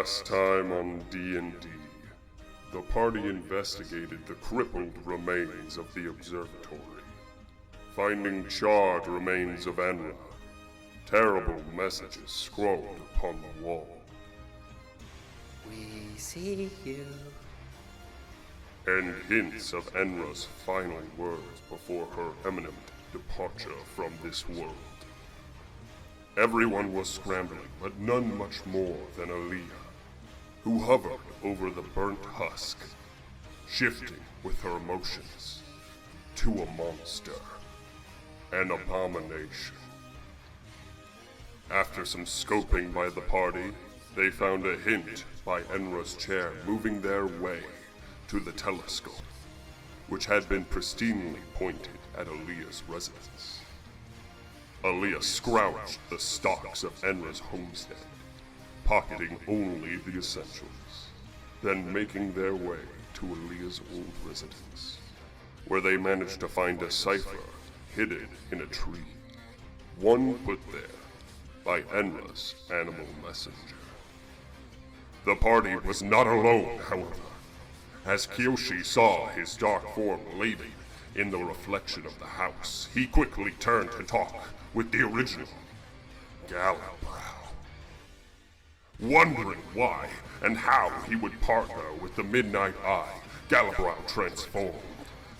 Last time on D&D, the party investigated the crippled remains of the observatory, finding charred remains of Enra, terrible messages scrawled upon the wall. We see you. And hints of Enra's final words before her imminent departure from this world. Everyone was scrambling, but none much more than Aaliyah, who hovered over the burnt husk, shifting with her emotions to a monster, an abomination. After some scoping by the party, they found a hint by Enra's chair moving their way to the telescope, which had been pristinely pointed at Aaliyah's residence. Aaliyah scrounged the stocks of Enra's homestead, pocketing only the essentials, then making their way to Aaliyah's old residence, where they managed to find a cipher hidden in a tree, one put there by Enra's animal messenger. The party was not alone, however, as Kiyoshi saw his dark form laden in the reflection of the house. He quickly turned to talk with the original Galabrow, wondering why and how he would partner with the Midnight Eye. Galabrow transformed.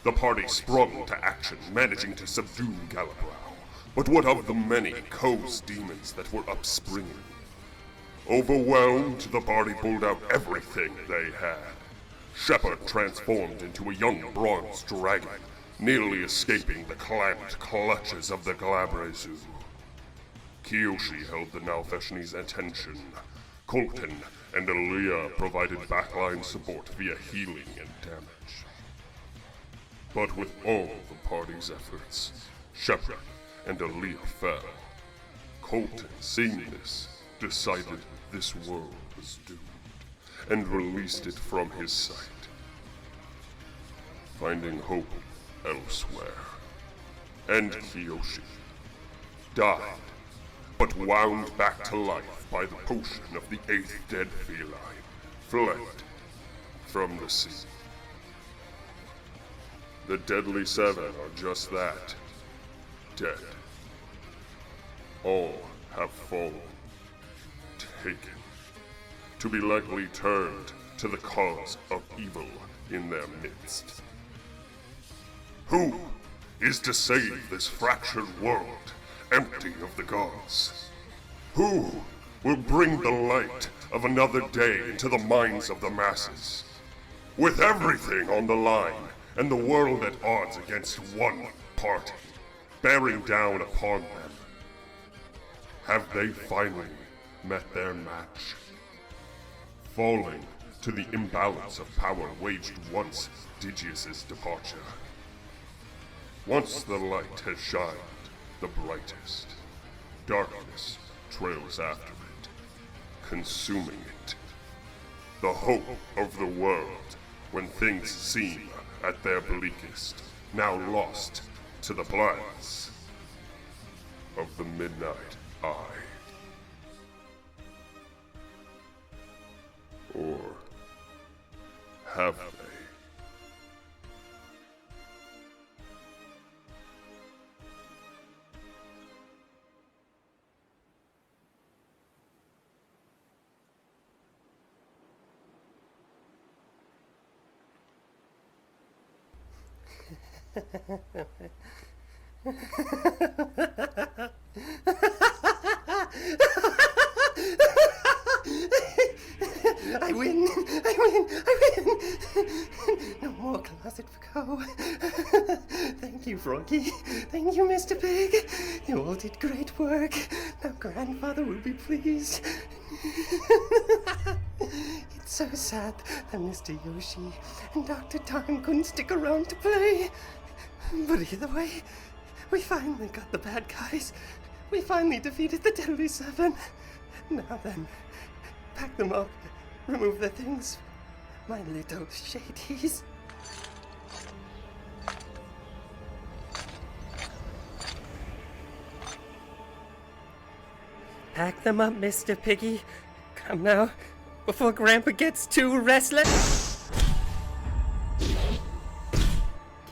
The party sprung to action, managing to subdue Galabrow. But what of the many coast demons that were upspringing? Overwhelmed, the party pulled out everything they had. Shepard transformed into a young bronze dragon, nearly escaping the clamped clutches of the Glabrezu. Kiyoshi held the Nalfeshni's attention. Colton and Aaliyah provided backline support via healing and damage. But with all the party's efforts, Shepard and Aaliyah fell. Colton, seeing this, decided this world was doomed, and released it from his sight, finding hope elsewhere. And Kiyoshi died, but wound back to life by the potion of the 8th dead feline, fled from the sea. The Deadly Seven are just that, dead. All have fallen, taken, to be likely turned to the cause of evil in their midst. Who is to save this fractured world, empty of the gods? Who will bring the light of another day into the minds of the masses? With everything on the line, and the world at odds against one party, bearing down upon them, have they finally met their match? Falling to the imbalance of power waged once Digius's departure. Once the light has shined the brightest, darkness trails after it, consuming it. The hope of the world, when things seem at their bleakest, now lost to the plans of the Midnight Eye. Or have they? I win! I win! I win! No more closet for go. Thank you, Froggy. Thank you, Mr. Pig. You all did great work. Now Grandfather will be pleased. It's so sad that Mr. Yoshi and Dr. Time couldn't stick around to play. But either way, we finally got the bad guys. We finally defeated the Deadly Seven. Now then, pack them up. Remove the things, my little shadies. Pack them up, Mr. Piggy. Come now, before Grandpa gets too restless.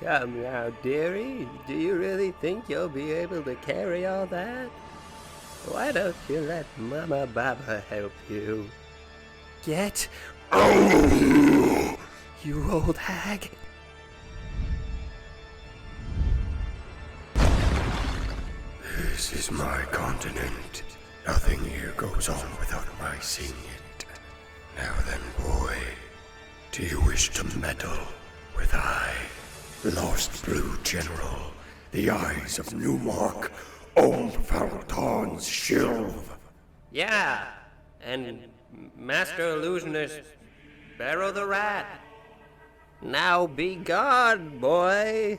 Come now, dearie. Do you really think you'll be able to carry all that? Why don't you let Mama Baba help you? Get over, you old hag. This is my continent. Nothing here goes on without my seeing it. Now then, boy, do you wish to meddle with I, Lost Blue General, the eyes of Newmark, Old Falton's Shilv? Yeah, and Master Illusionist Barrow the Rat. Now be gone, boy.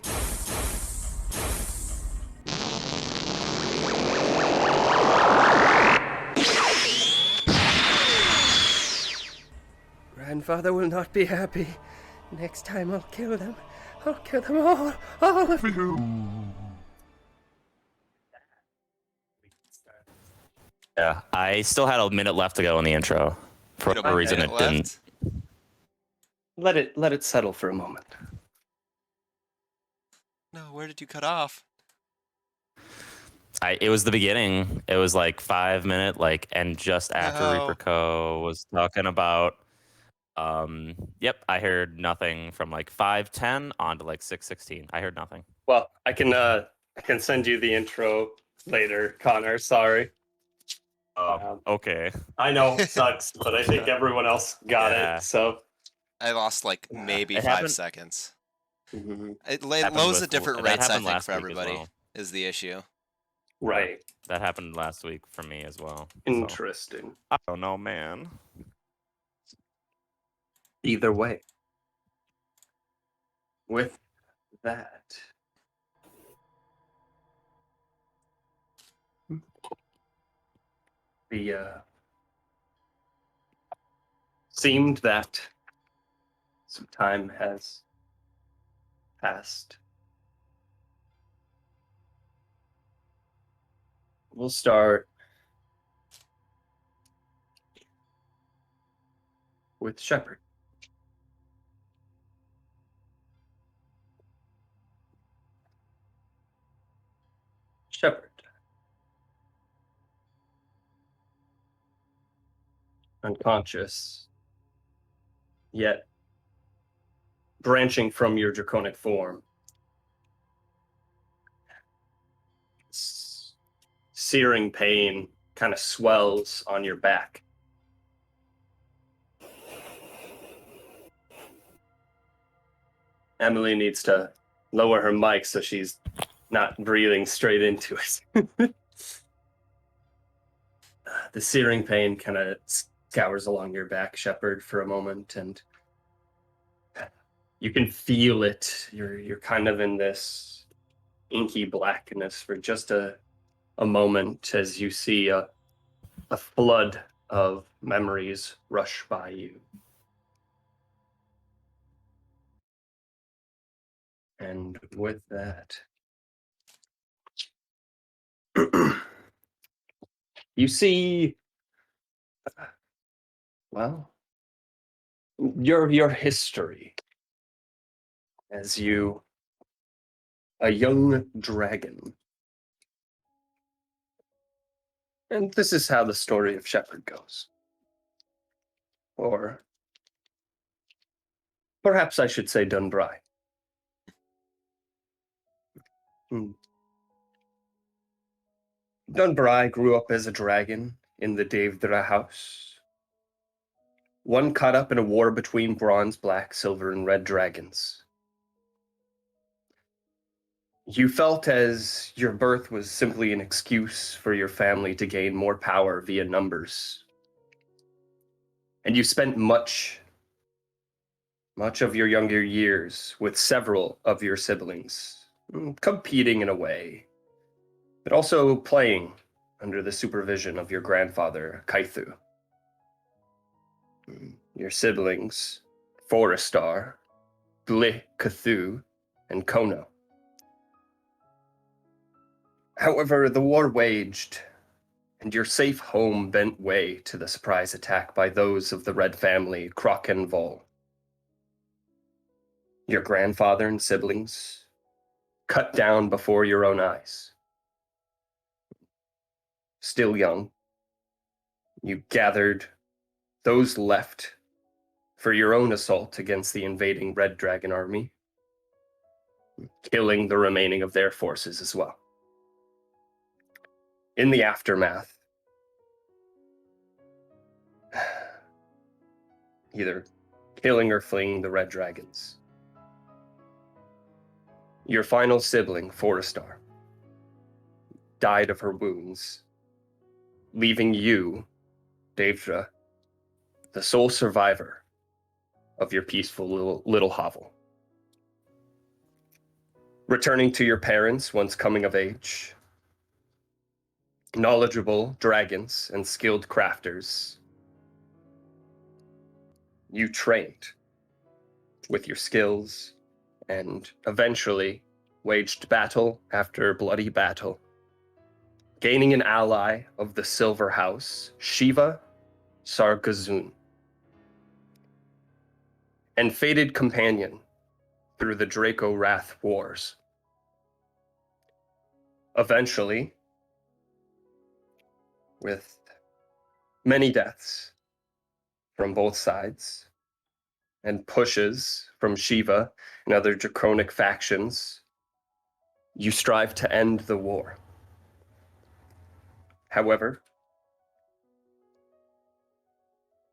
Grandfather will not be happy. Next time I'll kill them. I'll kill them all of you. Yeah, I still had a minute left to go in the intro. For whatever reason, it didn't. Let it settle for a moment. No, where did you cut off? It was the beginning. It was like 5 minute, and just after Reaper Co. was talking about. Yep, I heard nothing from 5:10 on to 6:16. I heard nothing. Well, I can send you the intro later, Connor. Sorry. Okay. I know it sucks, but I think everyone else got it. So I lost maybe 5 seconds. It Happened loads with- a different that rates, I happened think, last for week as everybody, well. is the issue. right. That happened last week for me as well. So, Interesting. I don't know, man. Either way. With that. The seemed that some time has passed. We'll start with Shepard. Shepard. Unconscious, yet branching from your draconic form. Searing pain kind of swells on your back. Emily needs to lower her mic so she's not breathing straight into it. The searing pain kind of scours along your back, Shepard, for a moment, and you can feel it. You're kind of in this inky blackness for just a moment as you see a flood of memories rush by you. And with that, you see, well, your history as a young dragon. And this is how the story of Shepard goes. Or perhaps I should say Dunbry. Dunbry grew up as a dragon in the Davedra house. One caught up in a war between bronze, black, silver, and red dragons. You felt as your birth was simply an excuse for your family to gain more power via numbers. And you spent much of your younger years with several of your siblings, competing in a way, but also playing under the supervision of your grandfather, Kaithu. Your siblings, Forestar, Ble Cthulhu, and Kono. However, the war waged, and your safe home bent way to the surprise attack by those of the Red family, Croc and Vol. Your grandfather and siblings cut down before your own eyes. Still young, you gathered those left for your own assault against the invading Red Dragon army, killing the remaining of their forces as well. In the aftermath, either killing or fleeing the Red Dragons, your final sibling, Forestar, died of her wounds, leaving you, Daedra, the sole survivor of your peaceful little hovel. Returning to your parents once coming of age, knowledgeable dragons and skilled crafters, you trained with your skills and eventually waged battle after bloody battle, gaining an ally of the Silver House, Shiva Sargazun, and fated companion through the Draco Wrath Wars. Eventually, with many deaths from both sides, and pushes from Shiva and other draconic factions, you strive to end the war. However,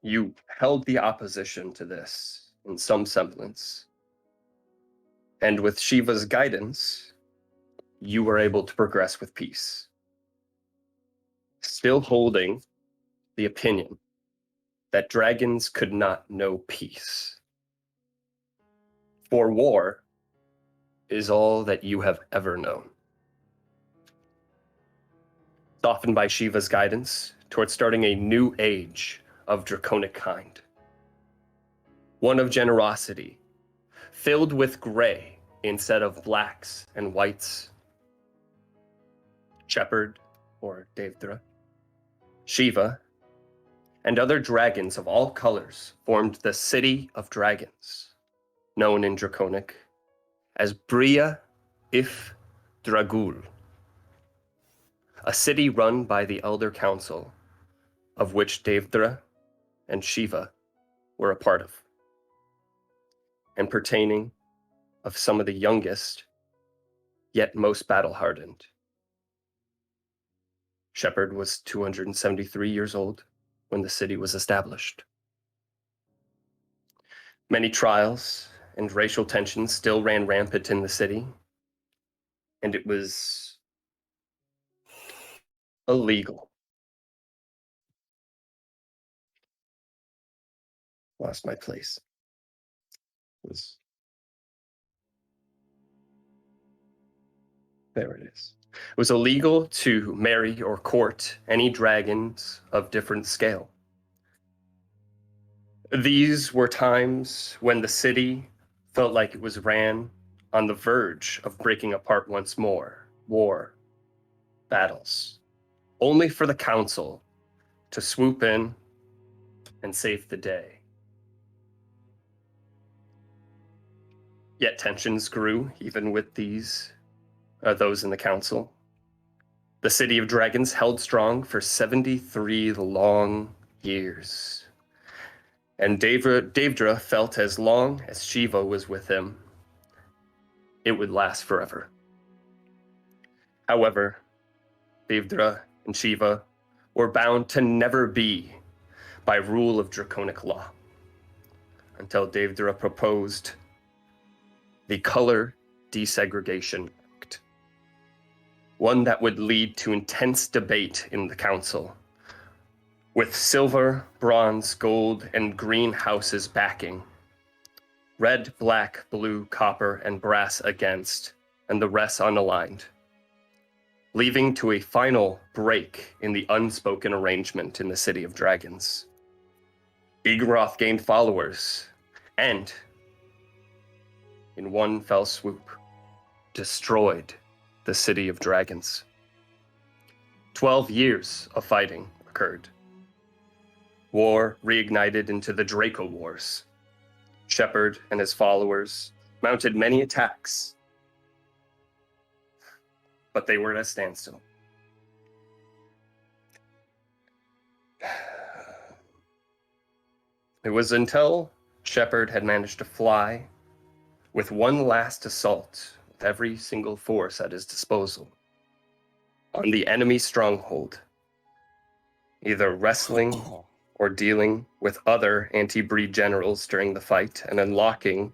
you held the opposition to this in some semblance. And with Shiva's guidance, you were able to progress with peace. Still holding the opinion that dragons could not know peace. For war is all that you have ever known. Softened by Shiva's guidance towards starting a new age of draconic kind. One of generosity, filled with gray instead of blacks and whites. Shepherd, or Daedra, Shiva, and other dragons of all colors formed the City of Dragons, known in Draconic as Bria If Dragul, a city run by the Elder Council, of which Daedra and Shiva were a part of, and pertaining of some of the youngest, yet most battle-hardened. Shepherd was 273 years old when the city was established. Many trials and racial tensions still ran rampant in the city, and it was illegal. Lost my place. There it is. It was illegal to marry or court any dragons of different scale. These were times when the city felt like it was ran on the verge of breaking apart once more. War, battles, only for the council to swoop in and save the day. Yet tensions grew even with those in the council. The City of Dragons held strong for 73 long years. And Daedra felt as long as Shiva was with him, it would last forever. However, Daedra and Shiva were bound to never be by rule of draconic law until Daedra proposed the Color Desegregation Act, one that would lead to intense debate in the council, with silver, bronze, gold, and green houses backing, red, black, blue, copper, and brass against, and the rest unaligned, leading to a final break in the unspoken arrangement in the City of Dragons. Igoroth gained followers, and, in one fell swoop, destroyed the City of Dragons. 12 years of fighting occurred. War reignited into the Draco Wars. Shepard and his followers mounted many attacks, but they were at a standstill. It was until Shepard had managed to fly with one last assault with every single force at his disposal on the enemy stronghold, either wrestling or dealing with other anti-breed generals during the fight and unlocking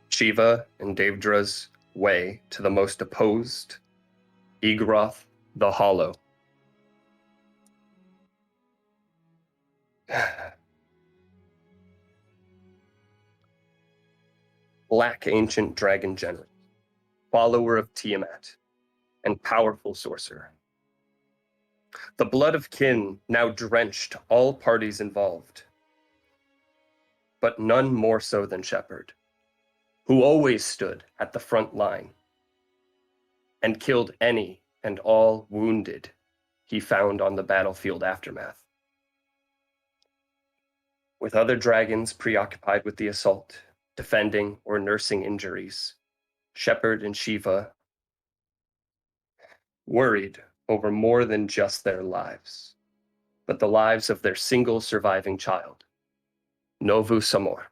Shiva and Devdra's way to the most opposed, Igoroth the Hollow. Black ancient dragon general, follower of Tiamat, and powerful sorcerer. The blood of kin now drenched all parties involved, but none more so than Shepard, who always stood at the front line and killed any and all wounded he found on the battlefield aftermath. With other dragons preoccupied with the assault, defending or nursing injuries, Shepard and Shiva worried over more than just their lives, but the lives of their single surviving child, Novu Samor,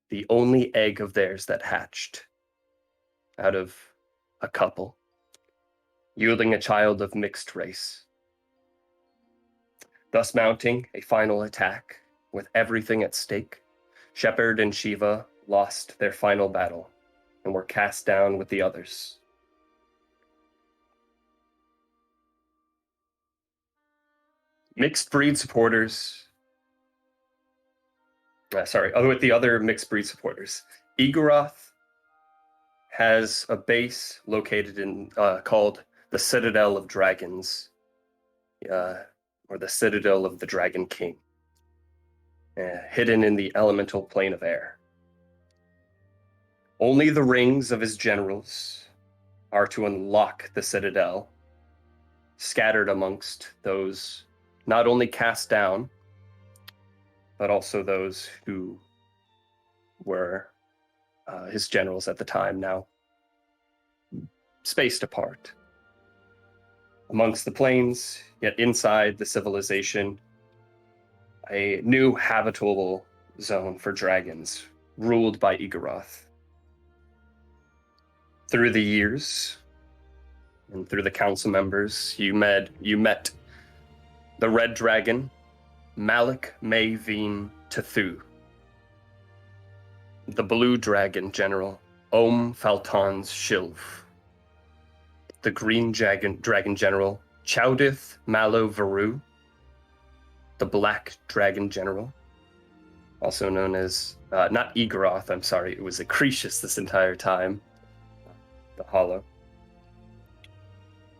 the only egg of theirs that hatched out of a couple, yielding a child of mixed race. Thus mounting a final attack with everything at stake, Shepard and Shiva lost their final battle and were cast down with the others. Mixed breed supporters, with the other mixed breed supporters, Igoroth has a base located in called the Citadel of Dragons, or the Citadel of the Dragon King, hidden in the elemental plane of air. Only the rings of his generals are to unlock the Citadel, scattered amongst those not only cast down, but also those who were his generals at the time, now spaced apart. Amongst the plains, yet inside the civilization, a new habitable zone for dragons, ruled by Igoroth. Through the years, and through the council members, you met the Red Dragon, Malik Mayveen Tathu, the Blue Dragon General, Om Falton's Shilv, the Green Dragon General, Chowdith Malo Varu, the Black Dragon General, also known as, not Igoroth, I'm sorry, it was Acrisius this entire time, the Hollow.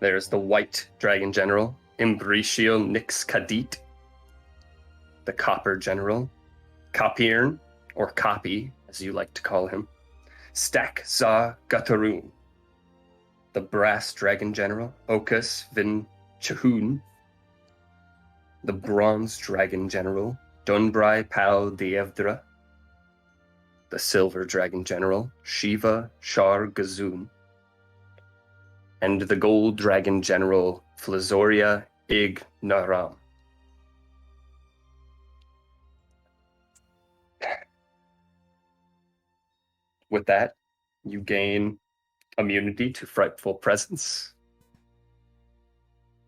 There's the White Dragon General, Imbricio Nix Kadit, the Copper General, Kapirn, or Copy, as you like to call him, Stak Za Gataroon, the Brass Dragon General, Okus Vin Chahun, the Bronze Dragon General, Dunbrai Pal Dievdra, the Silver Dragon General, Shiva Shar Gazoon, and the Gold Dragon General, Flazoria Ig Naram. With that, you gain immunity to Frightful Presence.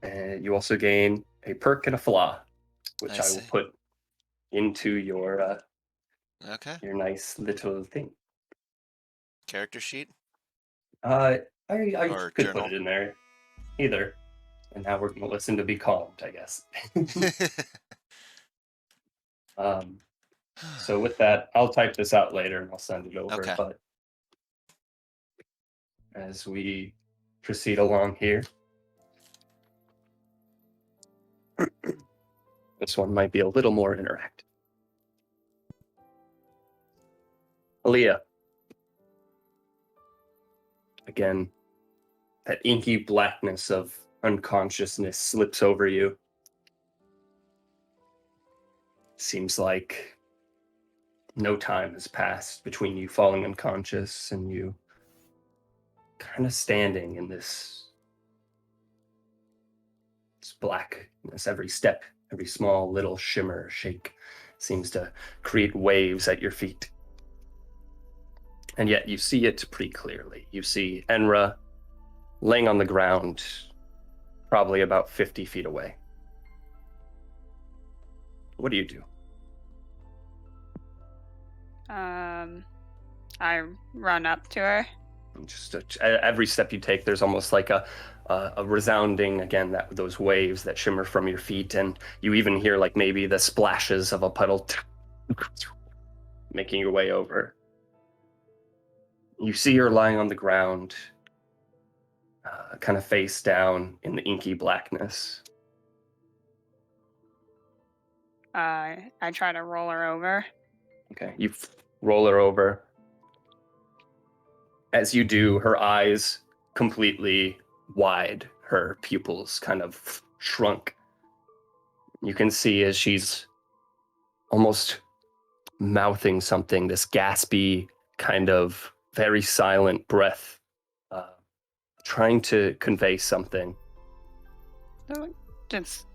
And you also gain a perk and a flaw, which I will put into your your nice little thing. Character sheet? I or could journal? put it in there. Either. And now we're going to listen to Be Calmed, I guess. So with that, I'll type this out later and I'll send it over. Okay. But as we proceed along here, this one might be a little more interactive. Aaliyah. Again, that inky blackness of unconsciousness slips over you. Seems like no time has passed between you falling unconscious and you kind of standing in this blackness. Every step, every small little shimmer, shake seems to create waves at your feet. And yet you see it pretty clearly. You see Enra laying on the ground, probably about 50 feet away. What do you do? I run up to her. Just every step you take, there's almost like a resounding, again, those waves that shimmer from your feet, and you even hear like maybe the splashes of a puddle making your way over. You see her lying on the ground, kind of face down in the inky blackness. I try to roll her over. Okay, you roll her over. As you do, her eyes completely wide, her pupils kind of shrunk. You can see as she's almost mouthing something, this gaspy, kind of very silent breath, trying to convey something. So just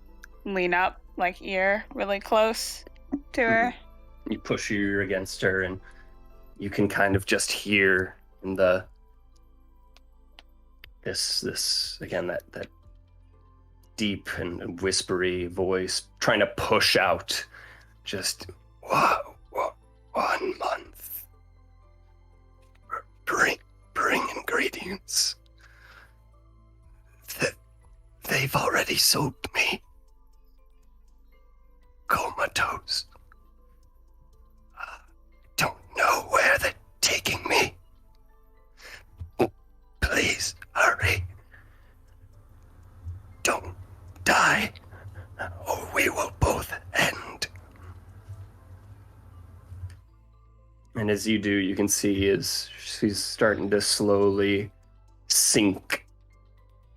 lean up, like ear really close to her. You push your ear against her, and you can kind of just hear in this again, that deep and whispery voice trying to push out just 1 month. Bring ingredients. They've already soaked me comatose. Don't know where they're taking me. Please hurry. Don't die, or we will both end. And as you do, you can see as she's starting to slowly sink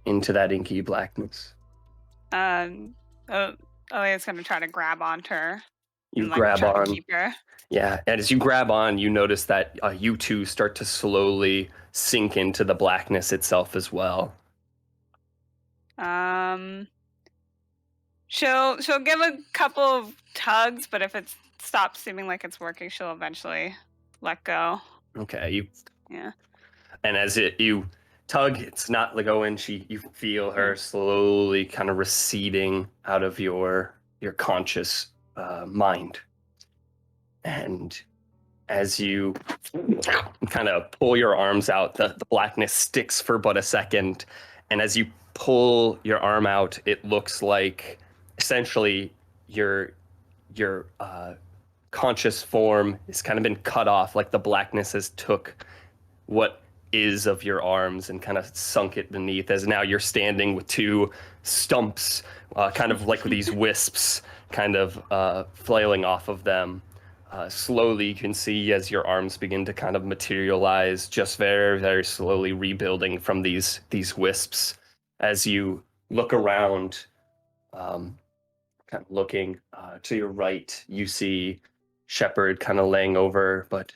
into that inky blackness. Elia's gonna try to grab onto her. You and, grab try on. to keep her. Yeah, and as you grab on, you notice that you two start to slowly sink into the blackness itself as well. She'll give a couple of tugs, but if it stops seeming like it's working, she'll eventually let go. Okay, Yeah. And as you tug, it's not let go, and you feel her slowly kind of receding out of your conscious mind. And as you kind of pull your arms out, the blackness sticks for but a second. And as you pull your arm out, it looks like essentially your conscious form has kind of been cut off, like the blackness has took what is of your arms and kind of sunk it beneath, as now you're standing with two stumps, kind of like these wisps kind of flailing off of them. Slowly you can see as your arms begin to kind of materialize, just very, very slowly rebuilding from these wisps. As you look around, kind of looking to your right, you see Shepard kind of laying over, but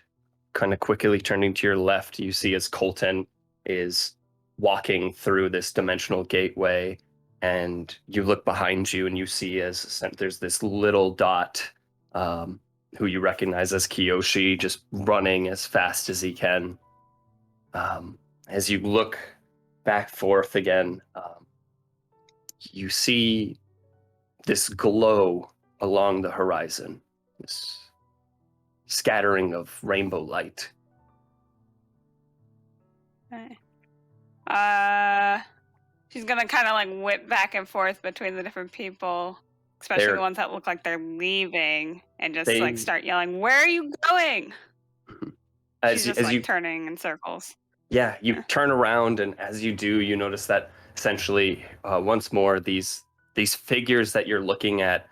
kind of quickly turning to your left, you see as Colton is walking through this dimensional gateway, and you look behind you and you see as there's this little dot who you recognize as Kiyoshi, just running as fast as he can. As you look back forth again, you see this glow along the horizon, this scattering of rainbow light. Okay. She's gonna kind of like whip back and forth between the different people, especially the ones that look like they're leaving, and just like start yelling, "Where are you going?" She's just turning in circles. Yeah, you turn around, and as you do, you notice that essentially once more these figures that you're looking at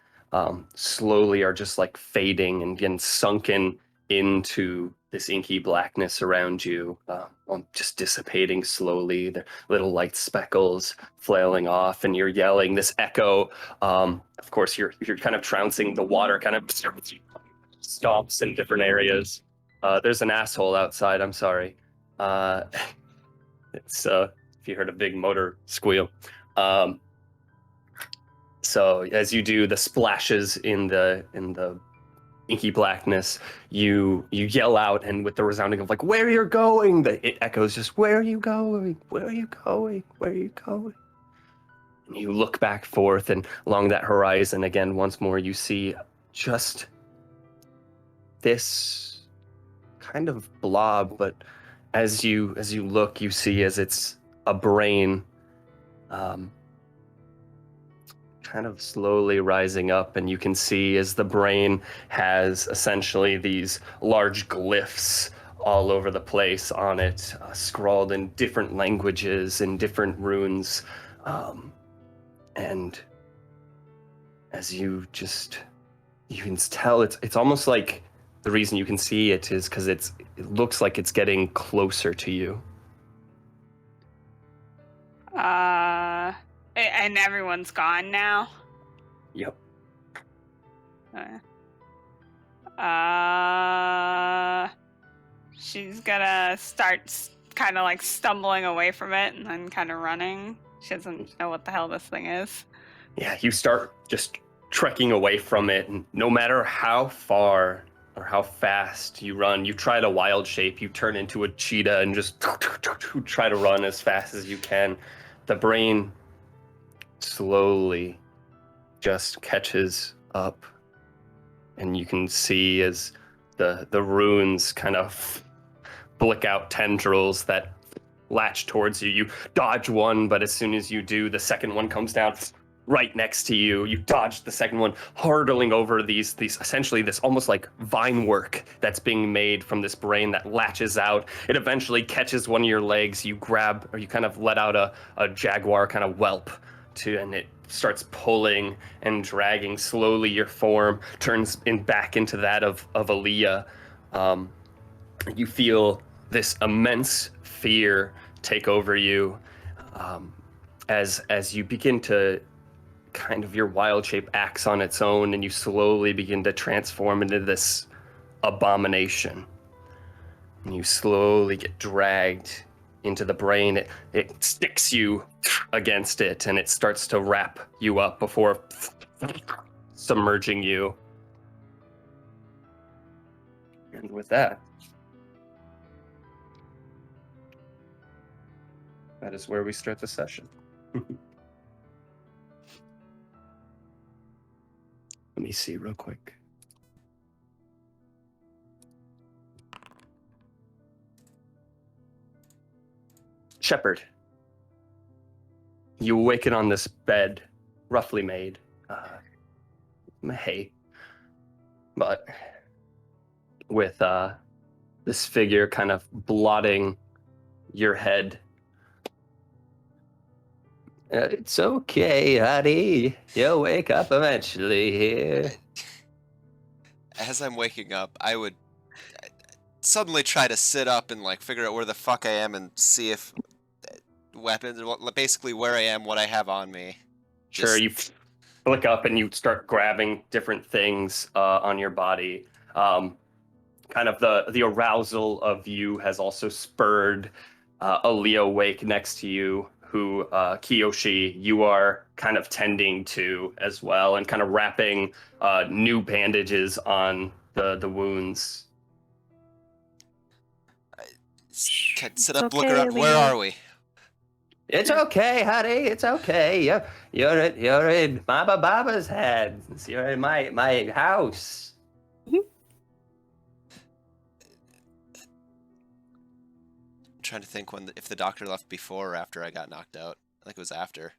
slowly are just like fading and getting sunken into this inky blackness around you, just dissipating slowly. The little light speckles flailing off, and you're yelling this echo. Of course, you're kind of trouncing the water, kind of stomps in different areas. There's an asshole outside. I'm sorry. It's if you heard a big motor squeal. So as you do the splashes in the inky blackness, you yell out, and with the resounding of like, where you're going, it echoes just, where are you going? Where are you going? Where are you going? And you look back forth, and along that horizon again, once more, you see just this kind of blob, but as you look, you see as it's a brain, kind of slowly rising up, and you can see as the brain has essentially these large glyphs all over the place on it, scrawled in different languages and different runes, and as you can tell, it's almost like the reason you can see it is because it looks like it's getting closer to you. And everyone's gone now? Yep. She's gonna start kind of like stumbling away from it and then kind of running. She doesn't know what the hell this thing is. Yeah, you start just trekking away from it, and no matter how far or how fast you run, you try to wild shape, you turn into a cheetah and just try to run as fast as you can. The brain slowly just catches up, and you can see as the runes kind of flick out tendrils that latch towards you. You dodge one, but as soon as you do, the second one comes down right next to you. You dodge the second one, hurtling over these essentially this almost like vine work that's being made from this brain that latches out. It eventually catches one of your legs. You grab, or you kind of let out a jaguar kind of whelp and it starts pulling and dragging slowly. Your form turns back into that of Aaliyah. You feel this immense fear take over you, as you begin to kind of, your wild shape acts on its own, and you slowly begin to transform into this abomination. And you slowly get dragged into the brain. It sticks you against it, and it starts to wrap you up before submerging you. And with that, that is where we start the session. Let me see real quick. Shepard, you awaken on this bed, roughly made, hay, but with this figure kind of blotting your head. It's okay, honey. You'll wake up eventually here. As I'm waking up, I would suddenly try to sit up and like figure out where the fuck I am and see if weapons, basically where I am, what I have on me. Sure, you flick up and you start grabbing different things on your body. Kind of the arousal of you has also spurred Aaliyah awake next to you, who, Kiyoshi, you are kind of tending to as well, and kind of wrapping new bandages on the wounds. Sit up, look around. Where are we? It's okay, honey. It's okay. You're in Baba Baba's hands. You're in my house. I'm trying to think if the doctor left before or after I got knocked out. I think it was after.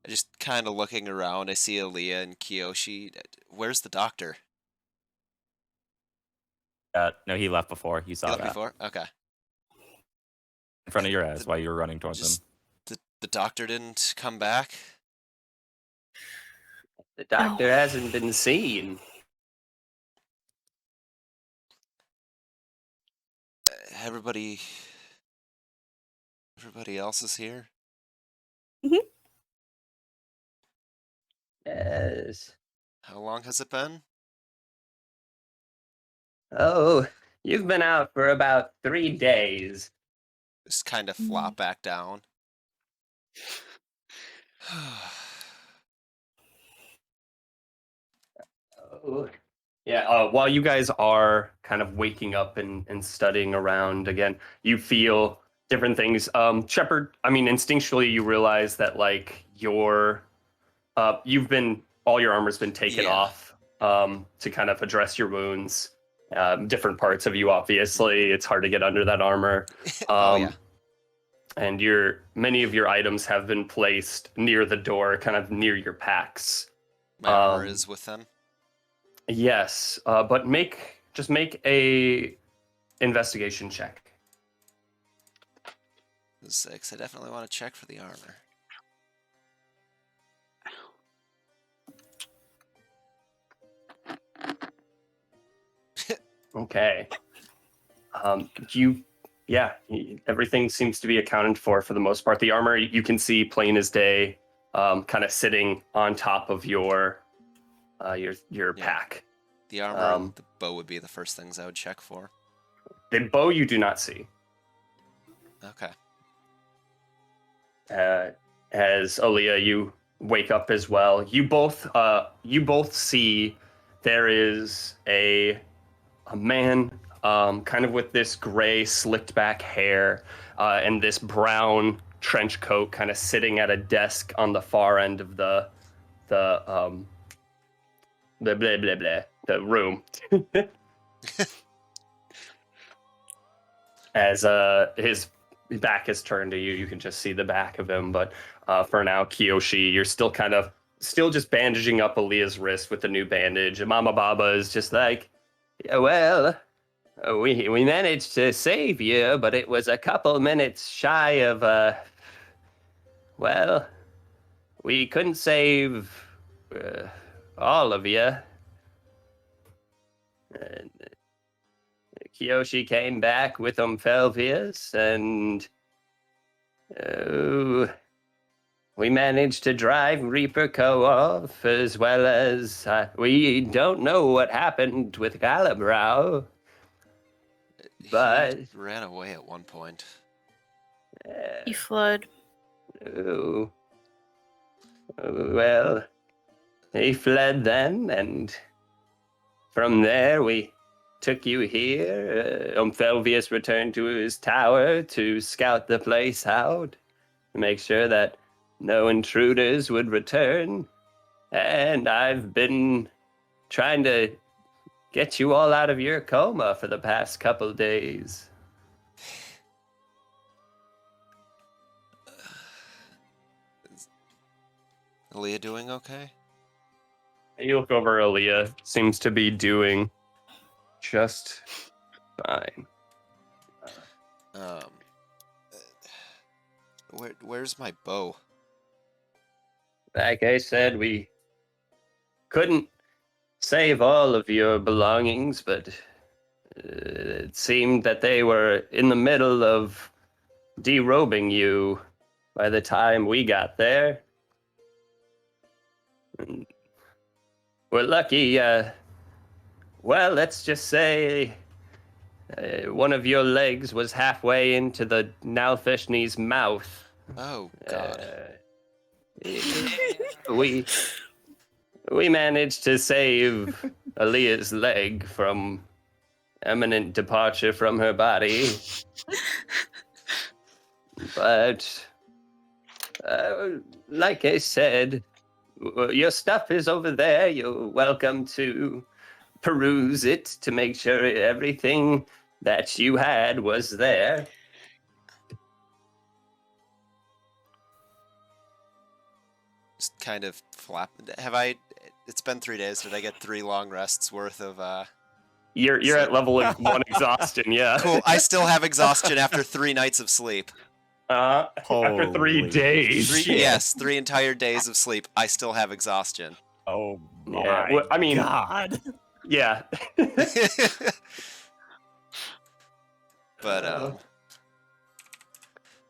I just kind of looking around. I see Aaliyah and Kiyoshi. Where's the doctor? No, he left before. You saw he left that. Before? Okay. In front of your eyes while you were running towards him. The doctor didn't come back? The doctor hasn't been seen. Everybody else is here? Yes. How long has it been? Oh, you've been out for about 3 days. Just kind of flop back down. Oh. Yeah, while you guys are kind of waking up and studying around again, you feel different things. Shepard, I mean, instinctually, you realize that like all your armor's been taken off to kind of address your wounds. Different parts of you, obviously, it's hard to get under that armor. Oh yeah. And many of your items have been placed near the door, kind of near your packs. My armor is with them. Yes, but just make a investigation check. 6. I definitely want to check for the armor. Okay. Everything seems to be accounted for the most part. The armor you can see plain as day, kind of sitting on top of your pack. The armor and the bow would be the first things I would check for. The bow you do not see. Okay. As Aaliyah, you wake up as well. You both see there is a man, kind of with this gray slicked back hair, and this brown trench coat, kind of sitting at a desk on the far end of the room. As his back is turned to you, you can just see the back of him. But for now, Kiyoshi, you're still just bandaging up Aaliyah's wrist with the new bandage. And Mama Baba is just like, yeah, well, we managed to save you, but it was a couple minutes shy of well, we couldn't save all of you. And Kiyoshi came back with Felvius, and we managed to drive Reaper Co. off, as well as we don't know what happened with Galabrow. But he ran away at one point. He fled. Oh, well, he fled then, and from there we took you here. Felvius returned to his tower to scout the place out, to make sure that no intruders would return. And I've been trying to get you all out of your coma for the past couple days. Is Aaliyah doing okay? You look over, Aaliyah seems to be doing just fine. Where's my bow? Like I said, we couldn't save all of your belongings, but it seemed that they were in the middle of derobing you by the time we got there. And we're lucky, well, let's just say one of your legs was halfway into the Nalfishni's mouth. Oh, God. We managed to save Aaliyah's leg from imminent departure from her body. But, like I said, your stuff is over there. You're welcome to peruse it to make sure everything that you had was there. Just kind of flap. It's been 3 days. Did I get 3 long rests worth of, You're at level 1 exhaustion, yeah. Cool. I still have exhaustion after 3 nights of sleep. After 3 days. Yes, 3 entire days of sleep. I still have exhaustion. Oh my God. Yeah. But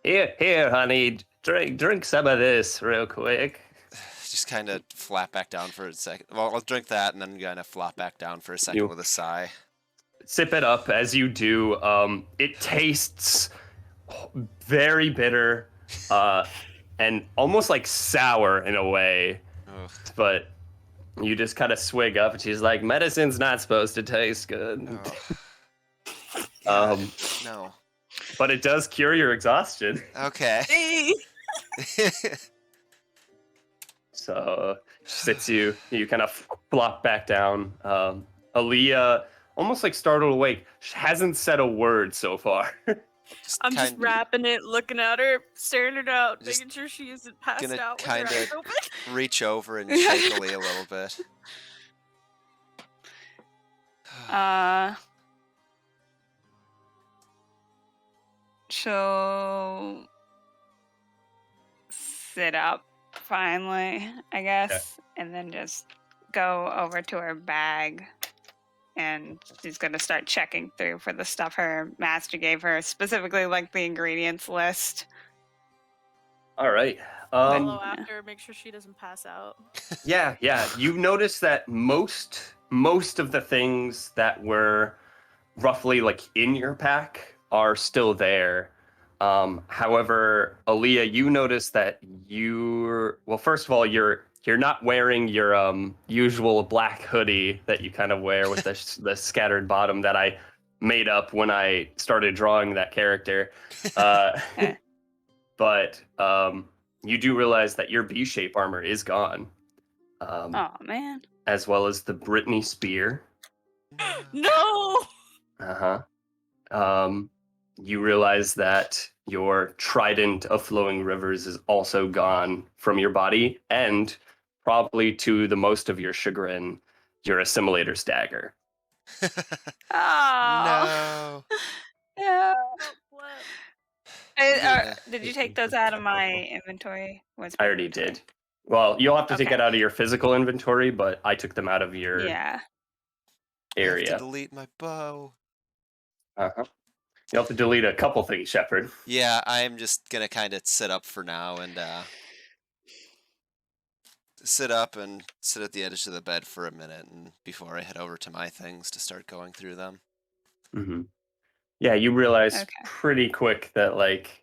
Here, honey, drink some of this real quick. just kind of flap back down for a second. Well, I'll drink that and then kind of flop back down for a second with a sigh. Sip it up. As you do, it tastes very bitter, and almost like sour in a way. Ugh. But you just kind of swig up, and she's like, "Medicine's not supposed to taste good." Oh. No. But it does cure your exhaustion. Okay. Hey. So sits you kind of flop back down. Aaliyah, almost like startled awake, hasn't said a word so far. I'm just wrapping it, looking at her, staring it out, Just making sure she isn't passed gonna out with her kinda eyes open. reach over and shake Aaliyah a little bit. She'll sit up finally, I guess, and then just go over to her bag, and she's gonna start checking through for the stuff her master gave her, specifically like the ingredients list. All right. Follow after, make sure she doesn't pass out. Yeah. You notice that most of the things that were roughly like in your pack are still there. However, Aaliyah, you notice that first of all, you're not wearing your usual black hoodie that you kind of wear with the scattered bottom that I made up when I started drawing that character. But you do realize that your V-shape armor is gone. Oh man. As well as the Brittany spear. No! You realize that your trident of flowing rivers is also gone from your body, and probably to the most of your chagrin, your assimilator's dagger. Oh. No. No. Did you take those out of my inventory? I already did. Well, you'll have to take it out of your physical inventory, but I took them out of your area. I have to delete my bow. You'll have to delete a couple things, Shepard. Yeah, I'm just gonna kind of sit up for now and sit up and sit at the edge of the bed for a minute, and before I head over to my things to start going through them. Mm-hmm. Yeah, you realize pretty quick that like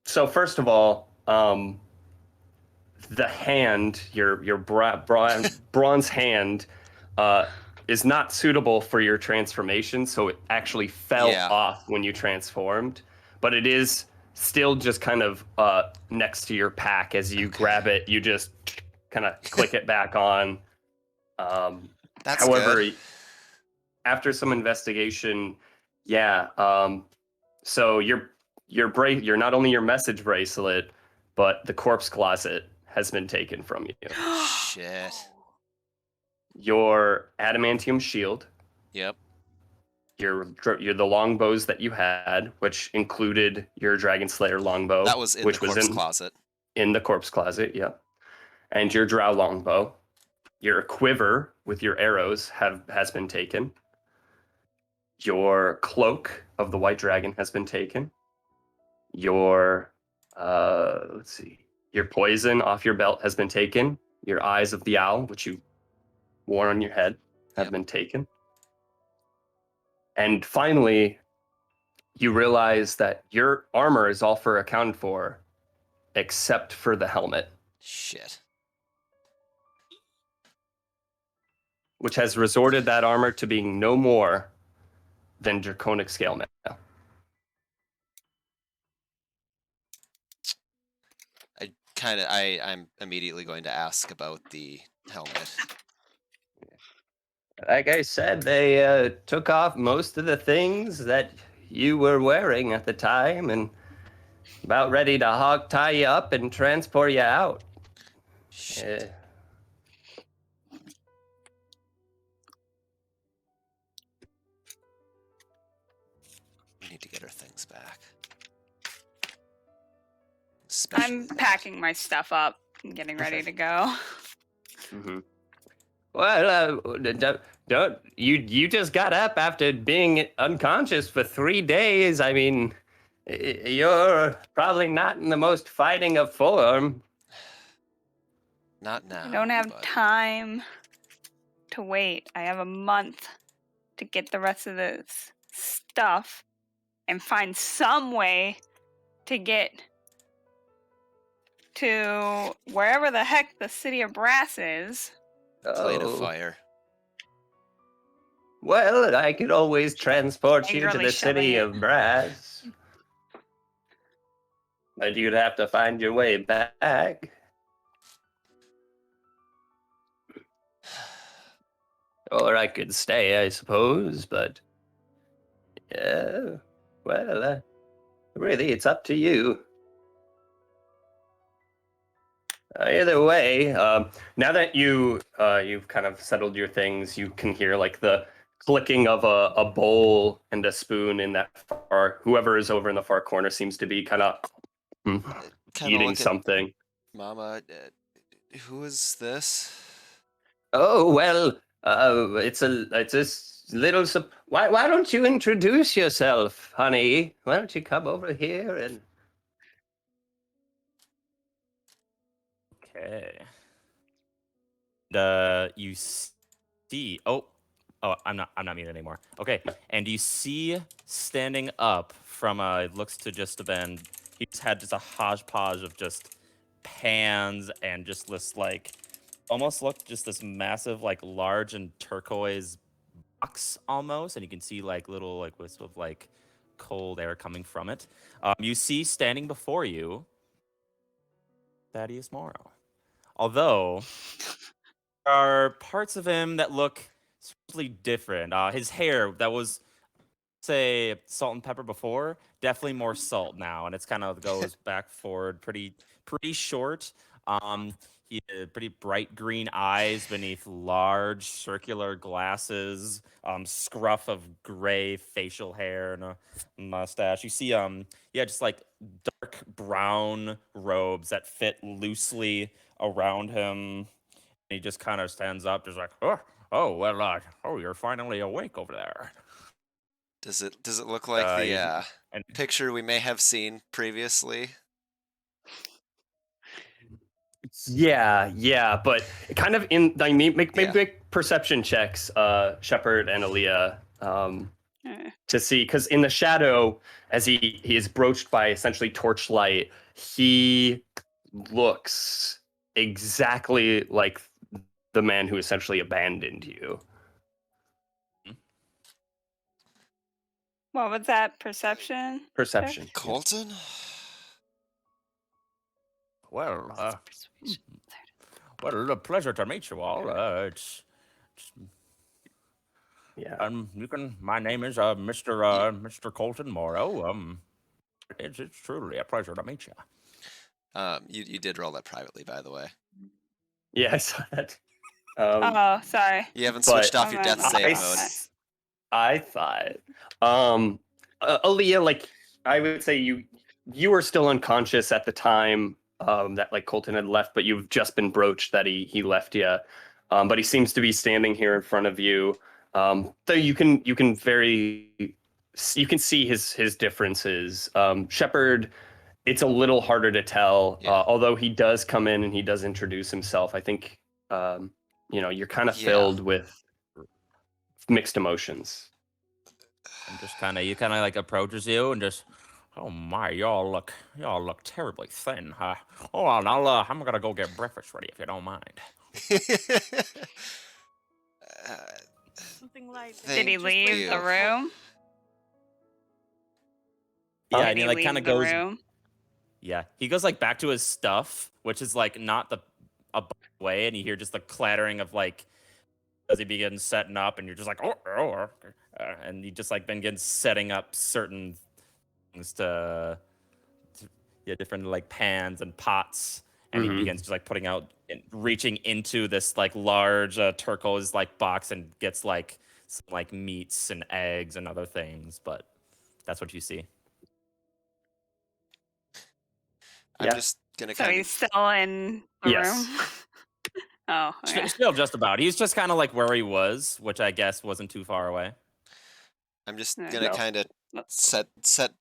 so first of all, the hand, your bronze hand, is not suitable for your transformation, so it actually fell off when you transformed, but it is still just kind of next to your pack. As you grab it, you just kind of click it back on. That's however, good. After some investigation, so you're not only your message bracelet, but the corpse closet has been taken from you. Shit. Your adamantium shield. Yep. Your the longbows that you had, which included your Dragon Slayer longbow. That was in the corpse closet. In the corpse closet, yeah. And your drow longbow. Your quiver with your arrows has been taken. Your cloak of the white dragon has been taken. Your your poison off your belt has been taken. Your eyes of the owl, which you wore on your head, have been taken. And finally, you realize that your armor is all accounted for, except for the helmet. Shit. Which has resorted that armor to being no more than draconic scale mail. I'm immediately going to ask about the helmet. Like I said, they took off most of the things that you were wearing at the time and about ready to hog tie you up and transport you out. Shit. We need to get our things back. I'm packing my stuff up and getting ready to go. Mm-hmm. Well, You just got up after being unconscious for 3 days. I mean, you're probably not in the most fighting of form. Not now. I don't have time to wait. I have a month to get the rest of this stuff and find some way to get to wherever the heck the city of Brass is. Plate of fire. Well, I could always transport you to Angrily the city shoving of Brass. But you'd have to find your way back. Or I could stay, I suppose, but... Yeah, well, really, it's up to you. Either way, now that you've kind of settled your things, you can hear like the clicking of a bowl and a spoon in that whoever is over in the far corner seems to be kind of eating something. Mama, who is this? Oh well, it's a little. Why don't you introduce yourself, honey? Why don't you come over here and? Okay. You see. Oh, I'm not muted anymore. Okay, and you see standing up from it looks to just have been. He's had just a hodgepodge of just pans and just this like, almost looked just this massive like large and turquoise box almost, and you can see like little like wisp of like cold air coming from it. You see standing before you, Thaddeus Morrow. Although there are parts of him that look strangely different. His hair that was, say, salt and pepper before, definitely more salt now, and it's kind of goes back forward, pretty short. He had pretty bright green eyes beneath large circular glasses, scruff of gray facial hair and a mustache. You see, just like dark brown robes that fit loosely around him. He just kind of stands up, just like, you're finally awake over there. Does it look like the picture we may have seen previously? Yeah, but kind of in. I mean, make perception checks, Shepard and Aaliyah, to see, because in the shadow, as he is broached by essentially torchlight, he looks exactly like the man who essentially abandoned you. What was that? Perception? Perception. Colton? Well, a pleasure to meet you all. My name is Mr. Colton Morrow. It's truly a pleasure to meet you. You did roll that privately, by the way. Yeah, I saw that. Sorry. You haven't switched off your death save mode. I thought, Aaliyah, like I would say, you were still unconscious at the time that like Colton had left, but you've just been broached that he left you. But he seems to be standing here in front of you. So you can see his differences. Shepard, it's a little harder to tell, although he does come in and he does introduce himself. I think you're kind of filled with mixed emotions. And just kind of like approaches you and just, oh my, y'all look terribly thin, huh? Oh, I'm gonna go get breakfast ready if you don't mind. Something like. Did he leave the room? Yeah, and he like kind of goes. Yeah, he goes like back to his stuff, which is like not the way, and you hear just the clattering of like as he begins setting up, and you're just like, and he just like begins setting up certain things to different like pans and pots, and he begins just like putting out and reaching into this like large turquoise like box and gets like some like meats and eggs and other things, but that's what you see. I'm just gonna. So he's still in the room. Oh, okay. Still just about. He's just kind of like where he was, which I guess wasn't too far away. I'm just Yeah. gonna No. kind of set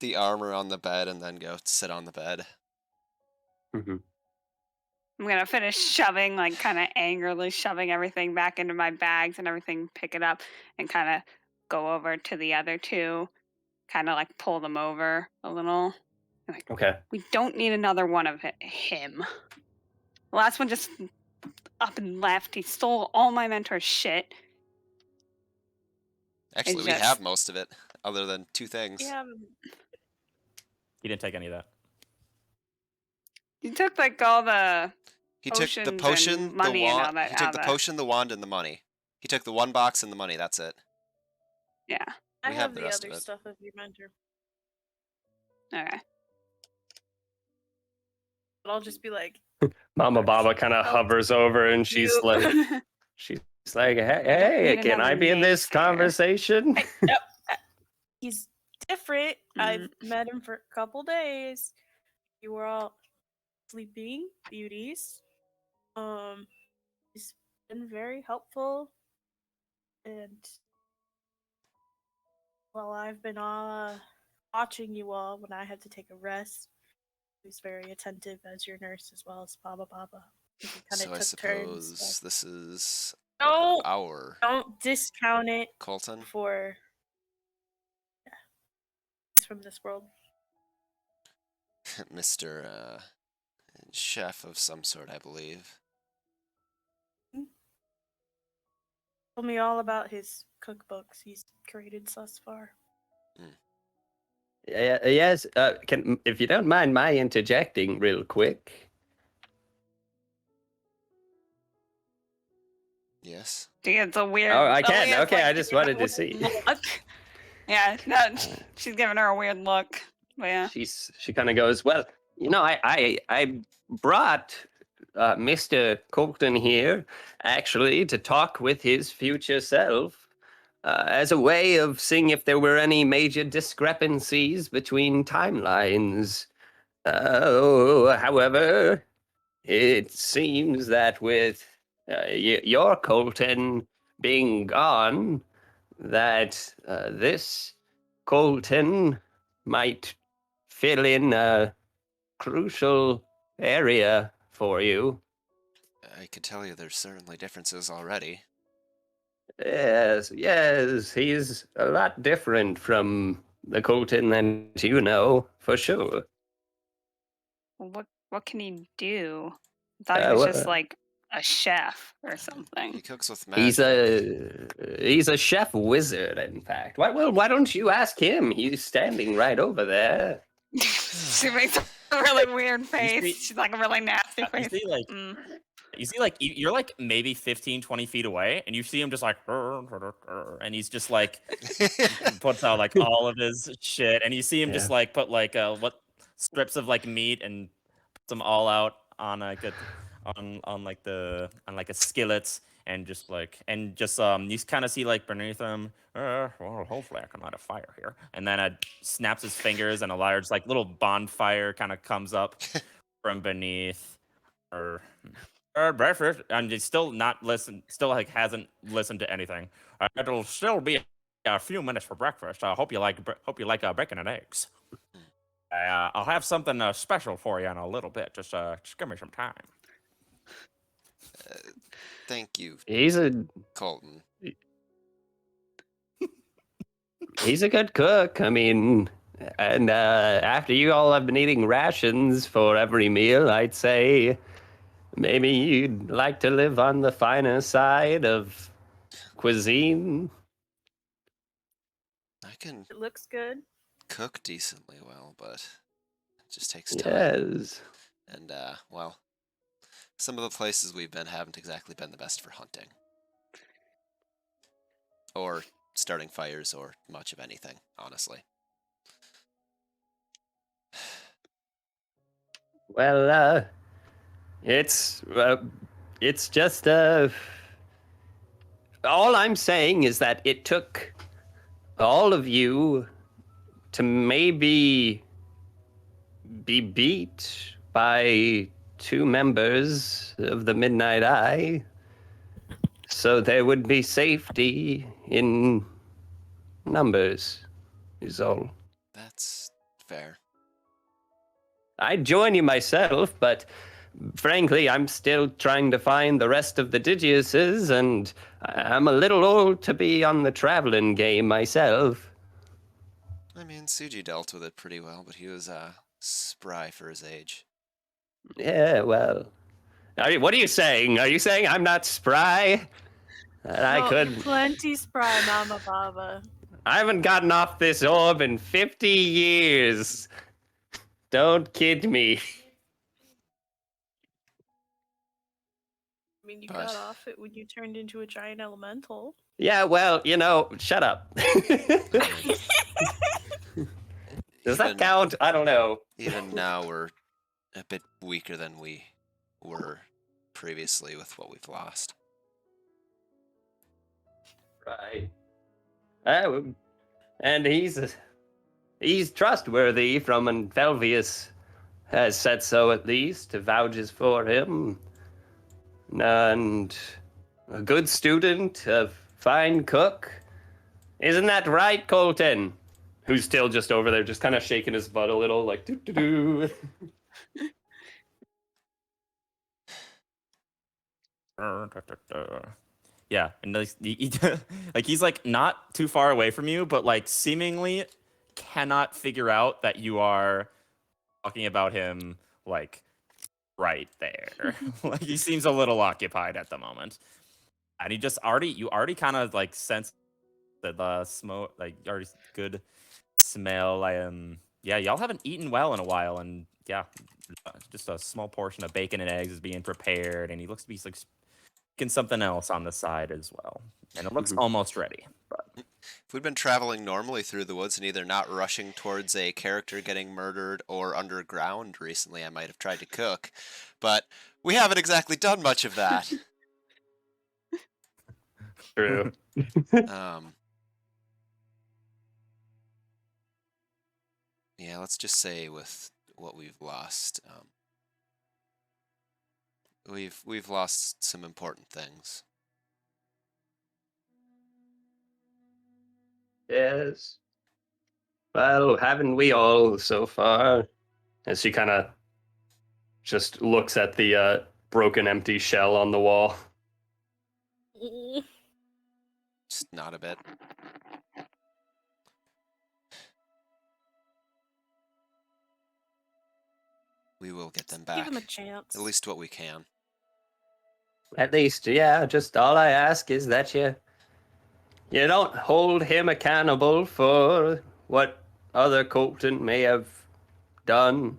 the armor on the bed and then go sit on the bed. Mm-hmm. I'm gonna finish shoving, like kind of angrily shoving everything back into my bags and everything, pick it up, and kind of go over to the other two, kind of like pull them over a little. Like, Okay. we don't need another one of him. The last one just up and left. He stole all my mentor's shit. Actually, we have most of it, other than 2 things. Yeah. He didn't take any of that. He took like all the He took the potions potion, and the money and all wand. that. He took the potion, the wand, and the money. He took the 1 box and the money. That's it. Yeah. I We have have the the rest other of it. stuff of your mentor. Okay. But I'll just be like, Mama Baba kind of hovers over and she's like, hey, need can I another be in this naysayer. conversation? he's different. I've met him for a couple days. You were all sleeping beauties. He's been very helpful, and while I've been watching you all when I had to take a rest, he was very attentive as your nurse as well as Baba Baba. So I suppose this is Don't discount it Colton. for it's from this world. Mr. Chef of some sort, I believe. Told me all about his cookbooks he's created thus far. Yes, if you don't mind my interjecting real quick. Yes. It's a weird. Oh, I can. Aaliyah's, Okay, like, I just giving wanted her to see. look. Yeah, no, she's giving her a weird look. But yeah. She kind of goes, well, I brought Mr. Colton here actually to talk with his future self as a way of seeing if there were any major discrepancies between timelines. However, it seems that with your Colton being gone, that this Colton might fill in a crucial area for you. I could tell you there's certainly differences already. Yes, he's a lot different from the Colton that you know, for sure. What can he do? I thought he was just like a chef or something. He cooks with magic. He's a chef wizard, in fact. Why don't you ask him? He's standing right over there. She makes a really weird face. She's like a really nasty face. You see, like, you're like maybe 15, 20 feet away, and you see him just like, and he's just like, puts out like all of his shit, and you see him just like put like strips of like meat and puts them all out on like a skillet, and just you kind of see like beneath him, well, hopefully I can light a fire here, and then it snaps his fingers, and a large like little bonfire kind of comes up from beneath. Breakfast, and he's still not listen. Still like hasn't listened to anything. It'll still be a few minutes for breakfast. I hope you like bacon and eggs. I'll have something special for you in a little bit. Just give me some time. Thank you. Colton. He's a good cook. I mean, and after you all have been eating rations for every meal, I'd say maybe you'd like to live on the finer side of cuisine. It looks good. Cook decently well, but it just takes time. Yes. And, well, some of the places we've been haven't exactly been the best for hunting. Or starting fires, or much of anything, honestly. Well, it's just all I'm saying is that it took all of you to maybe be beat by 2 members of the Midnight Eye so there would be safety in numbers, is all. That's fair. I'd join you myself, but frankly, I'm still trying to find the rest of the Digiuses, and I'm a little old to be on the traveling game myself. I mean, Suji dealt with it pretty well, but he was spry for his age. Yeah, well, what are you saying? Are you saying I'm not spry? You're plenty spry, Mama Baba. I haven't gotten off this orb in 50 years. Don't kid me. I mean, you got off it when you turned into a giant elemental. Yeah, well, shut up. Does that count? I don't know. Even now, we're a bit weaker than we were previously with what we've lost. Right. And he's trustworthy, from Felvius has said so at least, vouches for him. And a good student, a fine cook. Isn't that right, Colton? Who's still just over there, just kind of shaking his butt a little, like, doo-doo-doo. Yeah, and like he's like not too far away from you, but like seemingly cannot figure out that you are talking about him like right there. Like he seems a little occupied at the moment, and you already kind of like sense the smoke, like already good smell. Yeah, y'all haven't eaten well in a while, and yeah, just a small portion of bacon and eggs is being prepared, and he looks to be like something else on the side as well, and it looks almost ready. But if we'd been traveling normally through the woods and either not rushing towards a character getting murdered or underground recently, I might have tried to cook, but we haven't exactly done much of that. True. Yeah, let's just say with what we've lost, we've lost some important things. Yes. Well, haven't we all so far? As she kind of just looks at the broken, empty shell on the wall. Just not a bit. We will get them back. Give him a chance. At least what we can. At least, yeah, just all I ask is that you don't hold him accountable for what other Colton may have done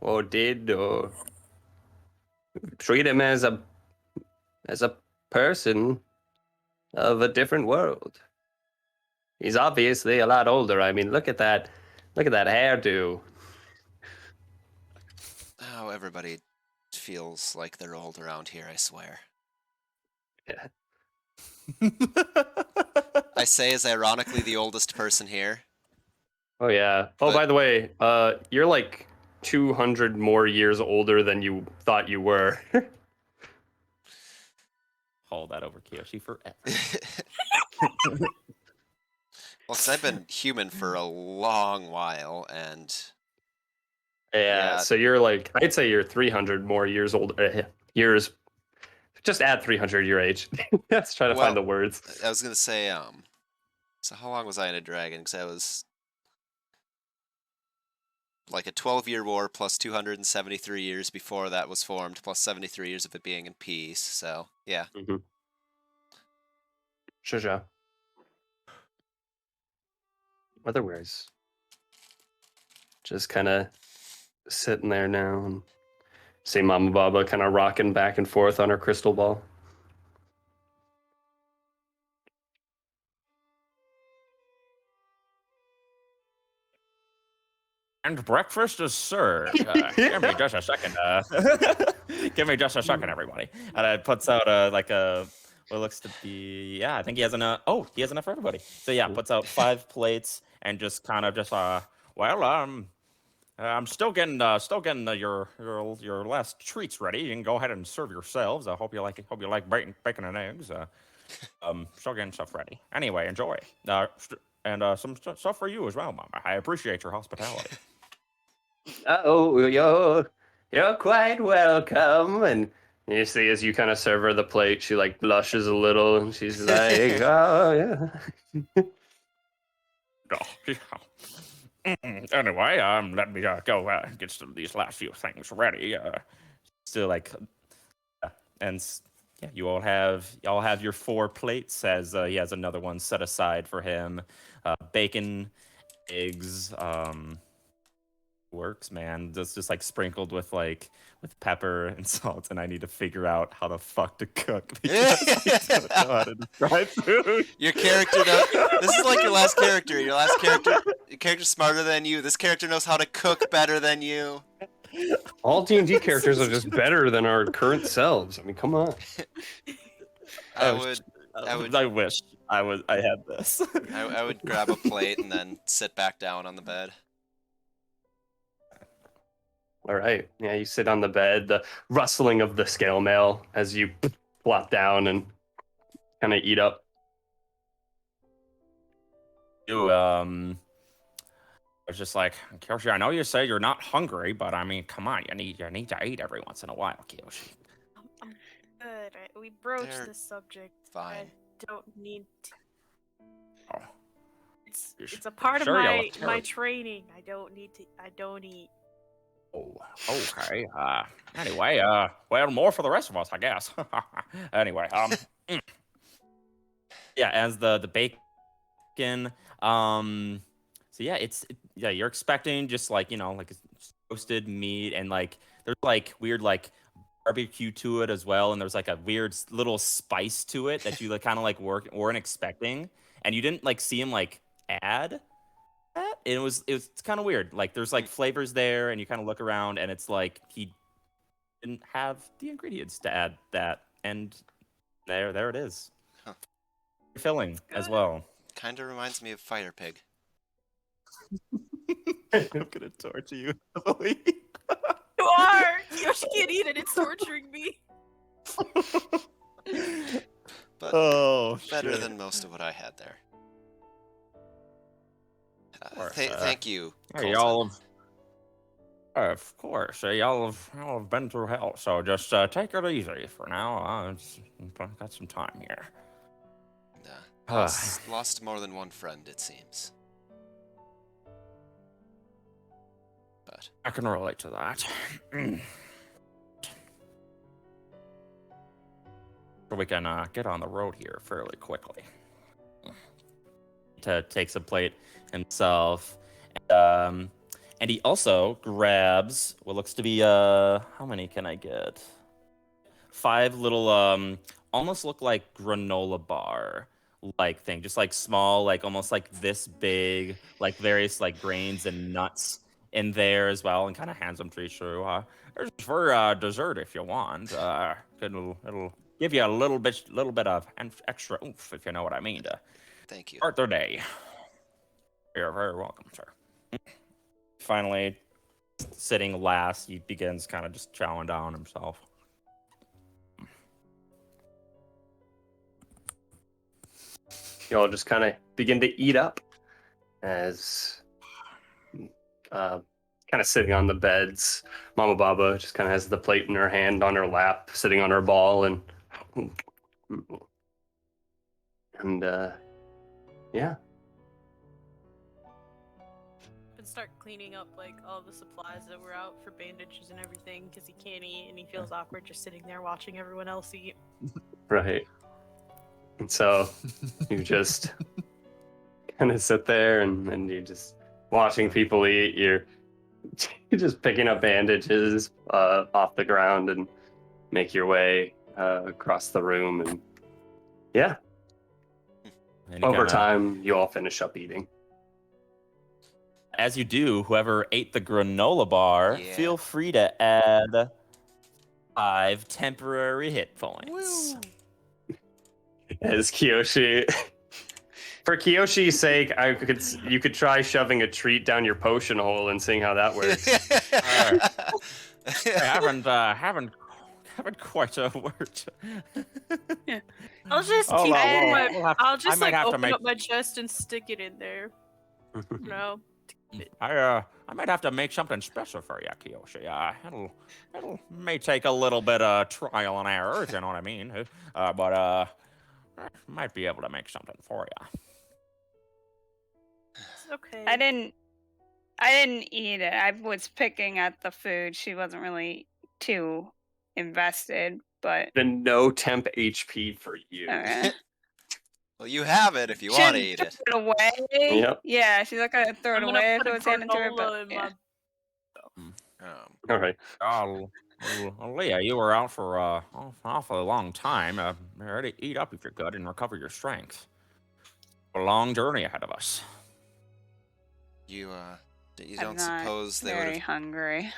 or did, or treat him as a person of a different world. He's obviously a lot older. I mean, look at that hairdo. Oh, everybody feels like they're old around here, I swear. Yeah. I say as ironically the oldest person here. Oh, yeah. Oh, by the way, you're like 200 more years older than you thought you were. Hold that over Kiyoshi forever. Well, because I've been human for a long while, and... Yeah, so you're like, I'd say you're 300 more years old. Years. Just add 300 your age. Let's try to find the words. I was going to say, so how long was I in a dragon? Because I was like a 12-year war plus 273 years before that was formed, plus 73 years of it being in peace, so, yeah. Mm-hmm. Sure. Otherwise, just kind of sitting there now and see Mama Baba kind of rocking back and forth on her crystal ball. And breakfast is served. Give me just a second. Give me just a second, everybody. And it puts out what looks to be, I think he has enough. Oh, he has enough for everybody. So yeah, puts out 5 plates and just kind of I'm still getting your last treats ready. You can go ahead and serve yourselves. I hope you like bacon and eggs. Still getting stuff ready. Anyway, enjoy. And some stuff for you as well, Mama. I appreciate your hospitality. Oh, you're quite welcome. And you see, as you kind of serve her the plate, she like blushes a little, and she's like, "Oh yeah." Oh, yeah. Anyway, let me go get these last few things ready. Still like, and yeah, y'all have your 4 plates. As he has another one set aside for him. Bacon, eggs, works, man. That's just like sprinkled with pepper and salt, and I need to figure out how the fuck to cook because I don't know how to describe food. Your character this is like your last character. Your character's smarter than you. This character knows how to cook better than you. All D&D characters are just better than our current selves. I mean, come on. I wish I had this. I would grab a plate and then sit back down on the bed. All right. Yeah, you sit on the bed, the rustling of the scale mail as you plop down and kind of eat up. I was just like, Kyoshi, I know you say you're not hungry, but I mean, come on, you need to eat every once in a while, Kyoshi. I'm good. We broached this subject. Fine. I don't need to. Oh. It's a part of my training. I don't eat. Oh, okay. Anyway, well, more for the rest of us, I guess. Anyway, yeah, as the bacon, so yeah, you're expecting just like, like roasted meat, and like there's like weird like barbecue to it as well, and there's like a weird little spice to it that you like kind of like weren't expecting, and you didn't like see him like add. It's kind of weird. Like there's like flavors there, and you kind of look around, and it's like he didn't have the ingredients to add that, and there it is. Huh. Filling as well. Kind of reminds me of Fire Pig. I'm gonna torture you. You are. Yoshi can't eat it. It's torturing me. But better than most of what I had there. Thank you. Hey, y'all of course. Y'all have been through hell, so just take it easy for now. I've got some time here. Lost more than one friend, it seems. But I can relate to that. So we can get on the road here fairly quickly. Takes a plate himself, and he also grabs what looks to be how many can I get? 5 little almost look like granola bar like thing, just like small, like almost like this big, like various like grains and nuts in there as well, and kind of hands them to you. There's for dessert if you want. It'll give you a little bit of extra oomph, if you know what I mean, to thank you. start the day. You're very welcome, sir. Finally, sitting last, he begins kind of just chowing down himself. You all just kind of begin to eat up as kind of sitting on the beds. Mama Baba just kind of has the plate in her hand on her lap, sitting on her ball, and yeah. And start cleaning up like all the supplies that were out for bandages and everything because he can't eat and he feels awkward just sitting there watching everyone else eat. Right. And so you just kind of sit there and you're just watching people eat. You're just picking up bandages off the ground and make your way across the room. And yeah, over time, you all finish up eating. As you do, whoever ate the granola bar, feel free to add 5 temporary hit points. Woo. As Kiyoshi For Kiyoshi's sake, you could try shoving a treat down your potion hole and seeing how that works. I haven't quite worked. Yeah. I'll just Oh, keep well, my. we'll have to- I'll I just might like have to open make- up my chest and stick it in there. No. I might have to make something special for you, Kiyoshi. It'll may take a little bit of trial and error, if you know what I mean. But I might be able to make something for you. It's okay. I didn't eat it. I was picking at the food. She wasn't really too invested, but The no temp HP for you. okay. Well, you have it if you She want to didn't eat it. throw it away. Yep. Yeah, she's not gonna throw it I'm gonna away if put it a was handed to her. granola But in yeah. my. All right. Oh, Leah, you were out for an awfully long time. Ready to eat up if you're good and recover your strength. A long journey ahead of us. You I'm don't not suppose they would very have hungry.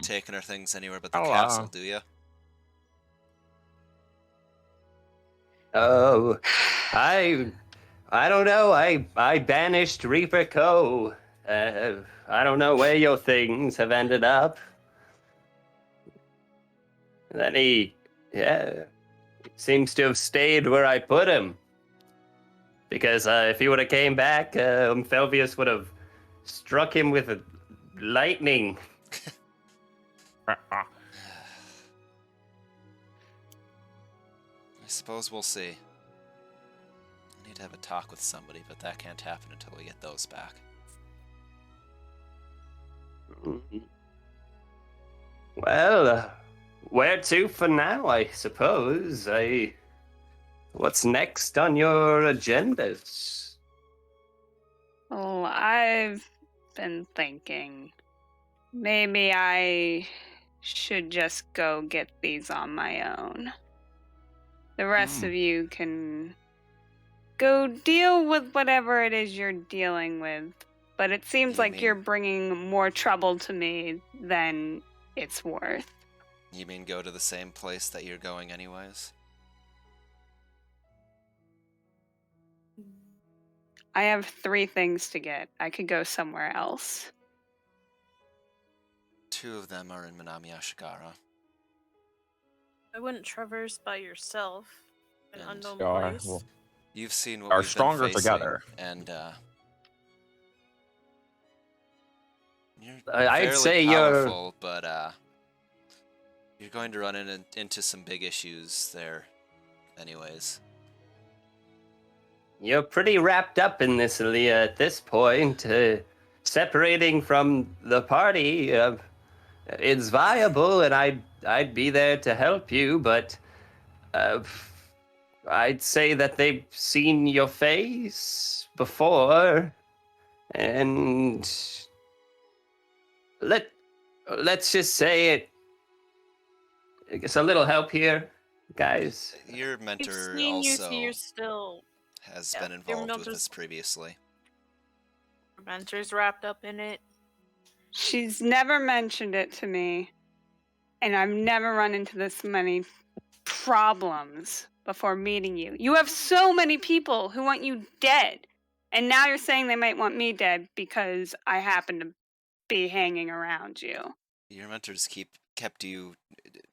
taken her things anywhere but the Oh, castle, do you? Oh, I don't know. I banished Reaper Co. I don't know where your things have ended up. Then he seems to have stayed where I put him. Because if he would have came back, Felvius would have struck him with lightning. I suppose we'll see. I need to have a talk with somebody, but that can't happen until we get those back. Well, where to for now, I suppose. What's next on your agendas? Well, I've been thinking maybe I should just go get these on my own. The rest of you can go deal with whatever it is you're dealing with. But it seems like you're bringing more trouble to me than it's worth. You mean go to the same place that you're going anyways? I have 3 things to get. I could go somewhere else. 2 of them are in Minami Ashigara. I wouldn't traverse by yourself in an And unknown Yeah, place. well, You've seen what Are we've stronger been facing, together. and you're I'd fairly say you're- powerful, but you're going to run into some big issues there, anyways. You're pretty wrapped up in this, Leah, at this point. Separating from the party, it's viable, and I'd be there to help you, but I'd say that they've seen your face before, and let's just say it's a little help here, guys. Your I've mentor seen you, so also you're still. has Yeah, been your involved with mentor's- this previously. Your mentor's wrapped up in it. She's never mentioned it to me, and I've never run into this many problems before meeting you. You have so many people who want you dead, and now you're saying they might want me dead because I happen to be hanging around you. Your mentors kept you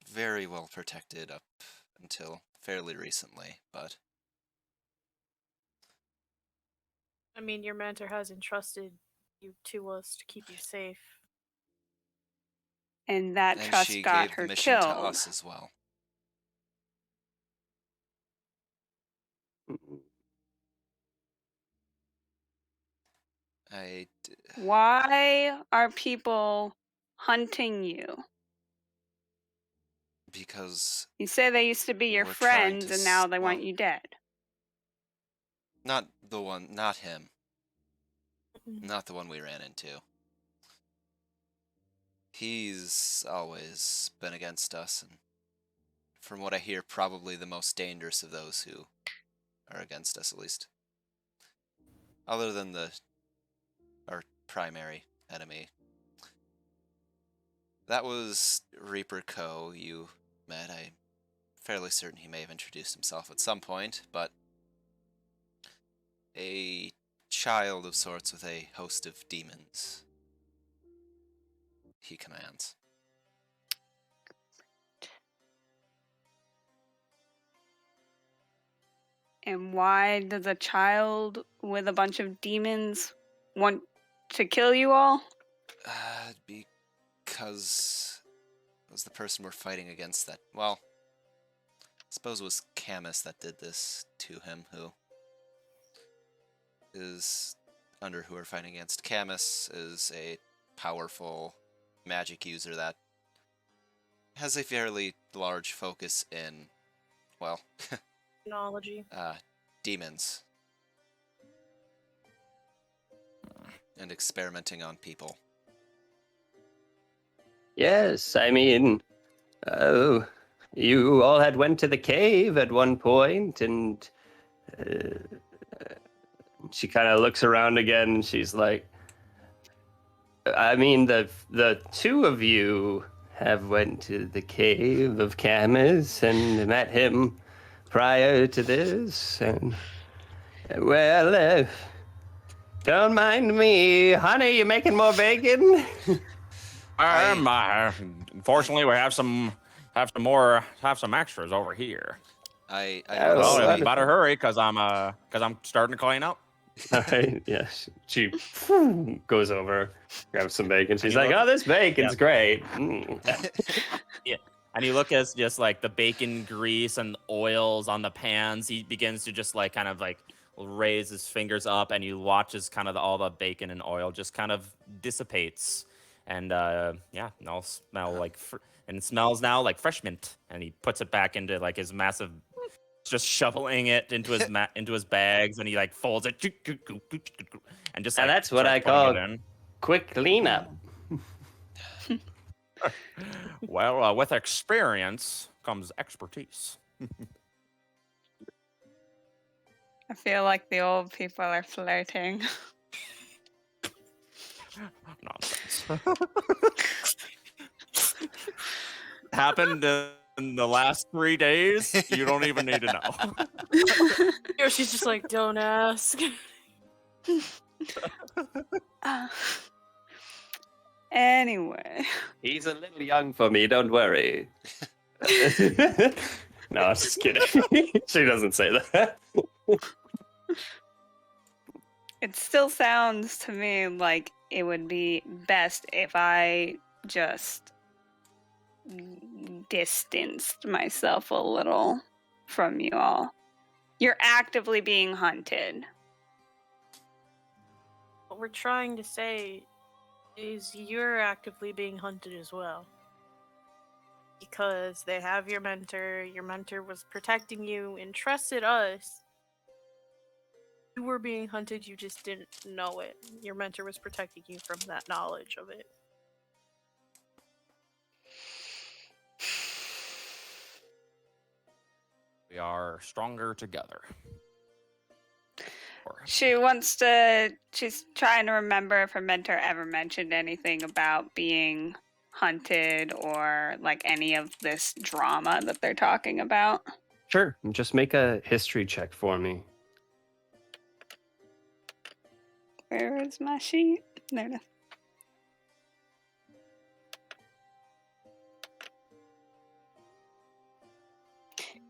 very well protected up until fairly recently, but I mean, your mentor has entrusted you to us to keep you safe. And that and trust she got gave her the mission killed. to us as well. Why are people hunting you? Because You say they used to be your we're trying friends, to and now they want well, you dead. not him. Mhm. Not the one we ran into. He's always been against us, and from what I hear, probably the most dangerous of those who are against us, at least. Other than our primary enemy. That was Reaper Co. you met. I'm fairly certain he may have introduced himself at some point, but a child of sorts with a host of demons. He commands. And why does a child with a bunch of demons want to kill you all? Because it was the person we're fighting against that. Well, I suppose it was Camus that did this to him, who we're fighting against. Camus is a powerful magic user that has a fairly large focus in, well, Technology. Demons. And experimenting on people. Yes, I mean, you all had went to the cave at one point, and she kind of looks around again, and she's like, I mean, the two of you have went to the cave of Camus and met him prior to this, and well, don't mind me, honey. You making more bacon? Unfortunately, we have some extras over here. I Well, you better hurry, cause I'm starting to clean up. All right, yeah. She goes over, grabs some bacon. She's like, "Oh, this bacon's great." Yeah. And you look as just like the bacon grease and oils on the pans. He begins to just like kind of like raise his fingers up, and you watch as kind of all the bacon and oil just kind of dissipates, and it'll smell like and it smells now like fresh mint. And he puts it back into like his massive, just shoveling it into his into his bags, and he like folds it, and just and that's what I call quick cleanup. Well, with experience comes expertise. I feel like the old people are flirting. Nonsense. Happened in the last 3 days. You don't even need to know. She's just like, don't ask. Anyway. He's a little young for me, don't worry. No, I'm just kidding. She doesn't say that. It still sounds to me like it would be best if I just distanced myself a little from you all. You're actively being hunted. What we're trying to say is you're actively being hunted as well. Because they have your mentor was protecting you and trusted us. You were being hunted, you just didn't know it. Your mentor was protecting you from that knowledge of it. We are stronger together. She's trying to remember if her mentor ever mentioned anything about being hunted or like any of this drama that they're talking about. Sure, just make a history check for me. Where is my sheet? There it is.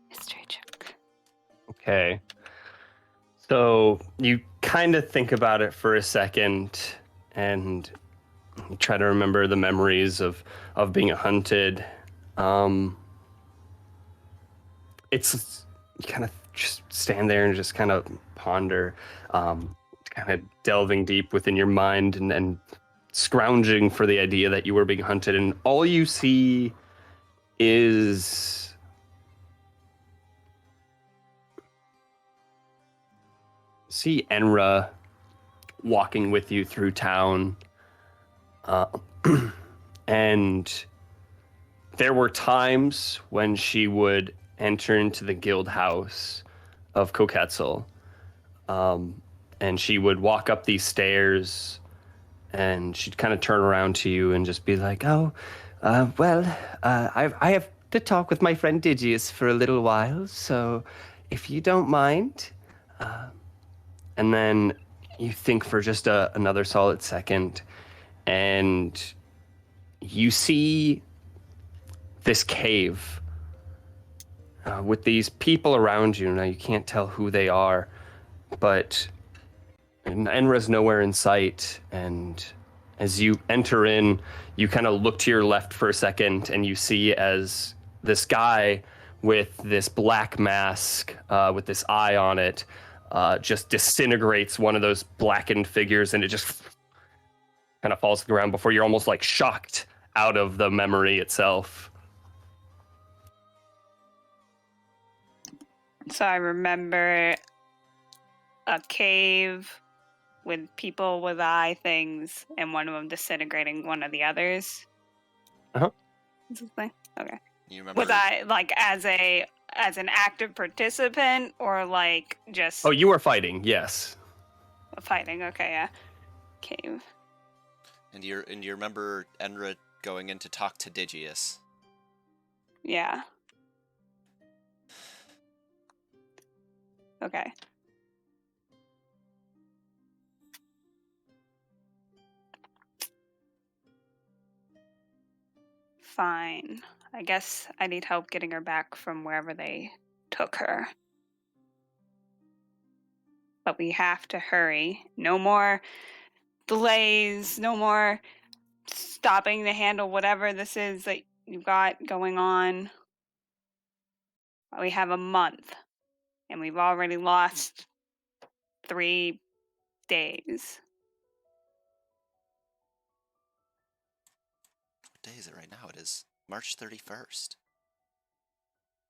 History check. Okay. So you kind of think about it for a second, and you try to remember the memories of being hunted. It's you kind of just stand there and just kind of ponder, kind of delving deep within your mind and scrounging for the idea that you were being hunted, and all you see is Enra walking with you through town, and there were times when she would enter into the guild house of Koketzel, and she would walk up these stairs, and she'd kind of turn around to you and just be like, I have to talk with my friend Digius for a little while, so if you don't mind. and then you think for just another solid second, and you see this cave with these people around you. Now you can't tell who they are, but Enra's nowhere in sight, and as you enter in, you kind of look to your left for a second, and you see as this guy with this black mask with this eye on it just disintegrates one of those blackened figures, and it just kind of falls to the ground before you're almost like shocked out of the memory itself. So I remember a cave with people with eye things, and one of them disintegrating one of the others. Uh-huh. Is this thing? Okay. You remember? Was I like as an active participant, or like just? Oh, you were fighting, yes. Fighting. Okay, yeah. Cave. And you remember Enra going in to talk to Digius? Yeah. Okay. Fine. I guess I need help getting her back from wherever they took her. But we have to hurry. No more delays, no more stopping to handle whatever this is that you've got going on. We have a month, and we've already lost 3 days. What day is it right now? It is March 31st.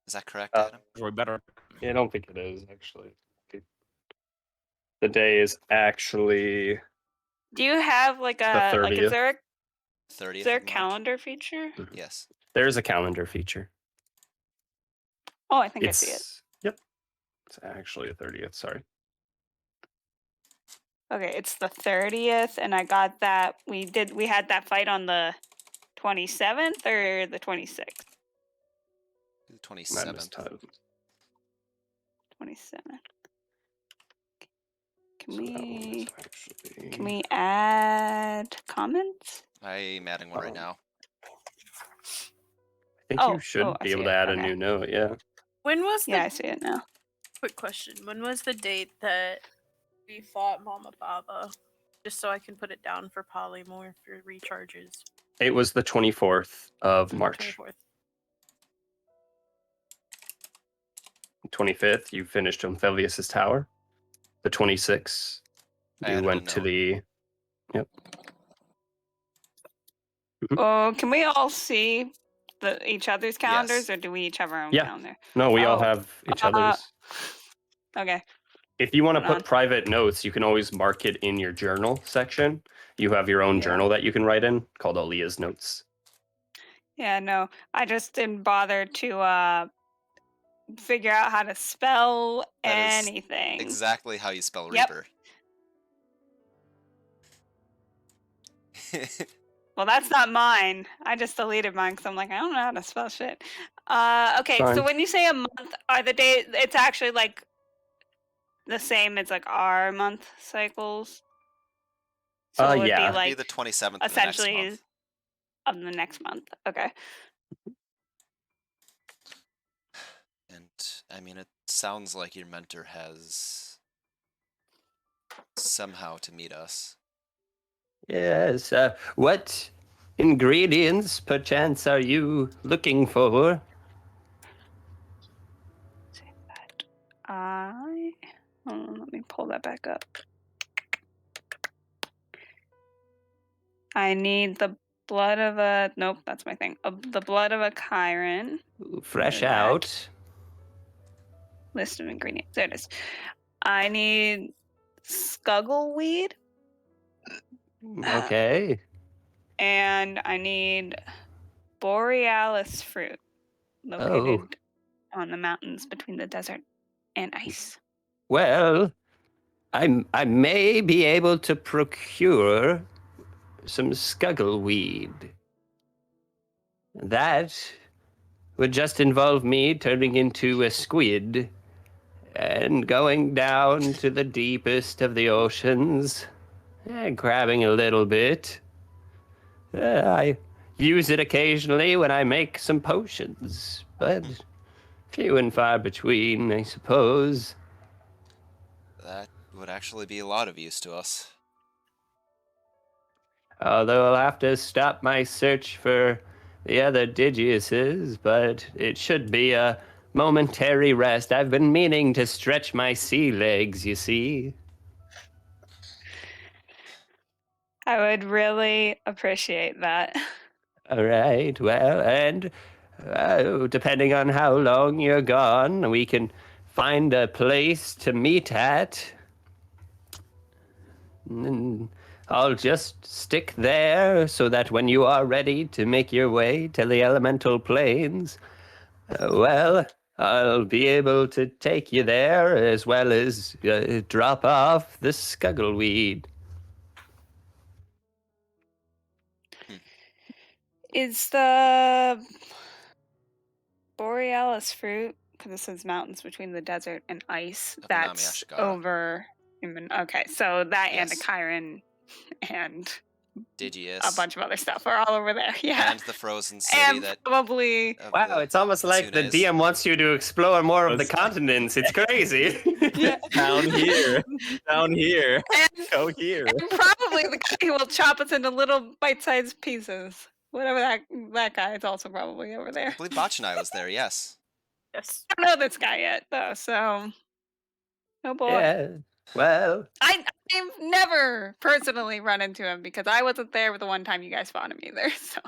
Is that correct, Adam? We better. Yeah, I don't think it is, actually. The day is actually Do you have like the a 30th. Is there 30th a of March? calendar feature? Yes. There's a calendar feature. Oh, I think I see it. Yep. It's actually a 30th, sorry. Okay, it's the 30th, and I got that. We had that fight on the 27th or the 26th? The 27th. 27th. Can So we add comments? I'm adding one right now. I think you should I be see able to it. add Okay. a new note, yeah. When was Yeah, I see it now. Quick question. When was the date that we fought Mama Baba? Just so I can put it down for Polymorph for recharges. It was the 24th of March. 24th. 25th, you finished on Felvius's tower. The 26th, you went to the... Yep. Oh, can we all see each other's calendars, or do we each have our own calendar? No, we all have each other's. Okay. If you want to put private notes, you can always mark it in your journal section. You have your own journal that you can write in called Aaliyah's Notes. Yeah, no, I just didn't bother to figure out how to spell anything. Exactly how you spell Reaper. Well, that's not mine. I just deleted mine because I'm like, I don't know how to spell shit. Okay, Fine. so when you say a month, are the days? It's actually like the same as like our month cycles. So it would be like the 27th essentially of the next month. Okay. And I mean, it sounds like your mentor has somehow to meet us. Yes. What ingredients, perchance, are you looking for? Hold on, let me pull that back up. I need the blood of a... Nope, that's my thing. The blood of a Chiron. Fresh out. List of ingredients. There it is. I need scuggleweed. Okay. And I need borealis fruit located on the mountains between the desert and ice. Well, I may be able to procure some scuggleweed. That would just involve me turning into a squid and going down to the deepest of the oceans, grabbing a little bit. I use it occasionally when I make some potions, but few and far between, I suppose. That would actually be a lot of use to us. Although I'll have to stop my search for the other Digiuses, but it should be a momentary rest. I've been meaning to stretch my sea legs, you see. I would really appreciate that. All right, well, and depending on how long you're gone, we can find a place to meet at. And I'll just stick there so that when you are ready to make your way to the elemental planes, well, I'll be able to take you there as well as drop off the scuggleweed. Is the borealis fruit, because it says mountains between the desert and ice, Of that's Nami Ashigara. over. Okay, so that and Yes. the Chiron and Digius. a bunch of other stuff are all over there. Yeah. And the frozen city And that. probably. Wow, it's almost like the DM wants you to explore more of the continents. It's crazy. Yeah. Down here. Down here. Go here. And probably the guy who will chop us into little bite-sized pieces. Whatever that guy is also probably over there. I believe Bachanai was there, yes. Yes. I don't know this guy yet, though, so. Oh boy. Yeah, well. I've never personally run into him because I wasn't there the one time you guys fought him either, so.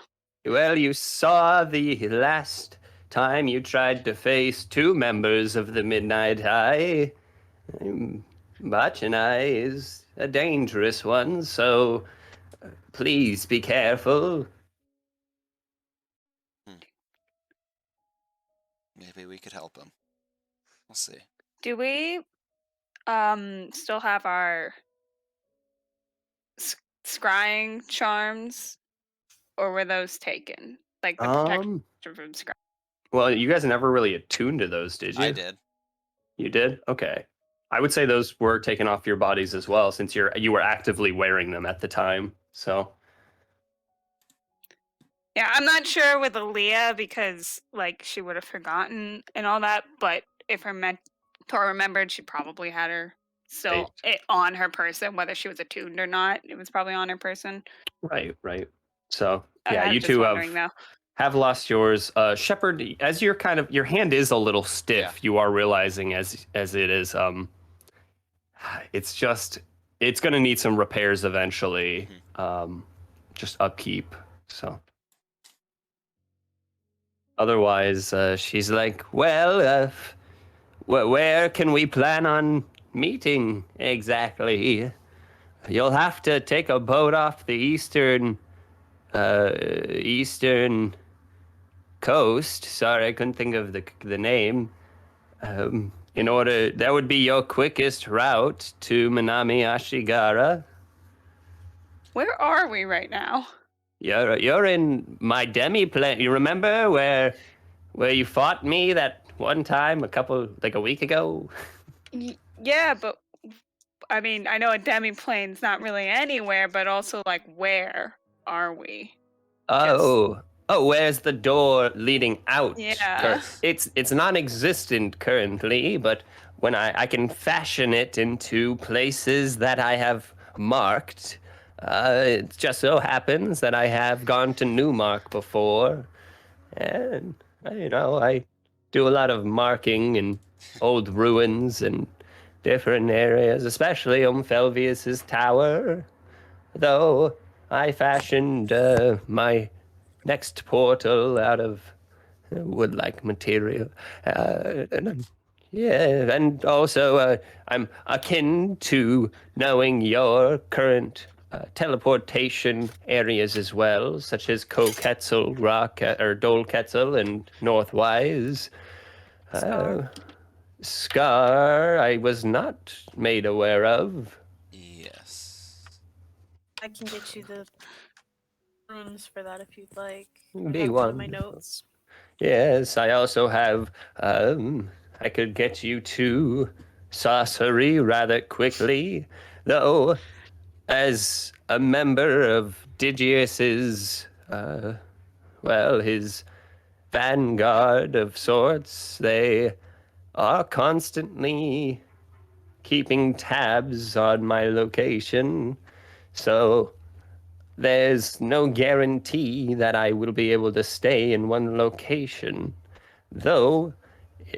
Well, you saw the last time you tried to face two members of the Midnight High. Bachanai is a dangerous one, so please be careful. Maybe we could help him. We'll see. Do we still have our scrying charms, or were those taken? Like the protection from scrying? Well, you guys never really attuned to those, did you? I did. You did? Okay. I would say those were taken off your bodies as well, since you were actively wearing them at the time. So. Yeah, I'm not sure with Aaliyah because like she would have forgotten and all that, but if her mentor remembered, she probably had her still on her person, whether she was attuned or not. It was probably on her person. Right. So yeah, I'm you just two have lost yours. Shepard, as your hand is a little stiff, Yeah. you are realizing as it is it's gonna need some repairs eventually. Just upkeep. So otherwise, she's like, well, where can we plan on meeting exactly? You'll have to take a boat off the eastern coast. Sorry, I couldn't think of the name. That would be your quickest route to Minami Ashigara. Where are we right now? You're in my demi-plane. You remember where you fought me that one time a week ago? Yeah, but I mean, I know a demi-plane's not really anywhere, but also like where are we? Oh, where's the door leading out? Yeah. It's non-existent currently, but when I can fashion it into places that I have marked. It just so happens that I have gone to Newmark before, and I do a lot of marking in old ruins and different areas, especially Felvius's tower. Though I fashioned my next portal out of wood-like material. And also I'm akin to knowing your current teleportation areas as well, such as Koketzel Rock or Dolketzel and Northwise. Scar, I was not made aware of. Yes. I can get you the runes for that if you'd like. Be I have them in my wonderful. notes. Yes, I also have I could get you to sorcery rather quickly, though, as a member of Digius's, his vanguard of sorts, they are constantly keeping tabs on my location, so there's no guarantee that I will be able to stay in one location. Though,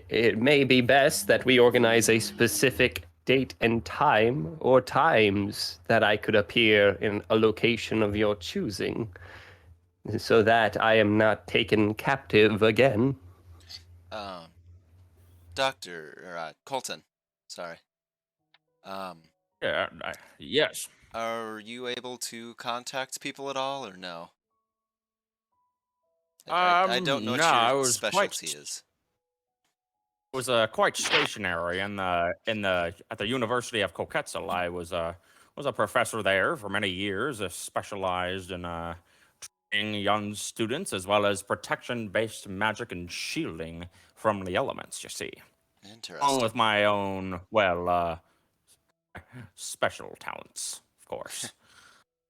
it may be best that we organize a specific date and time, or times that I could appear in a location of your choosing, so that I am not taken captive again. Colton, sorry. Yes. Are you able to contact people at all, or no? I don't know what No, I your was specialty is. was quite stationary at the University of Coquetzal. I was a professor there for many years, specialized in training young students as well as protection-based magic and shielding from the elements. You see, Interesting. along with my own special talents, of course.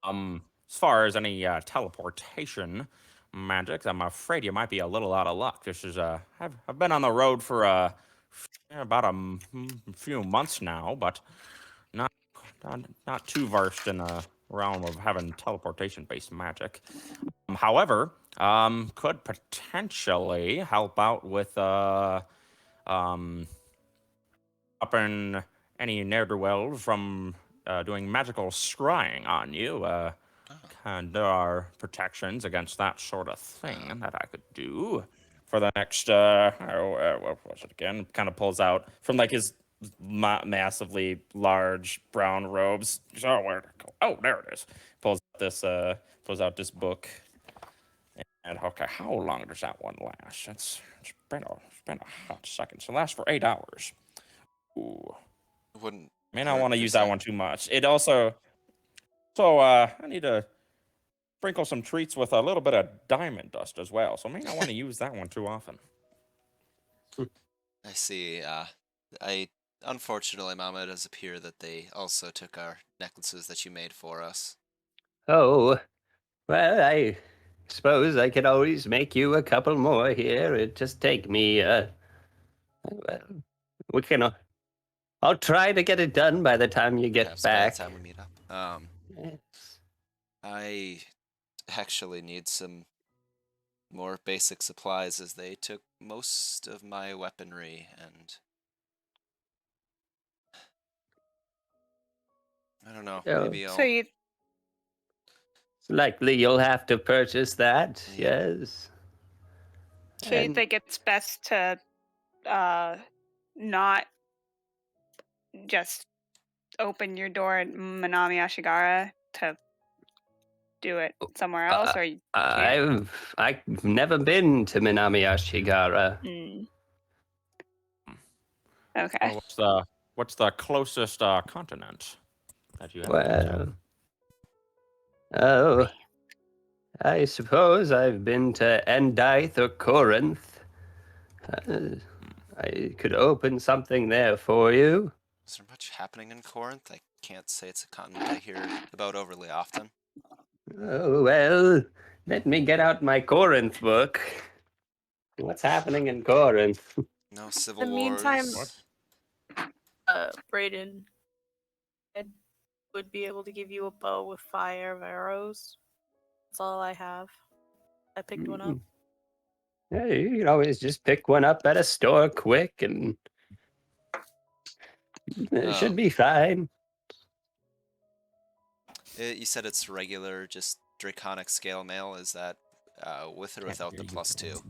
As far as any teleportation magic, I'm afraid you might be a little out of luck. This is I've been on the road for about a few months now, but not too versed in the realm of having teleportation-based magic. However, could potentially help out with upping any ne'er-do-well from doing magical scrying on you. And there are protections against that sort of thing that I could do for the next, what was it again? Kind of pulls out from like his massively large brown robes. Oh, where'd it go? Oh, there it is. Pulls out this book. And okay, how long does that one last? It's been a hot second. So it lasts for 8 hours. Ooh. Wouldn't. May not want to use that one too much. It also, I need to sprinkle some treats with a little bit of diamond dust as well. So I may not want to use that one too often. I see. Unfortunately, Mama, it does appear that they also took our necklaces that you made for us. Oh, well, I suppose I could always make you a couple more here. It'd just take me, I'll try to get it done by the time you get back. By the time we meet up. Yes. I actually need some more basic supplies, as they took most of my weaponry, and I don't know, maybe I'll... So you It's likely you'll have to purchase that, yes. So you think it's best to not just open your door at Minami Ashigara, to do it somewhere else, or you can't? I've never been to Minami Ashigara. Okay. Well, what's the closest continent that you have? Well, I suppose I've been to Endythe or Corinth. I could open something there for you. Is there much happening in Corinth? I can't say it's a continent I hear about overly often. Oh, well, let me get out my Corinth book. What's happening in Corinth? No civil wars. In the meantime, Brayden would be able to give you a bow with 5 arrows. That's all I have. I picked one up. Yeah, you can always just pick one up at a store quick, and it should be fine. You said it's regular, just draconic scale mail. Is that with or without the +2?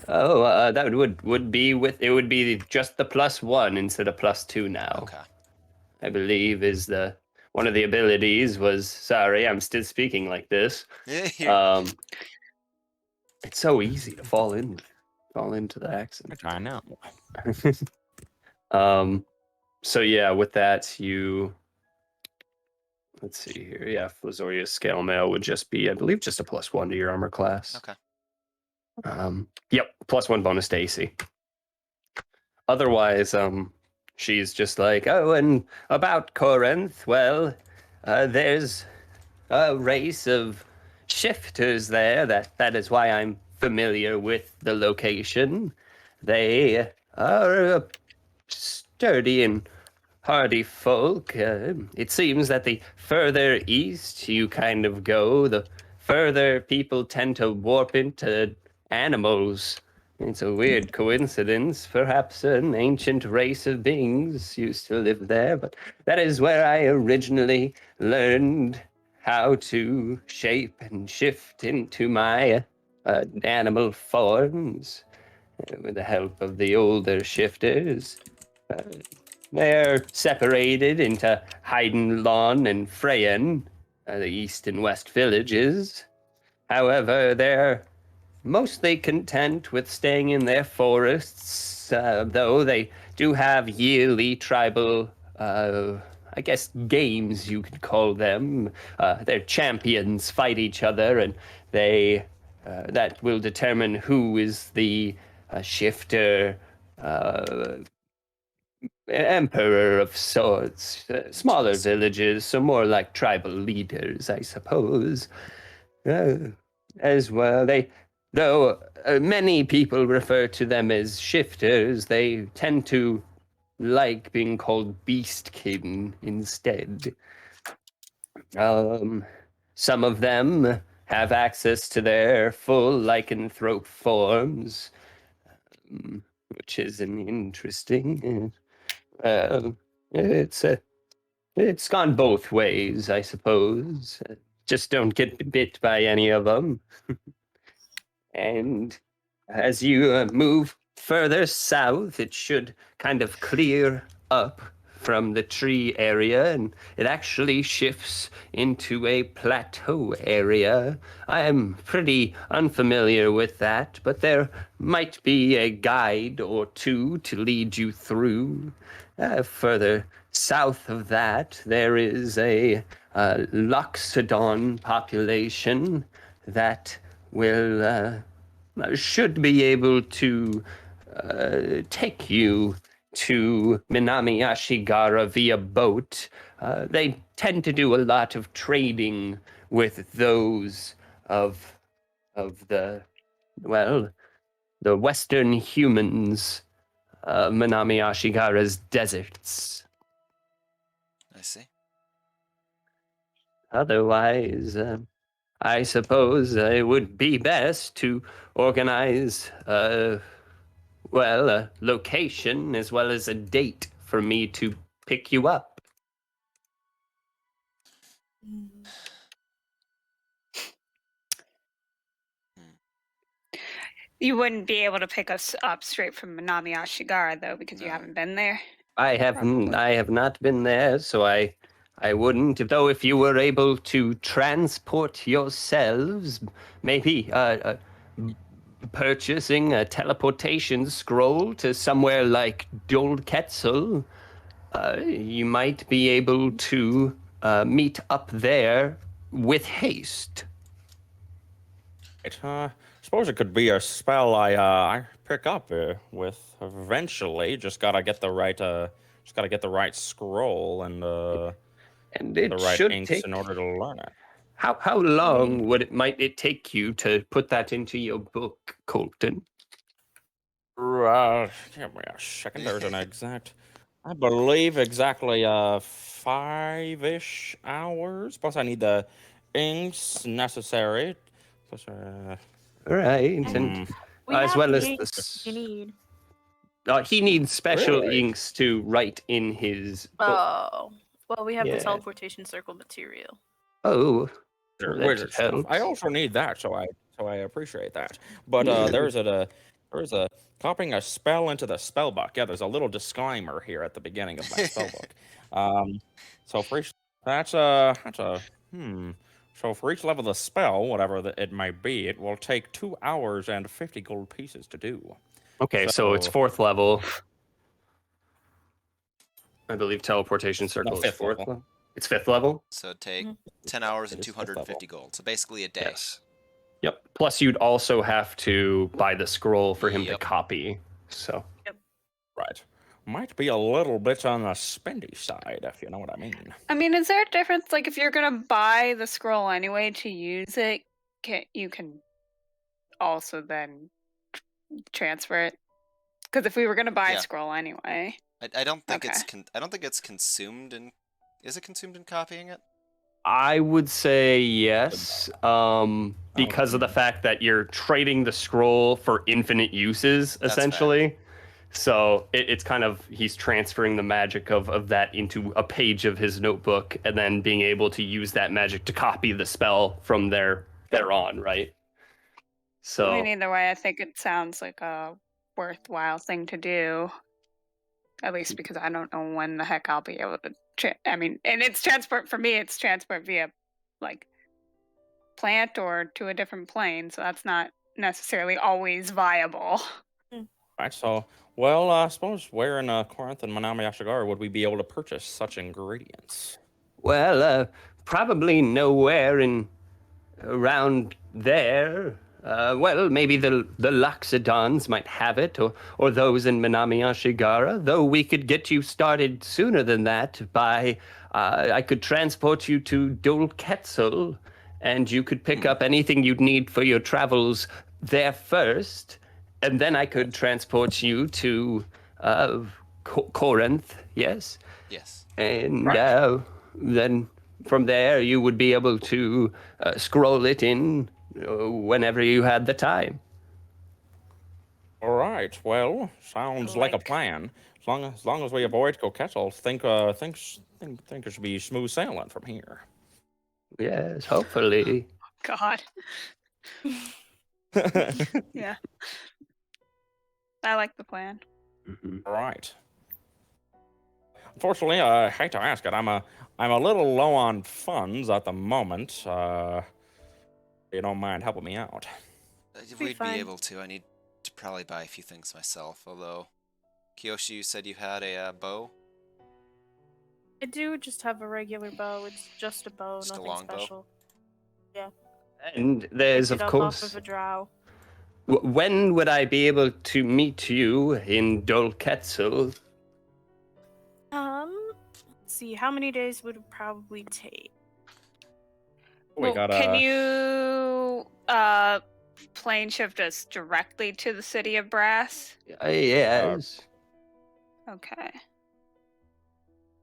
Oh, that would be with, it would be just the +1 instead of +2 now. Okay. I believe is one of the abilities was, sorry, I'm still speaking like this. It's so easy to fall into the accent. I know. So yeah, with that, let's see here. Yeah, Flazoria's scale mail would just be, I believe, just a +1 to your armor class. Okay. Yep, +1 bonus to AC. Otherwise, she's just like, oh, and about Corinth, well, there's a race of shifters there. That is why I'm familiar with the location. They are sturdy and hardy folk. It seems that the further east you kind of go, the further people tend to warp into animals. It's a weird coincidence. Perhaps an ancient race of beings used to live there, but that is where I originally learned how to shape and shift into my animal forms with the help of the older shifters. They're separated into Heidenlawn and Freyen, the east and west villages. However, they're mostly content with staying in their forests, though they do have yearly tribal, I guess, games, you could call them. Their champions fight each other, and they that will determine who is the shifter emperor of sorts. Smaller villages, so more like tribal leaders, I suppose. As well, though many people refer to them as shifters, they tend to like being called beastkin instead. Some of them have access to their full lycanthrope forms, which is an interesting. It's it's gone both ways, I suppose. Just don't get bit by any of them. And as you move further south, it should kind of clear up from the tree area, and it actually shifts into a plateau area. I am pretty unfamiliar with that, but there might be a guide or two to lead you through. Further south of that, there is a Loxodon population that will should be able to take you to Minami Ashigara via boat. They tend to do a lot of trading with those of the the Western humans, Minami Ashigara's deserts. I see. Otherwise, I suppose it would be best to organize a location as well as a date for me to pick you up. You wouldn't be able to pick us up straight from Minami Ashigara, though, because you haven't been there. I have not been there, so I wouldn't. Though, if you were able to transport yourselves, maybe purchasing a teleportation scroll to somewhere like Dolketzel, you might be able to meet up there with haste. Suppose it could be a spell I pick up with eventually. Just gotta get the right scroll and the right inks in order to learn it. How long might it take you to put that into your book, Colton? Give me a second. There's an exact, I believe exactly 5-ish hours. Plus, I need the inks necessary. Plus, right, and as well as the you need. He needs special inks to write in his book. Oh, well, we have the teleportation circle material. Oh, that helps. I also need that, so I appreciate that. But there's a copying a spell into the spell book. Yeah, there's a little disclaimer here at the beginning of my spell book. So for each So for each level of the spell, whatever it may be, it will take 2 hours and 50 gold pieces to do. Okay, so it's 4th level. I believe teleportation circle is 4th level. It's 5th level? So take 10 hours and 250 gold. So basically a day. Yes. Yep. Plus, you'd also have to buy the scroll for him to Yep. copy. So. Right. Might be a little bit on the spendy side, if you know what I mean. I mean, is there a difference? Like, if you're gonna buy the scroll anyway to use it, you can also then transfer it? Because if we were gonna buy a scroll anyway, I don't think it's I don't think it's consumed in. Is it consumed in copying it? I would say yes, because of the fact that you're trading the scroll for infinite uses, essentially. So it's kind of, he's transferring the magic of that into a page of his notebook, and then being able to use that magic to copy the spell from there on, right? So I mean, either way, I think it sounds like a worthwhile thing to do. At least because I don't know when the heck I'll be able to. I mean, and it's transport for me. It's transport via, like, plant or to a different plane. So that's not necessarily always viable. Right. So, well, I suppose where in Corinth and Manami Ashigara would we be able to purchase such ingredients? well, probably nowhere in around there. Well, maybe the Loxodons might have it, or those in Manami Ashigara, though we could get you started sooner than that by, I could transport you to Dol Quetzal, and you could pick up anything you'd need for your travels there first, and then I could transport you to Corinth, yes? Yes. And then from there you would be able to scroll it in whenever you had the time. All right. Well, sounds like a plan. As long as we avoid Coquetel, think it should be smooth sailing from here. Yes, hopefully. God. Yeah. I like the plan. All right. Unfortunately, I hate to ask it. I'm a little low on funds at the moment. You don't mind helping me out? We'd be able to. I need to probably buy a few things myself. Although, Kiyoshi, you said you had a bow. I do just have a regular bow. It's just a bow, Just a nothing long bow? special. Yeah. And there's, Picked of it up course, off of a drow. When would I be able to meet you in Dol Quetzal? Let's see. How many days would it probably take? Can you plane shift us directly to the city of Brass? Yes. Okay.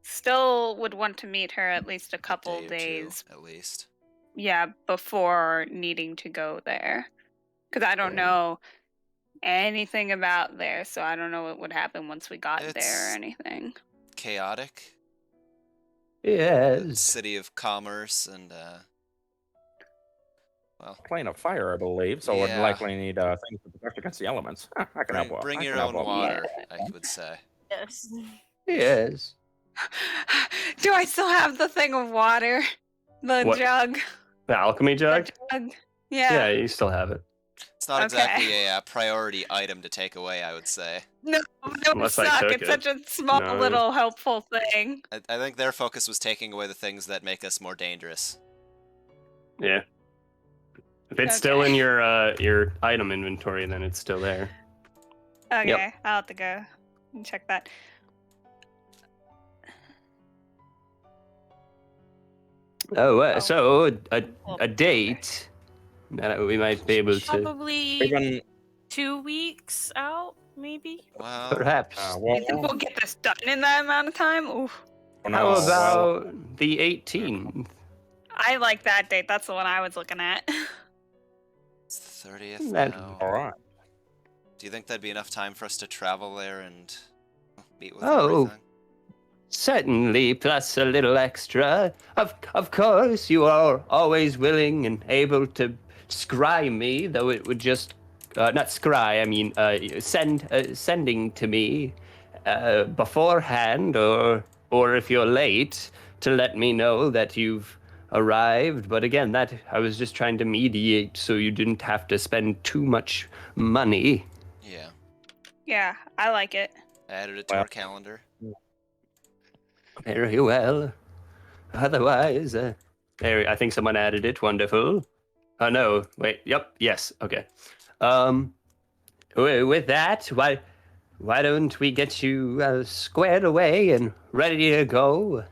Still would want to meet her at least a couple days. At least. Yeah, before needing to go there. Because I don't know anything about there, so I don't know what would happen once we got there or anything. Chaotic. Yes. City of commerce and plane of fire, I believe. So would likely need things to protect against the elements. I can help. Bring your own water, I would say. Yes. Yes. Do I still have the thing of water? The jug? The alchemy jug? The jug? Yeah. Yeah, you still have it. It's not exactly a priority item to take away, I would say. No, it would suck. It's such a small little helpful thing. I think their focus was taking away the things that make us more dangerous. Yeah. If it's still in your item inventory, then it's still there. Okay, Yep. I'll have to go and check that. So a date that we might be able to. Probably 2 weeks out, maybe. Wow. Perhaps. You think we'll get this done in that amount of time? Oof. How about the 18th? I like that date. That's the one I was looking at. It's the 30th now. All right. Do you think that'd be enough time for us to travel there and meet with everything? Certainly, plus a little extra. Of course, you are always willing and able to scry me, though it would just not scry. I mean, sending to me beforehand, or if you're late, to let me know that you've arrived. But again, that I was just trying to mediate so you didn't have to spend too much money. Yeah. Yeah, I like it. I added it to our calendar. Very well. Otherwise, I think someone added it. Wonderful. No, wait. Yep. Yes. Okay. With that, why don't we get you squared away and ready to go?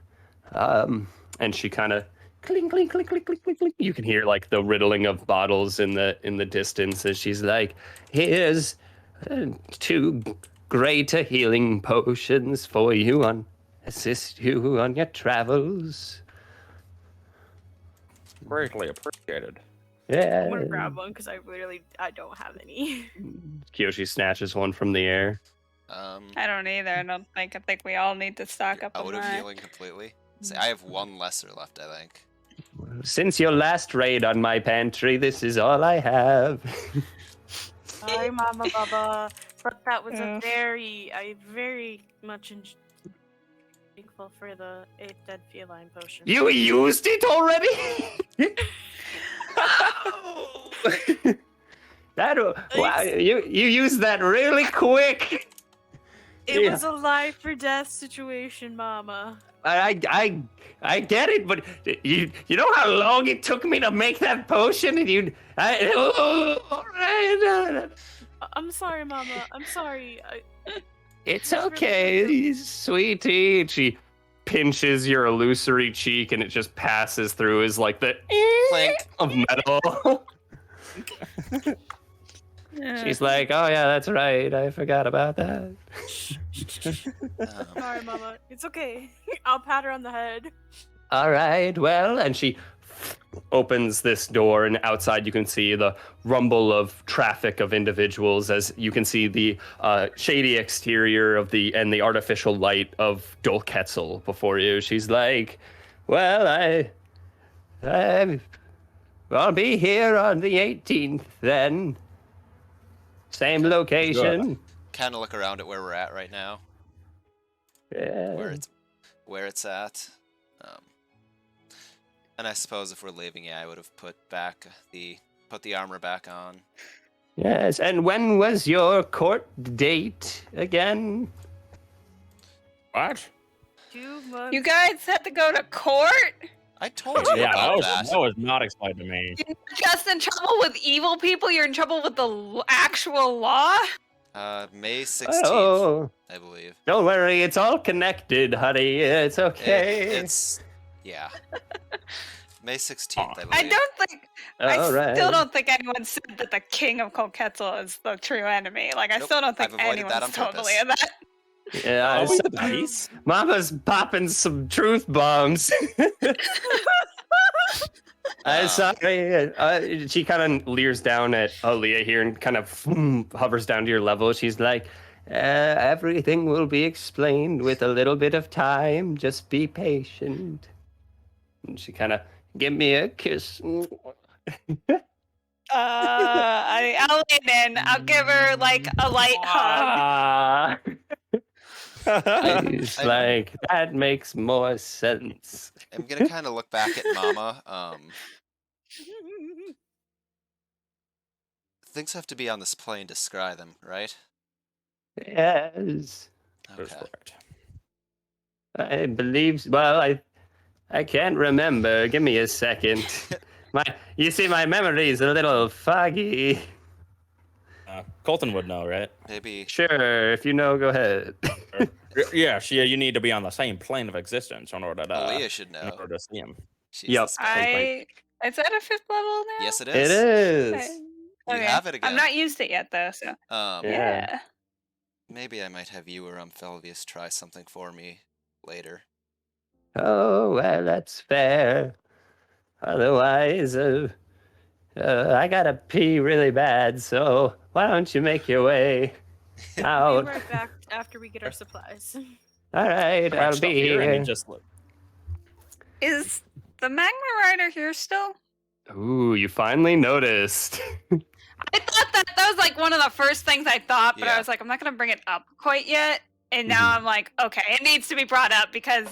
And she kind of clink, clink, clink, clink, clink, clink, clink. You can hear like the riddling of bottles in the distance as she's like, "Here's 2 greater healing potions for you assist you on your travels." Greatly appreciated. Yeah. I'm gonna grab one because I don't have any. Kyoshi snatches one from the air. I don't either. I think we all need to stock up on out of that. healing completely. See, I have 1 lesser left, I think. Since your last raid on my pantry, this is all I have. Sorry, Mama Baba, but that was I very much thankful for the 8 dead feline potion. You used it already? Wow, you used that really quick. It was a life or death situation, Mama. I get it, but you know how long it took me to make that potion, and I'm sorry, Mama. I'm sorry. It's okay, sweetie. She pinches your illusory cheek, and it just passes through as like the Clink of metal. She's like, "Oh yeah, that's right. I forgot about that." Sorry, Mama. It's okay. I'll pat her on the head. All right, well, and she opens this door, and outside you can see the rumble of traffic of individuals as you can see the shady exterior of the artificial light of Dolketzel before you. She's like, "Well, I'll be here on the 18th then. Same location." kind of look around at where we're at right now. Yeah. Where it's at. And I suppose if we're leaving, yeah, I would have put the armor back on. Yes, and when was your court date again? What? 2 months. You guys had to go to court? I told you about that. That was not explained to me. You're just in trouble with evil people? You're in trouble with the actual law? May 16th, Oh, I believe. don't worry, it's all connected, honey. It's okay. Yeah. May 16th, I believe. I don't think... All right. still don't think anyone said that the king of Kolketzel is the true enemy. Like, I Nope, still don't think I've avoided that anyone's on totally purpose. in that. Yeah, Always nice. Mama's popping some truth bombs. I'm sorry. She kind of leers down at Aaliyah here and kind of hovers down to your level. She's like, everything will be explained with a little bit of time. Just be patient. And she kind of, give me a kiss. I'll lean in. I'll give her, like, a light hug. She's like, that makes more sense. I'm gonna kind of look back at Mama. Things have to be on this plane to scry them, right? Yes. That's Okay. correct. I believe. Well, I can't remember. Give me a second. You see, my memory is a little foggy. Colton would know, right? Maybe. Sure, if you know, go ahead. Yeah, you need to be on the same plane of existence in order to Aaliyah should know. in order to see him. She's Yep. the spy. Is that a 5th level now? Yes, it It is. is. You have it again. I'm not used it yet, though, so... Yeah. Maybe I might have you or Felvius try something for me later. Oh, well, that's fair. Otherwise, I gotta pee really bad, so why don't you make your way I'll out? be right back after we get our supplies. All right, I'll Stuff be here, here. and he just Is the Magma Rider here still? Ooh, you finally noticed. I thought that was like one of the first things I thought, but Yeah. I was like, I'm not going to bring it up quite yet. And now I'm like, okay, it needs to be brought up because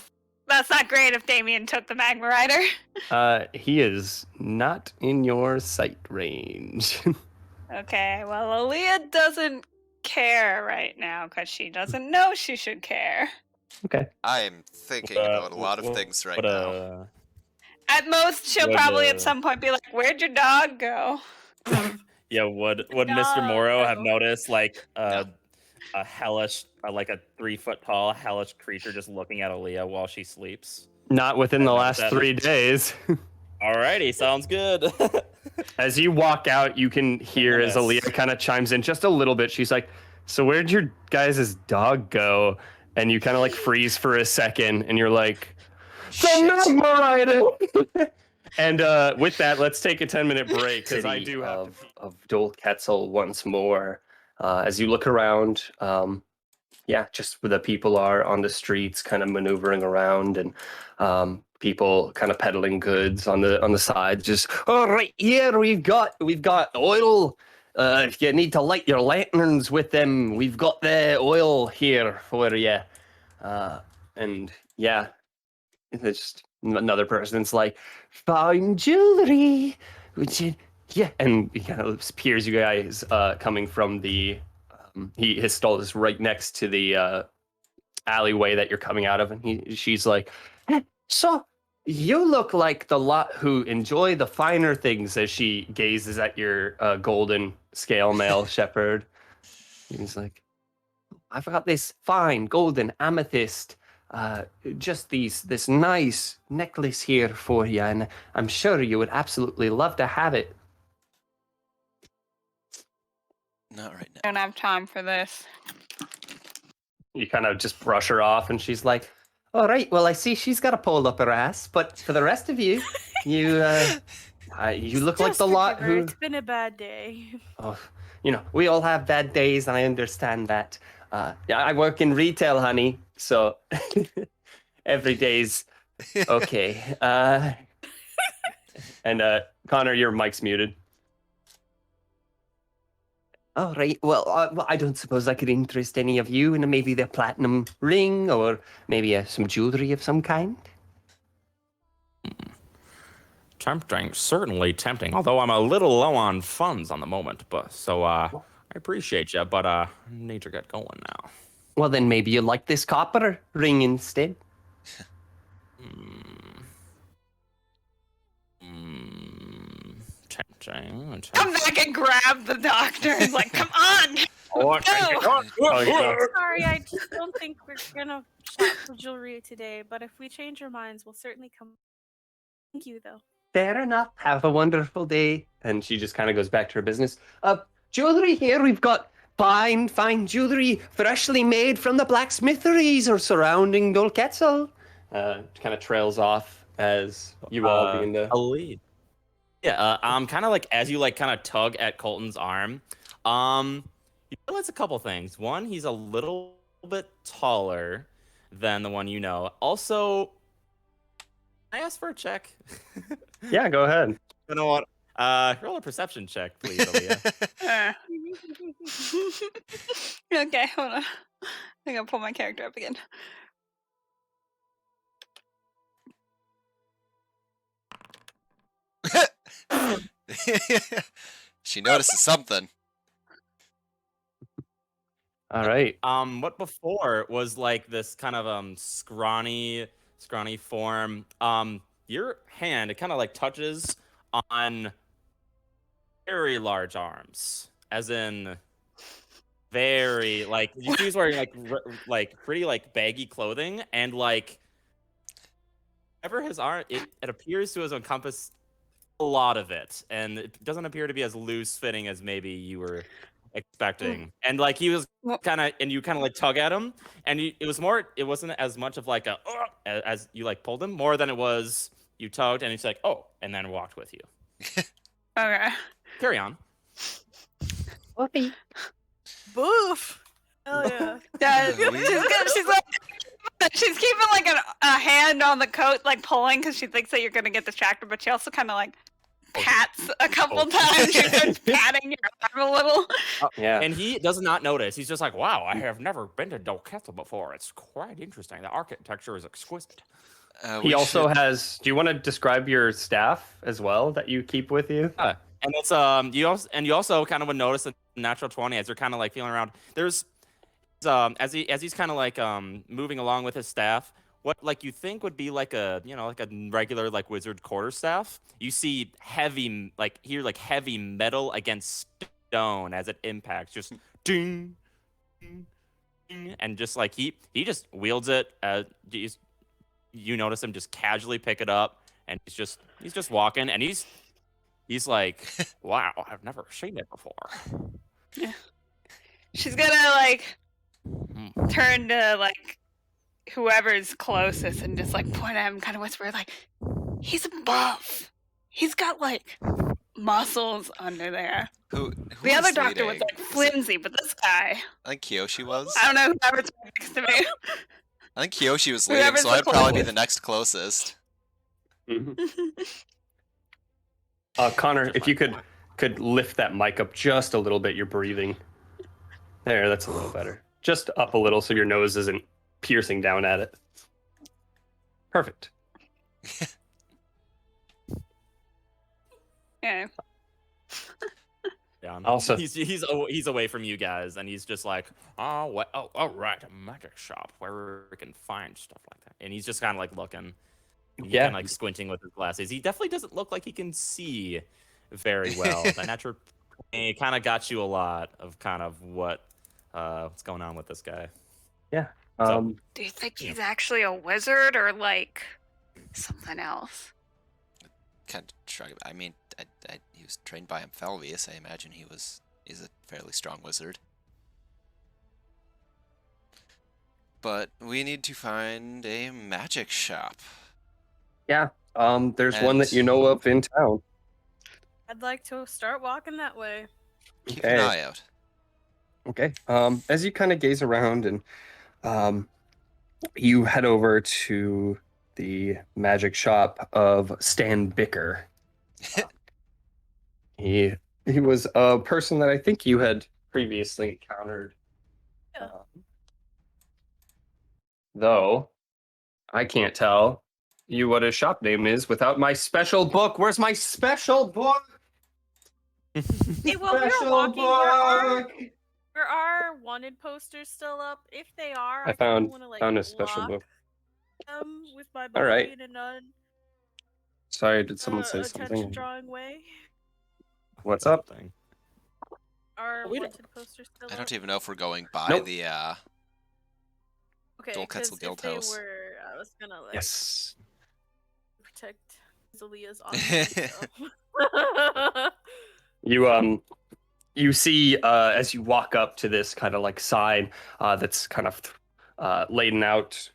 that's not great if Damien took the Magma Rider. He is not in your sight range. Okay, well, Aaliyah doesn't care right now because she doesn't know she should care. Okay. I am thinking about a lot of things right now. At most, she'll probably at some point be like, "Where'd your dog go?" Yeah, would Mr. Morrow have noticed like a hellish, like a 3-foot tall hellish creature just looking at Aaliyah while she sleeps? Not within the last 3 days. Alrighty, sounds good. As you walk out, you can hear as Aaliyah kind of chimes in just a little bit. She's like, "So where'd your guys' dog go?" And you kind of like freeze for a second, and you're like, And with that, let's take a 10-minute break because I do have of Dol Quetzal once more. As you look around, just where the people are on the streets, kind of maneuvering around, and people kind of peddling goods on the side. Just right here, we've got oil. If you need to light your lanterns with them, we've got the oil here for you. And yeah, it's just another person's like, fine jewelry, which and he kind of peers you guys coming from the. His stall is right next to the alleyway that you're coming out of, and she's like, "So you look like the lot who enjoy the finer things." As she gazes at your golden scale mail shepherd, he's like, "I've got this fine golden amethyst, just this nice necklace here for you, and I'm sure you would absolutely love to have it." Not right now. I don't have time for this. You kind of just brush her off, and she's like, "All right, well, I see she's got a pole up her ass, but for the rest of you, you look like the lot who." It's been a bad day. Oh, we all have bad days, and I understand that. I work in retail, honey, so every day's okay. And Connor, your mic's muted. All right. Well, I don't suppose I could interest any of you in maybe the platinum ring or maybe some jewelry of some kind. Tempting, certainly tempting. Although I'm a little low on funds on the moment, but I appreciate you, but I need to get going now. Well, then maybe you like this copper ring instead. Tempting. Come back and grab the doctor. He's like, "Come on." Sorry, I just don't think we're gonna shop for jewelry today, but if we change our minds, we'll certainly come. Thank you, though. Fair enough. Have a wonderful day. And she just kind of goes back to her business. Jewelry here, we've got fine jewelry, freshly made from the blacksmitheries or surrounding Dol Quetzal. Kind of trails off as you all begin to... A lead. Yeah, kind of like as you like kind of tug at Colton's arm, you realize a couple things. One, he's a little bit taller than the one you know. Also, can I ask for a check? Yeah, go ahead. You know what? Roll a perception check, please, Aaliyah. Okay, hold on. I gotta pull my character up again. She notices something. All right. What before was like this kind of scrawny form. Your hand, it kind of like touches on very large arms, as in very like he's wearing like pretty like baggy clothing, and like ever his arm, it appears to have encompassed a lot of it, and it doesn't appear to be as loose fitting as maybe you were expecting. And like he was kind of, and you kind of like tug at him, and it wasn't as much of like a as you like pulled him, more than it was you tugged, and he's like, "Oh," and then walked with you. Okay. Carry on. Okay. Boof. Hell yeah. She's like, she's keeping like a hand on the coat, like pulling, because she thinks that you're gonna get distracted, but she also kind of like pats a couple times. She starts patting your arm a little. Yeah. And he does not notice. He's just like, "Wow, I have never been to Dol Quetzal before. It's quite interesting. The architecture is exquisite." He also has. Do you want to describe your staff as well that you keep with you? And it's you also kind of would notice a natural 20 as you're kind of like feeling around. There's as he's kind of like moving along with his staff. what like you think would be like a like a regular like wizard quarterstaff. You see heavy heavy metal against stone as it impacts, just ding, ding, ding, and just like he just wields it. You notice him just casually pick it up, and he's just walking, and he's like, wow, I've never seen it before. Yeah. She's gonna like turn to like whoever's closest and just like point at him, kind of whisper like, he's buff. He's got like muscles under there. Who the other is doctor leading? was like flimsy, but this guy, I think Kiyoshi was. I don't know whoever's next to me. I think Kiyoshi was leading, Whoever's so the I'd probably be closest. the next closest. Connor, if you could lift that mic up just a little bit, you're breathing. There, that's a little better. Just up a little so your nose isn't piercing down at it. Perfect. Yeah. Yeah. Also, he's away from you guys, and he's just like, oh, what? Oh, all right, a magic shop where we can find stuff like that. And he's just kind of like looking, yeah, like squinting with his glasses. He definitely doesn't look like he can see very well. That natural kind of got you a lot of kind of what's going on with this guy. Yeah. Do you think he's actually a wizard or like something else? Kind of shrug. I mean, he was trained by Amphelvius. I imagine he's a fairly strong wizard. But we need to find a magic shop. Yeah. There's one that you know of in town. I'd like to start walking that way. Keep an eye out. Okay. As you kind of gaze around and you head over to the magic shop of Stan Bicker. He was a person that I think you had previously encountered. Yeah. Though I can't tell you what his shop name is without my special book. Where's my special book? Hey, while we were walking, there are wanted posters still up. If they are, I found want to, like, found a special lock book. with my All right. in a nun. Sorry, did someone say attention something? drawing way. What's up? Are wanted posters still I up? don't even know if we're going by Nope. the Okay, Dolketzel 'cause Guild if they House. were, I was gonna like Yes. protect Zalia's honor. So. You see as you walk up to this kind of like sign that's kind of laid out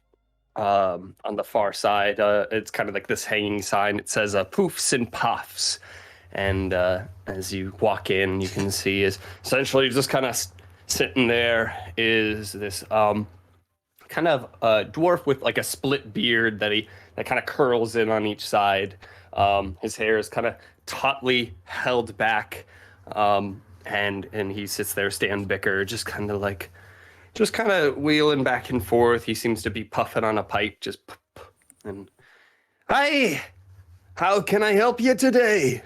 on the far side. It's kind of like this hanging sign. It says poofs and puffs. And as you walk in, you can see is essentially just kind of sitting there is this kind of dwarf with like a split beard that kind of curls in on each side. His hair is kind of tautly held back. And he sits there, Stan Bicker, just kind of wheeling back and forth. He seems to be puffing on a pipe, just and hi, how can I help you today?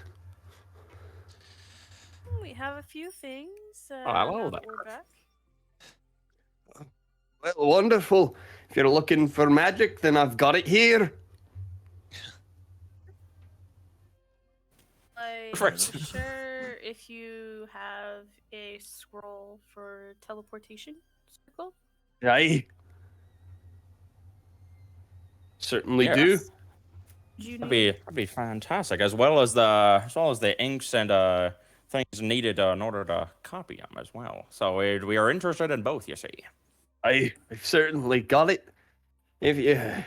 We have a few things. hello now there. that we're back. Well, wonderful. If you're looking for magic, then I've got it here. I'm Perfect. not sure if you have a scroll for teleportation circle. I certainly Yes. do. Do you That'd need be fantastic, as well as the inks and things needed in order to copy them as well. So we are interested in both, you see. I've certainly got it. If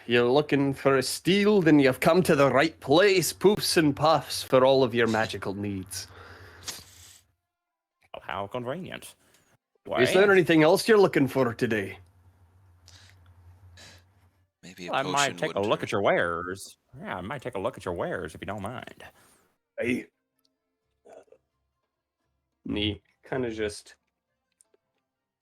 you're looking for a steal, then you've come to the right place. Poofs and puffs for all of your magical needs. Oh, how convenient. Is there anything else you're looking for today? Maybe a I potion might take a would look at your wares. Yeah, I might take a look at your wares if you don't mind. And he kind of just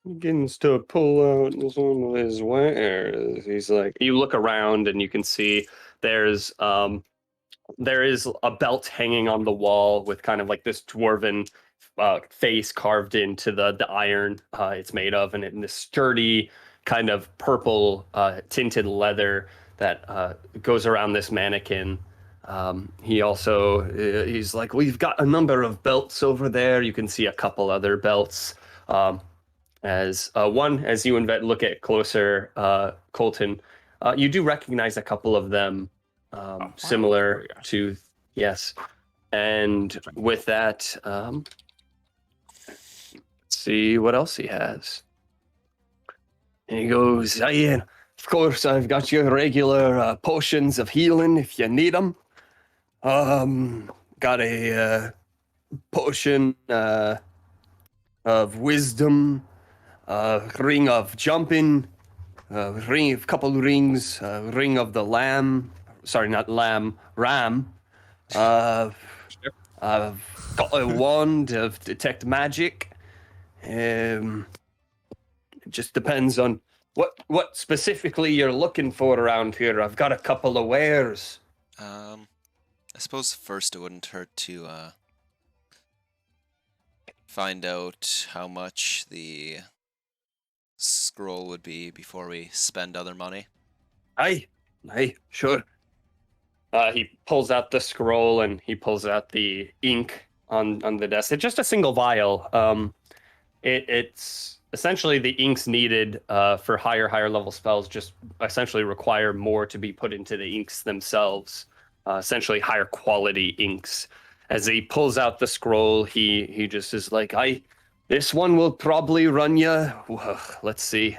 begins to pull out some of his wares. He's like, you look around and you can see there is a belt hanging on the wall with kind of like this dwarven face carved into the iron it's made of, and in this sturdy kind of purple tinted leather that goes around this mannequin. He's like, we've got a number of belts over there. You can see a couple other belts. As you and Vet look at closer, Colton, you do recognize a couple of them, similar to, yes. And with that, let's see what else he has. And he goes, of course, I've got your regular potions of healing if you need them. Got a potion of wisdom, ring of jumping, couple rings, ring of the lamb. Sorry, not lamb, ram. I've got a wand of detect magic. It just depends on what specifically you're looking for around here. I've got a couple of wares. I suppose first it wouldn't hurt to find out how much the scroll would be before we spend other money. Aye, Sure. He pulls out the scroll and he pulls out the ink on the desk. It's just a single vial. It's essentially the inks needed for higher level spells just essentially require more to be put into the inks themselves. Essentially higher quality inks. As he pulls out the scroll, he just is like, this one will probably run you, let's see,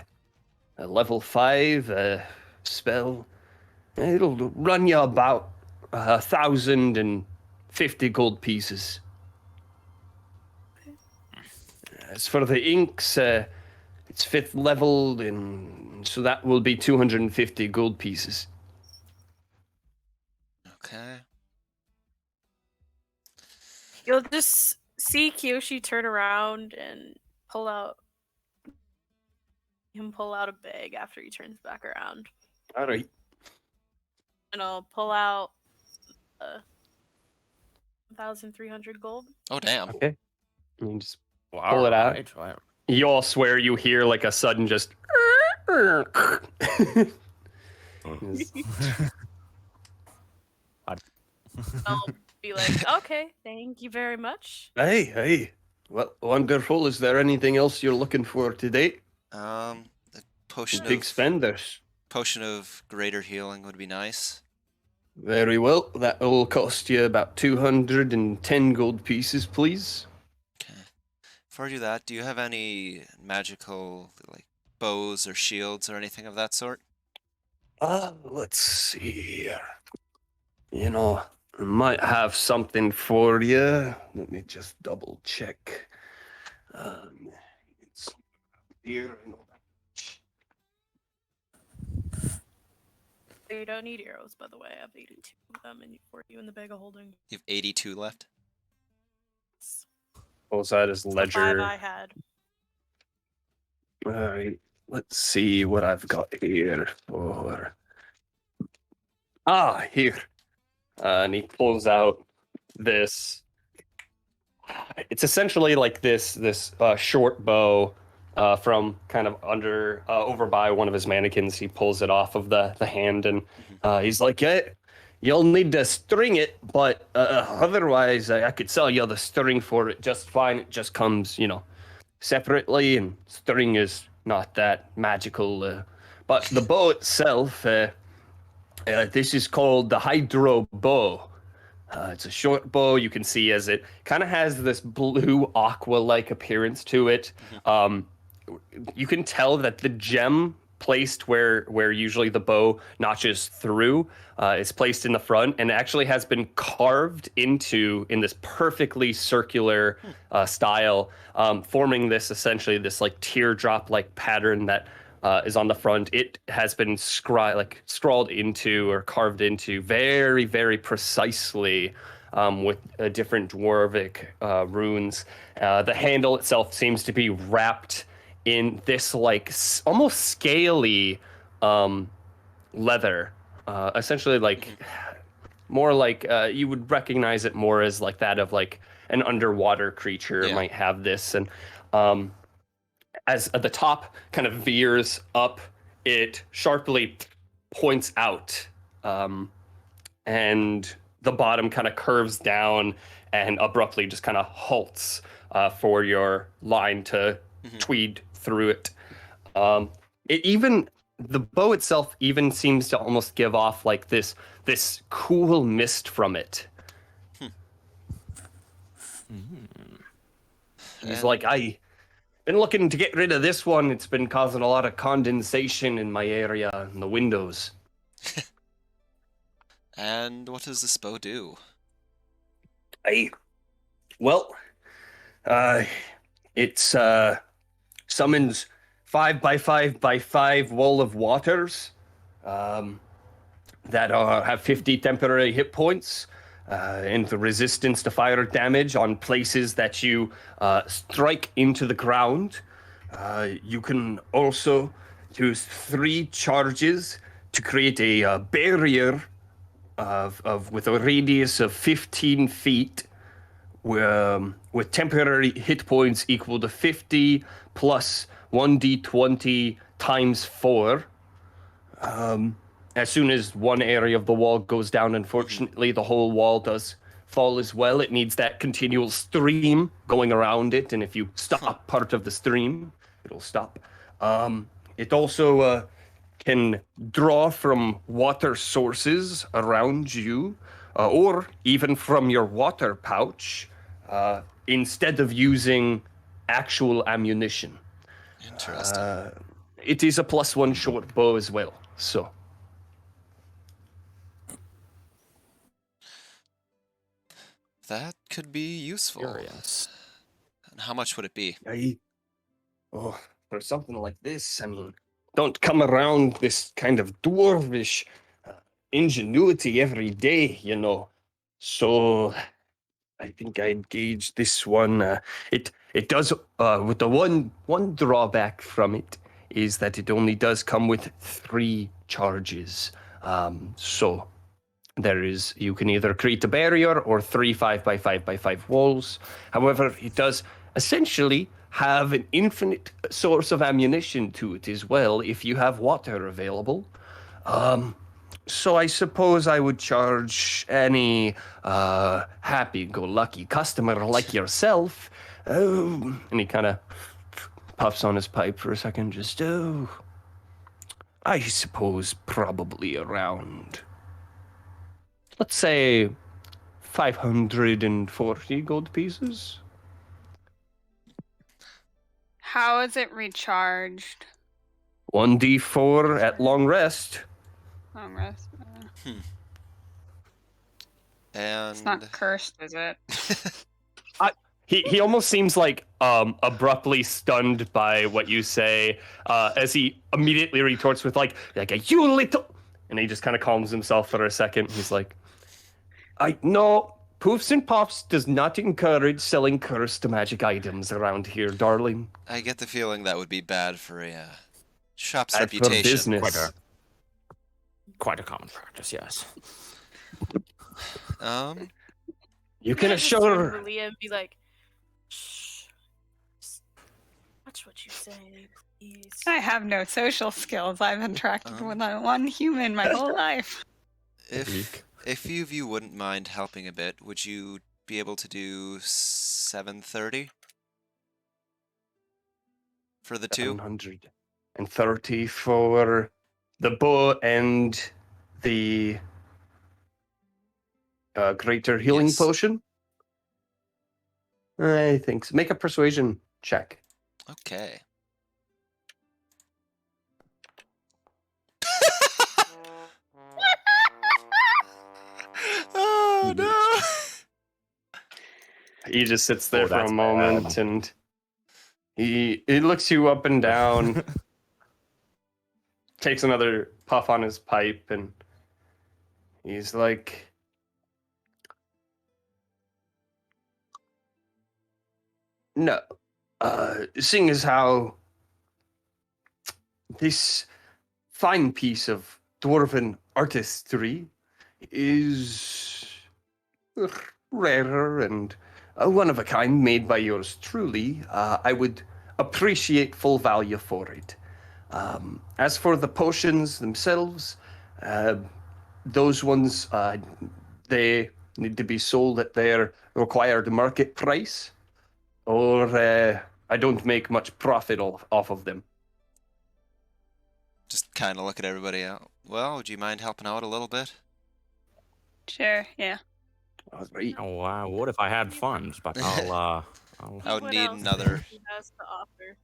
a level 5 spell. It'll run you about 1,050 gold pieces. As for the inks, it's 5th level, and so that will be 250 gold pieces. Okay. You'll just see Kiyoshi turn around and pull out a bag after he turns back around. All right. And I'll pull out 1,300 gold. Oh, damn. Okay. You just pull it out. Right. You all swear you hear like a sudden just. I'll be like, okay, thank you very much. Hey. Well, wonderful. Is there anything else you're looking for today? The potion Big of spenders. potion of greater healing would be nice. Very well. That will cost you about 210 gold pieces, please. Okay. Before I do that, do you have any magical like bows or shields or anything of that sort? Let's see. I might have something for you. Let me just double check. It's here. You don't need arrows, by the way. I have 82 of them for you in the bag of holding. You have 82 left? Pulls out his ledger. 5 I had. All right. Let's see what I've got here for. Here. And he pulls out this. It's essentially like this short bow from kind of over by one of his mannequins. He pulls it off of the hand, and he's like, "Hey, you'll need to string it, but otherwise I could sell you the string for it just fine. It just comes, separately, and string is not that magical. But the bow itself, this is called the Hydro Bow. It's a short bow. You can see as it kind of has this blue aqua-like appearance to it. You can tell that the gem placed where usually the bow notches through is placed in the front, and actually has been carved in this perfectly circular style, forming essentially this like teardrop-like pattern that is on the front. It has been scrawled into or carved into very, very precisely with different dwarvic runes. The handle itself seems to be wrapped in this like almost scaly leather, essentially like more like you would recognize it more as like that of like an underwater creature might have this. And as the top kind of veers up, it sharply points out, and the bottom kind of curves down and abruptly just kind of halts for your line to tweed through it. The bow itself even seems to almost give off like this cool mist from it. He's like, I been looking to get rid of this one. It's been causing a lot of condensation in my area in the windows. And what does this bow do? It summons 5x5x5 wall of waters that have 50 temporary hit points and the resistance to fire damage on places that you strike into the ground. You can also use 3 charges to create a barrier with a radius of 15 feet with temporary hit points equal to 50 plus 1d20 times 4. As soon as one area of the wall goes down, unfortunately, the whole wall does fall as well. It needs that continual stream going around it, and if you stop part of the stream, it'll stop. It also can draw from water sources around you, or even from your water pouch, instead of using actual ammunition. Interesting. It is a +1 short bow as well, so. That could be useful. Curious. And how much would it be? For something like this, I mean, don't come around this kind of dwarvish ingenuity every day, you know. So I think I'd gauge this one. It does, with the one drawback from it is that it only does come with 3 charges. So you can either create a barrier or 3 5x5x5 walls. However, it does essentially have an infinite source of ammunition to it as well if you have water available. So I suppose I would charge any happy-go-lucky customer like yourself. And he kind of puffs on his pipe for a second, just, I suppose probably around, let's say, 540 gold pieces. How is it recharged? 1d4 at long rest. Long rest. And It's not cursed, is it? He almost seems like abruptly stunned by what you say, as he immediately retorts with like you little, and he just kind of calms himself for a second. He's like, no, Poofs and Pops does not encourage selling cursed magic items around here, darling. I get the feeling that would be bad for a shop's Bad reputation. for business. Quite a common practice, yes. You can just assure turn to Leah and be like, shh, watch what you say, please. I have no social skills. I've interacted with one human my whole life. If few of you wouldn't mind helping a bit, would you be able to do 730 for the 2? 730 for the bow and the greater healing potion? I think so. Make a persuasion check. Okay. Oh no! He just sits there for a moment and he looks you up and down, takes another puff on his pipe, and he's like, no, seeing as how this fine piece of dwarven artistry is rarer and one of a kind, made by yours truly, I would appreciate full value for it. As for the potions themselves, Those ones, they need to be sold at their required market price, or I don't make much profit off of them. Just kind of look at everybody out. Well, would you mind helping out a little bit? Sure, yeah. All right. Oh, I would if I had funds, but I'll I would what need else another. he has to offer.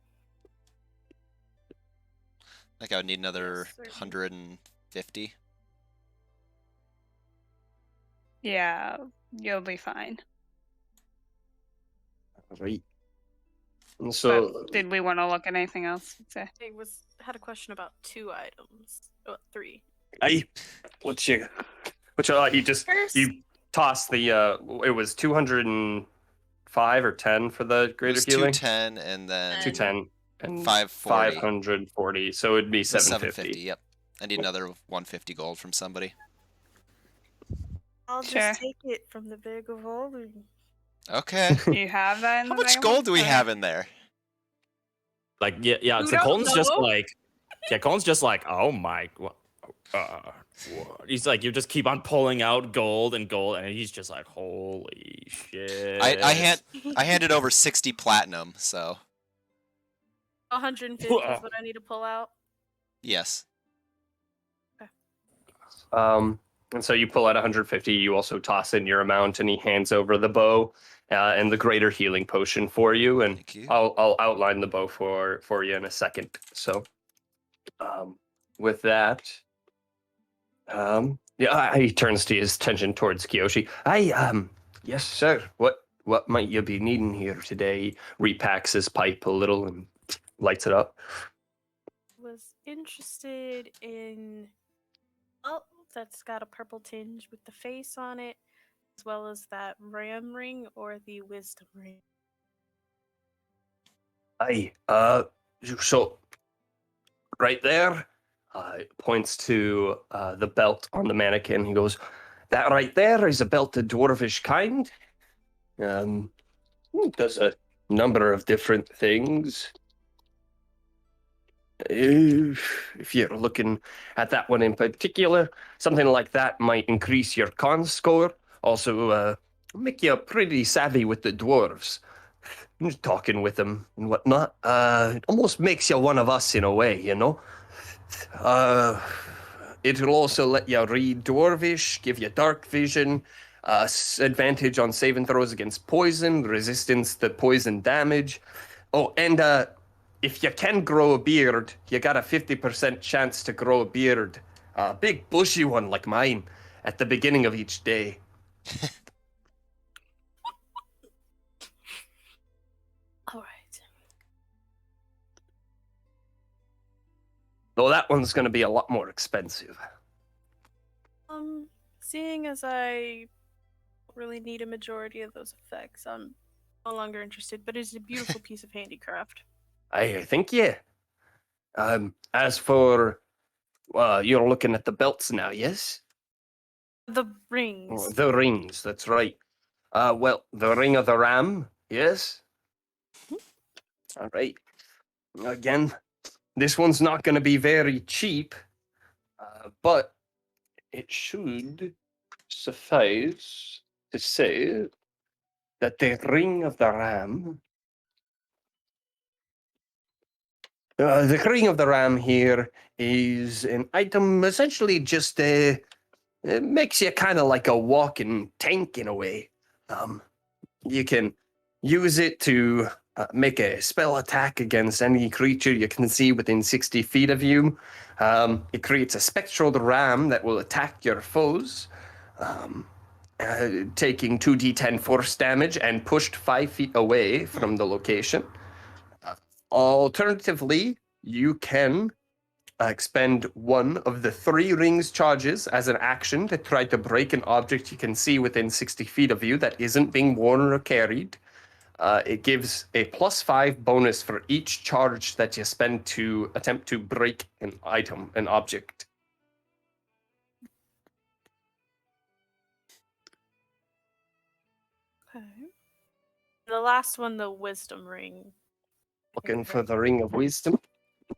Like I would need another Yes, certainly. 150. Yeah, you'll be fine. All right. And so, But did we want to look at anything else? I had a question about 2 items. Oh, 3. What you First, you toss the it was 205 or 10 for the It greater was healing. 210 and then 210 and 540. 540. So it'd be So 750. Yep. I need another 150 gold from somebody. I'll Sure. just take it from the bag of holding. Okay. You have that in How the much bag of gold do we holding? have in there? like yeah. You So don't Colton's just know? like, Colton's just like, oh my, what? He's like, you just keep on pulling out gold, and he's just like, holy shit. I handed over 60 platinum, so 150 is what I need to pull out. yes. And so you pull out 150. You also toss in your amount, and he hands over the bow and the greater healing potion for you. And Thank you. I'll outline the bow for you in a second. So, with that, he turns to his attention towards Kiyoshi. Yes, sir. What might you be needing here today? Repacks his pipe a little and lights it up. Was interested in that's got a purple tinge with the face on it, as well as that ram ring or the wisdom ring. So right there, points to the belt on the mannequin. He goes, that right there is a belt of dwarvish kind. Does a number of different things. If you're looking at that one in particular, something like that might increase your con score. Also, make you pretty savvy with the dwarves. Talking with them and whatnot. It almost makes you one of us in a way, you know? It'll also let you read dwarvish, give you dark vision, advantage on saving throws against poison, resistance to poison damage. Oh, and if you can grow a beard, you got a 50% chance to grow a beard. A big bushy one like mine at the beginning of each day. All right. Though that one's going to be a lot more expensive. Seeing as I don't really need a majority of those effects, I'm no longer interested, but it's a beautiful piece of handicraft. I think, yeah. As for, you're looking at the belts now, yes? The rings. Oh, the rings, that's right. Well, the ring of the ram, yes? All right. Again, this one's not going to be very cheap, but it should suffice to say that the ring of the ram. The ring of the ram here is an item essentially just it makes you kind of like a walking tank in a way. You can use it to make a spell attack against any creature you can see within 60 feet of you. It creates a spectral ram that will attack your foes, taking 2d10 force damage and pushed 5 feet away from the location. Alternatively, you can expend one of the 3 rings charges as an action to try to break an object you can see within 60 feet of you that isn't being worn or carried. It gives a +5 bonus for each charge that you spend to attempt to break an item, an object. Okay. The last one, the wisdom ring. Looking for the ring of wisdom?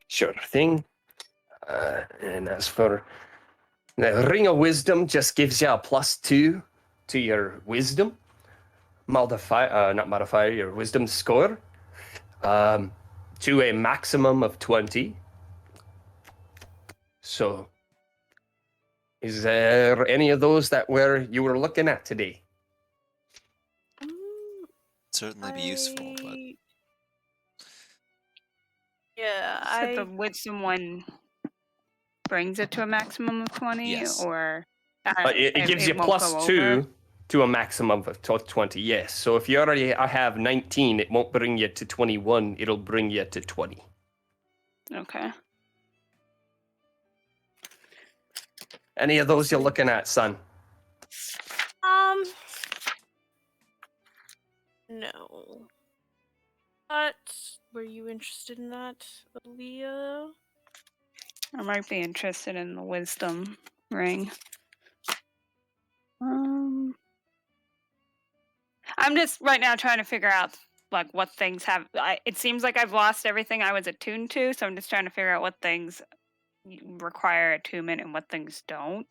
Sure thing. And as for The Ring of Wisdom just gives you a +2 to your wisdom modifier, your wisdom score, to a maximum of 20. So, is there any of those that you were looking at today? Certainly be useful, but yeah, So the wisdom one brings it to a maximum of 20, yes. or It gives you won't go over? +2 to a maximum of 20. Yes. So if you already have 19, it won't bring you to 21. It'll bring you to 20. Okay. Any of those you're looking at, son? No. But were you interested in that, Aaliyah? I might be interested in the wisdom ring. I'm just right now trying to figure out like what things have. It seems like I've lost everything I was attuned to, so I'm just trying to figure out what things require attunement and what things don't.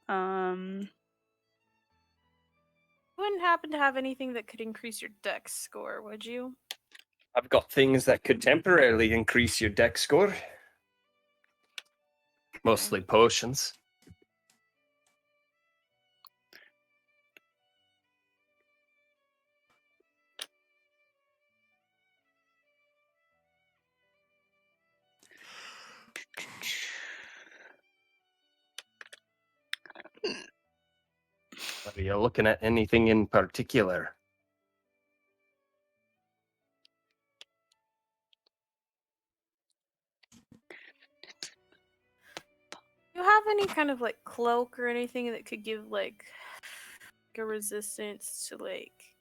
You wouldn't happen to have anything that could increase your dex score, would you? I've got things that could temporarily increase your dex score. Mostly potions. Are you looking at anything in particular? Do you have any kind of like cloak or anything that could give like a resistance to like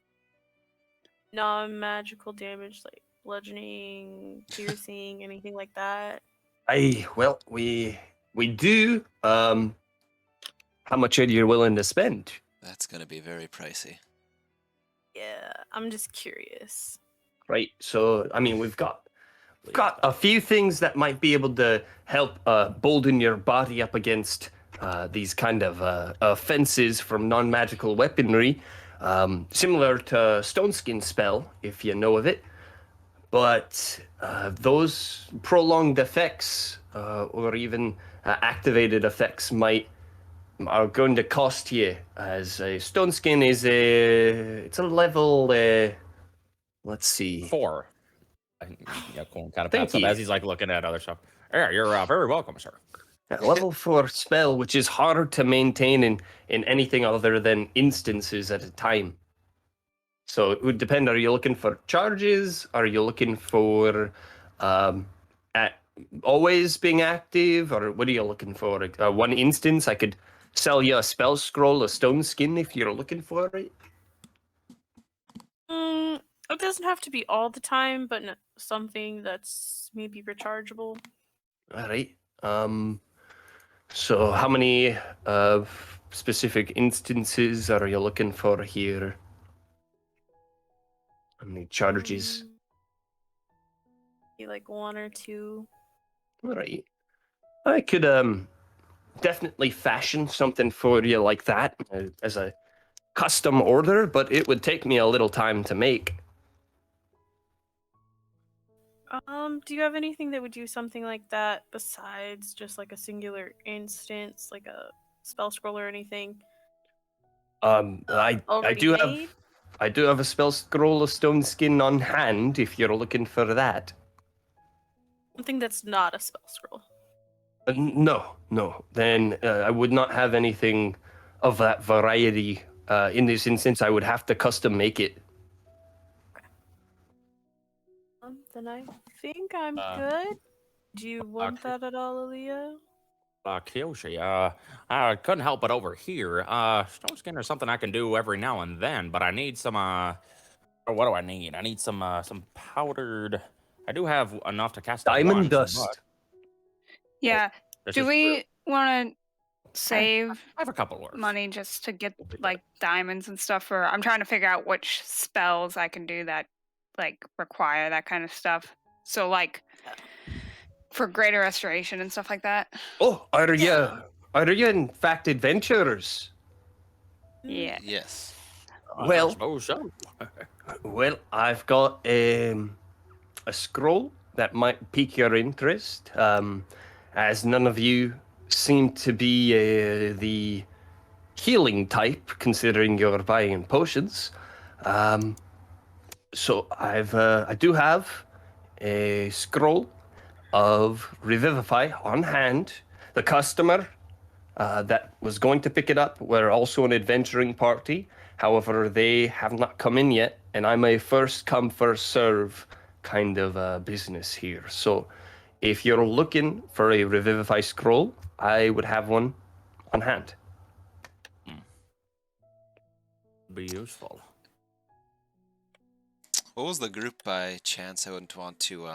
non-magical damage, like bludgeoning, piercing, anything like that? Well, we do. How much are you willing to spend? That's going to be very pricey. Yeah, I'm just curious. Right. So, I mean, we've got a few things that might be able to help bolden your body up against these kind of offenses from non-magical weaponry, similar to Stone Skin spell, if you know of it. But those prolonged effects or even activated effects are going to cost you, as a Stone Skin is it's a level, let's see. 4. Yeah, cool. Kind of Thank pats up you. as he's like looking at other stuff. Yeah, you're very welcome, sir. A level 4 spell, which is harder to maintain in anything other than instances at a time. So it would depend. Are you looking for charges? Are you looking for always being active? Or what are you looking for? One instance, I could sell you a spell scroll, a Stone Skin, if you're looking for it. It doesn't have to be all the time, but something that's maybe rechargeable. All right. So how many specific instances are you looking for here? How many charges? Like 1 or 2. All right. I could definitely fashion something for you like that as a custom order, but it would take me a little time to make. Do you have anything that would do something like that besides just like a singular instance, like a spell scroll or anything? I do have a spell scroll of Stone Skin on hand if you're looking for that. Something that's not a spell scroll. No. Then I would not have anything of that variety. In this instance, I would have to custom make it. Then I think I'm good. Do you want that at all, Aaliyah? Kiyoshi, I couldn't help but overhear. Stone Skin is something I can do every now and then, but I need some, what do I need? I need some powdered. I do have enough to cast diamond dust. Yeah. Do we want to save I have a couple words. money just to get like diamonds and stuff? Or I'm trying to figure out which spells I can do that like require that kind of stuff. So like for greater restoration and stuff like that. Oh, are you in fact adventurers? Yeah. Yes. I Well, suppose so. well, I've got a scroll that might pique your interest. As none of you seem to be the healing type, considering you're buying potions. So I do have a scroll of Revivify on hand. The customer that was going to pick it up were also an adventuring party. However, they have not come in yet, and I'm a first come, first serve kind of business here. So if you're looking for a Revivify scroll, I would have one on hand. Be useful. What was the group by chance? I wouldn't want to,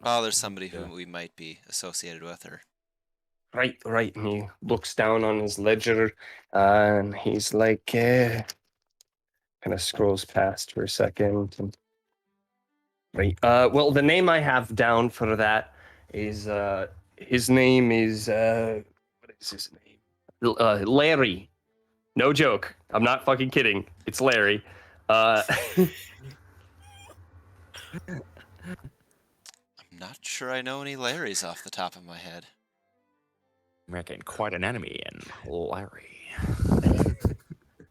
Oh, there's somebody who we might be associated with, or... Right. And he looks down on his ledger, and he's like, kind of scrolls past for a second. And, right. Well, the name I have down for that is, his name is, what is his name? Larry. No joke. I'm not fucking kidding. It's Larry. I'm not sure I know any Larrys off the top of my head. I reckon quite an enemy in Larry.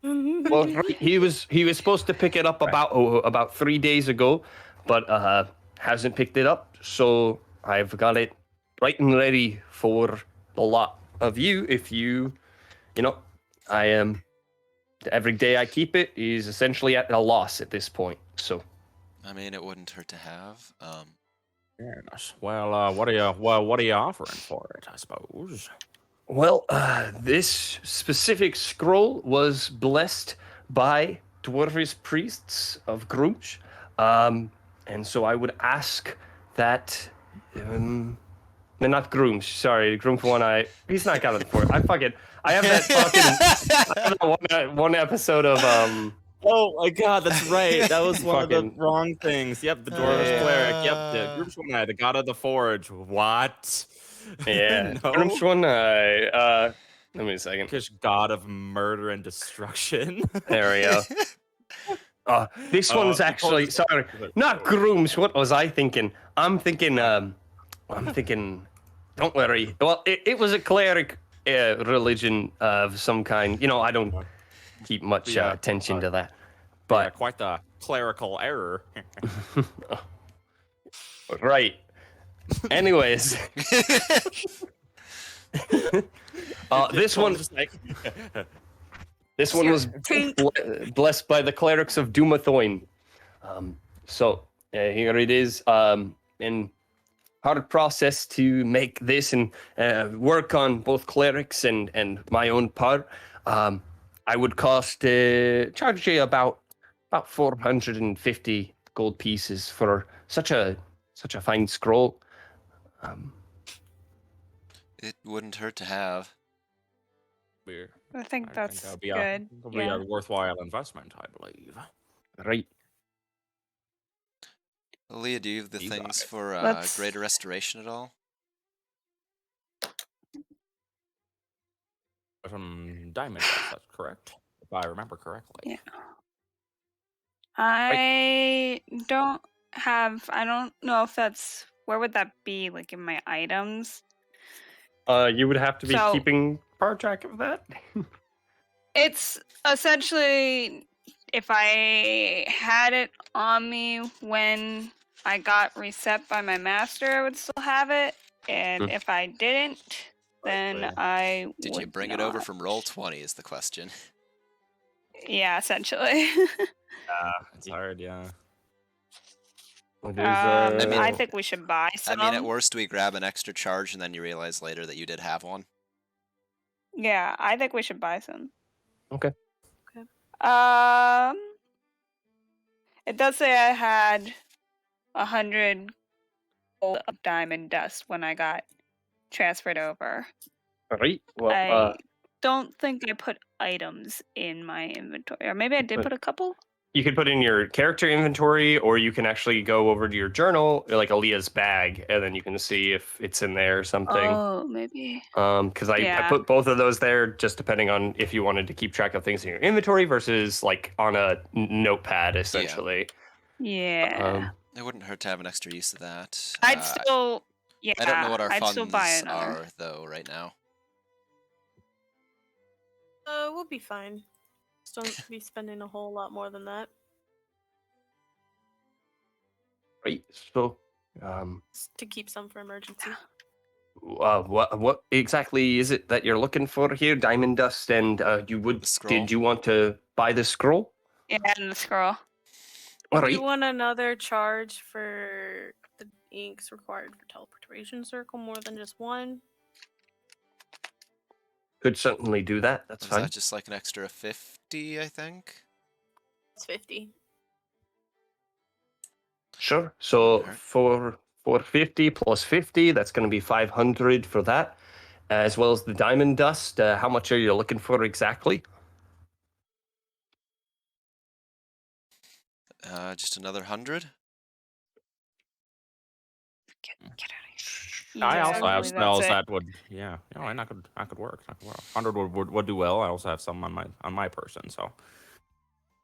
Well, he was supposed to pick it up about 3 days ago, but hasn't picked it up. So I've got it right and ready for the lot of you. If you know, I am. Every day I keep it is essentially at a loss at this point. So, I mean, it wouldn't hurt to have. Yes. Well, what are you offering for it? I suppose. well, this specific scroll was blessed by dwarvish priests of Grunch, and so I would ask that. No, not Groom. Sorry, Groom for one eye. He's not got it for it. I have that fucking one episode of Oh my god, that's right. That was one of the wrong things. Yep, the dwarvish cleric. Yep, the Group's one eye, the god of the forge. What? Yeah, No? Groom's one eye. Let me a second. Kish, god of murder and destruction. There we go. This one's actually sorry, not Groom's. What was I thinking? I'm thinking. Don't worry. Well, it was a cleric religion of some kind. You know, I don't keep much attention to that. But yeah, quite the clerical error. Right. Anyways. This one was blessed by the clerics of Dumathoin. So here it is. In hard process to make this and work on both clerics and my own part. I would charge you about 450 gold pieces for such a fine scroll. It wouldn't hurt to have. I think that's that'd be good. a worthwhile investment, I believe. Right. Leah, do you have the things for greater restoration at all? Diamond, that's correct. If I remember correctly. Yeah. I don't know if that's, where would that be, like in my items? You would have to be keeping part track of that. It's essentially, if I had it on me when I got reset by my master, I would still have it. And if I didn't, then I Did you bring it over from Roll20 is the question. Yeah, essentially. It's hard, yeah. I think we should buy some. I mean, at worst, we grab an extra charge and then you realize later that you did have one. Yeah, I think we should buy some. Okay. It does say I had 100 gold of diamond dust when I got transferred over. Right. Well, I don't think I put items in my inventory, or maybe I did put a couple. You could put in your character inventory, or you can actually go over to your journal, like Aaliyah's bag, and then you can see if it's in there or something. Oh, maybe. Because I put both of those there, just depending on if you wanted to keep track of things in your inventory versus like on a notepad, essentially. Yeah. It wouldn't hurt to have an extra use of that. I'd still, yeah. I don't know what our I'd still buy funds another. are though right now. We'll be fine. Just don't be spending a whole lot more than that. Right. So, Just to keep some for emergency. what exactly is it that you're looking for here? Diamond dust, and did you want to buy the scroll? Yeah, and the scroll. All Do right. you want another charge for the inks required for teleportation circle more than just one? Could certainly do that. That's fine. Is that just like an extra 50, I think? It's 50. Sure. So for 50 plus 50, that's going to be 500 for that, as well as the diamond dust. How much are you looking for exactly? Just another 100. Get out of here. I also have Exactly, spells that's it. that would, yeah, you know, and I could work. 100 would do well. I also have some on my person, so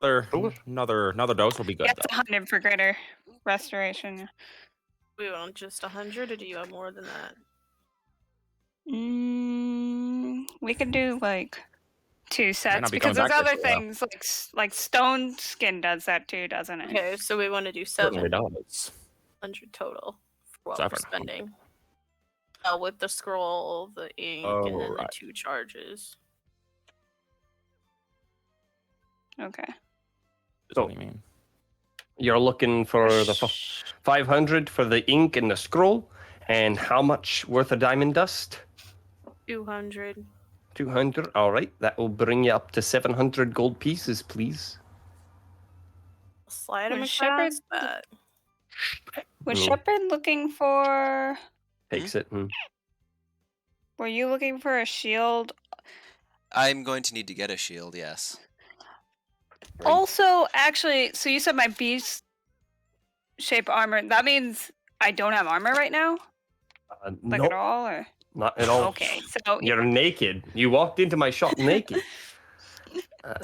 another dose will be good. Yeah, it's 100 for greater restoration. We want just 100, or do you have more than that? We could do like 2 sets because there's other things like stone skin does that too, doesn't it? Okay, so we want to do 700 total for what we're spending. With the scroll, the ink, and then the 2 charges. Okay. So, what do you mean? You're looking for the 500 for the ink and the scroll, and how much worth of diamond dust? 200. 200. All right, that will bring you up to 700 gold pieces, please. Slide him across that. Was Shepard looking for? Takes it. Were you looking for a shield? I'm going to need to get a shield, yes. Right. Also, actually, so you said my beast shape armor. That means I don't have armor right now? Like nope. At all? Or? Not at all. Okay, so... You're naked. You walked into my shop naked.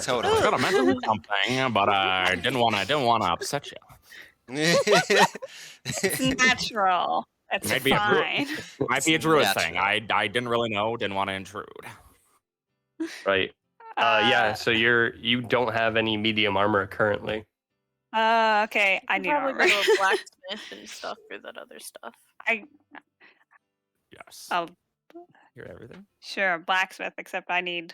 Totally. I was gonna mention something, but I didn't want to upset you. It's natural. It's fine. Might be a druid thing. I didn't really know. Didn't want to intrude. Right. Yeah. So you don't have any medium armor currently. Okay. I need probably armor. go to a blacksmith and stuff for that other stuff. Yes. I'll hear everything. Sure, blacksmith. Except I need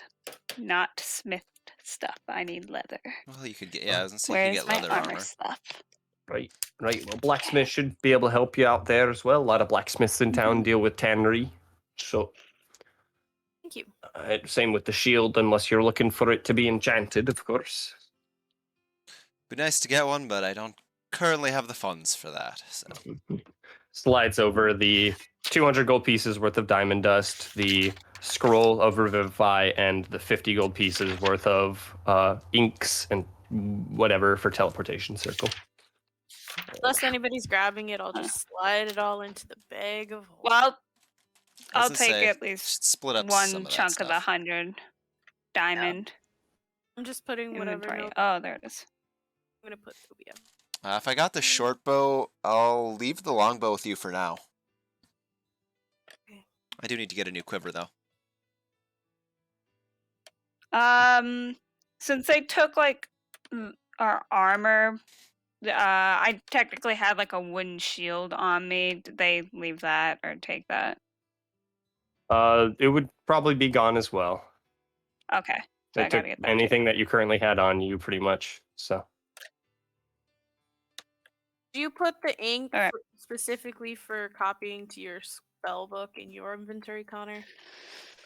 not smithed stuff. I need leather. Well, you could get. Yeah, I was gonna say Where's you could get leather my armor stuff? Right. Well, blacksmith should be able to help you out there as well. A lot of blacksmiths in town deal with tannery. So. Thank you. Same with the shield, unless you're looking for it to be enchanted, of course. Be nice to get one, but I don't currently have the funds for that. So. Slides over the 200 gold pieces worth of diamond dust, the scroll of Revivify, and the 50 gold pieces worth of inks and whatever for teleportation circle. Unless anybody's grabbing it, I'll just slide it all into the bag of. Well, I'll take at least split up one chunk of the 100 diamond. I'm just putting whatever. Oh, there it is. I'm gonna put Tobia. If I got the short bow, I'll leave the longbow with you for now. Okay. I do need to get a new quiver though. Since they took like our armor, I technically had like a wooden shield on me. Did they leave that or take that? It would probably be gone as well. Okay. So I took anything that you currently had on you, pretty much. So. Do you put the ink specifically for copying to your spell book in your inventory, Connor?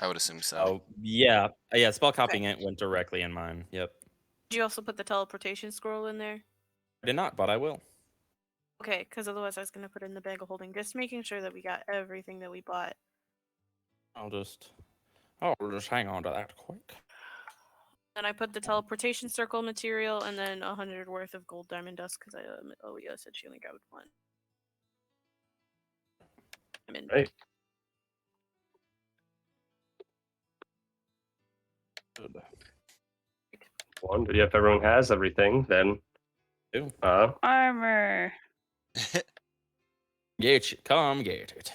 I would assume so. Oh, yeah. Spell copying it went directly in mine. Yep. Did you also put the teleportation scroll in there? I did not, but I will. Okay, because otherwise I was going to put it in the bag of holding. Just making sure that we got everything that we bought. I'll just hang on to that quick. And I put the teleportation circle material and then 100 worth of gold diamond dust because Aaliyah said she only grabbed one. I'm in. Right. One. If everyone has everything, then Armor. Come get it.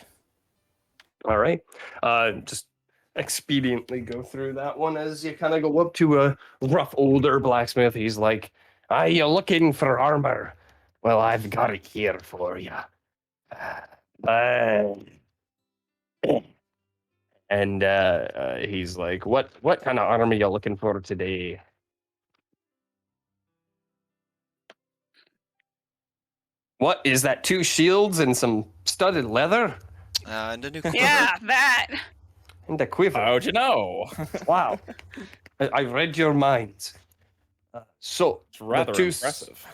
all right. Just expediently go through that one as you kind of go up to a rough older blacksmith. He's like, "Are you looking for armor? Well, I've got it here for you." And he's like, "What kind of armor you looking for today?" What is that? 2 shields and some studded leather? And a new quiver. Yeah, that. And a quiver. How'd you know? Wow. I read your minds. So, It's rather the impressive.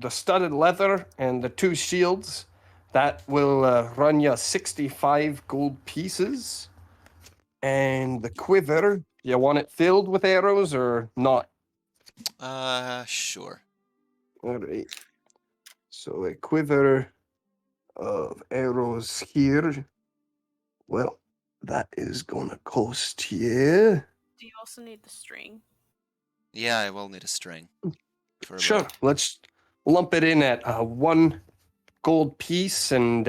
The studded leather and the 2 shields, that will run you 65 gold pieces. And the quiver, you want it filled with arrows or not? Sure. All right. So a quiver of arrows here. Well, that is gonna cost you. Do you also need the string? Yeah, I will need a string. Sure. Let's lump it in at 1 gold piece and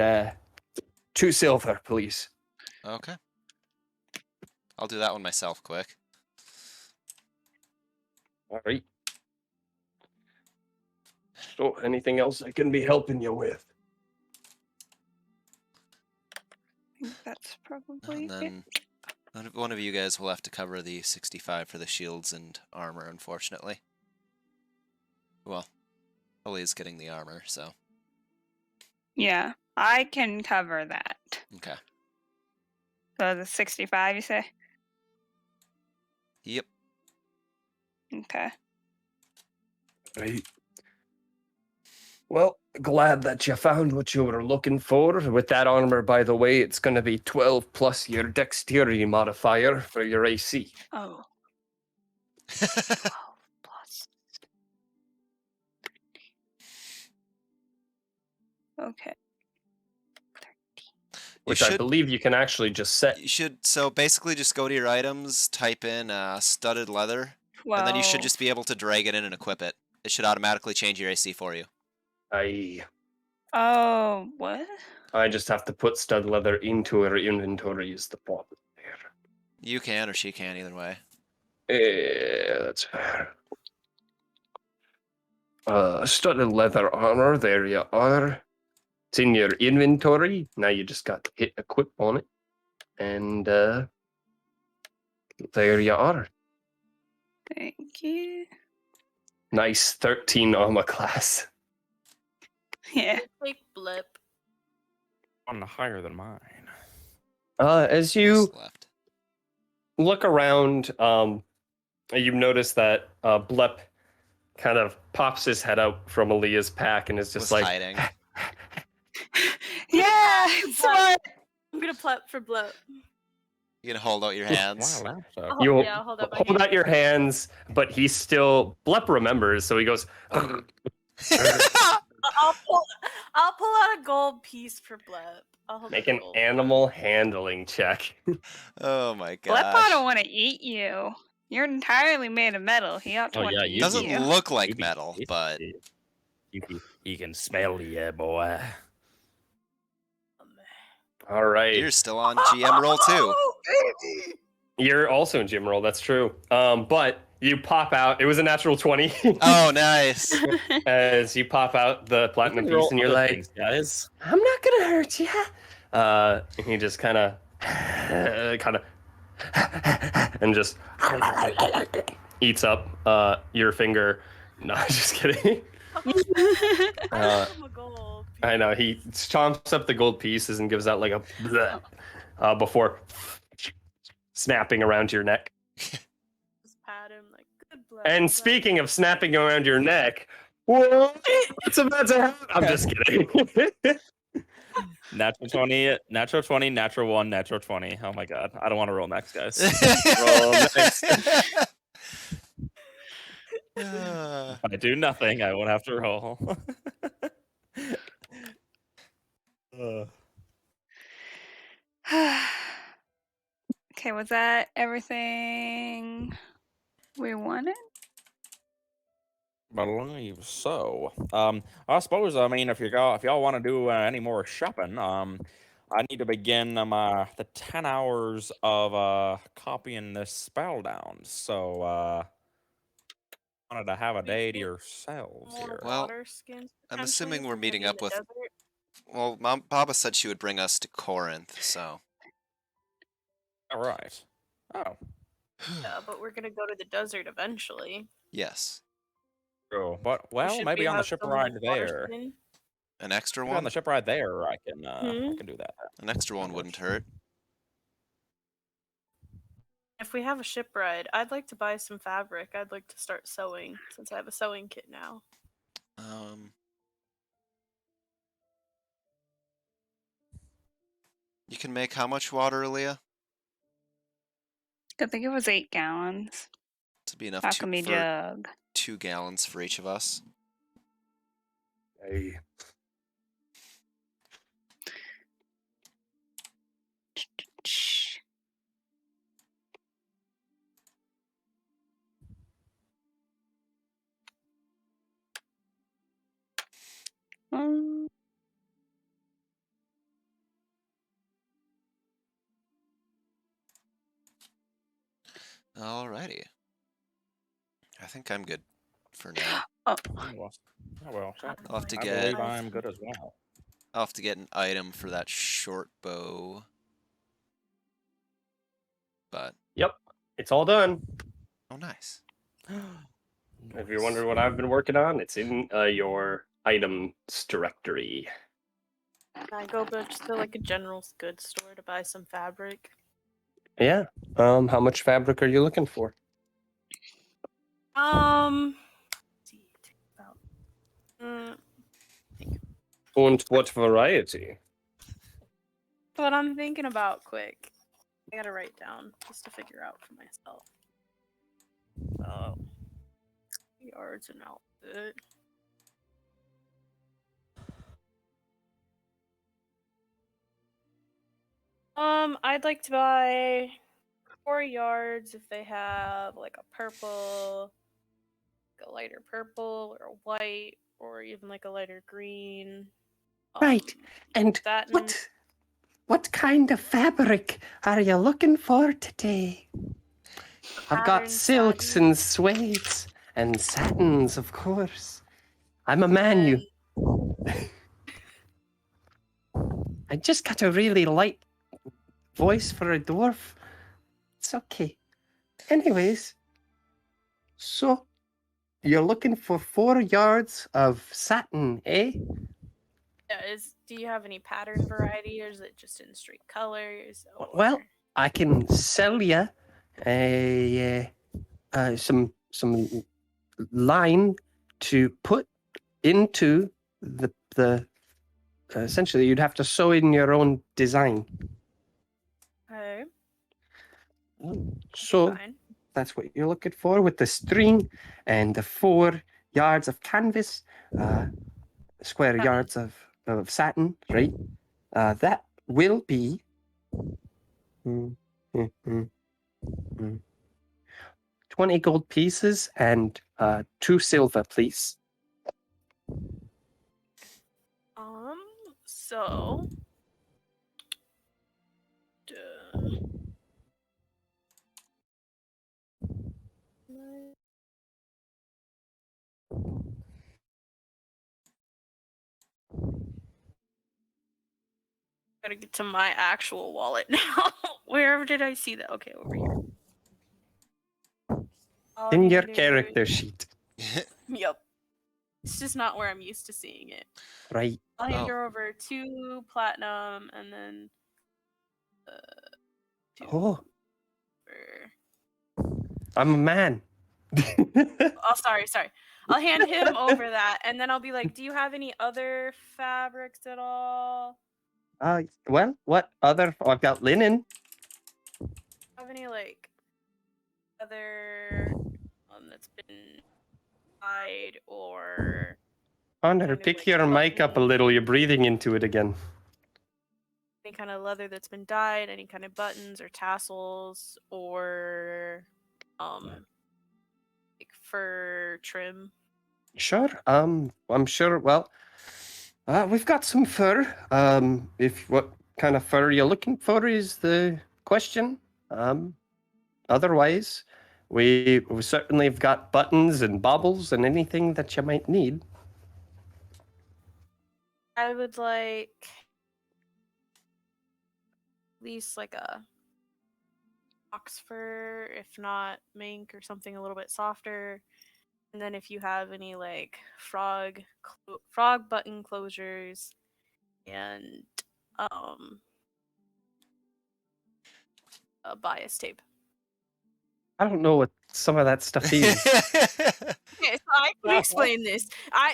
2 silver, please. Okay. I'll do that one myself quick. All right. So, anything else I can be helping you with? I think that's probably And then one of you guys will have to cover the 65 for the shields and armor, unfortunately. Well, Ellie's getting the armor, so. Yeah, I can cover that. Okay. So the 65, you say? Yep. Okay. Right. Well, glad that you found what you were looking for. With that armor, by the way, it's going to be 12 plus your dexterity modifier for your AC. Oh. 12 plus. Okay. Which I believe you can actually just set. You should, so basically just go to your items, type in studded leather, and then you should just be able to drag it in and equip it. It should automatically change your AC for you. Oh, what? I just have to put stud leather into her inventory is the problem there. You can, or she can, either way. Yeah, that's fair. Studded leather armor, there you are. It's in your inventory. Now you just got to hit equip on it. And there you are. Thank you. Nice 13 armor class. Yeah. Big blip. One higher than mine. As you look around, you notice that Blep kind of pops his head out from Aaliyah's pack and is just like hiding. Yeah, smart. I'm gonna plep for blep. You gonna hold out your hands? You I'll hold out my hold out your hands, but he still Blep remembers, so he goes. I'll pull out a gold piece for blep. I'll hold Make out an gold. animal handling check. Oh my Blep gosh. don't want to eat you. You're entirely made of metal. He ought to want to eat you. Doesn't look like metal, but He can smell you, boy. All right. You're still on GM roll too. You're also in gym roll. That's true. But you pop out. It was a natural 20. Oh, nice. As you pop out the platinum piece, and you're like, guys, I'm not gonna hurt you. And he just kind of, and just eats up your finger. No, just kidding. I know he chomps up the gold pieces and gives out like a bleh, before snapping around your neck. Just pat him like good blep. And speaking of snapping around your neck, what's about to happen? I'm just kidding. Natural 20, natural 20, natural 1, natural 20. Oh my god. I don't want to roll next, guys. Roll next. Uh, If I do nothing, I won't have to roll. Okay, was that everything we wanted? Believe so. I suppose, I mean, if y'all want to do any more shopping, I need to begin the 10 hours of copying this spell down. So wanted to have a We day to get yourselves more here. Well, water skins. I'm potentially, assuming if we're gonna meeting be in up the with. desert. Well, Baba said she would bring us to Corinth, so. All right. Oh, Yeah, but we're gonna go to the desert eventually. Yes. true. But well, Should we maybe on the have ship some ride water there. skin? An extra Maybe on one? the ship ride there, I Hmm? can do that. An extra one That wouldn't works. hurt. If we have a ship ride, I'd like to buy some fabric. I'd like to start sewing since I have a sewing kit now. Um, you can make how much water, Aaliyah? I think it was 8 gallons. To be enough Alchemy for jug. 2 gallons for each of us. Hey, Mm, Alrighty. I think I'm good for now. oh, Well, so I'll have to I get believe I'm good as well. I'll have to get an item for that short bow. But yep, it's all done. oh nice. If you're wondering what I've been working on, it's in your items directory. I go back to like a general goods store to buy some fabric. Yeah. How much fabric are you looking for? Let's see, take about. And what variety? But I'm thinking about quick. I gotta write down just to figure out for myself. So, yards and outfit. I'd like to buy 4 yards if they have like a purple, like a lighter purple or a white, or even like a lighter green. Right. And satin. what kind of fabric are you looking for today? I've got Pattern silks satin. and suedes and satins, of course. I'm a man, you. I just got a really light voice for a dwarf. It's okay. Anyways, so you're looking for 4 yards of satin, eh? Yeah, do you have any pattern variety, or is it just in straight colors? Or... Well, I can sell you some line to put into the essentially you'd have to sew in your own design. Okay. So Fine. that's what you're looking for with the string and the 4 yards of canvas, square yards of satin, right? That will be 20 gold pieces and 2 silver, please. So gotta get to my actual wallet now. Where did I see that? Okay, over here. In your character sheet. Yep. It's just not where I'm used to seeing it. Right. I'll hand her over 2 platinum and then 2 Oh. I'm a man. Oh, sorry. I'll hand him over that, and then I'll be like, "Do you have any other fabrics at all? Well, what other? I've got linen. Have any like other that's been or Connor, kind of pick like your mic up a button, little. You're breathing into it again. any kind of leather that's been dyed, any kind of buttons or tassels, or like fur trim. Sure. I'm sure. Well, we've got some fur. If what kind of fur you're looking for is the question. Otherwise, we certainly have got buttons and baubles and anything that you might need. I would like at least like a ox fur, if not mink or something a little bit softer. And then if you have any like frog button closures and a bias tape. I don't know what some of that stuff is. Okay, so I can explain this.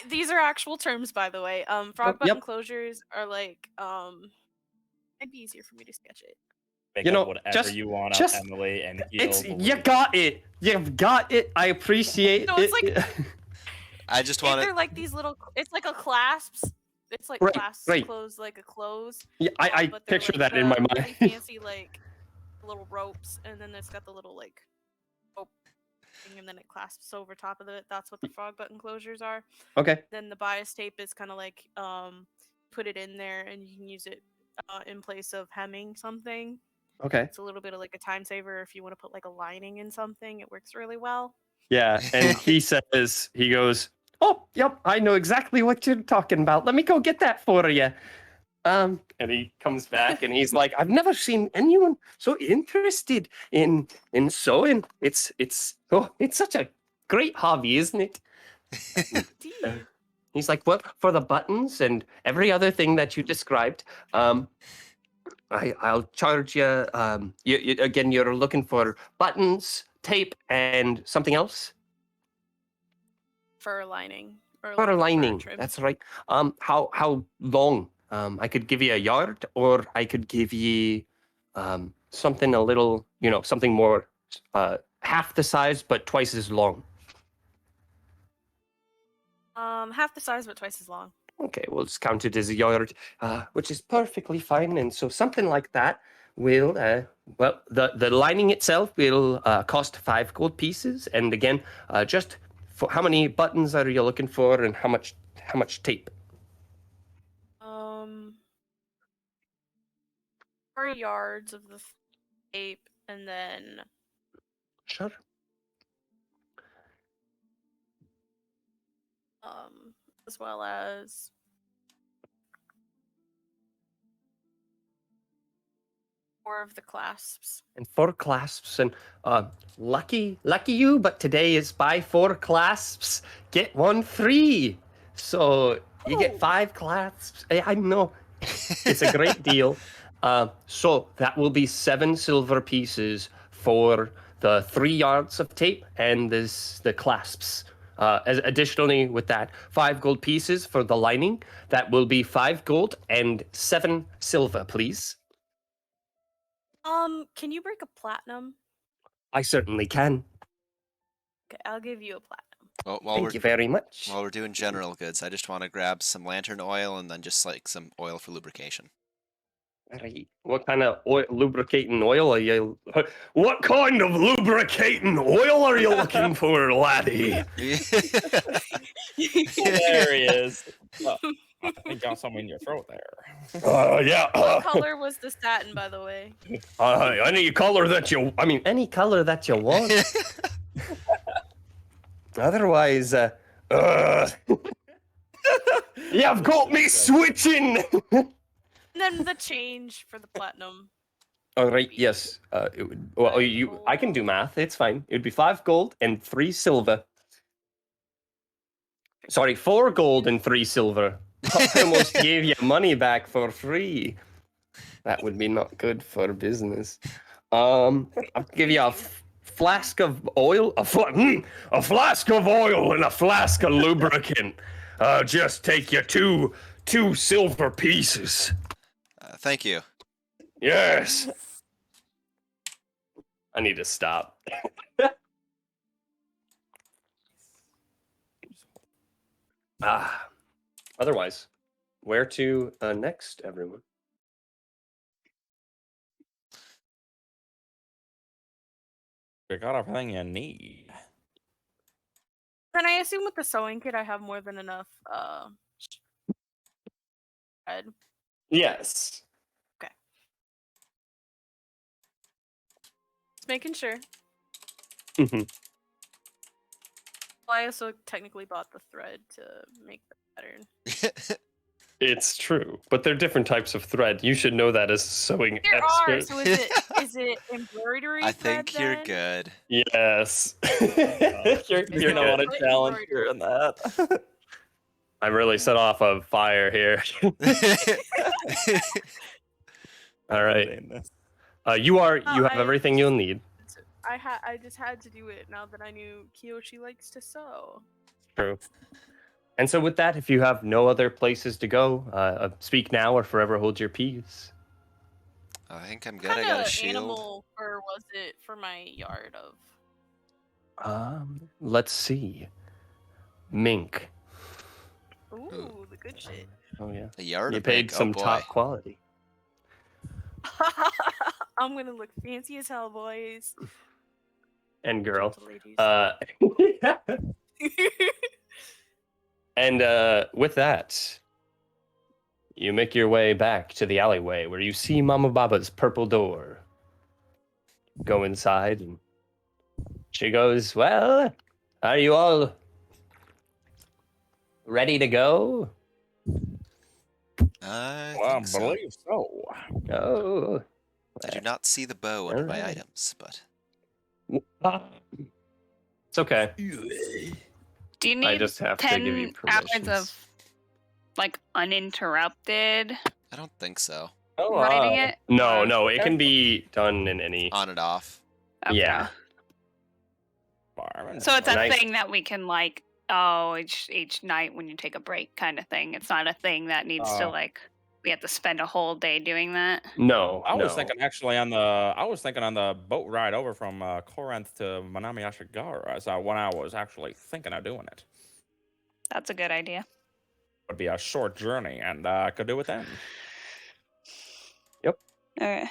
These are actual terms, by the way. Frog button closures are like it'd be easier for me to sketch it. Make up whatever you want up, Emily, and you got it. You've got it. I appreciate so it. It's like, I just want they're like these little. It's like a clasps. It's like clasps close like a close. Yeah, I but picture like that in my mind. really fancy like little ropes, and then it's got the little like rope thing, and then it clasps over top of it. That's what the frog button closures are. Okay. Then the bias tape is kind of like put it in there, and you can use it in place of hemming something. Okay. It's a little bit of like a time saver if you want to put like a lining in something. It works really well. Yeah, and he goes, "Oh, yep, I know exactly what you're talking about. Let me go get that for you." And he comes back and he's like, "I've never seen anyone so interested in sewing. It's such a great hobby, isn't it?" He's like, "What for the buttons and every other thing that you described? I'll charge you. You again. You're looking for buttons, tape, and something else. Fur lining. Fur lining. That's right. How long? I could give you a yard, or I could give you something a little, something more, half the size but twice as long. Half the size but twice as long. Okay, well, it's counted as a yard, which is perfectly fine. And so something like that will, the lining itself will cost 5 gold pieces. And again, just for how many buttons are you looking for, and how much tape? 4 yards of the tape, and then Sure. As well as 4 of the clasps. And 4 clasps, and lucky you, but today is buy 4 clasps, get 1 free. So you get 5 clasps. I know, it's a great deal. So that will be 7 silver pieces for the 3 yards of tape and the clasps. Additionally, with that, 5 gold pieces for the lining. That will be 5 gold and 7 silver, please. Can you break a platinum? I certainly can. Okay, I'll give you a platinum. Well, Thank you very much. While we're doing general goods, I just want to grab some lantern oil and then just like some oil for lubrication. Right. What kind of lubricating oil are you? What kind of lubricating oil are you looking for, laddie? There he is. Oh, I think you got something in your throat there. Yeah. What color was the satin, by the way? Any color that you. I mean, any color that you want. Otherwise, you've got me switching. And then the change for the platinum. All right. Yes. It would. Well, I can do math. It's fine. It would be 5 gold and 3 silver. Sorry, 4 gold and 3 silver. I almost gave you money back for free. That would be not good for business. I'll give you a flask of oil, a flask of oil and a flask of lubricant. Just take you two silver pieces. Thank you. Yes. I need to stop. Otherwise, where to next, everyone? You got everything you need. Can I assume with the sewing kit I have more than enough thread? Yes. Okay. Just making sure. Mhm. Well, I also technically bought the thread to make the pattern. It's true, but they're different types of thread. You should know that as a sewing There expert. are. So is it embroidery I thread think you're then? good. Yes. You're gonna want to Put challenge embroidery. her in that. I really set off a fire here. All right. You have everything you'll need. I just had to do it now that I knew Kiyoshi likes to sew. True. And so with that, if you have no other places to go, speak now or forever hold your peace. I think I'm good. What I kind got a of shield. animal fur was it for my yard of? Let's see. Mink. Ooh, the good shit. Oh yeah. A yard You of paid mink. some Oh boy. top quality. I'm gonna look fancy as hell, boys. And girl. Gentle ladies. And with that, you make your way back to the alleyway where you see Mama Baba's purple door. Go inside and she goes, "Well, are you all ready to go?" I Well, I think so. believe so. Oh. I do not see the bow under my Alright. items, but It's okay. Do you need I just have to give you 10 hours permissions. of like uninterrupted I don't think so. writing it? No, Or- no, it can be done in any. On and off. Okay. Yeah. So it's a Nice. thing that we can like, each night when you take a break kind of thing. It's not a thing that needs to like we have to spend a whole day doing that. No, I was no. thinking actually on the boat ride over from Corinth to Manami Ashigara. So when I was actually thinking of doing it, That's a good idea. it would be a short journey, and I could do it then. Yep. Okay.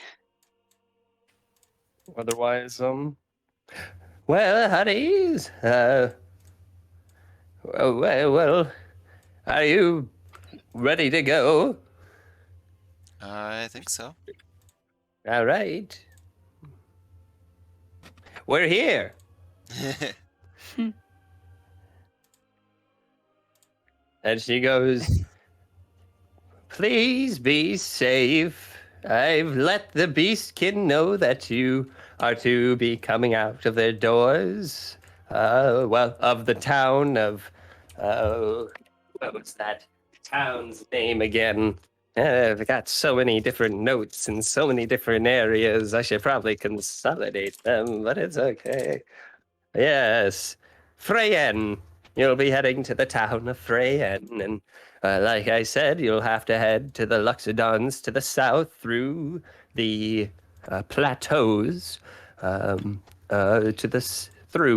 Otherwise, well, honeys, well, are you ready to go? I think so. All right. We're here. And she goes, "Please be safe. I've let the Beastkin know that you are to be coming out of their doors. Well, of the town of, what was that town's name again? I've got so many different notes in so many different areas. I should probably consolidate them, but it's okay. Yes, Freyen. You'll be heading to the town of Freyen, and like I said, you'll have to head to the Luxodons to the south through the plateaus, through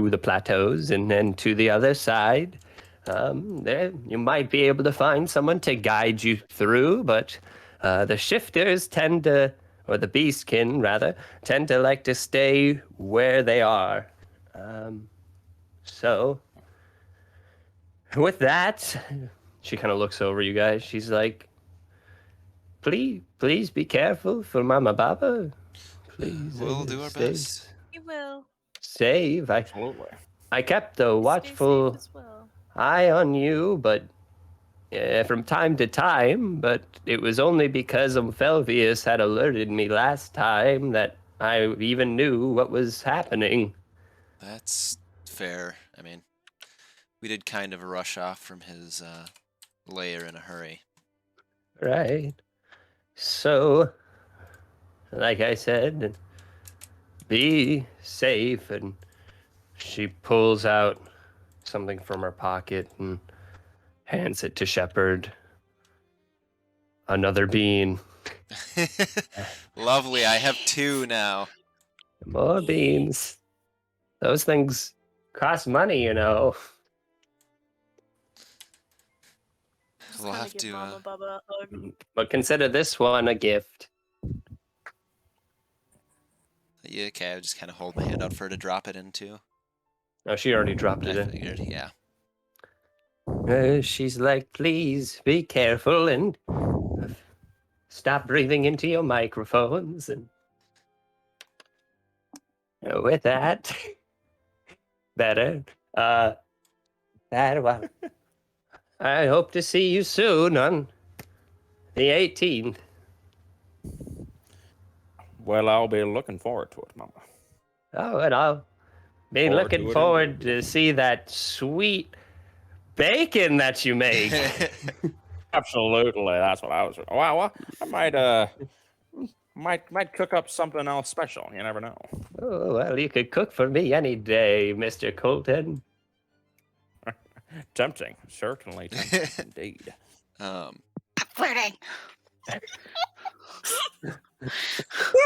the plateaus, and then to the other side. There, you might be able to find someone to guide you through, but the shifters tend to, or the beastkin rather, tend to like to stay where they are. So, with that, she kind of looks over you guys. She's like, please be careful for Mama Baba. Please. We'll do our stay best. We will. Safe. Absolutely. I kept a Stay watchful safe as well. eye on you, but from time to time, but it was only because Felvius had alerted me last time that I even knew what was happening. That's fair. I mean, we did kind of rush off from his lair in a hurry. Right. So, like I said, be safe. And she pulls out something from her pocket and hands it to Shepard. Another bean. Lovely. I have 2 now. More beans. Those things cost money, you know. just We'll kind have of give to, Mama Bubba a hug. But consider this one a gift. Yeah, okay, I just kind of hold my hand out for her to drop it into. Oh, she already dropped I it in. figured, yeah. She's like, please be careful and stop breathing into your microphones. And with that, better. Well, I hope to see you soon on the 18th. Well, I'll be looking forward to it, Mama. Oh, and I'll be looking forward to see that sweet bacon that you make. Absolutely, that's what I was. Well, I might cook up something else special. You never know. Oh, well, you could cook for me any day, Mr. Colton. Tempting, certainly tempting indeed. Stop flirting.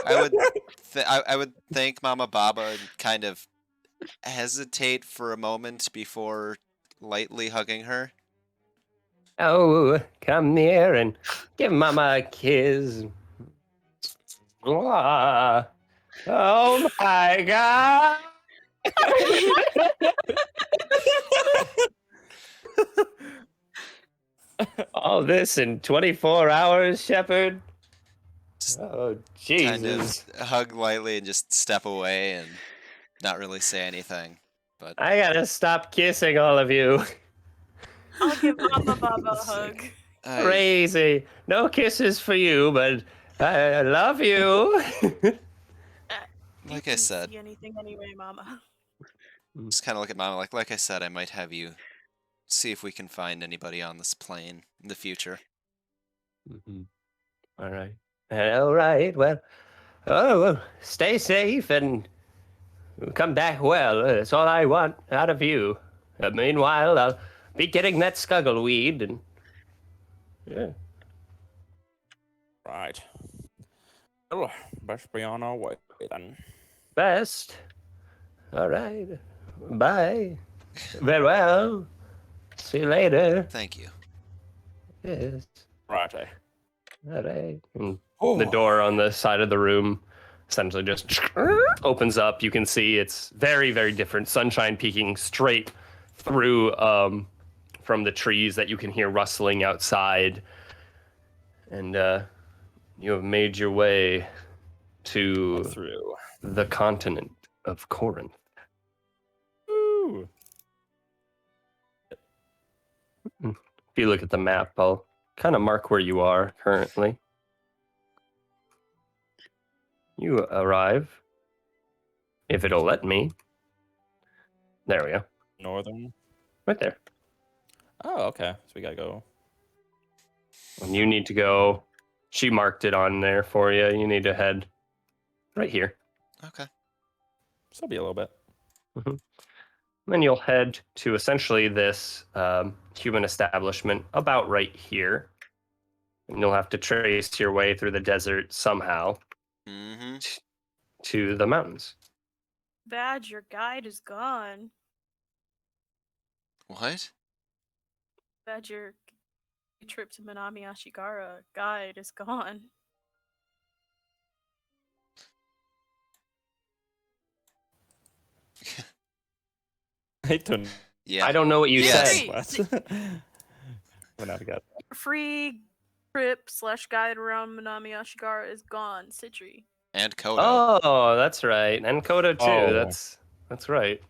I would thank Mama Baba and kind of hesitate for a moment before lightly hugging her. Oh, come near and give Mama a kiss. Oh my God! All this in 24 hours, Shepard? Oh, Jesus. Kind of hug lightly and just step away and not really say anything. But I gotta stop kissing all of you. I'll give Mama Baba a hug. Crazy. No kisses for you, but I love you. Like I said, See anything anyway, Mama. just kind of look at Mama like I said, I might have you see if we can find anybody on this plane in the future. All right. All right. Well, stay safe and come back well. That's all I want out of you. Meanwhile, I'll be getting that scuggleweed and yeah. Right. Well, best be on our way then. Best. All right. Bye. Very well. See you later. Thank you. Yes. Righty. All right. And the door on the side of the room essentially just opens up. You can see it's very, very different. Sunshine peeking straight through from the trees that you can hear rustling outside. And you have made your way to through the continent of Corinth. Ooh. If you look at the map, I'll kind of mark where you are currently. You arrive, if it'll let me. There we go. Northern. Right there. Oh, okay. So we gotta go. And you need to go. She marked it on there for you. You need to head right here. Okay. Still be a little bit. Then you'll head to essentially this human establishment about right here. And you'll have to trace your way through the desert somehow to the mountains. Badge, your guide is gone. What? Badge, your trip to Minami Ashigara guide is gone. I don't. Yeah. I don't know what you said. We're not together. Free trip / guide around Minami Ashigara is gone. Citri. And Kodo. Oh, that's right. And Kodo too. Oh. That's right.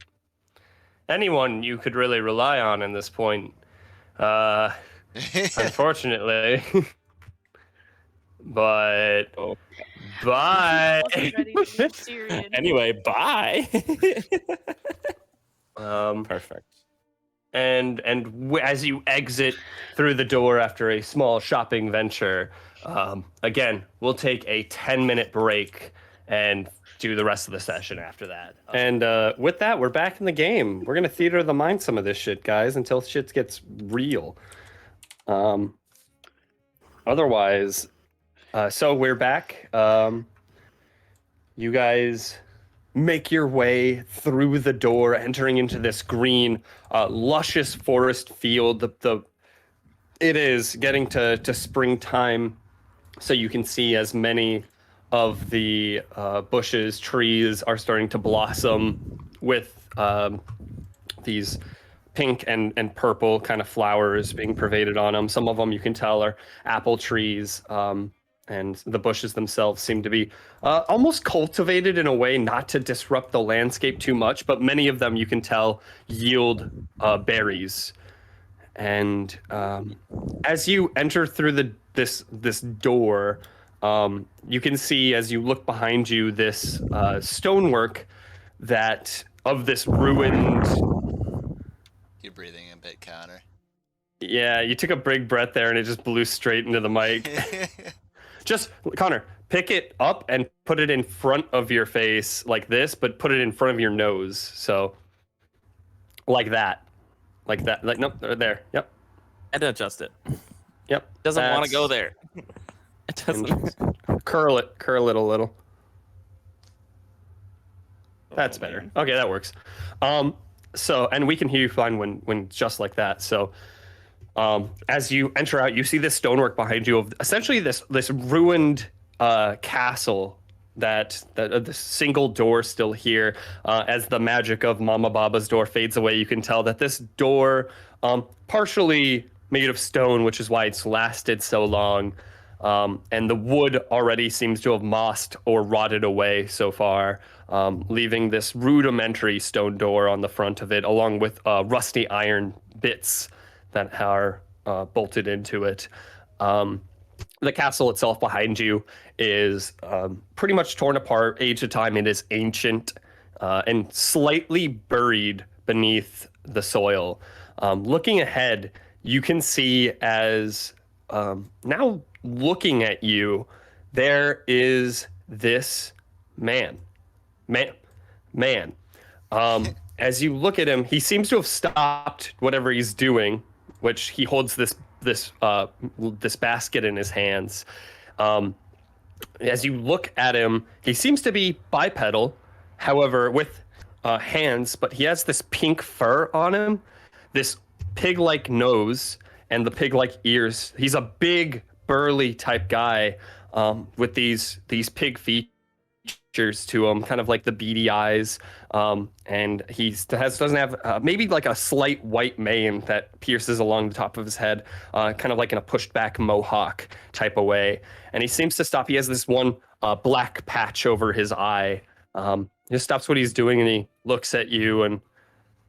Anyone you could really rely on in this point. Unfortunately. But bye. Anyway, bye. Perfect. And as you exit through the door after a small shopping venture, again, we'll take a 10-minute break and do the rest of the session after that. And with that, we're back in the game. We're gonna theater of the mind some of this shit, guys, until shit gets real. Otherwise, so we're back. You guys make your way through the door, entering into this green, luscious forest field. It is getting to springtime, so you can see as many of the bushes, trees are starting to blossom with these pink and purple kind of flowers being pervaded on them. Some of them you can tell are apple trees, and the bushes themselves seem to be almost cultivated in a way not to disrupt the landscape too much, but many of them you can tell yield berries. And as you enter through this door, you can see as you look behind you this stonework that of this ruined. You're breathing a bit, Connor. Yeah, you took a big breath there and it just blew straight into the mic. Just, Connor, pick it up and put it in front of your face like this, but put it in front of your nose. So, like that. Like that. Like, nope, there. Yep. And adjust it. Yep. Doesn't want to go there. It doesn't. Curl it a little. That's better. Okay, that works. So, and we can hear you fine when just like that. So, as you enter out, you see this stonework behind you of essentially this ruined castle that the single door still here. As the magic of Mama Baba's door fades away, you can tell that this door, partially made of stone, which is why it's lasted so long, and the wood already seems to have mossed or rotted away so far, leaving this rudimentary stone door on the front of it, along with rusty iron bits that are bolted into it. The castle itself behind you is pretty much torn apart. Age of time, it is ancient and slightly buried beneath the soil. Looking ahead, you can see as now looking at you, there is this man. As you look at him, he seems to have stopped whatever he's doing, which he holds this basket in his hands. As you look at him, he seems to be bipedal, however, with hands, but he has this pink fur on him, this pig-like nose, and the pig-like ears. He's a big, burly type guy with these pig features to him, kind of like the beady eyes, and he doesn't have maybe like a slight white mane that pierces along the top of his head, kind of like in a pushed back mohawk type of way. And he seems to stop. He has this one black patch over his eye. He stops what he's doing and he looks at you, and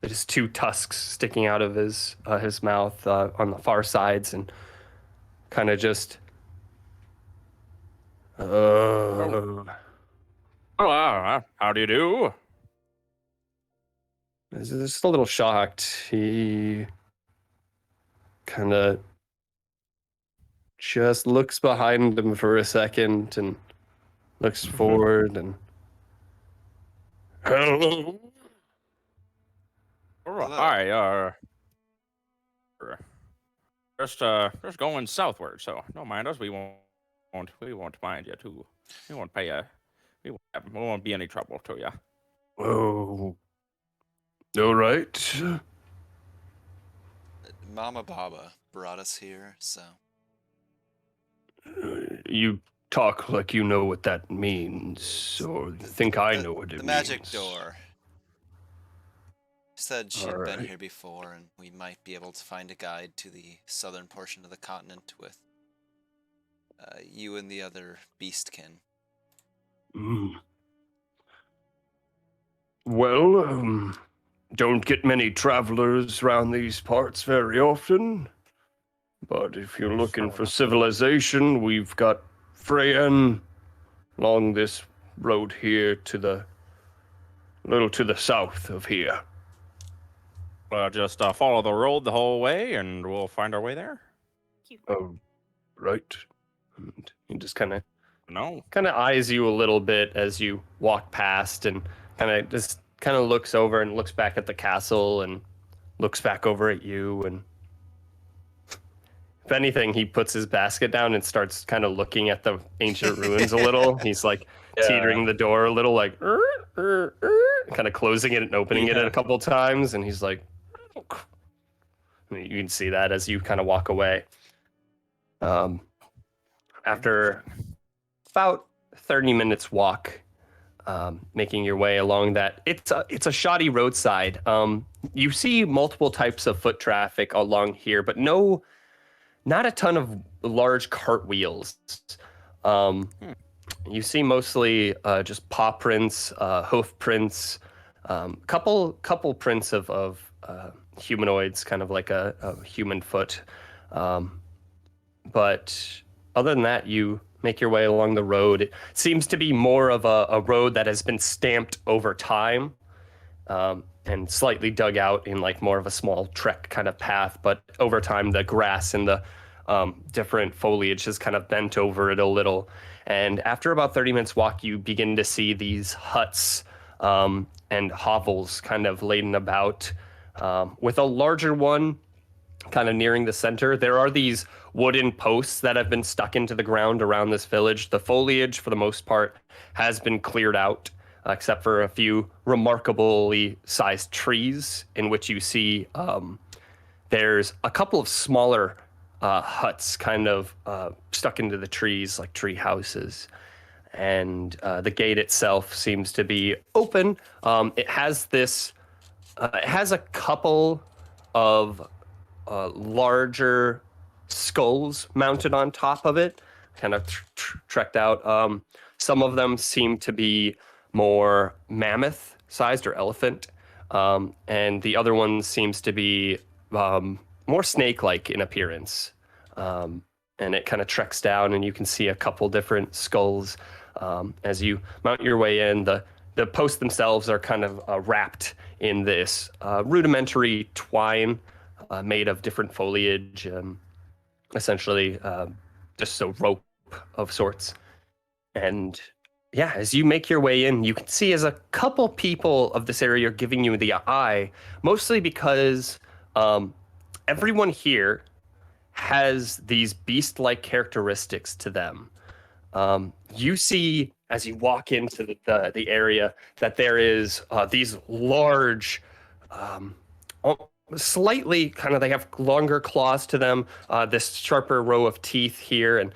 there's two tusks sticking out of his mouth on the far sides, and kind of just. How do you do? He's just a little shocked. He kind of just looks behind him for a second and looks forward and. Hello. Hi. Just going southward. So don't mind us. We won't mind you too. We won't pay We won't be any trouble to you. Oh. All right. Mama Baba brought us here, so. You talk like you know what that means, or think I know what it means. The magic door. Said she'd been here before, and we might be able to find a guide to the southern portion of the continent with you and the other beastkin. Well, don't get many travelers around these parts very often. But if you're looking for civilization, we've got Freyan along this road here to a little to the south of here. Just follow the road the whole way, and we'll find our way there. Oh, right. And he just kind of eyes you a little bit as you walk past, and kind of looks over and looks back at the castle and looks back over at you, and if anything, he puts his basket down and starts kind of looking at the ancient ruins a little. He's like teetering the door a little, like kind of closing it and opening it a couple times, and he's like, you can see that as you kind of walk away. After about 30 minutes walk, making your way along that, it's a shoddy roadside. You see multiple types of foot traffic along here, but not a ton of large cartwheels. You see mostly just paw prints, hoof prints, couple prints of humanoids, kind of like a human foot. But other than that, you make your way along the road. It seems to be more of a road that has been stamped over time, and slightly dug out in like more of a small trek kind of path. But over time, the grass and the different foliage has kind of bent over it a little. And after about 30 minutes walk, you begin to see these huts and hovels kind of laden about, with a larger one kind of nearing the center. There are these wooden posts that have been stuck into the ground around this village. The foliage, for the most part, has been cleared out, except for a few remarkably sized trees, in which you see there's a couple of smaller huts kind of stuck into the trees, like tree houses. And the gate itself seems to be open. It has a couple of larger skulls mounted on top of it, kind of trekked out. Some of them seem to be more mammoth-sized or elephant, and the other one seems to be more snake-like in appearance. And it kind of treks down, and you can see a couple different skulls as you mount your way in. The posts themselves are kind of wrapped in this rudimentary twine made of different foliage, essentially just a rope of sorts. And yeah, as you make your way in, you can see as a couple people of this area are giving you the eye, mostly because everyone here has these beast-like characteristics to them. You see, as you walk into the area, that there is these large, slightly kind of, they have longer claws to them, this sharper row of teeth here, and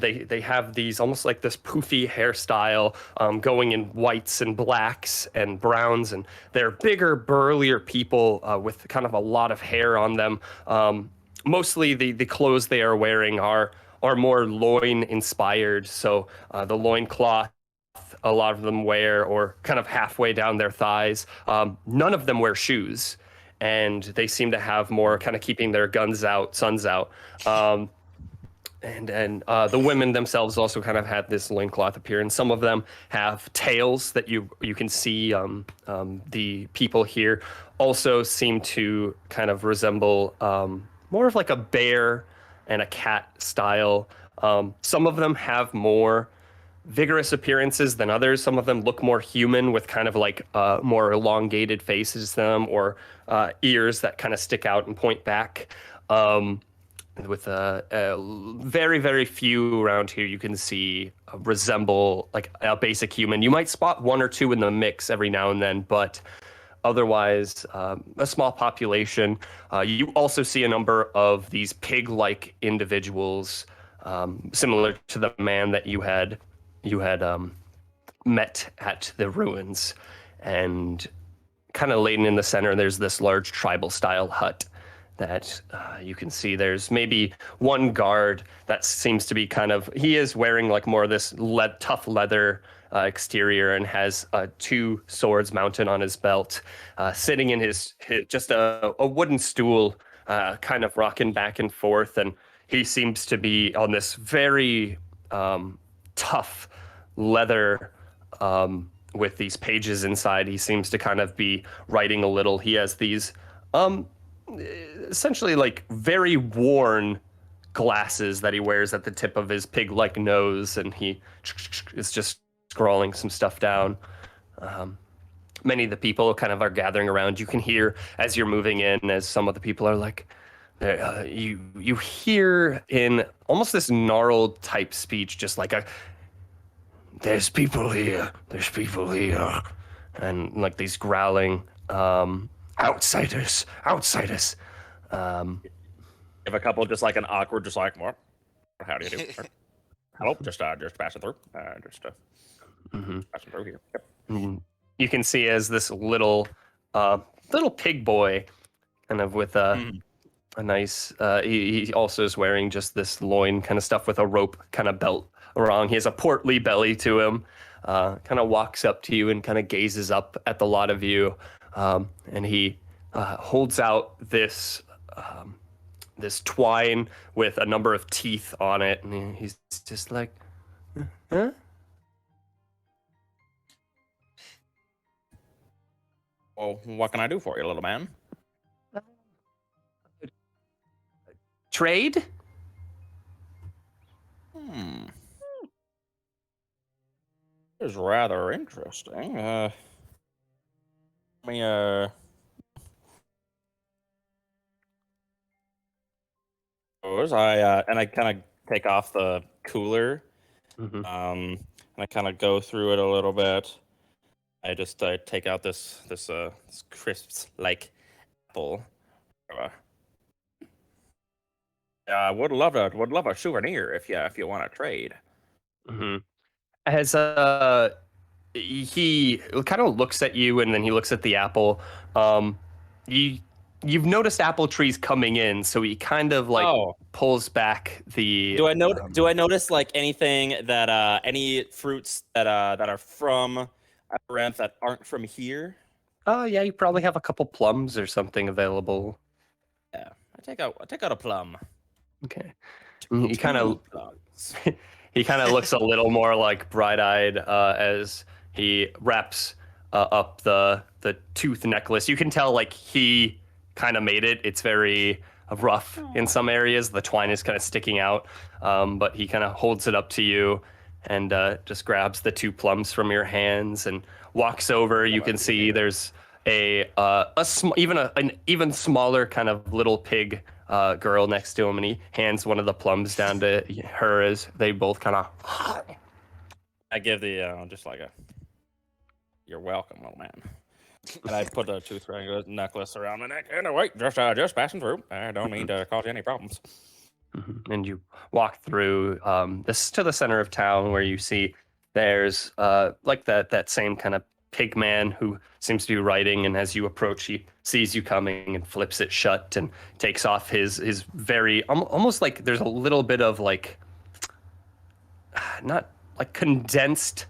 they have these almost like this poofy hairstyle, going in whites and blacks and browns, and they're bigger, burlier people with kind of a lot of hair on them. Mostly the clothes they are wearing are more loin inspired, so the loin cloth a lot of them wear, or kind of halfway down their thighs. None of them wear shoes, and they seem to have more kind of keeping their suns out. And the women themselves also kind of had this loincloth appearance. Some of them have tails that you can see. The people here also seem to kind of resemble more of like a bear and a cat style. Some of them have more vigorous appearances than others. Some of them look more human, with kind of like more elongated faces to them, or ears that kind of stick out and point back. With very, very few around here you can see resemble like a basic human. You might spot one or two in the mix every now and then, but otherwise a small population. You also see a number of these pig-like individuals, similar to the man that you had met at the ruins. And kind of laden in the center, there's this large tribal-style hut that you can see. There's maybe one guard that seems to be kind of, he is wearing like more of this tough leather exterior, and has two swords mounted on his belt, sitting in his just a wooden stool, kind of rocking back and forth. And he seems to be on this very tough leather with these pages inside. He seems to kind of be writing a little. He has these essentially like very worn glasses that he wears at the tip of his pig-like nose, and he is just scrawling some stuff down. Many of the people kind of are gathering around. You can hear as you're moving in, as some of the people are like, you hear in almost this gnarled type speech, just like there's people here, and like these growling, outsiders. If a couple just like an awkward, just like, what? How do you do? Hello, just passing through. Passing through here. Yep. You can see as this little pig boy, kind of with a nice. He also is wearing just this loin kind of stuff with a rope kind of belt around. He has a portly belly to him. Kind of walks up to you and kind of gazes up at the lot of you, and he holds out this twine with a number of teeth on it, and he's just like, huh? Well, what can I do for you, little man? Trade? This is rather interesting. I kind of take off the cooler, and I kind of go through it a little bit. I just take out this crisps like apple. Would love a souvenir if you want to trade. As he kind of looks at you and then he looks at the apple. You've noticed apple trees coming in, so he kind of pulls back the. Do I notice like anything that any fruits that are from Amaranth that aren't from here? Oh yeah, you probably have a couple plums or something available. Yeah, I take out a plum. Okay. He kind of looks a little more like bright-eyed as he wraps up the tooth necklace. You can tell like he kind of made it. It's very rough in some areas. The twine is kind of sticking out, but he kind of holds it up to you and just grabs the 2 plums from your hands and walks over. You can see there's an even smaller kind of little pig girl next to him, and he hands one of the plums down to her as they both kind of. I give the just like a, you're welcome, little man. And I put the tooth necklace around my neck. Anyway, just passing through. I don't mean to cause you any problems. And you walk through this to the center of town where you see there's like that same kind of pig man who seems to be writing, and as you approach, he sees you coming and flips it shut and takes off his very almost like there's a little bit of like not like condensed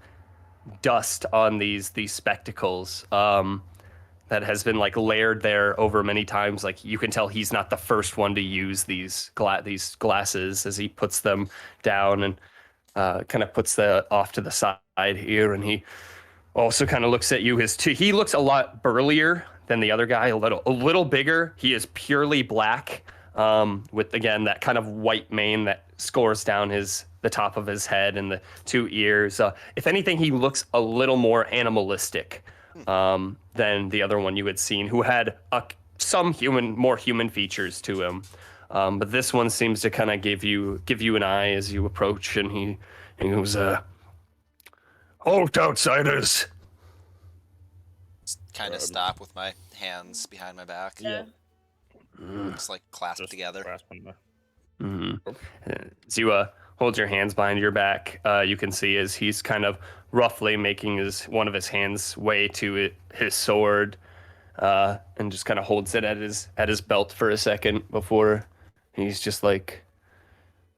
dust on these spectacles that has been like layered there over many times. Like you can tell he's not the first one to use these glasses as he puts them down and kind of puts the off to the side here, and he also kind of looks at you. He looks a lot burlier than the other guy, a little bigger. He is purely black, with again that kind of white mane that scores down the top of his head and the 2 ears. If anything, he looks a little more animalistic than the other one you had seen, who had some more human features to him. But this one seems to kind of give you an eye as you approach, and he goes, "Halt, outsiders!" Kind of stop with my hands behind my back. Yeah. Just like clasped together. As you hold your hands behind your back, you can see as he's kind of roughly making one of his hands way to his sword, and just kind of holds it at his belt for a second before he's just like,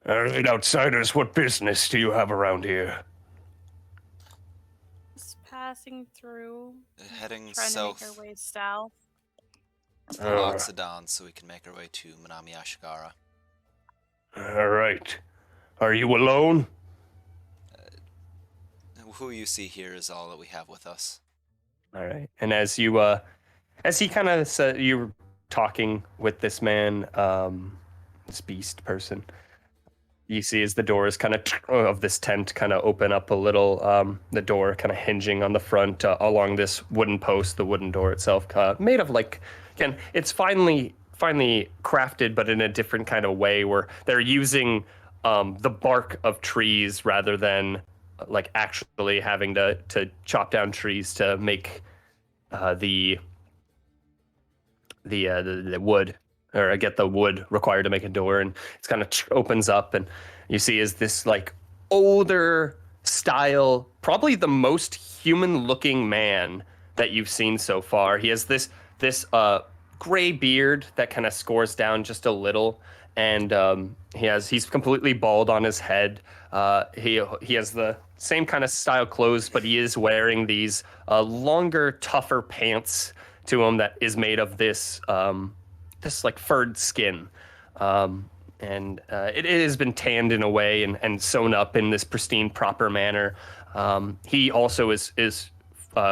"All right, outsiders, what business do you have around here?" Just passing through. Heading trying south. to make our way south. To Oxidon, so we can make our way to Manami Ashigara. All right. Are you alone? Who you see here is all that we have with us. All right. And as he kind of said, you were talking with this man, this beast person, you see as the doors kind of this tent kind of open up a little, the door kind of hinging on the front along this wooden post, the wooden door itself, made of like, again, it's finely crafted, but in a different kind of way where they're using the bark of trees rather than like actually having to chop down trees to make the wood, or get the wood required to make a door. And it's kind of opens up, and you see is this like older style, probably the most human-looking man that you've seen so far. He has this gray beard that kind of scores down just a little, and he's completely bald on his head. He has the same kind of style clothes, but he is wearing these longer, tougher pants to him that is made of this this like furred skin. And it has been tanned in a way and sewn up in this pristine, proper manner. He also is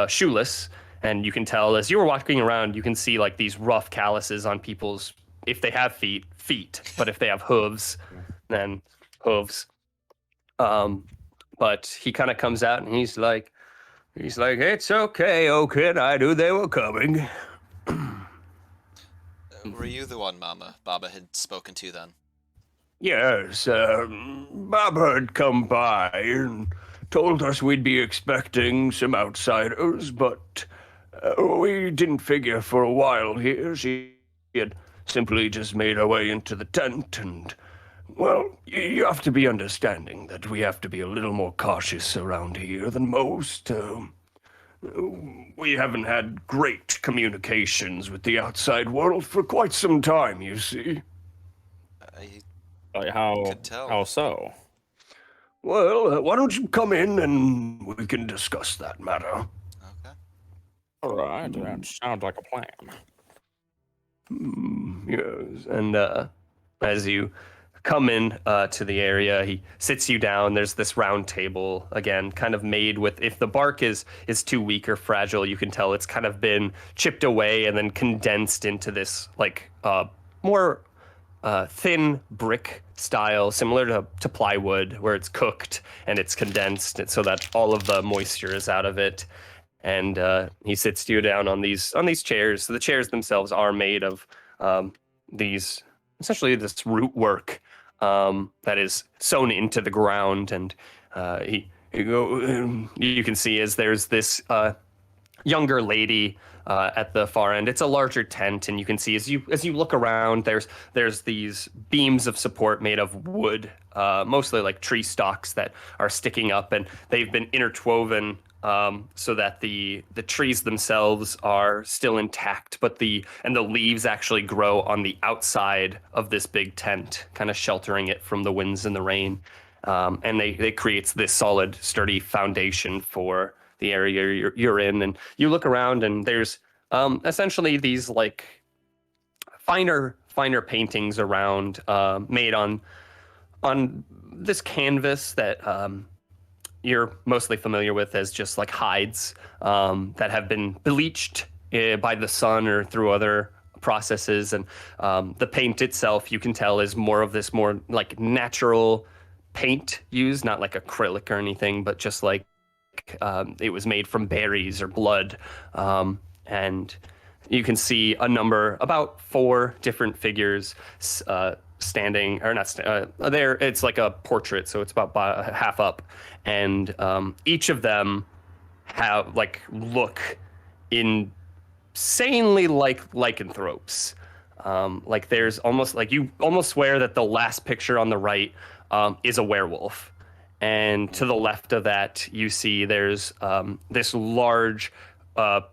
shoeless, and you can tell as you were walking around, you can see like these rough calluses on people's, if they have feet, but if they have hooves, then hooves. But he kind of comes out and he's like, it's okay, oh kid, I knew they were coming. Were you the one Baba had spoken to then? Yes, Baba had come by and told us we'd be expecting some outsiders, but we didn't figure for a while here. She had simply just made her way into the tent, and, well, you have to be understanding that we have to be a little more cautious around here than most. We haven't had great communications with the outside world for quite some time, you see. How so? Well, why don't you come in and we can discuss that matter. Okay. All right, that sounds like a plan. Yes, and as you come in to the area, he sits you down. There's this round table, again, kind of made with, if the bark is too weak or fragile, you can tell it's kind of been chipped away and then condensed into this like more thin brick style, similar to plywood, where it's cooked and it's condensed so that all of the moisture is out of it. And he sits you down on these chairs. So the chairs themselves are made of these, essentially this root work that is sewn into the ground. And you can see as there's this younger lady at the far end. It's a larger tent, and you can see as you look around, there's these beams of support made of wood, mostly like tree stalks that are sticking up, and they've been interwoven so that the trees themselves are still intact, but the leaves actually grow on the outside of this big tent, kind of sheltering it from the winds and the rain, and they creates this solid, sturdy foundation for the area you're in. And you look around, and there's essentially these like finer paintings around, made on this canvas that you're mostly familiar with as just like hides that have been bleached by the sun or through other processes. And the paint itself, you can tell, is more of this more like natural paint used, not like acrylic or anything, but just like it was made from berries or blood. And you can see a number, about 4 different figures standing, or not there. It's like a portrait, so it's about half up, and each of them have look insanely like lycanthropes. Like there's almost like you almost swear that the last picture on the right is a werewolf. And to the left of that, you see there's this large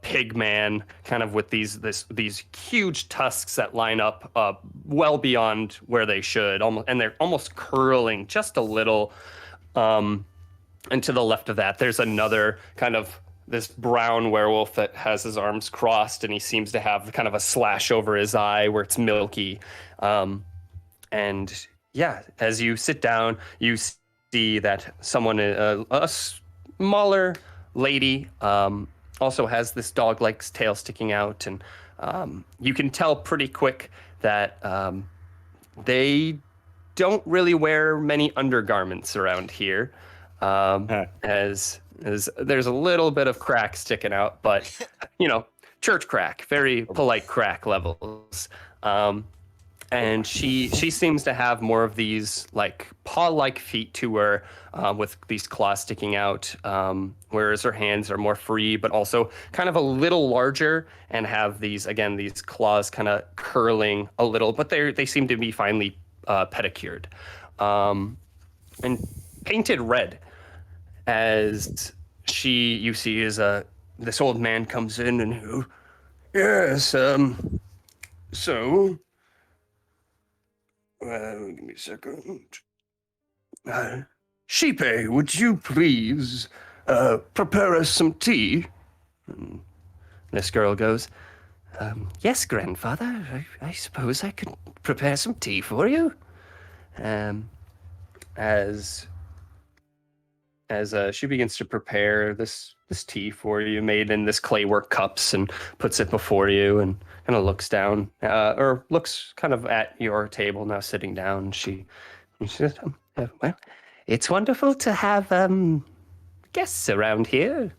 pig man, kind of with these huge tusks that line up well beyond where they should, and they're almost curling just a little. And to the left of that, there's another kind of this brown werewolf that has his arms crossed, and he seems to have kind of a slash over his eye where it's milky. And yeah, as you sit down, you see that someone, a smaller lady, also has this dog-like tail sticking out, and you can tell pretty quick that they don't really wear many undergarments around here, as there's a little bit of crack sticking out, but church crack, very polite crack levels. And she seems to have more of these like paw-like feet to her, with these claws sticking out, whereas her hands are more free, but also kind of a little larger and have these claws kind of curling a little, but they seem to be finely pedicured. and painted red. As you see as this old man comes in and yes, so give me a second. Sheepy, would you please prepare us some tea? And this girl goes, yes, grandfather, I suppose I could prepare some tea for you. As she begins to prepare this tea for you, made in this claywork cups, and puts it before you, and kind of looks down, or looks kind of at your table now, sitting down. She says, well, it's wonderful to have guests around here.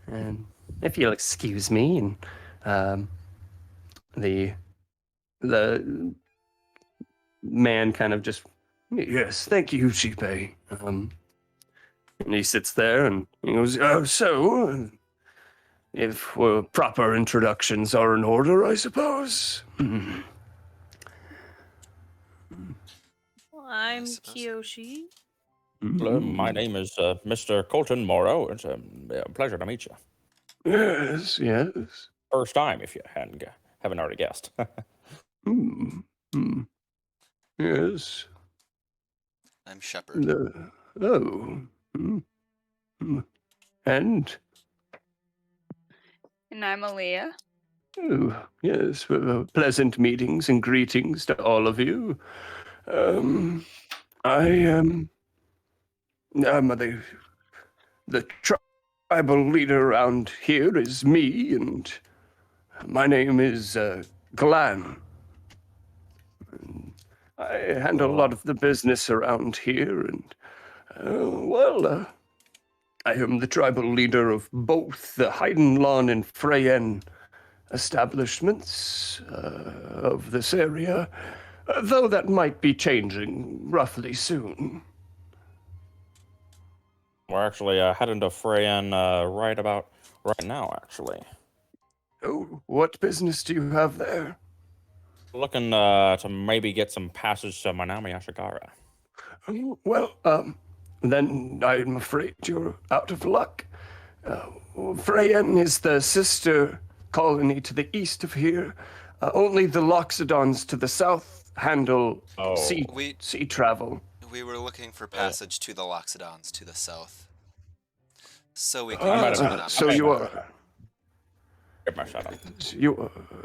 And if you'll excuse me, and the man kind of just, yes, thank you, Sheepy. And he sits there and he goes, so, if proper introductions are in order, I suppose. Well, I'm Kiyoshi. Hello, my name is Mr. Colton Morrow. It's a pleasure to meet you. Yes, yes. First time, if you haven't already guessed. Yes. I'm Shepard. And? And I'm Aaliyah. Oh, yes. Pleasant meetings and greetings to all of you. I am the tribal leader around here is me, and my name is Glan. I handle a lot of the business around here, and I am the tribal leader of both the Heidenlawn and Freyen establishments of this area, though that might be changing roughly soon. We're actually heading to Freyan right now, actually. Oh, what business do you have there? Looking to maybe get some passage to Manami Ashigara. Oh, well, then I'm afraid you're out of luck. Freyen is the sister colony to the east of here. Only the Loxodons to the south handle sea travel. We were looking for passage to the Loxodons to the south. So we can get to Manami. So you are...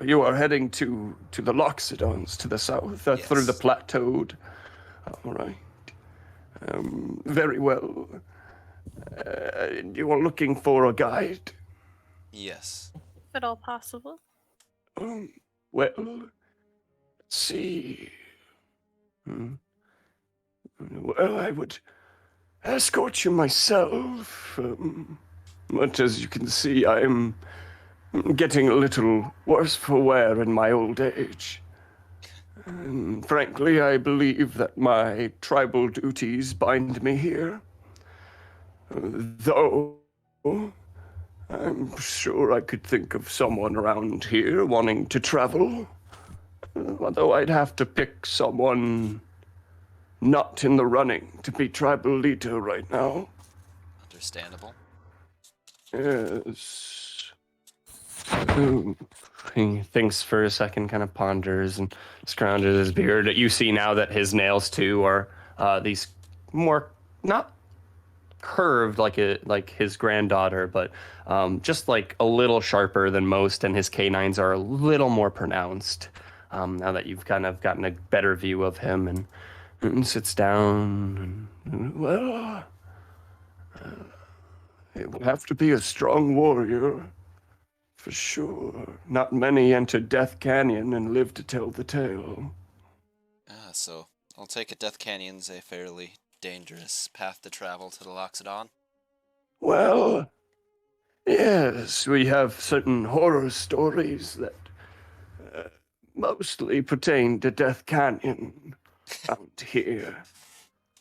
You are heading to the Loxodons to the south, Yes. through the plateaued. All right. Very well. You are looking for a guide? Yes. If at all possible. Well, let's see. Well, I would escort you myself, but as you can see, I'm getting a little worse for wear in my old age. And frankly, I believe that my tribal duties bind me here. Though, I'm sure I could think of someone around here wanting to travel. Although I'd have to pick someone not in the running to be tribal leader right now. Understandable. Yes. He thinks for a second, kind of ponders and scrounges his beard. You see now that his nails too are these more not curved like his granddaughter, but just like a little sharper than most, and his canines are a little more pronounced. Now that you've kind of gotten a better view of him, and sits down. And, well, it would have to be a strong warrior. For sure. Not many entered Death Canyon and lived to tell the tale. So I'll take it Death Canyon's a fairly dangerous path to travel to the Loxodon. Well, yes, we have certain horror stories that mostly pertain to Death Canyon out here.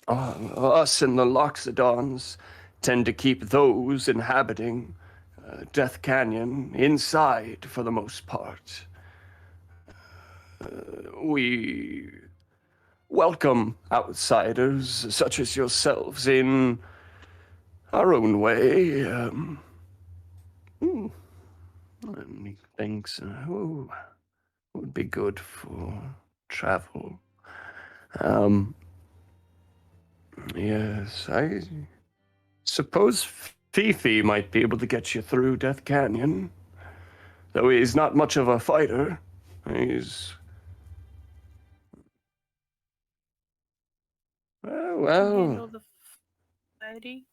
Us and the Loxodons tend to keep those inhabiting Death Canyon inside for the most part. We welcome outsiders such as yourselves in our own way. Many things would be good for travel. Yes, I suppose Fifi might be able to get you through Death Canyon. Though he's not much of a fighter. He's... Handle Well, the fighting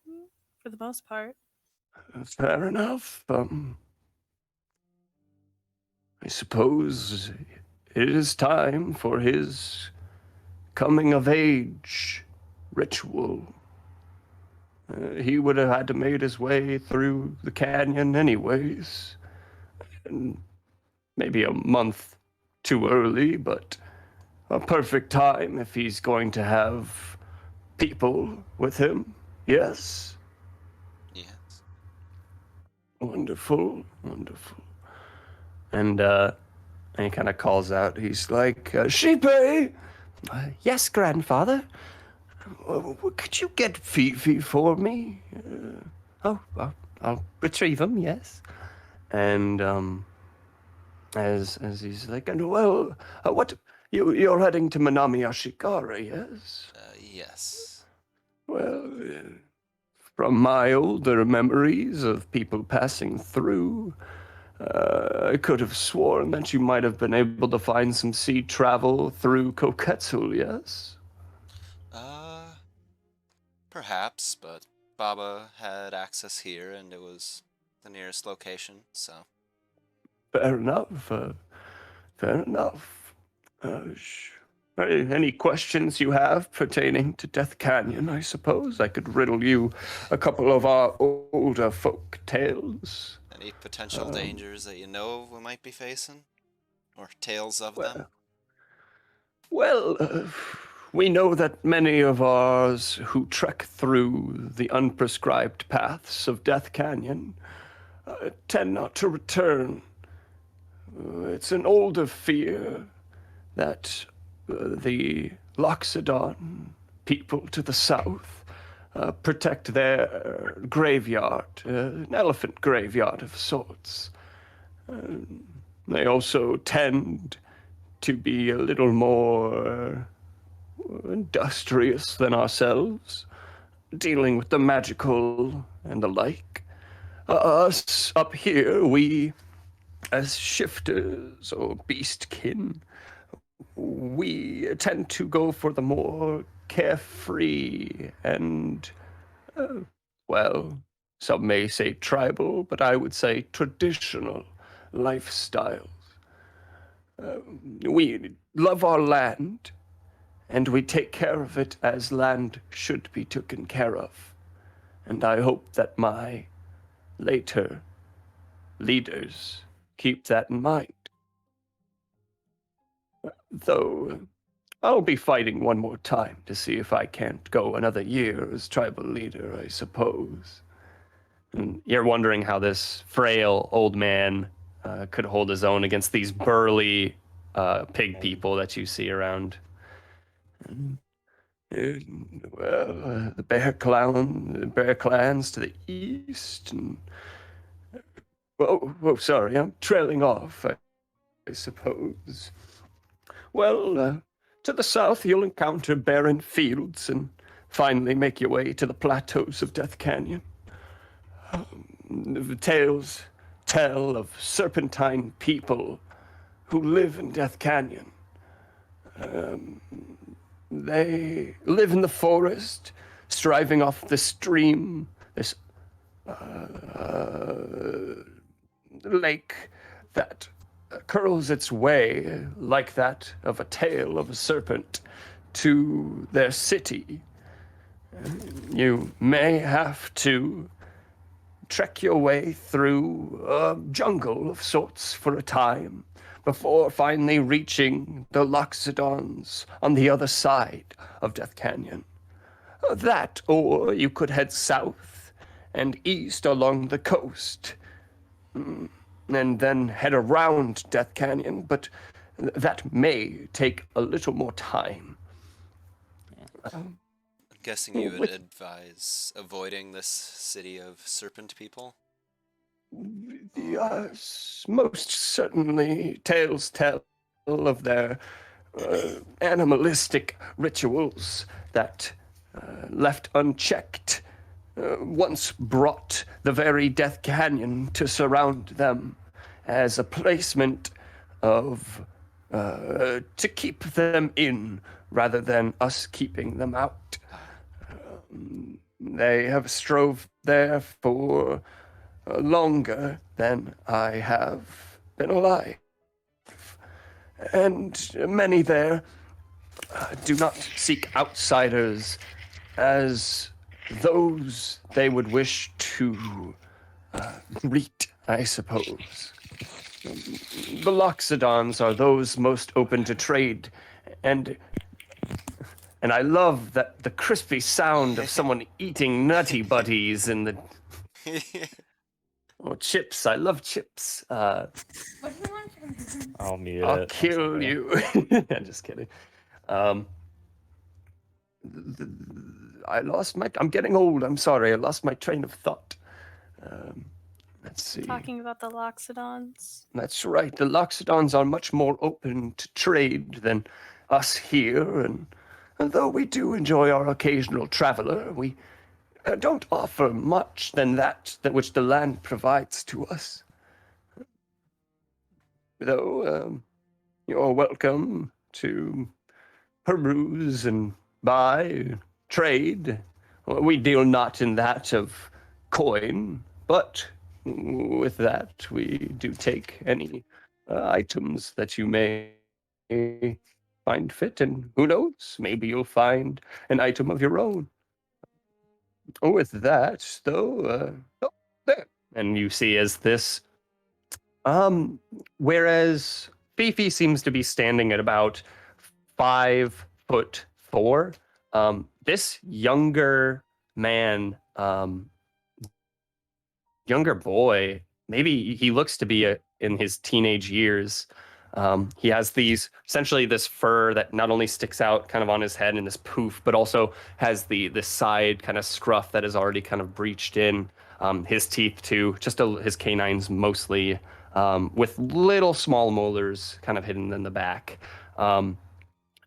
for the most part. fair enough. I suppose it is time for his coming of age ritual. He would have had to made his way through the canyon anyways. And maybe a month too early, but a perfect time if he's going to have people with him. Yes? Yes. Wonderful, wonderful. And he kind of calls out, he's like, Sheepy! Yes, grandfather? Could you get Fifi for me? I'll retrieve him, yes. And as he's like, and well, what, you're heading to Manami Ashikara, yes? Yes. Well, from my older memories of people passing through, I could have sworn that you might have been able to find some sea travel through Koketsu, yes? Perhaps, but Baba had access here, and it was the nearest location, so... Fair enough, fair enough. Any questions you have pertaining to Death Canyon, I suppose? I could riddle you a couple of our older folk tales. Any potential dangers that you know of we might be facing? Or tales of them? Well, we know that many of ours who trek through the unprescribed paths of Death Canyon tend not to return. It's an older fear that the Loxodon people to the south protect their graveyard, an elephant graveyard of sorts. They also tend to be a little more industrious than ourselves, dealing with the magical and the like. Us up here, we, as shifters or beastkin, we tend to go for the more carefree and, well, some may say tribal, but I would say traditional lifestyles. We love our land, and we take care of it as land should be taken care of. And I hope that my later leaders keep that in mind. Though I'll be fighting one more time to see if I can't go another year as tribal leader, I suppose. And you're wondering how this frail old man could hold his own against these burly pig people that you see around. Well, the bear clans to the east, and sorry, I'm trailing off, I suppose. Well, to the south, you'll encounter barren fields and finally make your way to the plateaus of Death Canyon. The tales tell of serpentine people who live in Death Canyon. They live in the forest, striving off the stream, this lake that curls its way like that of a tail of a serpent to their city. You may have to trek your way through a jungle of sorts for a time before finally reaching the Loxodons on the other side of Death Canyon. That, or you could head south and east along the coast, and then head around Death Canyon, but that may take a little more time. I'm guessing you would advise avoiding this city of serpent people? Yes, most certainly. Tales tell of their animalistic rituals that, left unchecked, once brought the very Death Canyon to surround them as a placement of to keep them in rather than us keeping them out. They have strove there for longer than I have been alive. And many there do not seek outsiders as those they would wish to greet, I suppose. The Loxodons are those most open to trade, and I love that the crispy sound of someone eating Nutty Buddies in the chips. I love chips. I'll mute I'll it. kill you. I'm just kidding. I lost my. I'm getting old. I'm sorry. I lost my train of thought. Let's see. Talking about the Loxodons. That's right. The Loxodons are much more open to trade than us here, and though we do enjoy our occasional traveler, we don't offer much than that which the land provides to us. Though you're welcome to peruse and buy, trade. We deal not in that of coin, but with that we do take any items that you may find fit, and who knows, maybe you'll find an item of your own. With that, though, there. And you see as this, whereas Fifi seems to be standing at about 5'4", this younger man, younger boy, maybe he looks to be in his teenage years. He has essentially this fur that not only sticks out kind of on his head in this poof, but also has the side kind of scruff that is already kind of breached in. His teeth too, just his canines mostly, with little small molars kind of hidden in the back.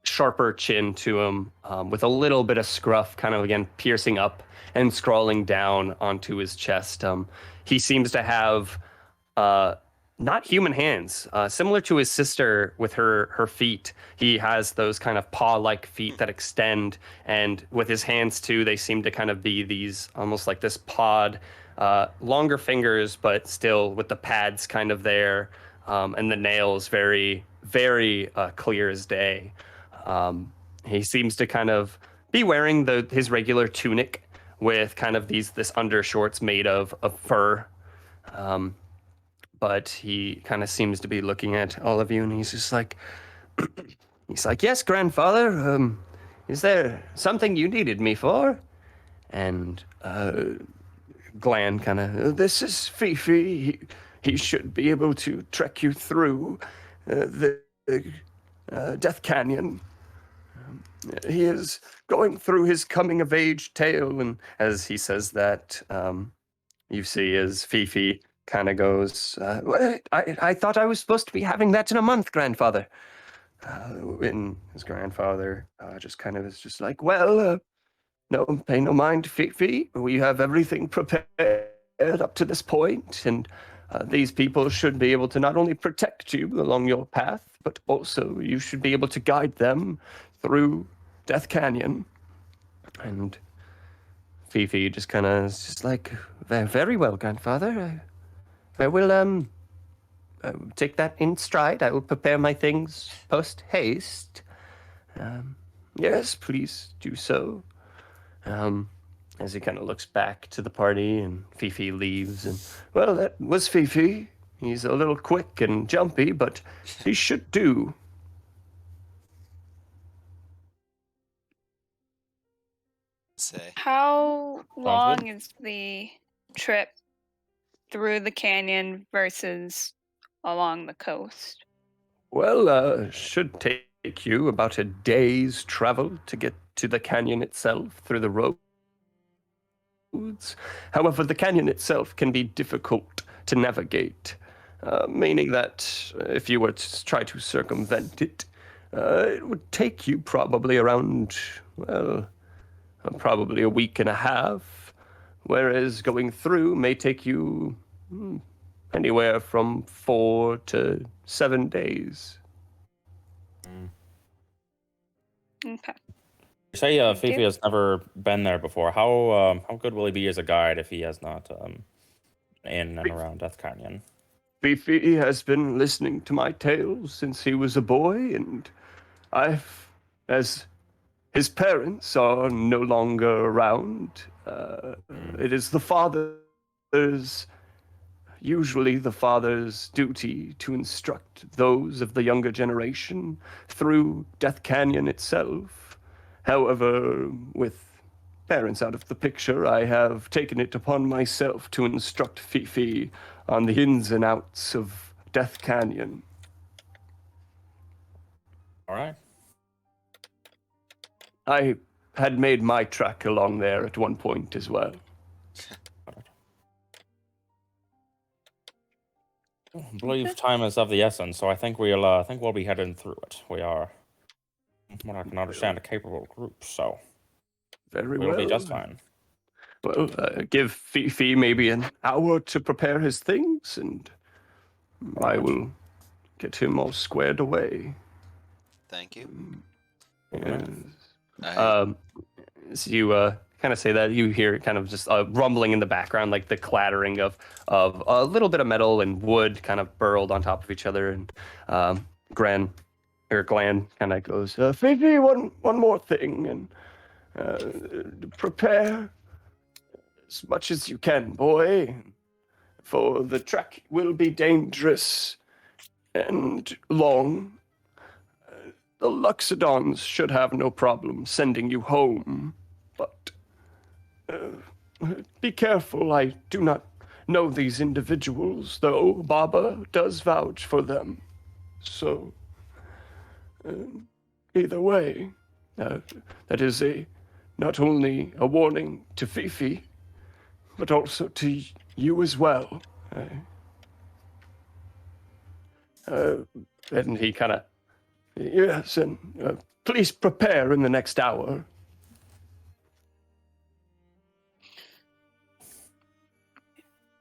Sharper chin to him, with a little bit of scruff kind of again piercing up and scrawling down onto his chest. He seems to have not human hands, similar to his sister with her feet. He has those kind of paw-like feet that extend, and with his hands too, they seem to kind of be these almost like this pod, longer fingers, but still with the pads kind of there, and the nails very, very clear as day. He seems to kind of be wearing his regular tunic with kind of this undershorts made of fur. But he kind of seems to be looking at all of you, and he's just like, yes, grandfather, is there something you needed me for? And Glenn kind of, this is Fifi. He should be able to trek you through the Death Canyon. He is going through his coming-of-age tale, and as he says that, you see as Fifi kind of goes, I thought I was supposed to be having that in a month, grandfather. And his grandfather just kind of is just like, well, no, pay no mind, Fifi. We have everything prepared up to this point, and these people should be able to not only protect you along your path, but also you should be able to guide them through Death Canyon. And Fifi just kind of is just like, very well, grandfather. I will take that in stride. I will prepare my things post haste. Yes, please do so. As he kind of looks back to the party and Fifi leaves, and well, that was Fifi. He's a little quick and jumpy, but he should do. Say. How long is the trip through the canyon versus along the coast? Well, should take take you about a day's travel to get to the canyon itself through the roads. However, the canyon itself can be difficult to navigate, meaning that if you were to try to circumvent it, it would take you probably around, well, probably a week and a half, whereas going through may take you anywhere from 4 to 7 days. Okay. You say Thank Fifi you. has never been there before. How good will he be as a guide if he has not in and around Death Canyon? Fifi has been listening to my tales since he was a boy, and as his parents are no longer around, it is usually the father's duty to instruct those of the younger generation through Death Canyon itself. However, with parents out of the picture, I have taken it upon myself to instruct Fifi on the ins and outs of Death Canyon. All right. I had made my trek along there at one point as well. I believe time is of the essence, so I think we'll be heading through it. We are, what I can understand, a capable group, so Very we'll well. be just fine. Well, give Fifi maybe an hour to prepare his things, and I will get him all squared away. Thank you. Yes. I- As you kind of say that, you hear kind of just a rumbling in the background, like the clattering of a little bit of metal and wood kind of burled on top of each other. And Glenn kind of goes, Fifi, one more thing, and prepare as much as you can, boy, for the trek will be dangerous and long. The Luxodons should have no problem sending you home, but be careful. I do not know these individuals, though Baba does vouch for them. So, either way, that is not only a warning to Fifi, but also to you as well. And he kind of, yes, and please prepare in the next hour.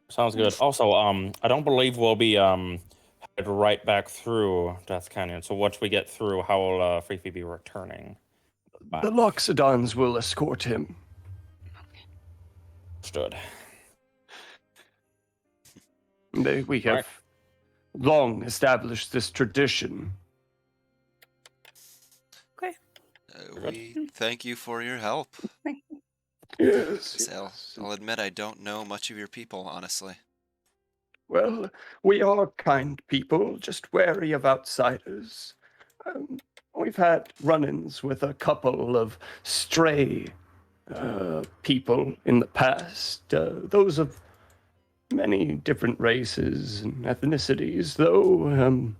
Sounds good. Also, I don't believe we'll be headed right back through Death Canyon. So once we get through, how will Fifi be returning back? The Loxodons will escort him. Understood. We have long established this tradition. Okay. We thank you for your help. Yes. I'll admit I don't know much of your people, honestly. Well, we are kind people, just wary of outsiders. We've had run-ins with a couple of stray people in the past, those of many different races and ethnicities, though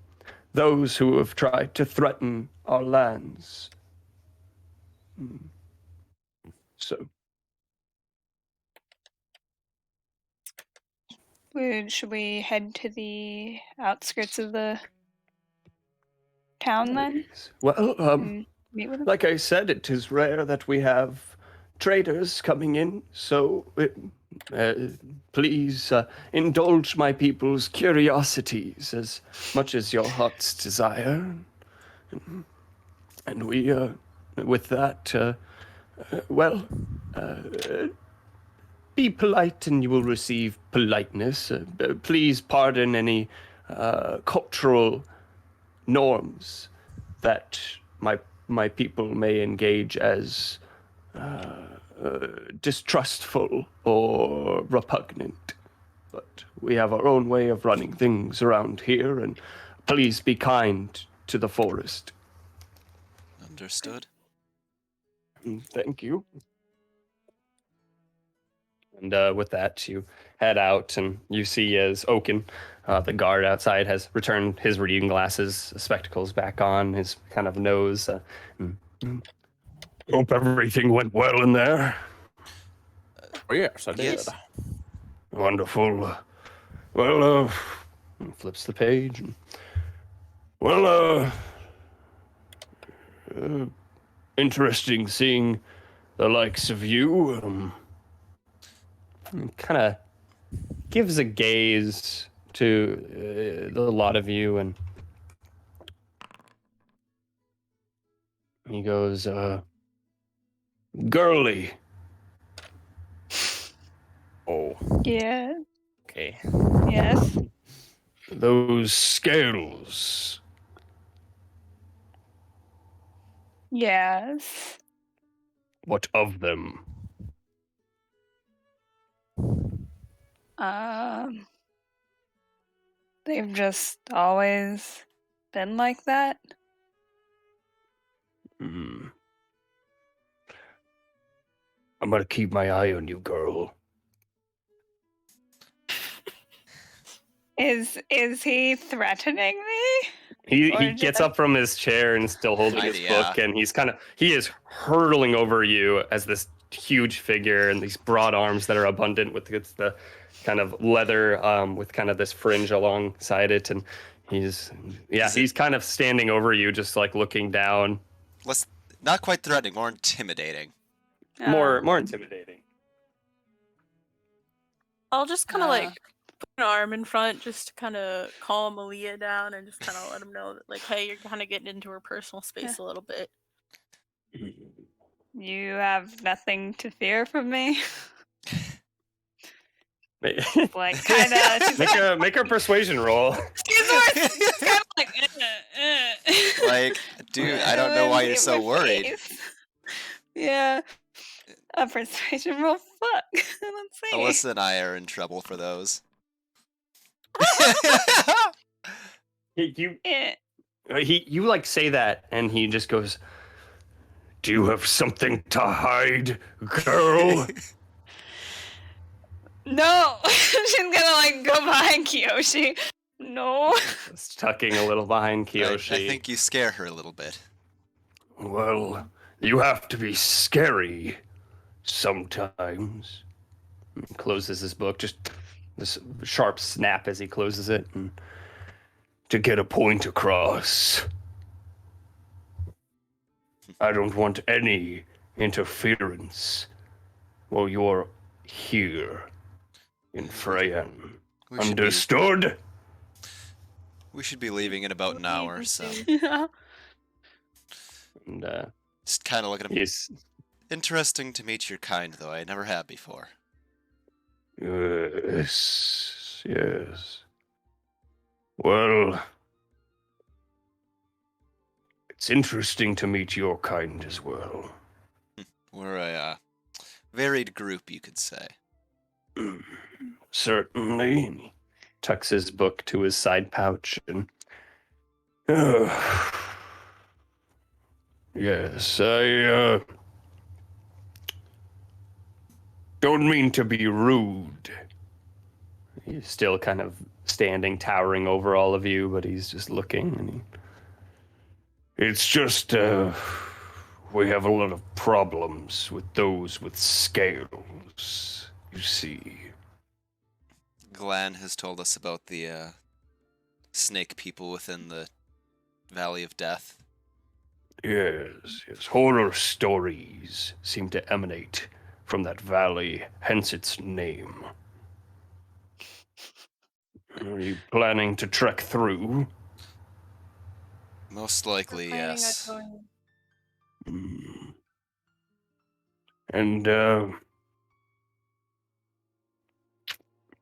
those who have tried to threaten our lands. So, Should we head to the outskirts of the town then? well, And meet with them? like I said, it is rare that we have traders coming in, so please indulge my people's curiosities as much as your hearts desire. And we, with that, be polite and you will receive politeness. Please pardon any cultural norms that my people may engage as distrustful or repugnant. But we have our own way of running things around here, and please be kind to the forest. Understood. Thank you. And with that, you head out, and you see as Oaken The guard outside has returned his reading glasses, spectacles back on, his kind of nose. Hope everything went well in there. Oh, yes, I did. Yes. Wonderful. Well, Flips the page. well, interesting seeing the likes of you. Kind of gives a gaze to the lot of you, and he goes, Girly. Oh, Yeah. okay. Yes. Those scales. Yes. What of them? Um, they've just always been like that. Hmm. I'm gonna keep my eye on you, girl. Is he threatening me? he Or gets just- up from his chair and still holding his Kinda, book, and he is hurtling over you as this huge figure and these broad arms that are abundant with the kind of leather with kind of this fringe alongside it, and he's kind of standing over you, just like looking down. Not quite threatening, more intimidating. More intimidating. I'll just kind of like put an arm in front just to kind of calm Aaliyah down and just kind of let him know that, like, hey, you're kind of getting into her personal space a little bit. You have nothing to fear from me. Like kind of. Make a persuasion roll. She's kind of like. Like, dude, I don't know why you're so worried. Yeah. A persuasion roll. Fuck. Let's see. Alyssa and I are in trouble for those. You like say that, and he just goes, Do you have something to hide, girl? No. She's gonna like go behind Kiyoshi. No. It's tucking a little behind Kiyoshi. I think you scare her a little bit. Well, you have to be scary sometimes. He closes his book, just this sharp snap as he closes it. And To get a point across. I don't want any interference while you're here in Freyan. Understood? We should be leaving in about an hour, so Yeah. and just kind of looking at him. he's Interesting to meet your kind, though. I never have before. Yes, yes. Well, it's interesting to meet your kind as well. We're a varied group, you could say. Certainly. and he tucks his book to his side pouch, and Yes, I don't mean to be rude. he's still kind of standing, towering over all of you, but he's just looking, and It's just, we have a lot of problems with those with scales, you see. Glenn has told us about the snake people within the Valley of Death. Yes, horror stories seem to emanate from that valley, hence its name. Are you planning to trek through? Most likely, yes. Hmm. And,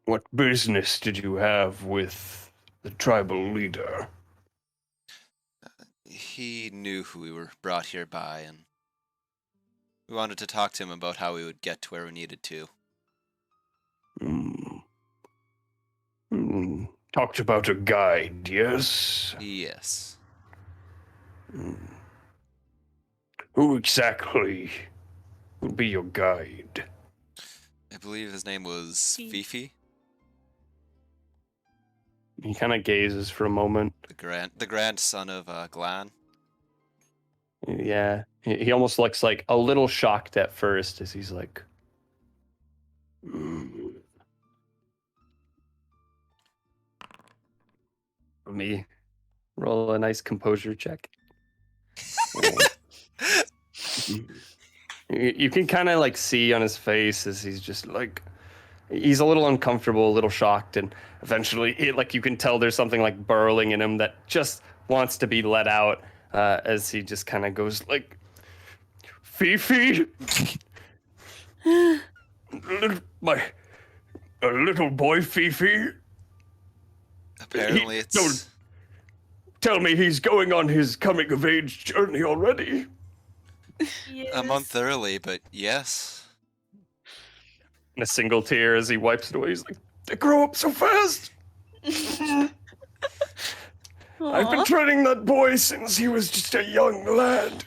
what business did you have with the tribal leader? He knew who we were brought here by, and we wanted to talk to him about how we would get to where we needed to. Talked about a guide, yes? Yes. Who exactly will be your guide? I believe his name was Fifi. He kind of gazes for a moment. The grandson of Glan. Yeah, he almost looks like a little shocked at first as he's like, Let me roll a nice composure check. You can kind of like see on his face as he's just like, he's a little uncomfortable, a little shocked, and eventually you can tell there's something like burrowing in him that just wants to be let out as he just kind of goes like, Fifi, my little boy Fifi. Apparently Don't tell me he's going on his coming of age journey already. Yes. a month early, but yes. And a single tear as he wipes it away. He's like, they grow up so fast. I've been training that boy since he was just a young lad.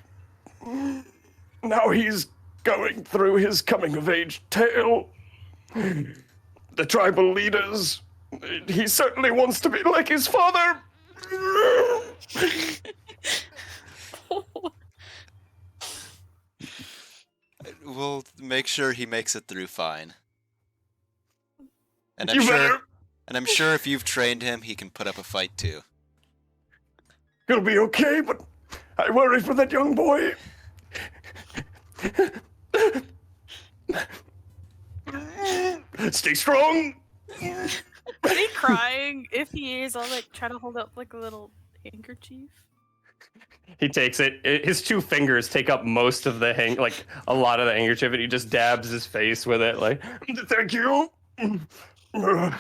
Now he's going through his coming of age tale. The tribal leaders, he certainly wants to be like his father. We'll make sure he makes it through fine. And I'm sure if you've trained him, he can put up a fight too. He'll be okay, but I worry for that young boy. Stay strong. Is he crying? If he is, I'll like try to hold up like a little handkerchief. He takes it. His two fingers take up most of the a lot of the handkerchief, and he just dabs his face with it, like, thank you. And kind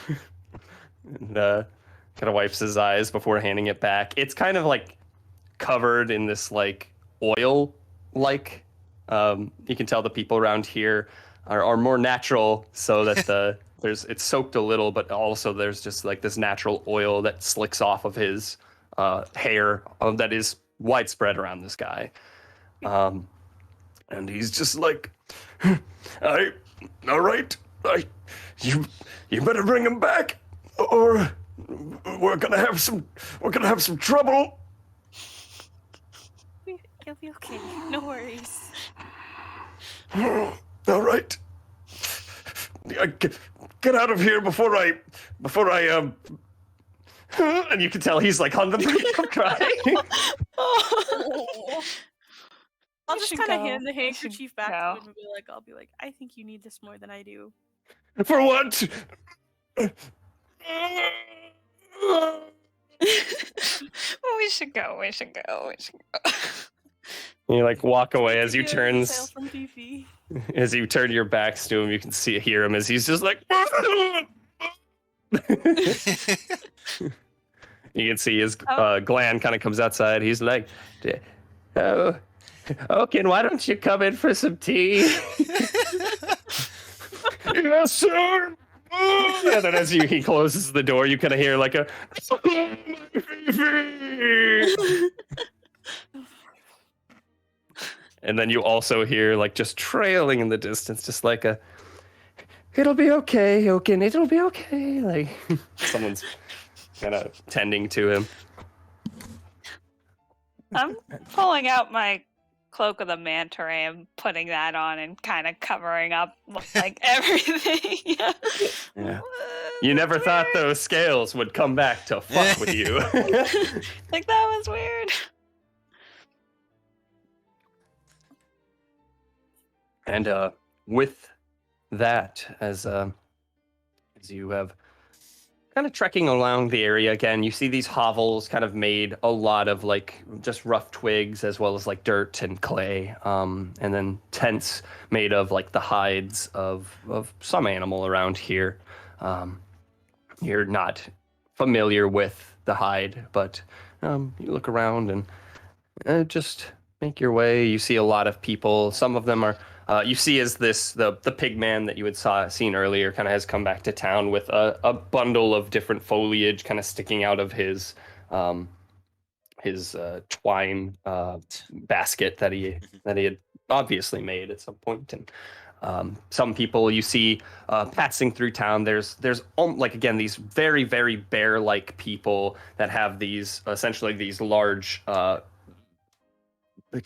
of wipes his eyes before handing it back. It's kind of like covered in this like oil, like you can tell the people around here are more natural, so that it's soaked a little, but also there's just like this natural oil that slicks off of his hair that is widespread around this guy. And he's just like, all right, you better bring him back, or we're gonna have some trouble. You'll be okay. No worries. All right. Get out of here before I and you can tell he's like on the brink of crying. I'll just kind of hand the handkerchief back to him and I'll be like, I think you need this more than I do. For what? We should go. You like walk away as you turn your backs to him. You can hear him as he's just like. You can see his gland kind of comes outside. He's like, oh, Ken, why don't you come in for some tea? Yes, sir. And then as he closes the door, you kind of hear like a. And then you also hear like just trailing in the distance, just like a. It'll be okay, Oaken. It'll be okay. Like someone's kind of tending to him. I'm pulling out my cloak of the manta ray and putting that on and kind of covering up like everything. Yeah. You never thought those scales would come back to fuck with you. Like that was weird. And with that, as you have kind of trekking along the area again, you see these hovels kind of made a lot of like just rough twigs as well as like dirt and clay, and then tents made of like the hides of some animal around here. You're not familiar with the hide, but you look around and just make your way. You see a lot of people. Some of them are. You see as the pig man that you had seen earlier kind of has come back to town with a bundle of different foliage kind of sticking out of his twine basket that he had obviously made at some point. And Some people you see passing through town. There's like again these very very bear-like people that have these essentially these large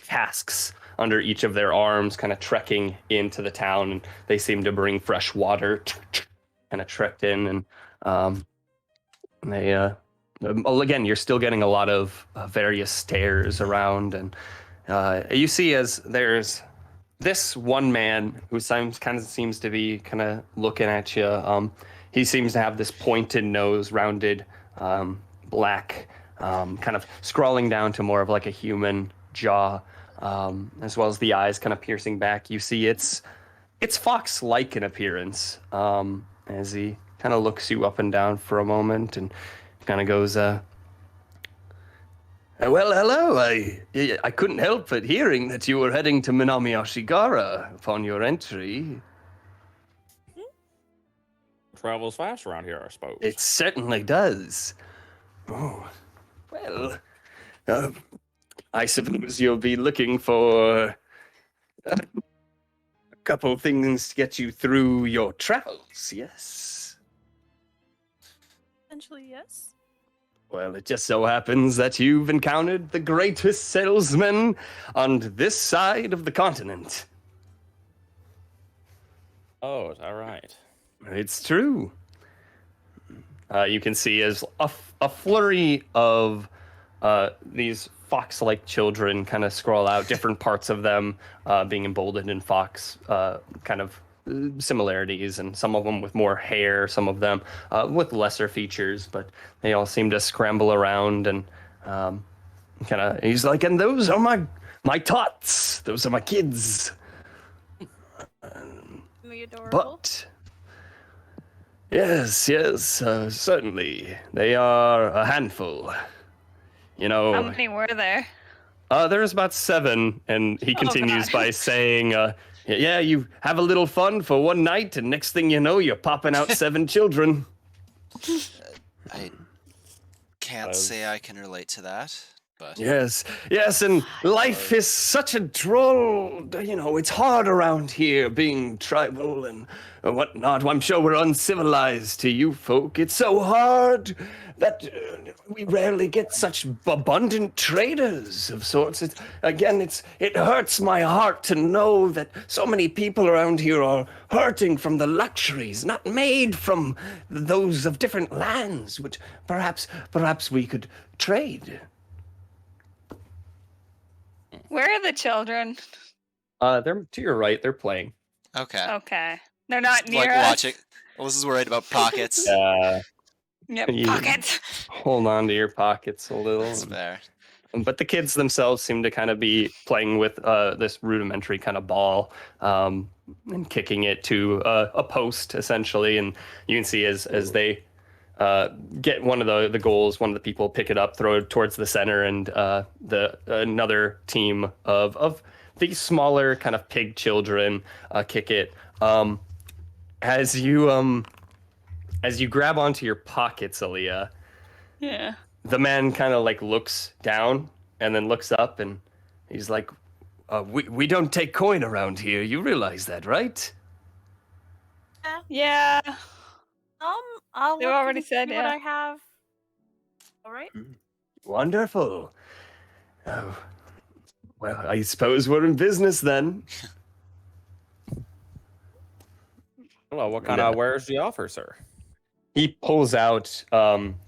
casks under each of their arms, kind of trekking into the town, and they seem to bring fresh water, kind of trekked in, and they again, you're still getting a lot of various stares around, and you see as there's this one man who seems to be kind of looking at you. He seems to have this pointed nose, rounded, black, kind of scrawling down to more of like a human jaw, as well as the eyes kind of piercing back. You see it's fox-like in appearance, as he kind of looks you up and down for a moment and kind of goes, well, hello. I couldn't help but hearing that you were heading to Minami Ashigara upon your entry. Travels fast around here, I suppose. It certainly does. Oh, well, I suppose you'll be looking for a couple of things to get you through your travels, yes? Essentially, yes. Well, it just so happens that you've encountered the greatest salesman on this side of the continent. Oh, is that right? It's true. You can see as a flurry of these fox-like children kind of scroll out, different parts of them being emboldened in fox kind of similarities, and some of them with more hair, some of them with lesser features, but they all seem to scramble around and kind of, he's like, and those are my tots. Those are my kids. But yes, certainly. They are a handful. You know. How many were there? There's about 7, and he continues by saying, yeah, you have a little fun for one night, and next thing you know, you're popping out 7 children. I can't say I can relate to that, but... Yes, and life is such a droll, you know, it's hard around here being tribal and whatnot. I'm sure we're uncivilized to you folk. It's so hard that we rarely get such abundant traders of sorts. It hurts my heart to know that so many people around here are hurting from the luxuries not made from those of different lands, which perhaps we could trade. Where are the children? They're to your right. They're playing. Okay. They're not near like us. Watching. Melissa's worried about pockets. Yep, pockets. Hold on to your pockets a little. That's fair. But the kids themselves seem to kind of be playing with this rudimentary kind of ball and kicking it to a post, essentially. And you can see as they get one of the goals, one of the people pick it up, throw it towards the center, and another team of these smaller kind of pig children kick it. As you grab onto your pockets, Aaliyah, yeah, the man kind of like looks down and then looks up, and he's like, we don't take coin around here. You realize that, right? Yeah. I'll They already said what I have. All right. Wonderful. Oh, well, I suppose we're in business then. Hello, what kind of wares do you offer, sir? He pulls out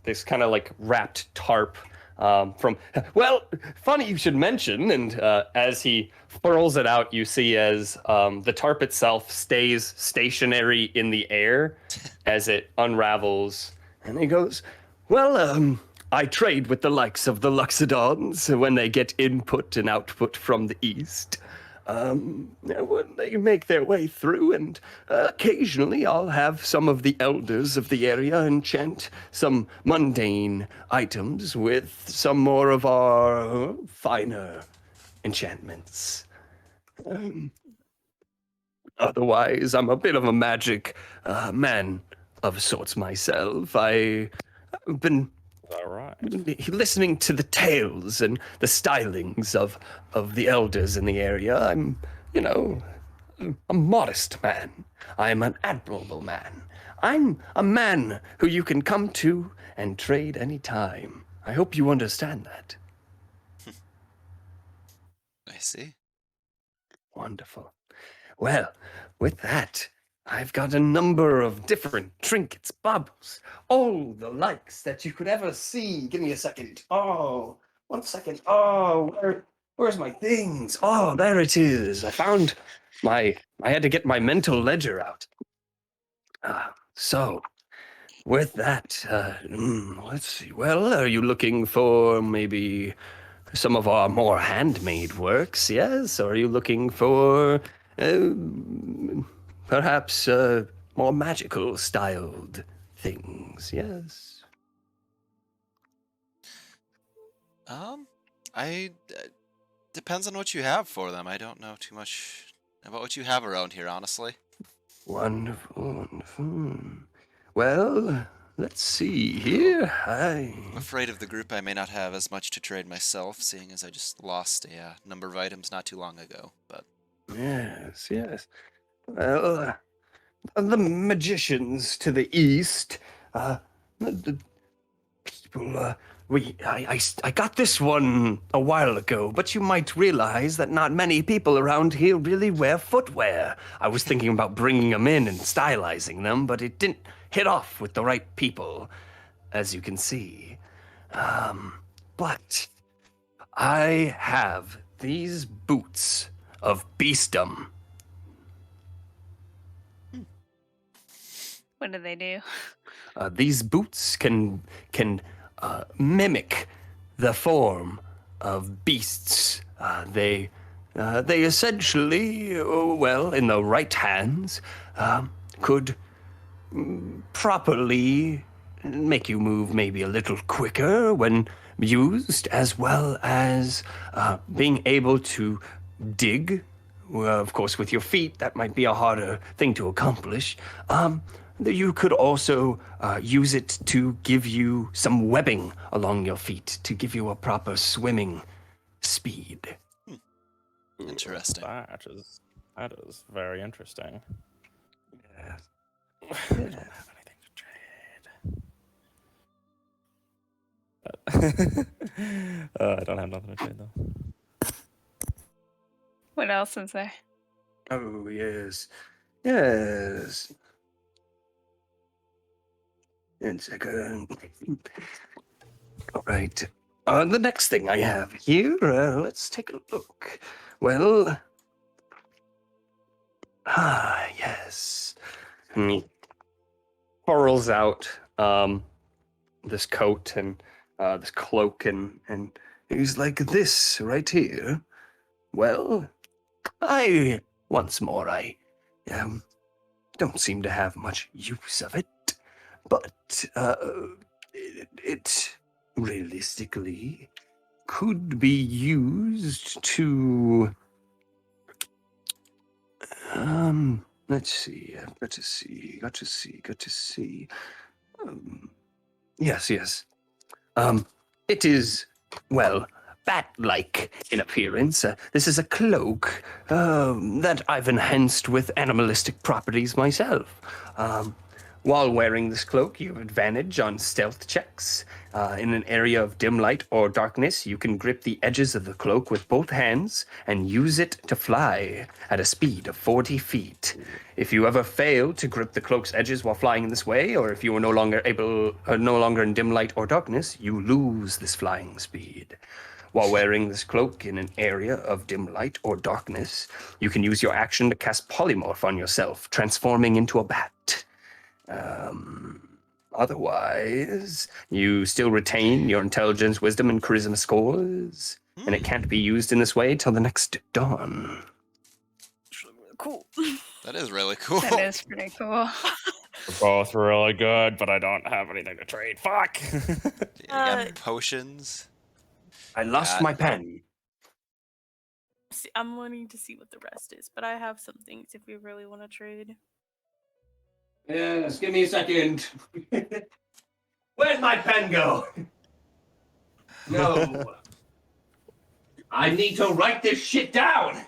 this kind of like wrapped tarp well, funny you should mention, and as he furls it out, you see as the tarp itself stays stationary in the air as it unravels, and he goes, well, I trade with the likes of the Luxodons when they get input and output from the east. When they make their way through, and occasionally I'll have some of the elders of the area enchant some mundane items with some more of our finer enchantments. Otherwise, I'm a bit of a magic man of sorts myself. I've been listening to the tales and the stylings of the elders in the area. I'm, a modest man. I'm an admirable man. I'm a man who you can come to and trade any time. I hope you understand that. I see. Wonderful. Well, with that, I've got a number of different trinkets, baubles, all the likes that you could ever see. Give me a second. Oh, 1 second. Oh, where's my things? Oh, there it is. I had to get my mental ledger out. So, with that, let's see. Well, are you looking for maybe some of our more handmade works, yes? Or are you looking for perhaps more magical styled things, yes? I depends on what you have for them. I don't know too much about what you have around here, honestly. Wonderful, wonderful. Well, let's see here. I'm afraid of the group I may not have as much to trade myself, seeing as I just lost a number of items not too long ago. But Yes, yes. Well, the magicians to the east, the people, I got this one a while ago, but you might realize that not many people around here really wear footwear. I was thinking about bringing them in and stylizing them, but it didn't hit off with the right people, as you can see. But I have these boots of beastdom. What do they do? These boots can mimic the form of beasts. They essentially, well, in the right hands, could properly make you move maybe a little quicker when used, as well as being able to dig. Well, of course, with your feet, that might be a harder thing to accomplish. You could also use it to give you some webbing along your feet to give you a proper swimming speed. Interesting. That is very interesting. Yes. I don't have anything to trade. I don't have nothing to trade though. What else is there? Oh, yes. Yes. 1 second. All right. The next thing I have here, let's take a look. Well, yes. And he hurls out this coat and this cloak, and he's like, this right here. Well, once more, I don't seem to have much use of it, but it realistically could be used to, let's see, I've got to see. Yes. It is, well, bat-like in appearance. This is a cloak that I've enhanced with animalistic properties myself. While wearing this cloak, you have advantage on stealth checks. In an area of dim light or darkness, you can grip the edges of the cloak with both hands and use it to fly at a speed of 40 feet. If you ever fail to grip the cloak's edges while flying in this way, or if you are no longer in dim light or darkness, you lose this flying speed. While wearing this cloak in an area of dim light or darkness, you can use your action to cast polymorph on yourself, transforming into a bat. Otherwise, you still retain your intelligence, wisdom, and charisma scores, and it can't be used in this way till the next dawn. Cool. That is really cool. That is pretty cool. They're both really good, but I don't have anything to trade. Fuck. You got potions. I lost my pen. See, I'm wanting to see what the rest is, but I have some things if we really want to trade. Yes, give me a second. Where'd my pen go? No. I need to write this shit down.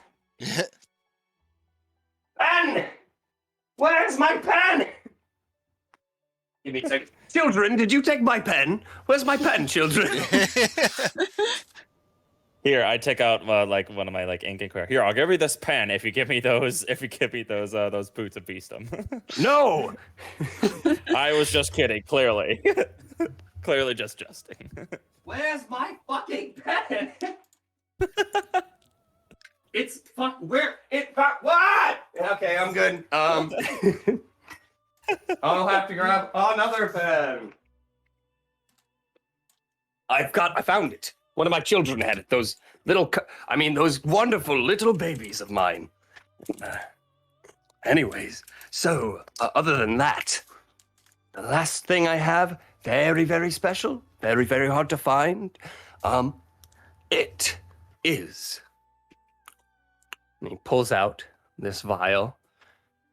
Where's my pen? Give me a second. Children, did you take my pen? Where's my pen, children? Here, I take out like one of my like ink and clear. Here, I'll give you this pen if you give me those. If you give me those boots of beastum. No. I was just kidding. Clearly, clearly just jesting. Where's my fucking pen? It's where it what? Okay, I'm good. I'll have to grab another pen. I found it. One of my children had it. Those those wonderful little babies of mine. Anyways, so other than that, the last thing I have, very, very special, very, very hard to find. It is. And he pulls out this vial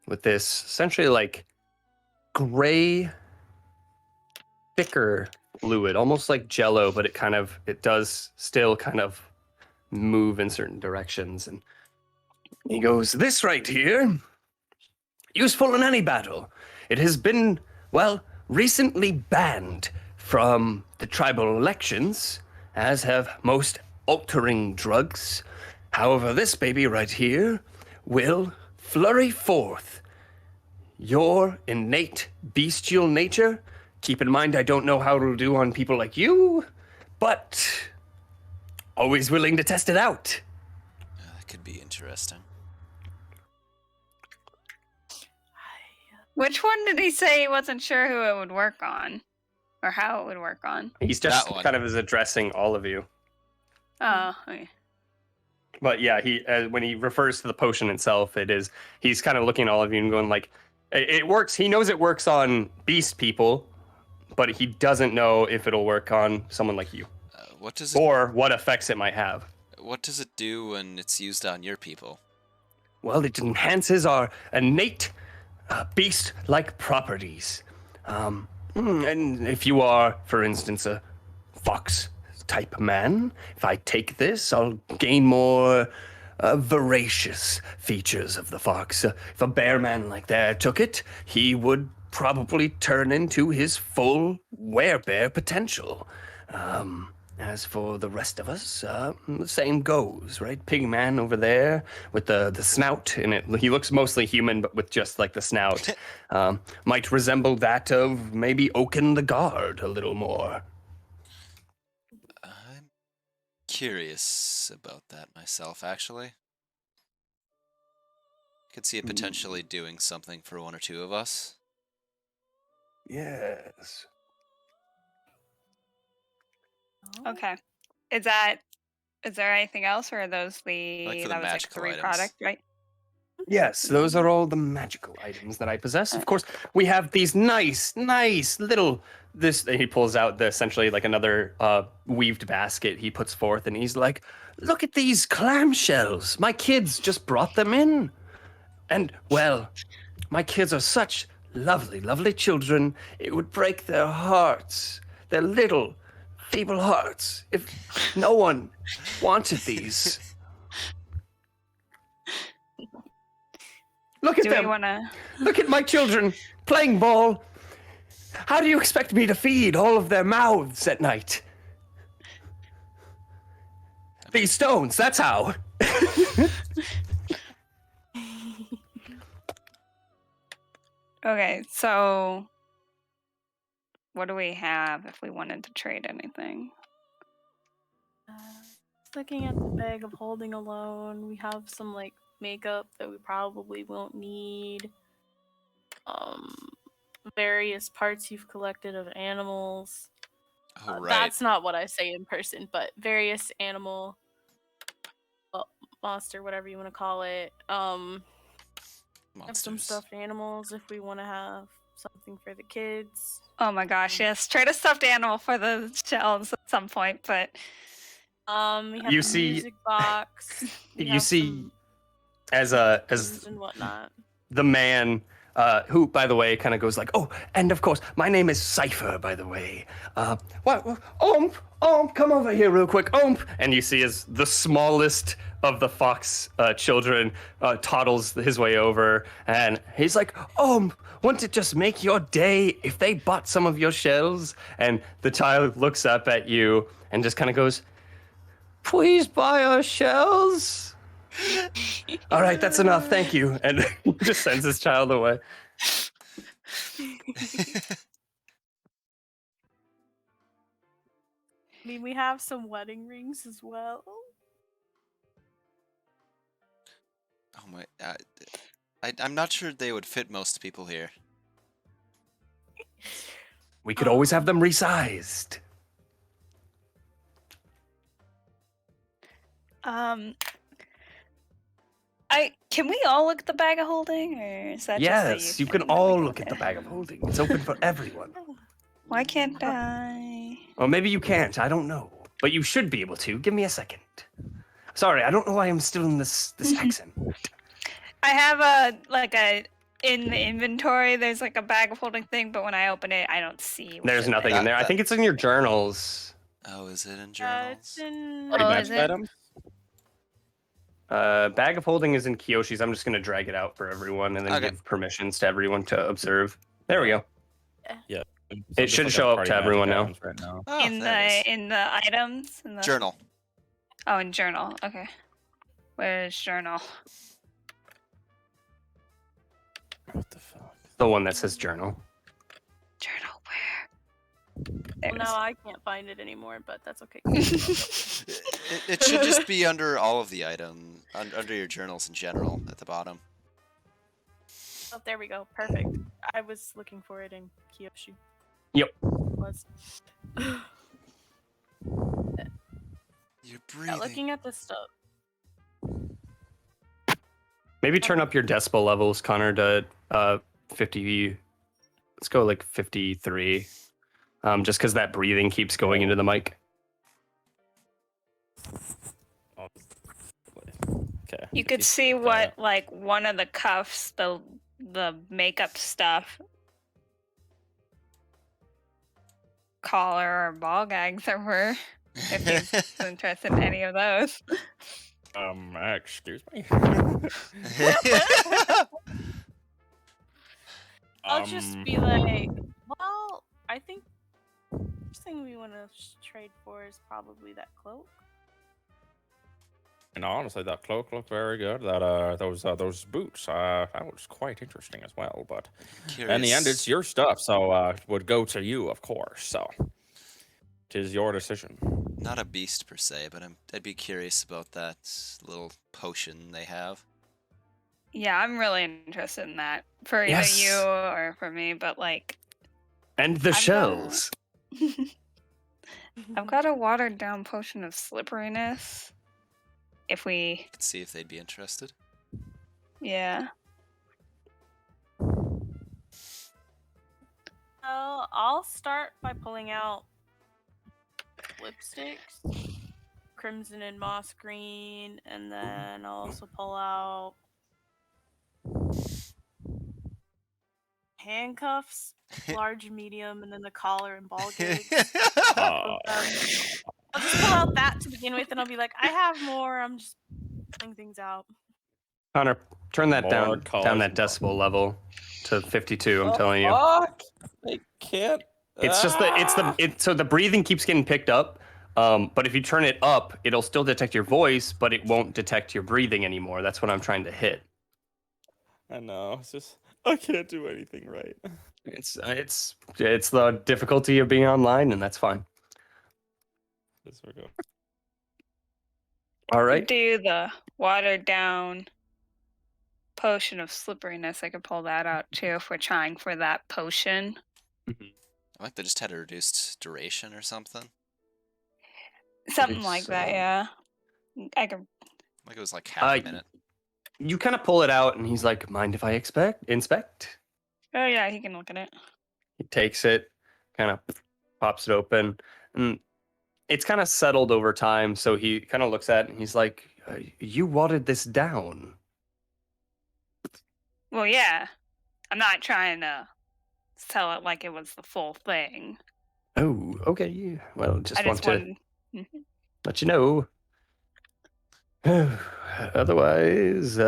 with this essentially like gray, thicker fluid, almost like Jello, but it does still kind of move in certain directions. And he goes, "This right here, useful in any battle. It has been, well, recently banned from the tribal elections, as have most altering drugs. However, this baby right here will flurry forth your innate bestial nature. Keep in mind, I don't know how it'll do on people like you, but always willing to test it out." That could be interesting. Which one did he say he wasn't sure who it would work on? Or how it would work on? He's just kind of is addressing all of you. Oh, okay. But yeah, he when he refers to the potion itself, he's kind of looking at all of you and going like, it works. He knows it works on beast people, but he doesn't know if it'll work on someone like you. What does it, or what effects it might have. What does it do when it's used on your people? Well, it enhances our innate beast-like properties. And if you are, for instance, a fox-type man, if I take this, I'll gain more voracious features of the fox. If a bear man like that took it, he would probably turn into his full werebear potential. As for the rest of us, the same goes, right? Pigman over there with the snout in it. He looks mostly human, but with just like the snout. Might resemble that of maybe Oaken the Guard a little more. I'm curious about that myself, actually. Could see it potentially doing something for one or two of us. Yes. Okay. Is there anything else, or are those Like for the that was like magical 3 items. product, right? Yes, those are all the magical items that I possess. Of course, we have these nice little. He pulls out essentially like another weaved basket he puts forth, and he's like, "Look at these clamshells. My kids just brought them in, and well, my kids are such lovely, lovely children. It would break their hearts, their little, feeble hearts, if no one wanted these." Look at them. Look at my children playing ball. How do you expect me to feed all of their mouths at night? These stones, that's how. Okay, so what do we have if we wanted to trade anything? Looking at the bag of holding alone, we have some like makeup that we probably won't need. Various parts you've collected of animals. Oh, right. That's not what I say in person, but various animal, monster, whatever you want to call it. Have some stuffed animals if we want to have something for the kids. Oh my gosh, yes, trade a stuffed animal for the shells at some point, but we have You a see- music box. You see, as and whatnot. the man who, by the way, kind of goes like, "Oh, and of course, my name is Cypher, by the way. Come over here real quick, And you see as the smallest of the fox children toddles his way over, and he's like, wouldn't it just make your day if they bought some of your shells? And the child looks up at you and just kind of goes, please buy our shells. All right, that's enough. Thank you. And just sends his child away. I mean, we have some wedding rings as well. Oh my! I'm not sure they would fit most people here. We could always have them resized. Can we all look at the bag of holding, or is that yes, just you can all look at the bag of holding. It's open for everyone. Why can't I? Or maybe you can't. I don't know. But you should be able to. Give me a second. Sorry, I don't know why I'm still in this accent. I have in the inventory. There's like a bag of holding thing, but when I open it, I don't see. There's nothing in there. I think it's in your journals. Oh, is it in journals? It's in... is it? Items? Bag of holding is in Kiyoshi's. I'm just going to drag it out for everyone and then give permissions to everyone to observe. There we go. Yeah. It should show up to everyone now. Right now. Oh, in the items? In the... Journal. Oh, in journal. Okay. Where's journal? What the fuck? The one that says journal. Journal where? Well, now I can't find it anymore, but that's okay. It should just be under all of the items, under your journals in general, at the bottom. Oh, there we go. Perfect. I was looking for it in Kyoshi. Yep. You're breathing. Looking at this stuff. Maybe turn up your decibel levels, Connor, to 50. Let's go like 53. Just because that breathing keeps going into the mic. Okay. You could see what like one of the cuffs, the makeup stuff, collar or ball gags there were. If you're interested in any of those. Excuse me. I'll just be like, well, I think the first thing we want to trade for is probably that cloak. And honestly, that cloak looked very good. That those boots, that was quite interesting as well. But in the end, it's your stuff, so it would go to you, of course. So it is your decision. Not a beast per se, but I'd be curious about that little potion they have. Yeah, I'm really interested in that for either you or for me. But like, and the shells. I've got a watered down potion of slipperiness. If we could see if they'd be interested. Yeah. Well, I'll start by pulling out lipsticks, crimson and moss green, and then I'll also pull out handcuffs, large, medium, and then the collar and ball gags. I'll just pull out that to begin with, and I'll be like, I have more. I'm just pulling things out. Connor, turn that More down that decibel level to 52. I'm telling you. Fuck! I can't. It's just so the breathing keeps getting picked up. But if you turn it up, it'll still detect your voice, but it won't detect your breathing anymore. That's what I'm trying to hit. I know. It's just I can't do anything right. It's the difficulty of being online, and that's fine. This we go. All right. Do the watered down potion of slipperiness. I could pull that out too if we're trying for that potion. I like they just had a reduced duration or something. Something like that, yeah. I could. Like it was like half a minute. You kind of pull it out, and he's like, "Mind if I inspect?" Oh yeah, he can look at it. He takes it, kind of pops it open, and it's kind of settled over time. So he kind of looks at it, and he's like, "You watered this down." Well, yeah. I'm not trying to sell it like it was the full thing. Oh, okay. Well, just I want just to wanted. let you know. Otherwise,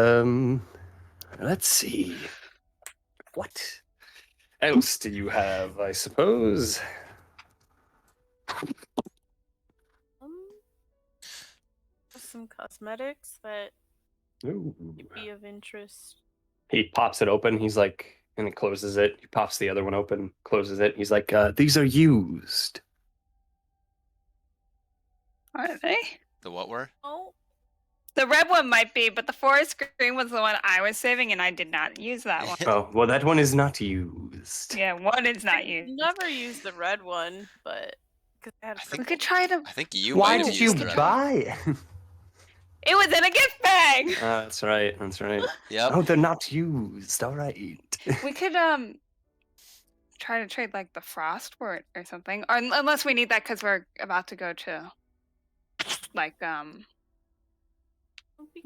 let's see. What else do you have, I suppose? Some cosmetics that Ooh. could be of interest. He pops it open. He's like, and he closes it. He pops the other one open, closes it. He's like, these are used. Are they? The what were? Oh. The red one might be, but the forest green was the one I was saving, and I did not use that one. Oh, well, that one is not used. Yeah, one is not used. Never used the red one, but we could try to. I think you Why might have did you used the red buy? It was in a gift bag. That's right. That's right. Yep. Oh, they're not used. All right. We could try to trade like the frostwort or something, or unless we need that because we're about to go to like Manami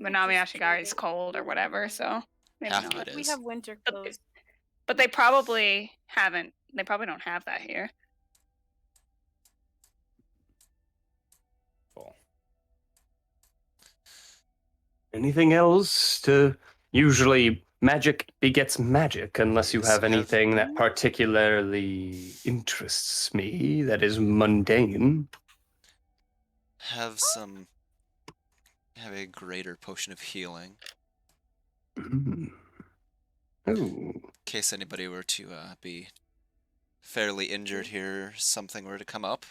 Ashigari's cold or whatever. So maybe Half of not. it We is. have winter clothes. But they probably haven't. They probably don't have that here. Cool. Anything else to usually magic begets magic unless you have anything that particularly interests me that is mundane. Have a greater potion of healing. Oh. In case anybody were to be fairly injured here, something were to come up.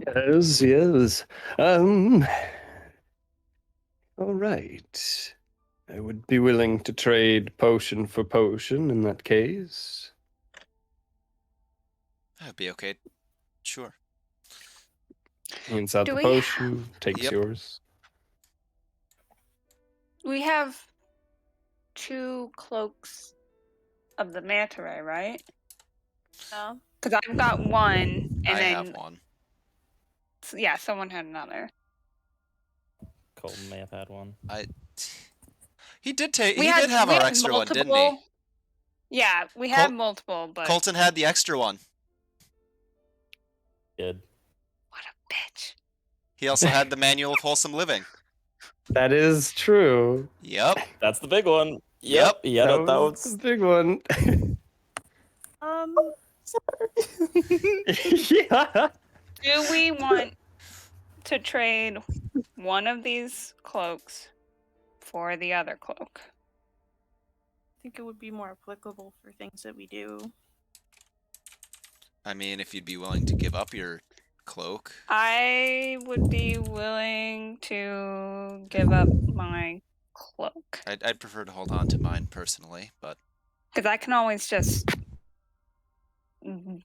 Yes, yes. All right. I would be willing to trade potion for potion in that case. That'd be okay. Sure. Hands out Do the we potion, takes Yep. yours. We have 2 cloaks of the manta ray, right? No. Because I've got one, and I then have one. yeah, someone had another. Colton may have had one. He did take. He did have our extra one, didn't he? Yeah, we had multiple, but Colton had the extra one. Did. what a bitch. He also had the manual of wholesome living. That is true. Yep. That's the big one. Yep. Yeah, that was the big one. Yeah. Do we want to trade one of these cloaks for the other cloak? I think it would be more applicable for things that we do. I mean, if you'd be willing to give up your cloak. I would be willing to give up my cloak. I'd prefer to hold on to mine personally, but because I can always just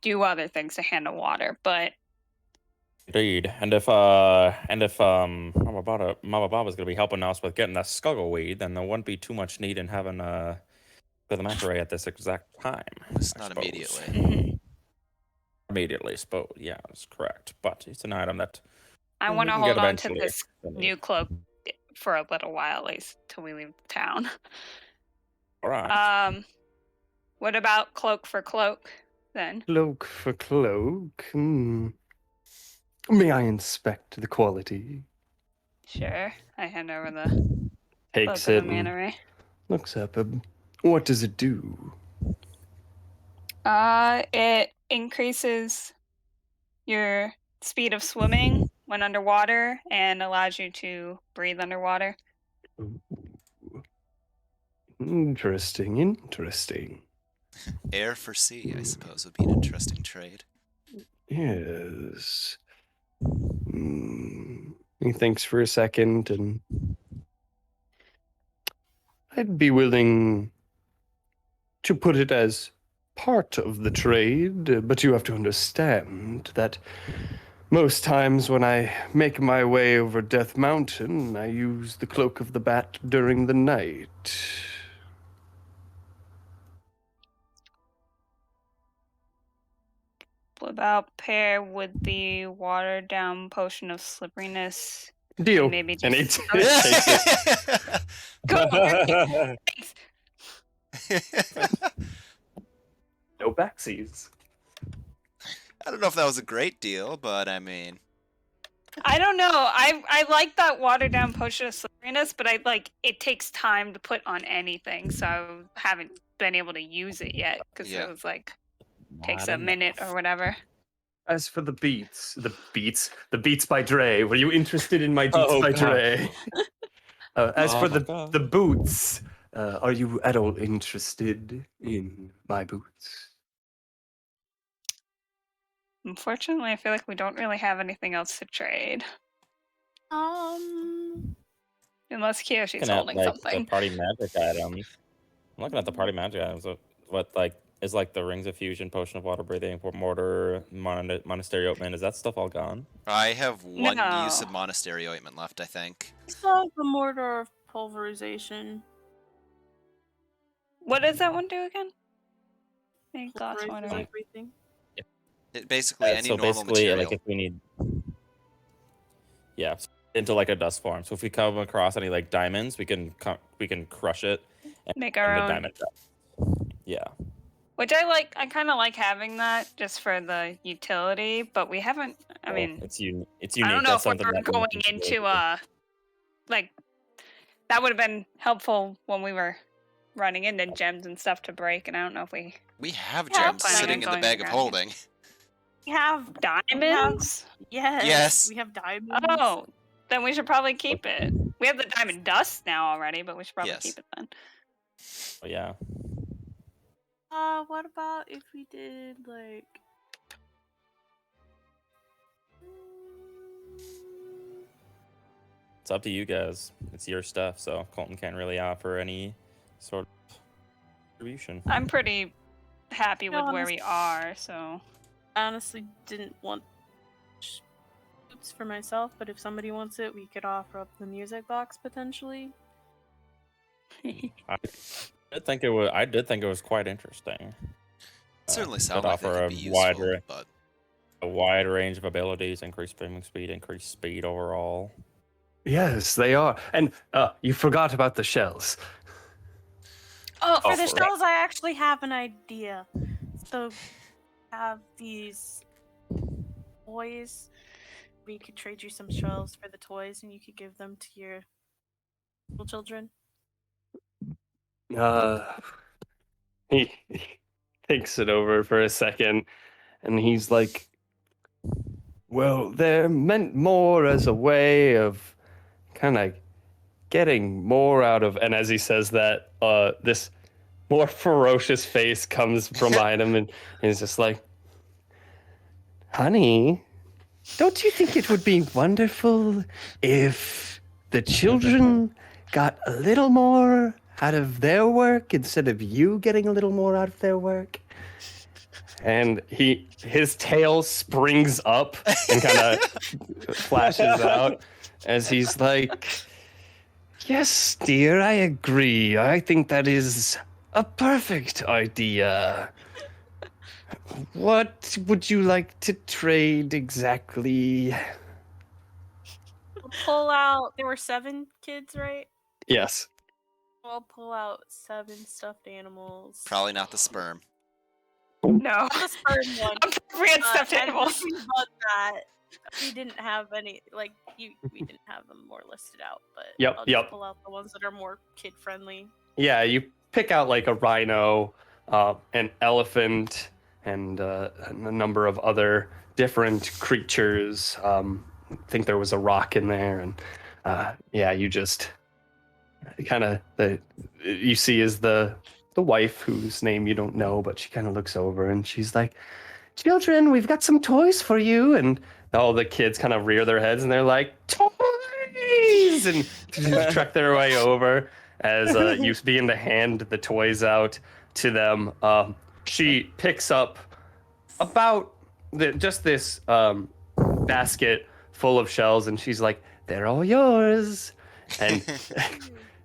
do other things to handle water, but indeed. And if Mama Baba's gonna be helping us with getting that scuggleweed, then there wouldn't be too much need in having the manta ray at this exact time. it's not immediately. Immediately, yeah, that's correct. But it's an item that I we want to can get hold on to eventually. this new cloak for a little while, at least till we leave town. All right. What about cloak for cloak then? Cloak for cloak. May I inspect the quality? Sure. I hand over the Takes cloak it of the manta ray. looks up. What does it do? It increases your speed of swimming when underwater and allows you to breathe underwater. Ooh. Interesting. Air for sea, I suppose, would be an interesting trade. Yes. He thinks for a second, and I'd be willing to put it as part of the trade, but you have to understand that most times when I make my way over Death Mountain, I use the Cloak of the Bat during the night. What about pair with the watered down potion of slipperiness? Deal. Maybe And just it takes it. go. Thanks. No backsies. I don't know if that was a great deal, but I mean, I don't know. I like that watered down potion of slipperiness, but it takes time to put on anything, so I haven't been able to use it yet because Yeah. it was takes Not a minute enough. or whatever. As for the beats by Dre. Were you interested in my beats by Dre? As for the boots, are you at all interested in my boots? Unfortunately, I feel like we don't really have anything else to trade. Unless Kiyoshi's Looking at holding the something. party magic items. I'm looking at the party magic items. What is the rings of fusion, potion of water breathing, mortar, monastery ointment? Is that stuff all gone? I have one No. use of monastery ointment left, I think. So the mortar of pulverization. What does that one do again? Make glass Pulverizes water. everything. It basically any so normal basically, material. if we need, into a dust form. So if we come across any diamonds, we can crush it and Make our own. the diamond dust. Yeah. Which I like. I kind of like having that just for the utility, but we haven't. I mean, it's unique. I don't know That's if we're something going into that would have been helpful when we were running into gems and stuff to break, and I don't know if we. We have Yeah, gems planning sitting on in the going bag of around. holding. We have Diamonds? Yes. Yes. We have diamonds. Oh, then we should probably keep it. We have the diamond dust now already, but we should probably Yes. keep it then. Oh, yeah. What about if we did It's up to you guys. It's your stuff, so Colton can't really offer any sort of contribution. I'm pretty happy No, with where we are, so. I honestly didn't want boots for myself, but if somebody wants it, we could offer up the music box potentially. I did think it was quite interesting. It certainly Could sounds like offer it a could be useful, but a wide range of abilities, increased swimming speed, increased speed overall. Yes, they are. And you forgot about the shells. Oh, for the right. shells, I actually have an idea. So, have these toys. We could trade you some shells for the toys, and you could give them to your little children. He thinks it over for a second, and he's like, well, they're meant more as a way of kind of getting more out of, and as he says that, this more ferocious face comes from behind him, and he's just like, honey, don't you think it would be wonderful if the children got a little more out of their work instead of you getting a little more out of their work? And his tail springs up and kind of flashes out as he's like, yes, dear, I agree. I think that is a perfect idea. What would you like to trade exactly? We'll pull out. There were 7 kids, right? Yes. I'll pull out 7 stuffed animals. probably not the sperm. No. The sperm one. Appropriate stuffed and animals. anything but that. We didn't have any, we didn't have them more listed out, but Yep, I'll just yep. pull out the ones that are more kid-friendly. Yeah, you pick out like a rhino, an elephant, and a number of other different creatures. I think there was a rock in there, and you just kind of you see is the wife whose name you don't know, but she kind of looks over and she's like, "Children, we've got some toys for you." And all the kids kind of rear their heads and they're like, "Toys!" and trek their way over as you begin to hand the toys out to them. She picks up about just this basket full of shells, and she's like, "They're all yours." And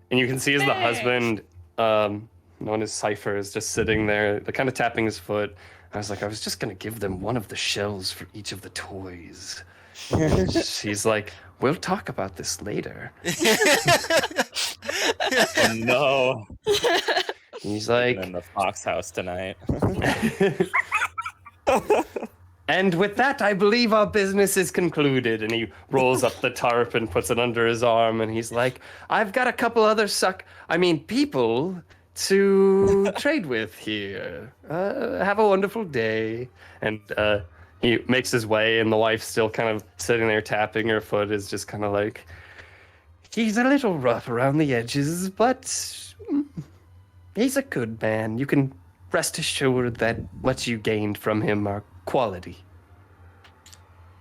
and you can see as the husband, known as Cypher, is just sitting there, kind of tapping his foot. I was like, I was just gonna give them one of the shells for each of the toys. She's like, we'll talk about this later. Oh, no. He's Sleeping like, in the Fox house tonight. and with that, I believe our business is concluded. And he rolls up the tarp and puts it under his arm. And he's like, I've got a couple other people to trade with here. Have a wonderful day. And he makes his way, and the wife's still kind of sitting there tapping her foot, is just kind of like, he's a little rough around the edges, but he's a good man. You can rest assured that what you gained from him are quality.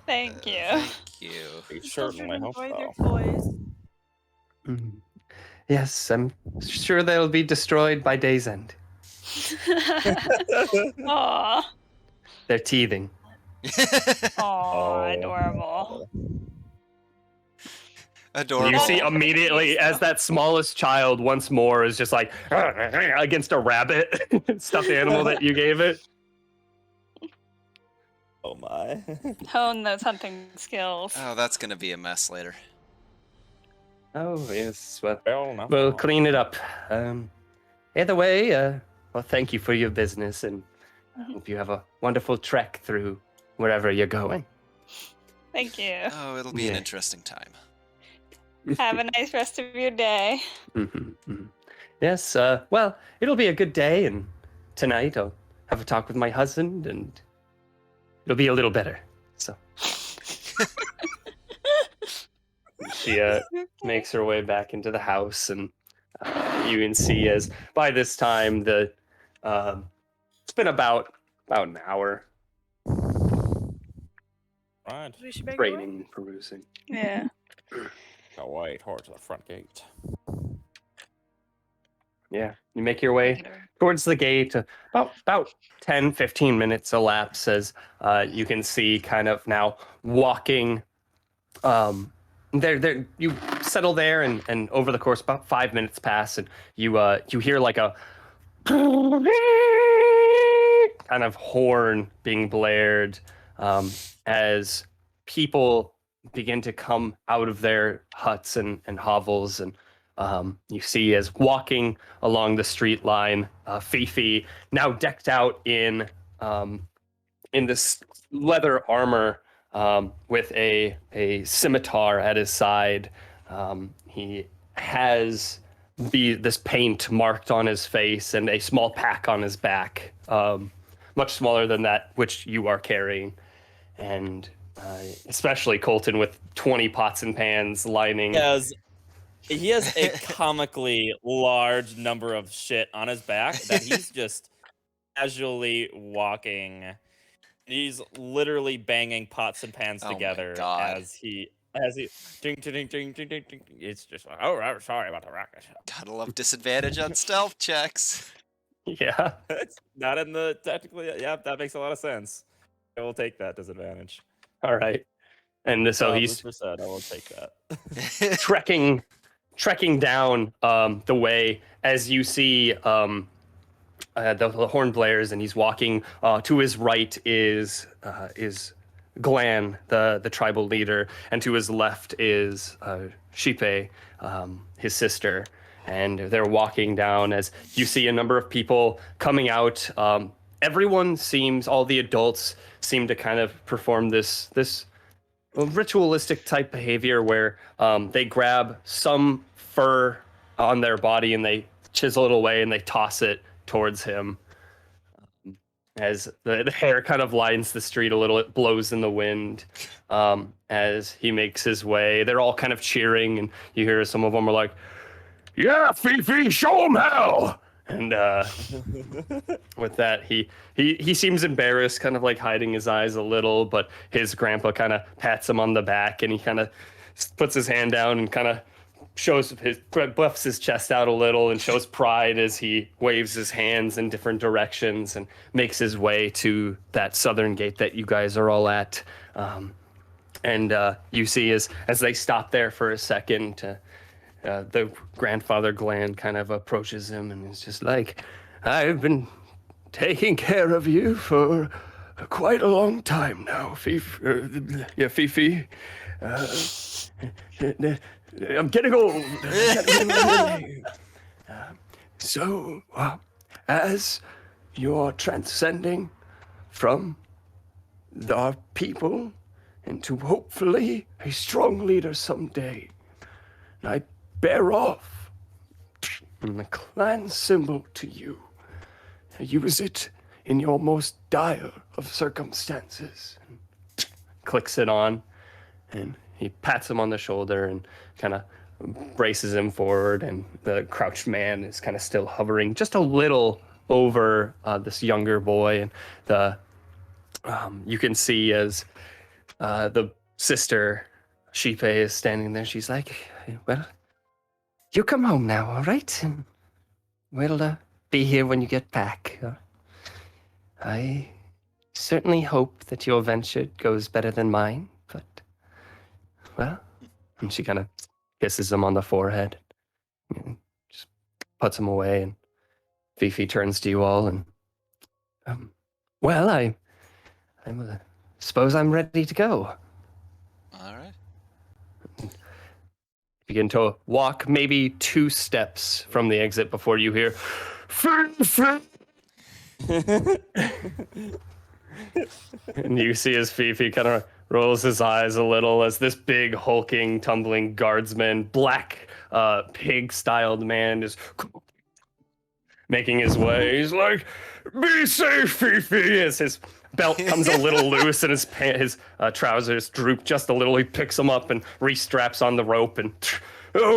Thank you. Thank you. We Children certainly hope enjoy their so. toys. Yes, I'm sure they'll be destroyed by day's end. Aw. They're teething. Aw, adorable. Adorable. You see immediately as that smallest child once more is just like against a rabbit stuffed animal that you gave it. Oh my. Hone those hunting skills. Oh, that's gonna be a mess later. Oh, yes. Well, No. we'll clean it up. Either way, well, thank you for your business, and I hope you have a wonderful trek through wherever you're going. Thank you. Oh, it'll be an Yeah. interesting time. Have a nice rest of your day. Yes, well, it'll be a good day, and tonight I'll have a talk with my husband, and it'll be a little better. So she makes her way back into the house, and you can see as by this time it's been about an hour Right. We should make it trading and perusing. Yeah. Away towards the front gate. Yeah, you make your way towards the gate. About 10, 15 minutes elapse as you can see kind of now walking. You settle there, and over the course, about 5 minutes pass, and you hear like a kind of horn being blared as people begin to come out of their huts and hovels, and you see as walking along the street line, Fifi, now decked out in this leather armor with a scimitar at his side. He has this paint marked on his face and a small pack on his back, much smaller than that which you are carrying, and especially Colton with 20 pots and pans lining. He has a comically large number of shit on his back that he's just casually walking. He's literally banging pots and pans together as he ding ding ding ding ding ding. It's just like, oh, I'm sorry about the racket. Gotta love disadvantage on stealth checks. Yeah. It's not in the technically. Yeah, that makes a lot of sense. I will take that disadvantage. All right. And so he's I will take that. trekking down the way as you see the horn blares, and he's walking to his right is Glan, the tribal leader, and to his left is Shipe, his sister, and they're walking down as you see a number of people coming out. Everyone seems, all the adults seem to kind of perform this ritualistic type behavior where they grab some fur on their body and they chisel it away and they toss it towards him. As the hair kind of lines the street a little, it blows in the wind as he makes his way. They're all kind of cheering, and you hear some of them are like, "Yeah, Fifi, show him how!" And with that, he seems embarrassed, kind of like hiding his eyes a little, but his grandpa kind of pats him on the back, and he kind of puts his hand down and kind of buffs his chest out a little and shows pride as he waves his hands in different directions and makes his way to that southern gate that you guys are all at. And you see as they stop there for a second, the grandfather Glan kind of approaches him and is just like, "I've been taking care of you for quite a long time now, Fifi. I'm getting old. So, as you're transcending from our people into hopefully a strong leader someday, I bear off the clan symbol to you. Use it in your most dire of circumstances. Clicks it on, and he pats him on the shoulder and kind of braces him forward, and the crouched man is kind of still hovering just a little over this younger boy, and the you can see as the sister Shipe is standing there. She's like, well, you come home now, all right? And we'll be here when you get back. I certainly hope that your venture goes better than mine, but, well, and she kind of kisses him on the forehead, and just puts him away, and Fifi turns to you all, and, well, I suppose I'm ready to go. All right. Begin to walk maybe 2 steps from the exit before you hear, and you see as Fifi kind of rolls his eyes a little as this big, hulking, tumbling guardsman, black, pig-styled man is making his way. He's like, be safe, Fifi, as his belt comes a little loose and his trousers droop just a little. He picks him up and restraps on the rope, and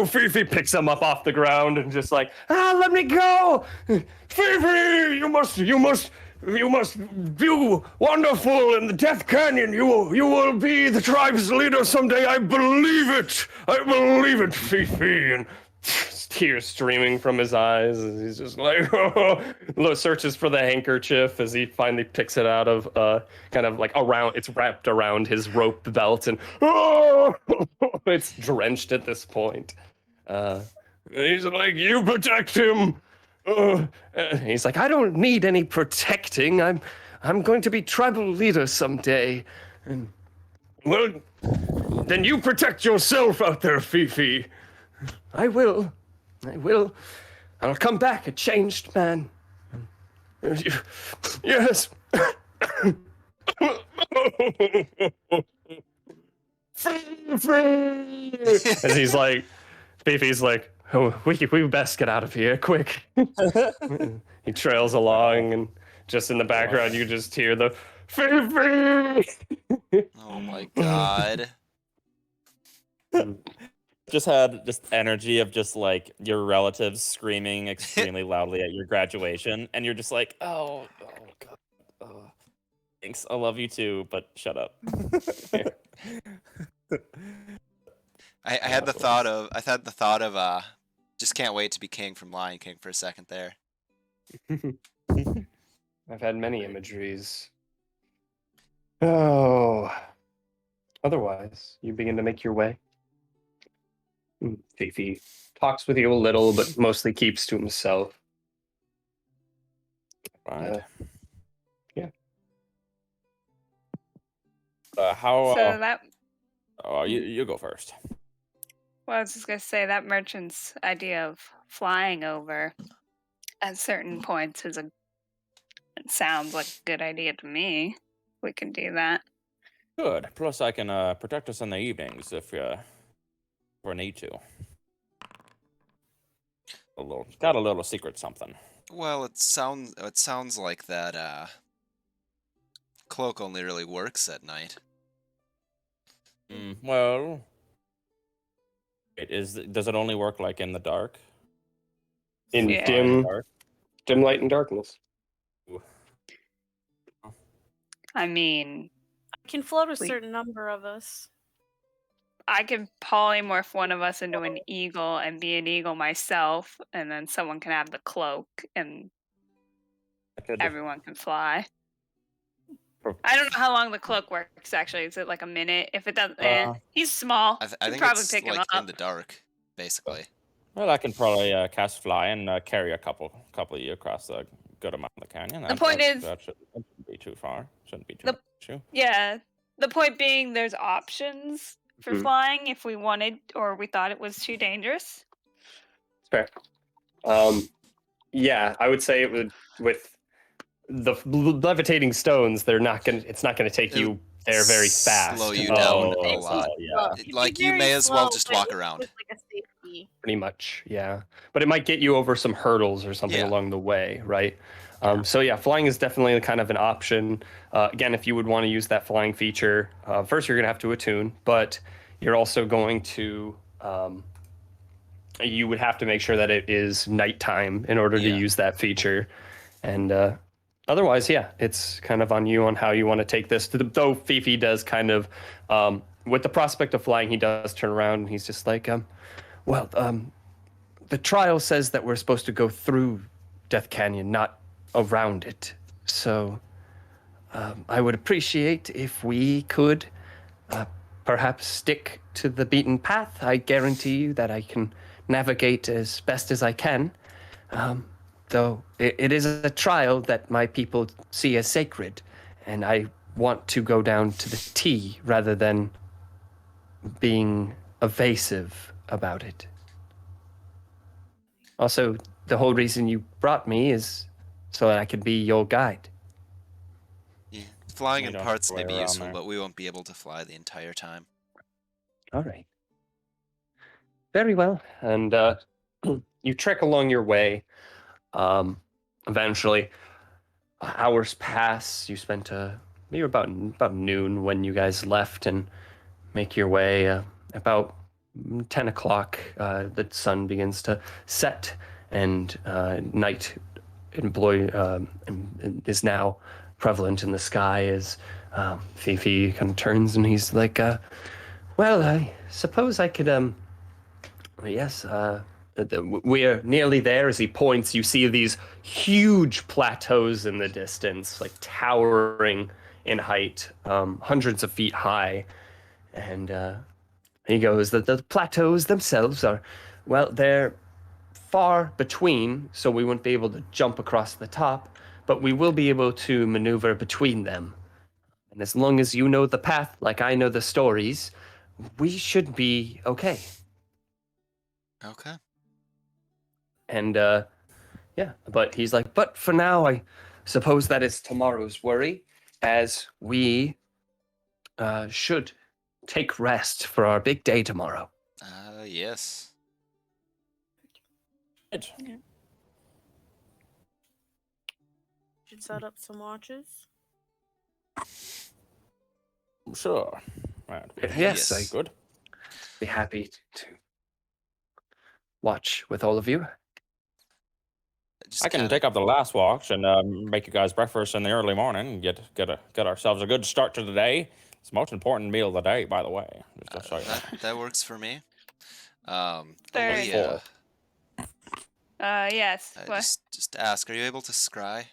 Fifi picks him up off the ground and just like, let me go! Fifi, you must do wonderful in the Death Canyon. You will be the tribe's leader someday. I believe it, Fifi. And tears streaming from his eyes, and he's just like, searches for the handkerchief as he finally picks it out of kind of like around, it's wrapped around his rope belt, and it's drenched at this point. He's like, you protect him. He's like, I don't need any protecting. I'm going to be tribal leader someday. And, well, then you protect yourself out there, Fifi. I will. I'll come back a changed man. Yes. As he's like, Fifi's like, oh, we best get out of here, quick. He trails along, and just in the background, you just hear the Fifi. Oh my god. Just had energy of just like your relatives screaming extremely loudly at your graduation, and you're just like, oh god, thanks, I love you too, but shut up. I had the thought of just can't wait to be king from Lion King for a second there. I've had many imageries. Oh. Otherwise, you begin to make your way. Fifi talks with you a little, but mostly keeps to himself. Right. Yeah. How? So that. Oh, you go first. Well, I was just gonna say that merchant's idea of flying over at certain points it sounds like a good idea to me. We can do that. Good. Plus, I can protect us in the evenings if we need to. Got a little secret something. Well, it sounds like that cloak only really works at night. Well, does it only work like in the dark? In dim light and darkness. I mean, I can float a certain number of us. I can polymorph one of us into an eagle and be an eagle myself, and then someone can have the cloak, and everyone can fly. I don't know how long the cloak works, actually. Is it like a minute? If it doesn't, he's small. I think probably it's pick him like up. in the dark, basically. Well, I can probably cast fly and carry a couple of you across a good amount of the canyon. The point is, that shouldn't be too far. Shouldn't be too much. Yeah, the point being, there's options for flying if we wanted or we thought it was too dangerous. Fair. Yeah, I would say it would with the levitating stones. It's not gonna take It'll you there very slow fast. you down a It'd be lot. slow. Yeah, It'd be Like, you very may as well slow, just but walk it's around. with like a safety. pretty much. Yeah, but it might get you over some hurdles or something Yeah. along the way, right? So yeah, flying is definitely kind of an option. Again, if you would want to use that flying feature, first you're gonna have to attune, but you're also going to you would have to make sure that it is nighttime in order to Yeah. use that feature. And otherwise, yeah, it's kind of on you on how you want to take this. Though Fifi does kind of, with the prospect of flying, he does turn around and he's just like, the trial says that we're supposed to go through Death Canyon, not around it. So I would appreciate if we could perhaps stick to the beaten path. I guarantee you that I can navigate as best as I can. Though it is a trial that my people see as sacred, and I want to go down to the T rather than being evasive about it. Also, the whole reason you brought me is so that I can be your guide. Yeah. Flying We in don't parts have may to be wait around useful, there. but we won't be able to fly the entire time. All right. Very well. And you trek along your way. Eventually, hours pass. You spent maybe about noon when you guys left, and make your way. About 10 o'clock, the sun begins to set, and night is now prevalent in the sky as Fifi kind of turns and he's like, well, I suppose I could, yes, we're nearly there. As he points, you see these huge plateaus in the distance, like towering in height, hundreds of feet high. And he goes, the plateaus themselves are, well, they're far between, so we won't be able to jump across the top, but we will be able to maneuver between them. And as long as you know the path, like I know the stories, we should be okay. Okay. And yeah, but he's like, but for now, I suppose that is tomorrow's worry, as we should take rest for our big day tomorrow. Yes. Right. Should set up some watches. Sure. Right. Yes, Yes. Good. I'd be happy to watch with all of you. Just I can kinda- take up the last watch and make you guys breakfast in the early morning and get ourselves a good start to the day. It's the most important meal of the day, by the way. Just to show you. that works for me. Third. Leah, Yes. What? just ask, are you able to scry?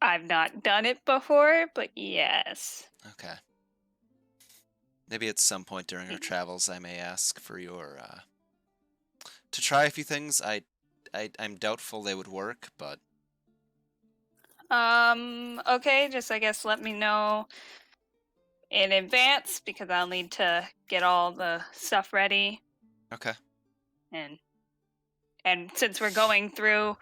I've not done it before, but yes. Okay. Maybe at some point during our travels, I may ask for your to try a few things. I'm doubtful they would work, but Okay, just I guess let me know in advance because I'll need to get all the stuff ready. okay. And since we're going through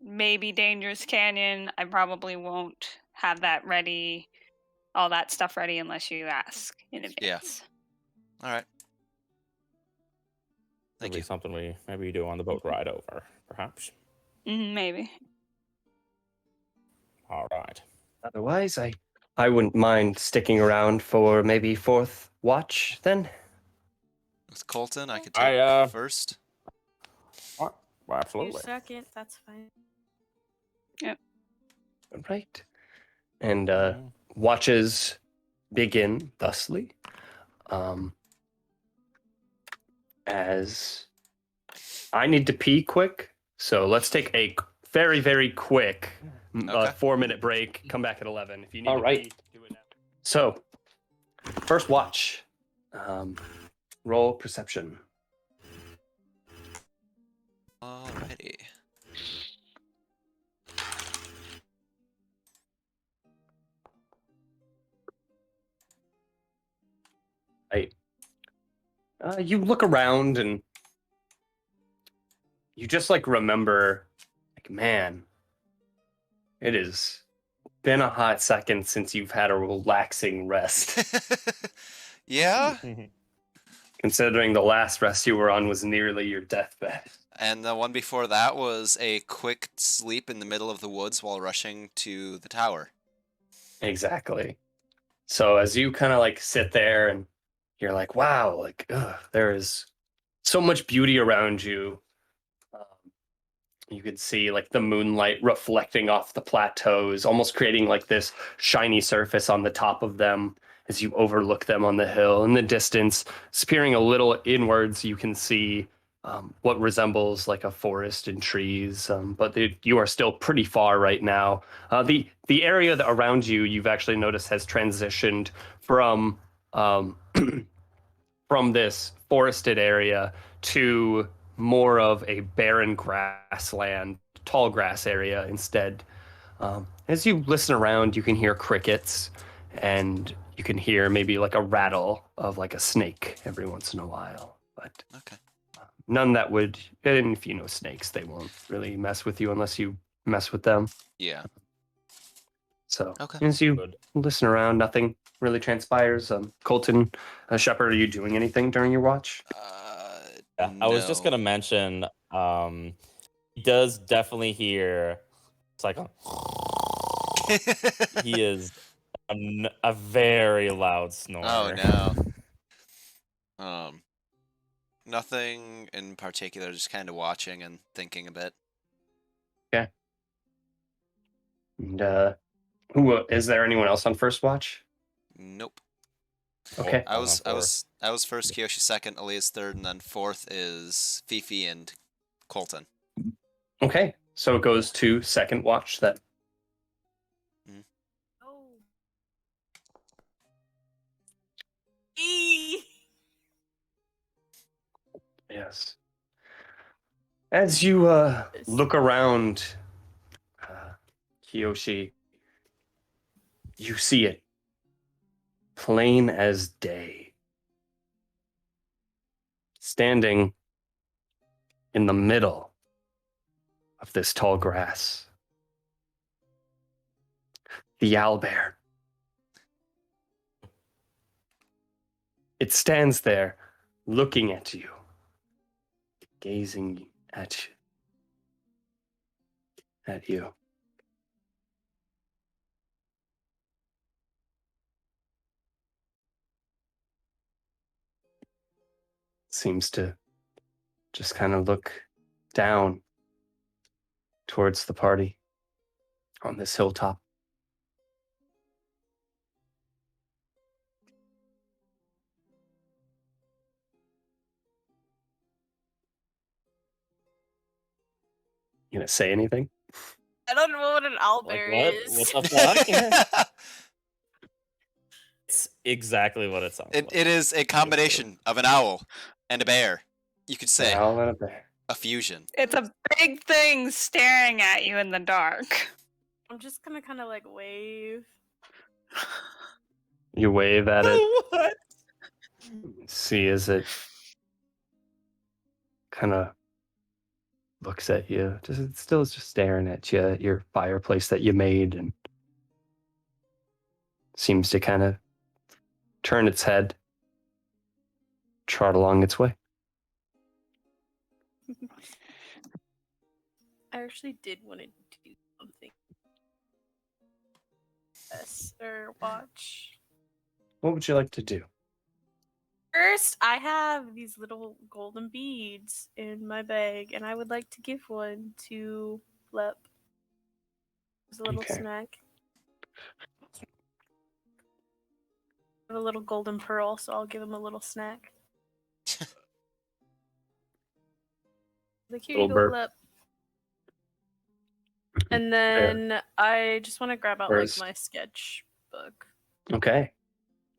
maybe Dangerous Canyon, I probably won't have that ready, all that stuff ready unless you ask in advance. All right. Thank Maybe you. something we maybe do on the boat ride over, perhaps. Maybe. All right. Otherwise, I wouldn't mind sticking around for maybe fourth watch then. With Colton, I could I, take first. Well, You absolutely. second, that's fine. Right. And watches begin thusly. As I need to pee quick, so let's take a very, very quick Okay. 4-minute break. Come back at 11. If you need to pee, do it now. So, first watch. Roll perception. Alrighty. Right. You look around and you just like remember, like, man, it has been a hot second since you've had a relaxing rest. Yeah? Considering the last rest you were on was nearly your deathbed. And the one before that was a quick sleep in the middle of the woods while rushing to the tower. Exactly. So as you kind of like sit there and you're like, wow, like, there is so much beauty around you. You could see like the moonlight reflecting off the plateaus, almost creating like this shiny surface on the top of them as you overlook them on the hill. In the distance, spearing a little inwards, you can see what resembles like a forest and trees, but you are still pretty far right now. The area that around you, you've actually noticed has transitioned from from this forested area to more of a barren grassland, tall grass area instead. As you listen around, you can hear crickets and you can hear maybe like a rattle of like a snake every once in a while. But Okay. none that would, and if you know snakes, they won't really mess with you unless you mess with them. Yeah. So Okay. as you Good. listen around, nothing really transpires. Colton, Shepard, are you doing anything during your watch? Yeah, I was just No. gonna mention, he does definitely hear. It's like he is a very loud snorer. Oh no. Nothing in particular, just kind of watching and thinking a bit. Okay. And is there anyone else on first watch? Nope. Okay. I was first, Kiyoshi second, Elias third, and then fourth is Fifi and Colton. Okay. So it goes to second watch then. Oh. E. Yes. As you look around, Kiyoshi, you see it plain as day. Standing in the middle of this tall grass. The owlbear. It stands there looking at you, gazing at you. Seems to just kind of look down towards the party on this hilltop. You gonna say anything? I don't know what an owlbear Like, is. what the fuck? It's exactly what it sounds like. It is a combination of an owl and a bear. You could say An owl and a bear. a fusion. It's a big thing staring at you in the dark. I'm just gonna kind of like wave. You wave at it. What? See as it kind of looks at you. It still is just staring at you, at your fireplace that you made, and seems to kind of turn its head, trot along its way. I actually did want to do something. Yes, or watch. What would you like to do? First, I have these little golden beads in my bag, and I would like to give one to Lep as a little Okay. snack. I have a little golden pearl, so I'll give him a little snack. Like, here you Little go, burp. Lep. And then I just want to grab out Where's- like my sketchbook Okay.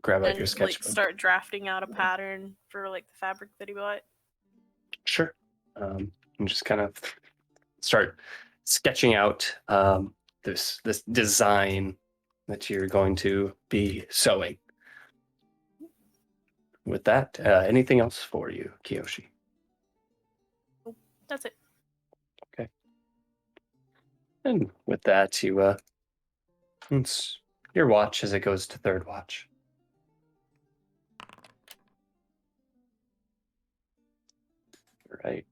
Grab out and your like sketchbook. start drafting out a pattern for like the fabric that he bought. Sure. And just kind of start sketching out this design that you're going to be sewing. with that, anything else for you, Kiyoshi? That's it. Okay. And with that, it's your watch as it goes to third watch. Right.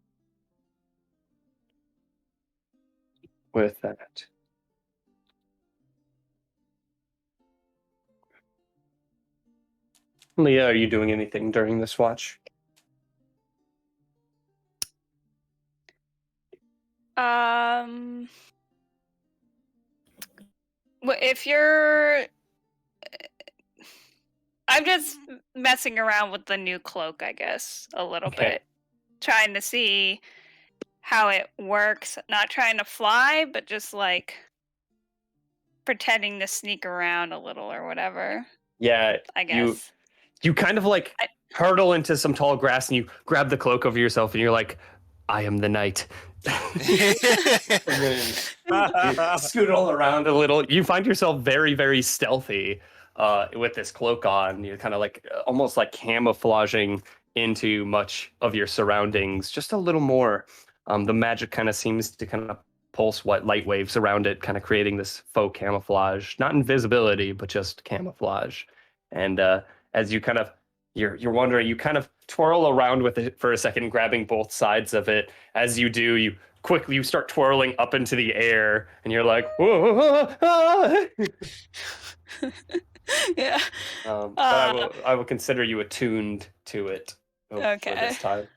With that. Leah, are you doing anything during this watch? If you're, I'm just messing around with the new cloak, I guess, a little bit, trying to see how it works. Not trying to fly, but just like pretending to sneak around a little or whatever. Yeah, I guess. You kind of like hurtle into some tall grass and you grab the cloak over yourself and you're like, I am the knight. You scoodle around a little. You find yourself very, very stealthy with this cloak on. You're kind of like almost like camouflaging into much of your surroundings, just a little more. The magic kind of seems to kind of pulse light waves around it, kind of creating this faux camouflage, not invisibility, but just camouflage. And as you kind of you're wondering, you kind of twirl around with it for a second, grabbing both sides of it. As you do, you start twirling up into the air, and you're like, whoa! Yeah. But I will consider you attuned to it for this time.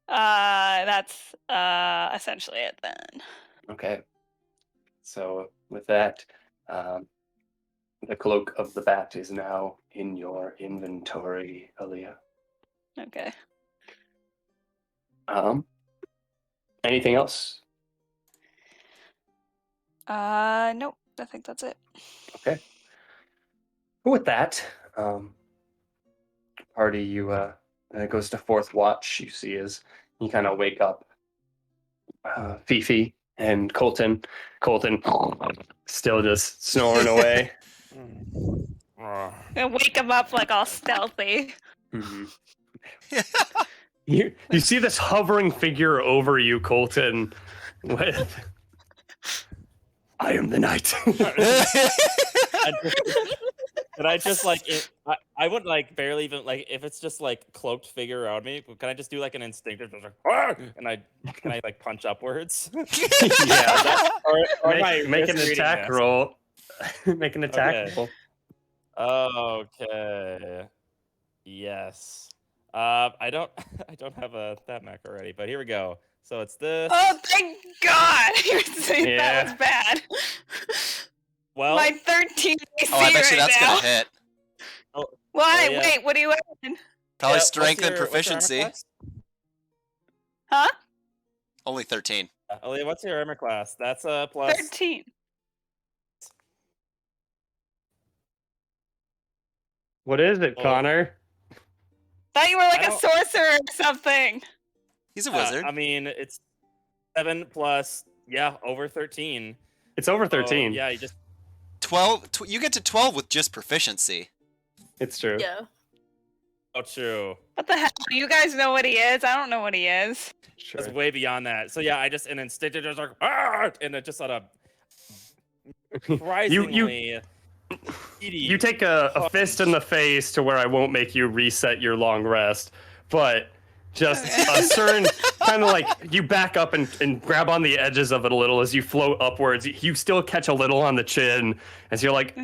That's essentially it then. Okay. So with that, the cloak of the bat is now in your inventory, Aaliyah. Okay. Anything else? Nope. I think that's it. Okay. With that, party it goes to fourth watch. You see as you kind of wake up, Fifi and Colton still just snoring away. I wake him up like all stealthy. Mm-hmm. You see this hovering figure over you, Colton, with I am the knight. Can I just like I would like barely even like if it's just like cloaked figure around me. Can I just do like an instinctive just like and can I like punch upwards? Yeah, or make an attack roll. Make an attack roll. Okay. Yes. I don't have that mech already, but here we go. So it's this. Oh, thank God! You were saying that was bad. Well, my 13 AC I bet you that's now. gonna hit. Why? Wait, what are you in? Probably strength and proficiency. Huh? Only 13. Aaliyah, what's your armor class? That's a plus 13. What is it, Connor? Thought you were like a sorcerer or something. He's a wizard. I mean, it's 7 plus over 13. It's over 13. Yeah, you just 12. You get to 12 with just proficiency. It's true. Yeah. Oh, true. What the hell? You guys know what he is? I don't know what he is. Sure. It's way beyond that. So yeah, I just and instinctively just like and it just sort of surprisingly. You take a fist in the face to where I won't make you reset your long rest, but just a certain kind of like you back up and grab on the edges of it a little as you float upwards. You still catch a little on the chin as you're like,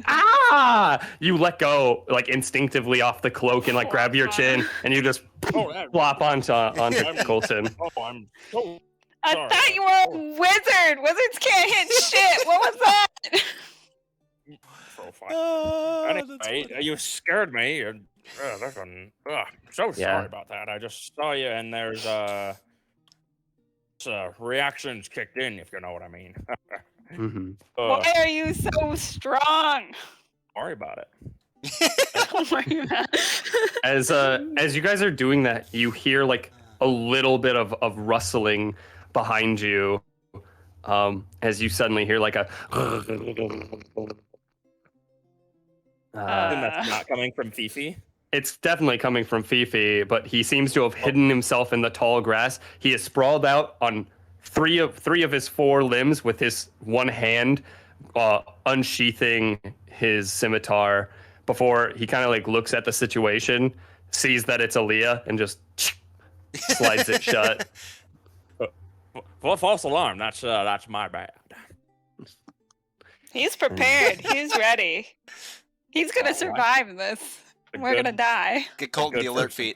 you let go like instinctively off the cloak and like grab your chin and you just flop onto Colton. I'm so I thought you were a wizard. Wizards can't hit shit. What was that? Anyway, you scared me. So sorry about that. I just saw you, and there's reactions kicked in, if you know what I mean. Mm-hmm. Why are you so strong? Worry about it. Don't worry about it. As you guys are doing that, you hear like a little bit of rustling behind you, as you suddenly hear like a. And that's not coming from Fifi. it's definitely coming from Fifi, but he seems to have hidden himself in the tall grass. He is sprawled out on three of his 4 limbs with his one hand, unsheathing his scimitar before he kind of like looks at the situation, sees that it's Aaliyah, and just slides it shut. False alarm. That's my bad. He's prepared. He's ready. He's gonna survive this. We're gonna die. Get Colton the alert feet.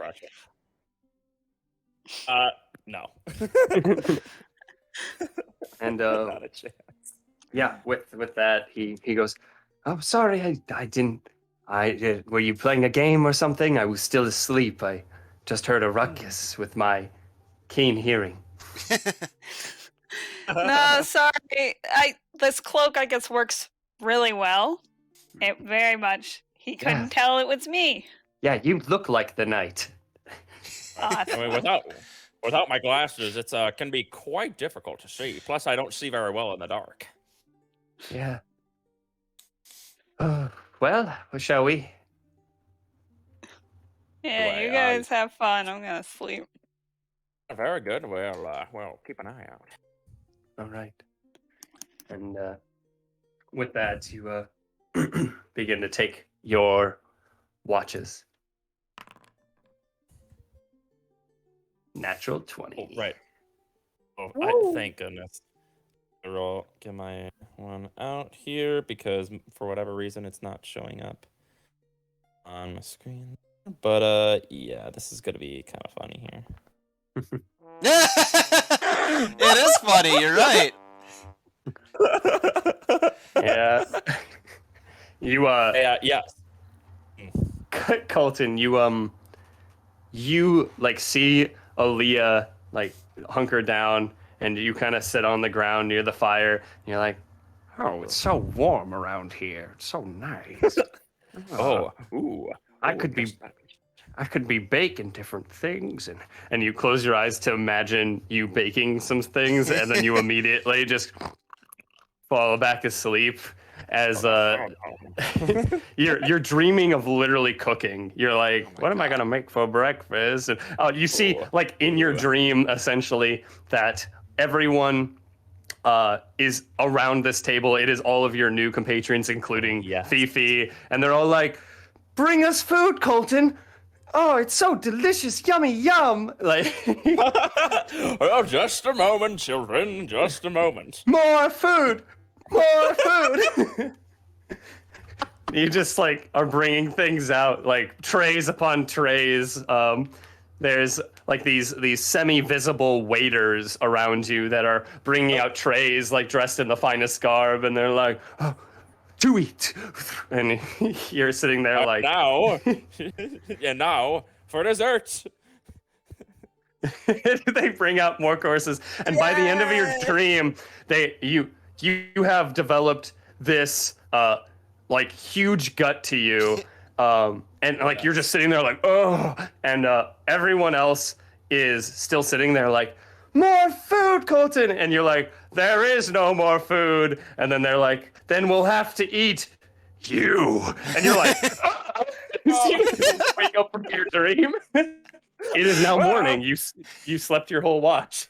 No. And Not a chance. yeah, with that, he goes, "Oh, sorry, I didn't. Were you playing a game or something? I was still asleep. I just heard a ruckus with my keen hearing." No, sorry. This cloak, I guess, works really well. It very much. He couldn't tell it was me. Yeah, you look like the knight. I mean, without my glasses, it's can be quite difficult to see. Plus, I don't see very well in the dark. Yeah. Well, shall we? Yeah, you guys have fun. I'm gonna sleep. Very good. Well, keep an eye out. All right. And with that, you begin to take your watches. Natural 20. Oh, right. Oh, thank goodness. I'll get my one out here because for whatever reason it's not showing up on my screen. But yeah, this is gonna be kind of funny here. It is funny. You're right. Yeah. You yes. Colton, you like see Aaliyah like hunker down, and you kind of sit on the ground near the fire. And you're like, "Oh, it's so warm around here. It's so nice." I could be baking different things, and you close your eyes to imagine you baking some things, and then you immediately just fall back asleep as you're dreaming of literally cooking. You're like, what am I gonna make for breakfast? And you see, like in your dream, essentially that everyone is around this table. It is all of your new compatriots, including Fifi, and they're all like, "Bring us food, Colton. Oh, it's so delicious, yummy, yum!" Like, well, just a moment, children, just a moment. More food. You just like are bringing things out, like trays upon trays. There's like these semi-visible waiters around you that are bringing out trays, like dressed in the finest garb, and they're like, "Oh, to eat," and you're sitting there like, now, now for dessert. They bring out more courses, and by the end of your dream, you have developed this like huge gut to you, and like you're just sitting there like, oh, and everyone else is still sitting there like, "More food, Colton," and you're like, "There is no more food," and then they're like, "Then we'll have to eat you," and you're like, you wake up from your dream. It is now morning. You slept your whole watch.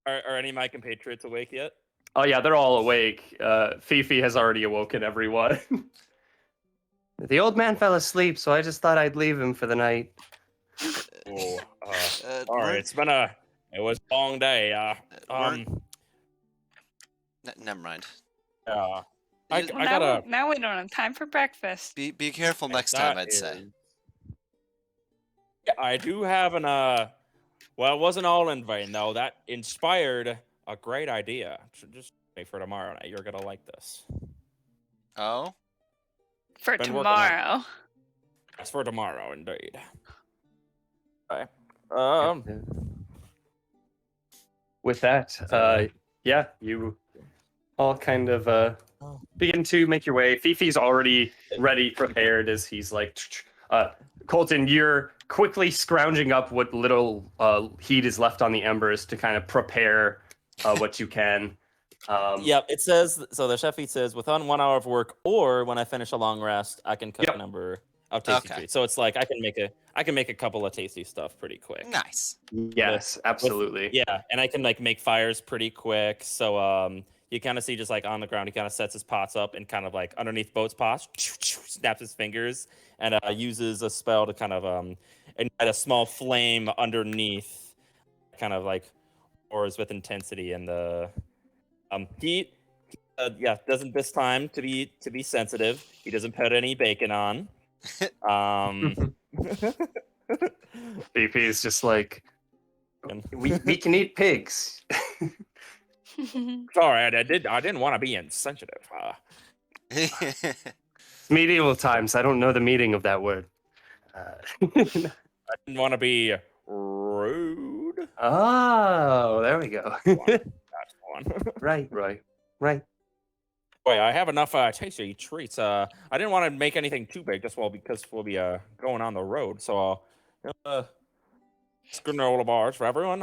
Are any of my compatriots awake yet? Oh yeah, they're all awake. Fifi has already awoken everyone. The old man fell asleep, so I just thought I'd leave him for the night. Oh, all right. It was a long day. Never mind. I gotta. Now we don't have time for breakfast. Be careful next time, I'd say. Yeah, I do have an well, it wasn't all in vain though. That inspired a great idea. Just wait for tomorrow night. You're gonna like this. Oh? For tomorrow. That's for tomorrow, indeed. Okay. With that, yeah, you all kind of begin to make your way. Fifi's already ready, prepared, as he's like, Colton, you're quickly scrounging up what little heat is left on the embers to kind of prepare what you can. Yep, it says so. The chef says within 1 hour of work, or when I finish a long rest, I can cook a number of tasty treats. So it's like I can make a couple of tasty stuff pretty quick. Nice. Yes, absolutely. And I can like make fires pretty quick. So you kind of see just like on the ground, he kind of sets his pots up and kind of like underneath Boat's pots, snaps his fingers and uses a spell to kind of ignite a small flame underneath, kind of like roars with intensity. And the he doesn't this time to be sensitive. He doesn't put any bacon on. BP is just like, we can eat pigs. Sorry, I didn't want to be insensitive. Medieval times. I don't know the meaning of that word. I didn't want to be rude. Oh, there we go. That's one. Right. Wait, I have enough tasty treats. I didn't want to make anything too big, just because we'll be going on the road. So it's granola bars for everyone.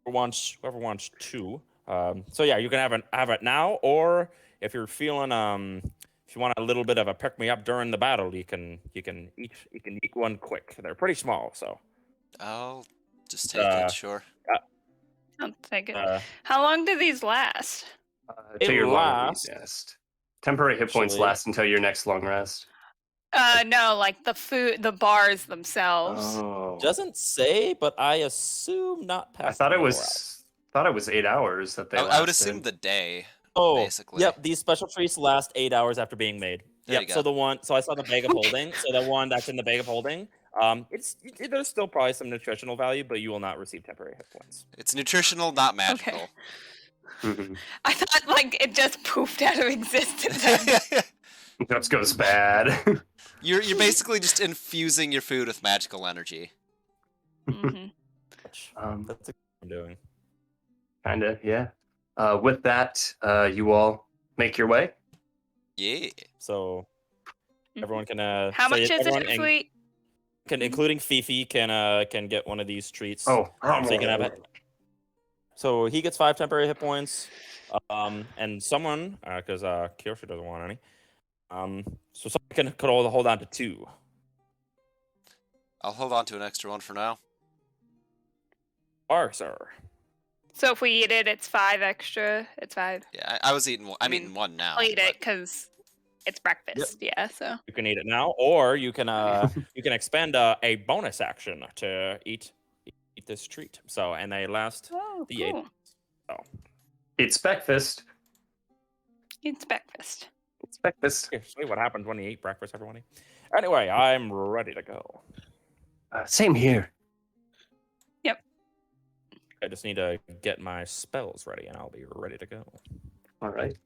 Whoever wants two. So yeah, you can have it now, or if you're feeling if you want a little bit of a pick me up during the battle, you can eat one quick. They're pretty small, so I'll just take it. Sure. I'll take it. How long do these last? Until your long rest. Temporary hit points last until your next long rest. No, like the food, the bars themselves. Oh. Doesn't say, but I assume not past. I thought it was 8 hours that they lasted. I would assume the day. Oh, basically. Yep. These special treats last 8 hours after being made. There Yep. So I saw the bag of holding. So the one that's in the bag of holding. There's still probably some nutritional value, but you will not receive temporary hit points. It's nutritional, not magical. Okay. I thought like it just poofed out of existence. That goes bad. You're basically just infusing your food with magical energy. Mm-hmm. That's what I'm doing. Kinda, yeah. With that, you all make your way. Yeah. So everyone can. How much is it if we? Including Fifi can get one of these treats. Oh, so you can have it. So he gets 5 temporary hit points, and someone because Kyoshi doesn't want any. So someone could hold on to 2. I'll hold on to an extra one for now. Sir. So if we eat it, it's 5 extra. It's 5. Yeah, I was eating one. I'm eating one now. I'll eat it because it's breakfast. Yep. Yeah, so you can eat it now, or you can expend a bonus action to eat this treat. So and they last the cool. 8. So it's breakfast. It's breakfast. It's breakfast. See what happens when you eat breakfast, everybody. Anyway, I'm ready to go. Same here. Yep. I just need to get my spells ready, and I'll be ready to go. All right.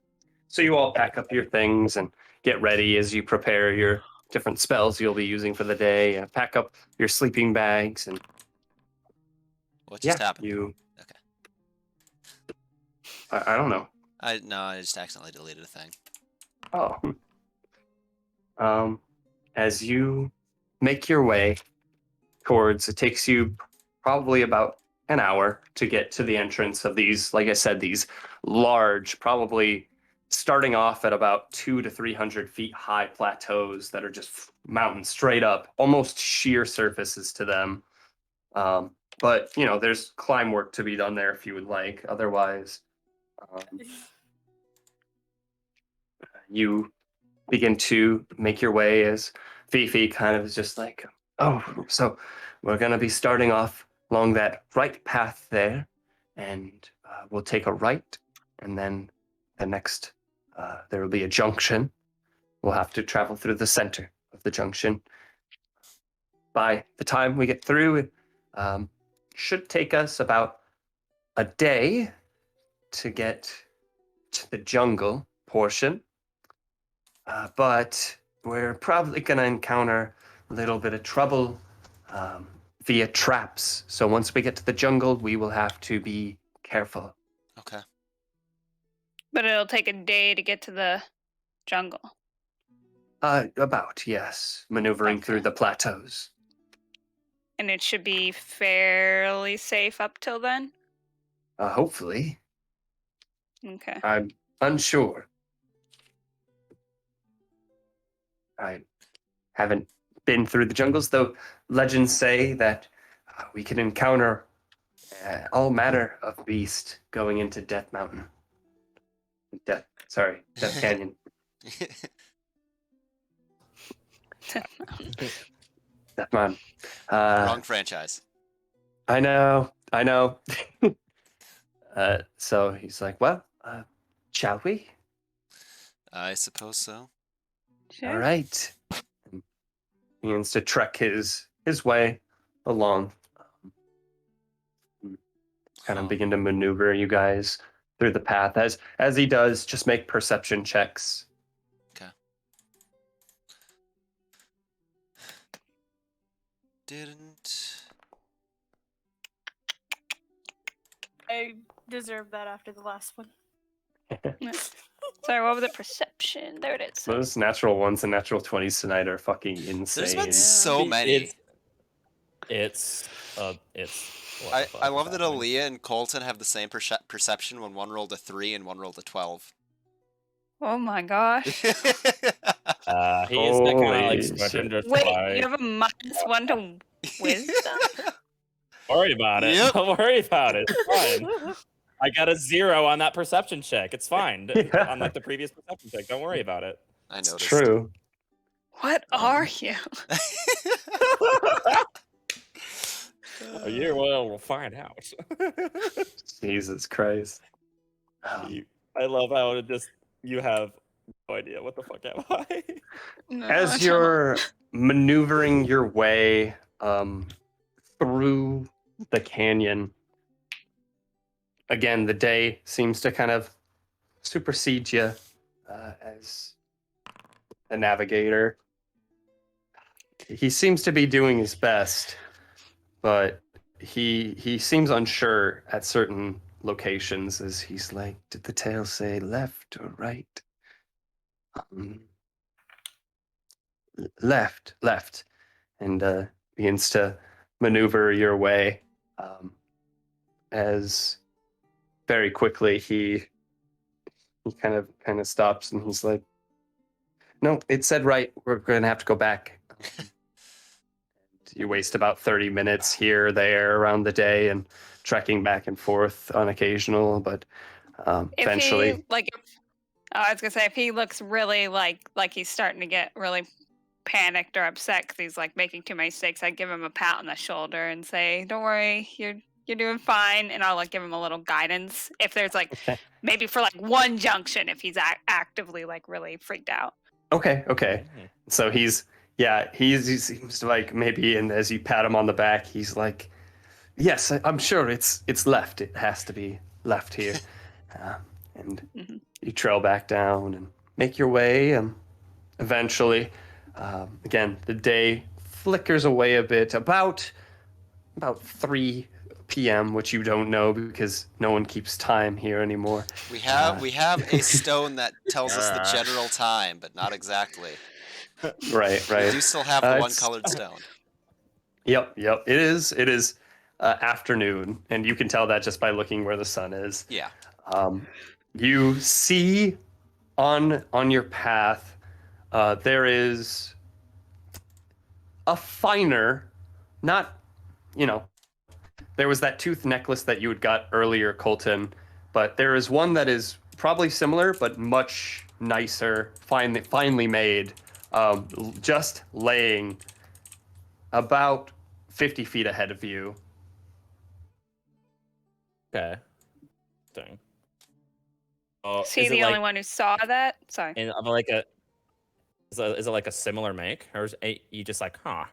So you all pack up your things and get ready as you prepare your different spells you'll be using for the day. Pack up your sleeping bags and. What just happened? Okay. I don't know. I just accidentally deleted a thing. Oh. As you make your way towards, it takes you probably about an hour to get to the entrance of these, like I said, these large, probably starting off at about 200 to 300 feet high plateaus that are just mountains straight up, almost sheer surfaces to them. But, there's climb work to be done there if you would like. Otherwise, you begin to make your way as Fifi kind of is just like, so we're going to be starting off along that right path there, and we'll take a right, and then the next, there will be a junction. We'll have to travel through the center of the junction. By the time we get through, should take us about a day to get to the jungle portion. But we're probably going to encounter a little bit of trouble via traps. So once we get to the jungle, we will have to be careful. Okay. But it'll take a day to get to the jungle. Yes. Maneuvering through the plateaus. And it should be fairly safe up till then? Hopefully. Okay. I'm unsure. I haven't been through the jungles, though legends say that we can encounter all manner of beast going into Death Mountain. Death Canyon. Death Mountain. Wrong franchise. I know. So he's like, well, shall we? I suppose so. Sure. All right. And he begins to trek his way along. Kind of begin to maneuver you guys through the path. As he does, just make perception checks. Okay. Didn't. I deserve that after the last one. Sorry, what was it? Perception. There it is. Those natural ones and natural 20s tonight are fucking insane. There's been so many. It's I love that Aaliyah and Colton have the same perception when one rolled a 3 and one rolled a 12. Oh my gosh. He's that kind of like switching just Wait, like... you have a -1 to wisdom? Don't worry about it. Yep. Don't worry about it. It's fine. I got a 0 on that perception check. It's fine. Yeah. Unlike the previous perception check. Don't worry about it. I noticed. It's true. What are you? Well, we'll find out. Jesus Christ. I love how it just you have no idea what the fuck am I. No, As you're maneuvering your way through the canyon, again, the day seems to kind of supersede you as a navigator. He seems to be doing his best, but he seems unsure at certain locations as he's like, did the tail say left or right? Left, and begins to maneuver your way as very quickly he kind of stops and he's like, no, it said right, we're gonna have to go back. You waste about 30 minutes here or there around the day and trekking back and forth on occasional, but eventually I was gonna say, if he looks really like he's starting to get really panicked or upset because he's like making too many mistakes, I'd give him a pat on the shoulder and say, don't worry, you're doing fine, and I'll like give him a little guidance if there's like maybe for like one junction if he's actively like really freaked out. Okay. So he seems to like maybe, and as you pat him on the back, he's like, yes, I'm sure it's left. It has to be left here. And you trail back down and make your way. And eventually, again, the day flickers away a bit. About 3 p.m., which you don't know because no one keeps time here anymore. We have a stone that tells us the general time, but not exactly. Right. We do still have the one colored stone. Yep. It is afternoon, and you can tell that just by looking where the sun is. Yeah. You see on your path, there is a finer, not, there was that tooth necklace that you had got earlier, Colton, but there is one that is probably similar, but much nicer, finely made, just laying about 50 feet ahead of you. Okay. Dang. Is he the only one who saw that? Sorry. And I'm like is it like a similar make, or is you just like, huh?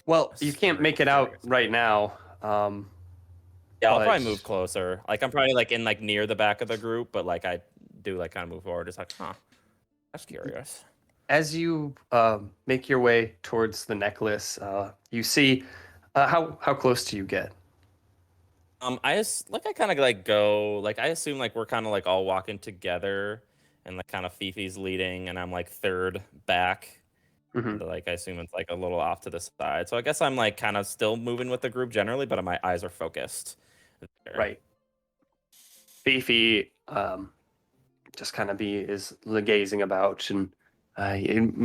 Well, you can't make it out right now. Yeah, I'll probably move closer. Like I'm probably like in like near the back of the group, but like I do like kind of move forward. It's like, huh? That's curious. As you make your way towards the necklace, you see how close do you get? I kind of like go like I assume like we're kind of like all walking together, and like kind of Fifi's leading, and I'm like third back. Mm-hmm. So, like I assume it's like a little off to the side. So I guess I'm like kind of still moving with the group generally, but my eyes are focused there. Right. Fifi just kind of is gazing about and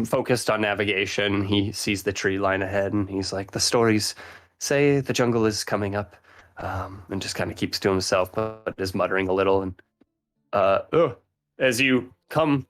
focused on navigation. He sees the tree line ahead, and he's like, "The stories say the jungle is coming up," and just kind of keeps to himself, but is muttering a little. And as you come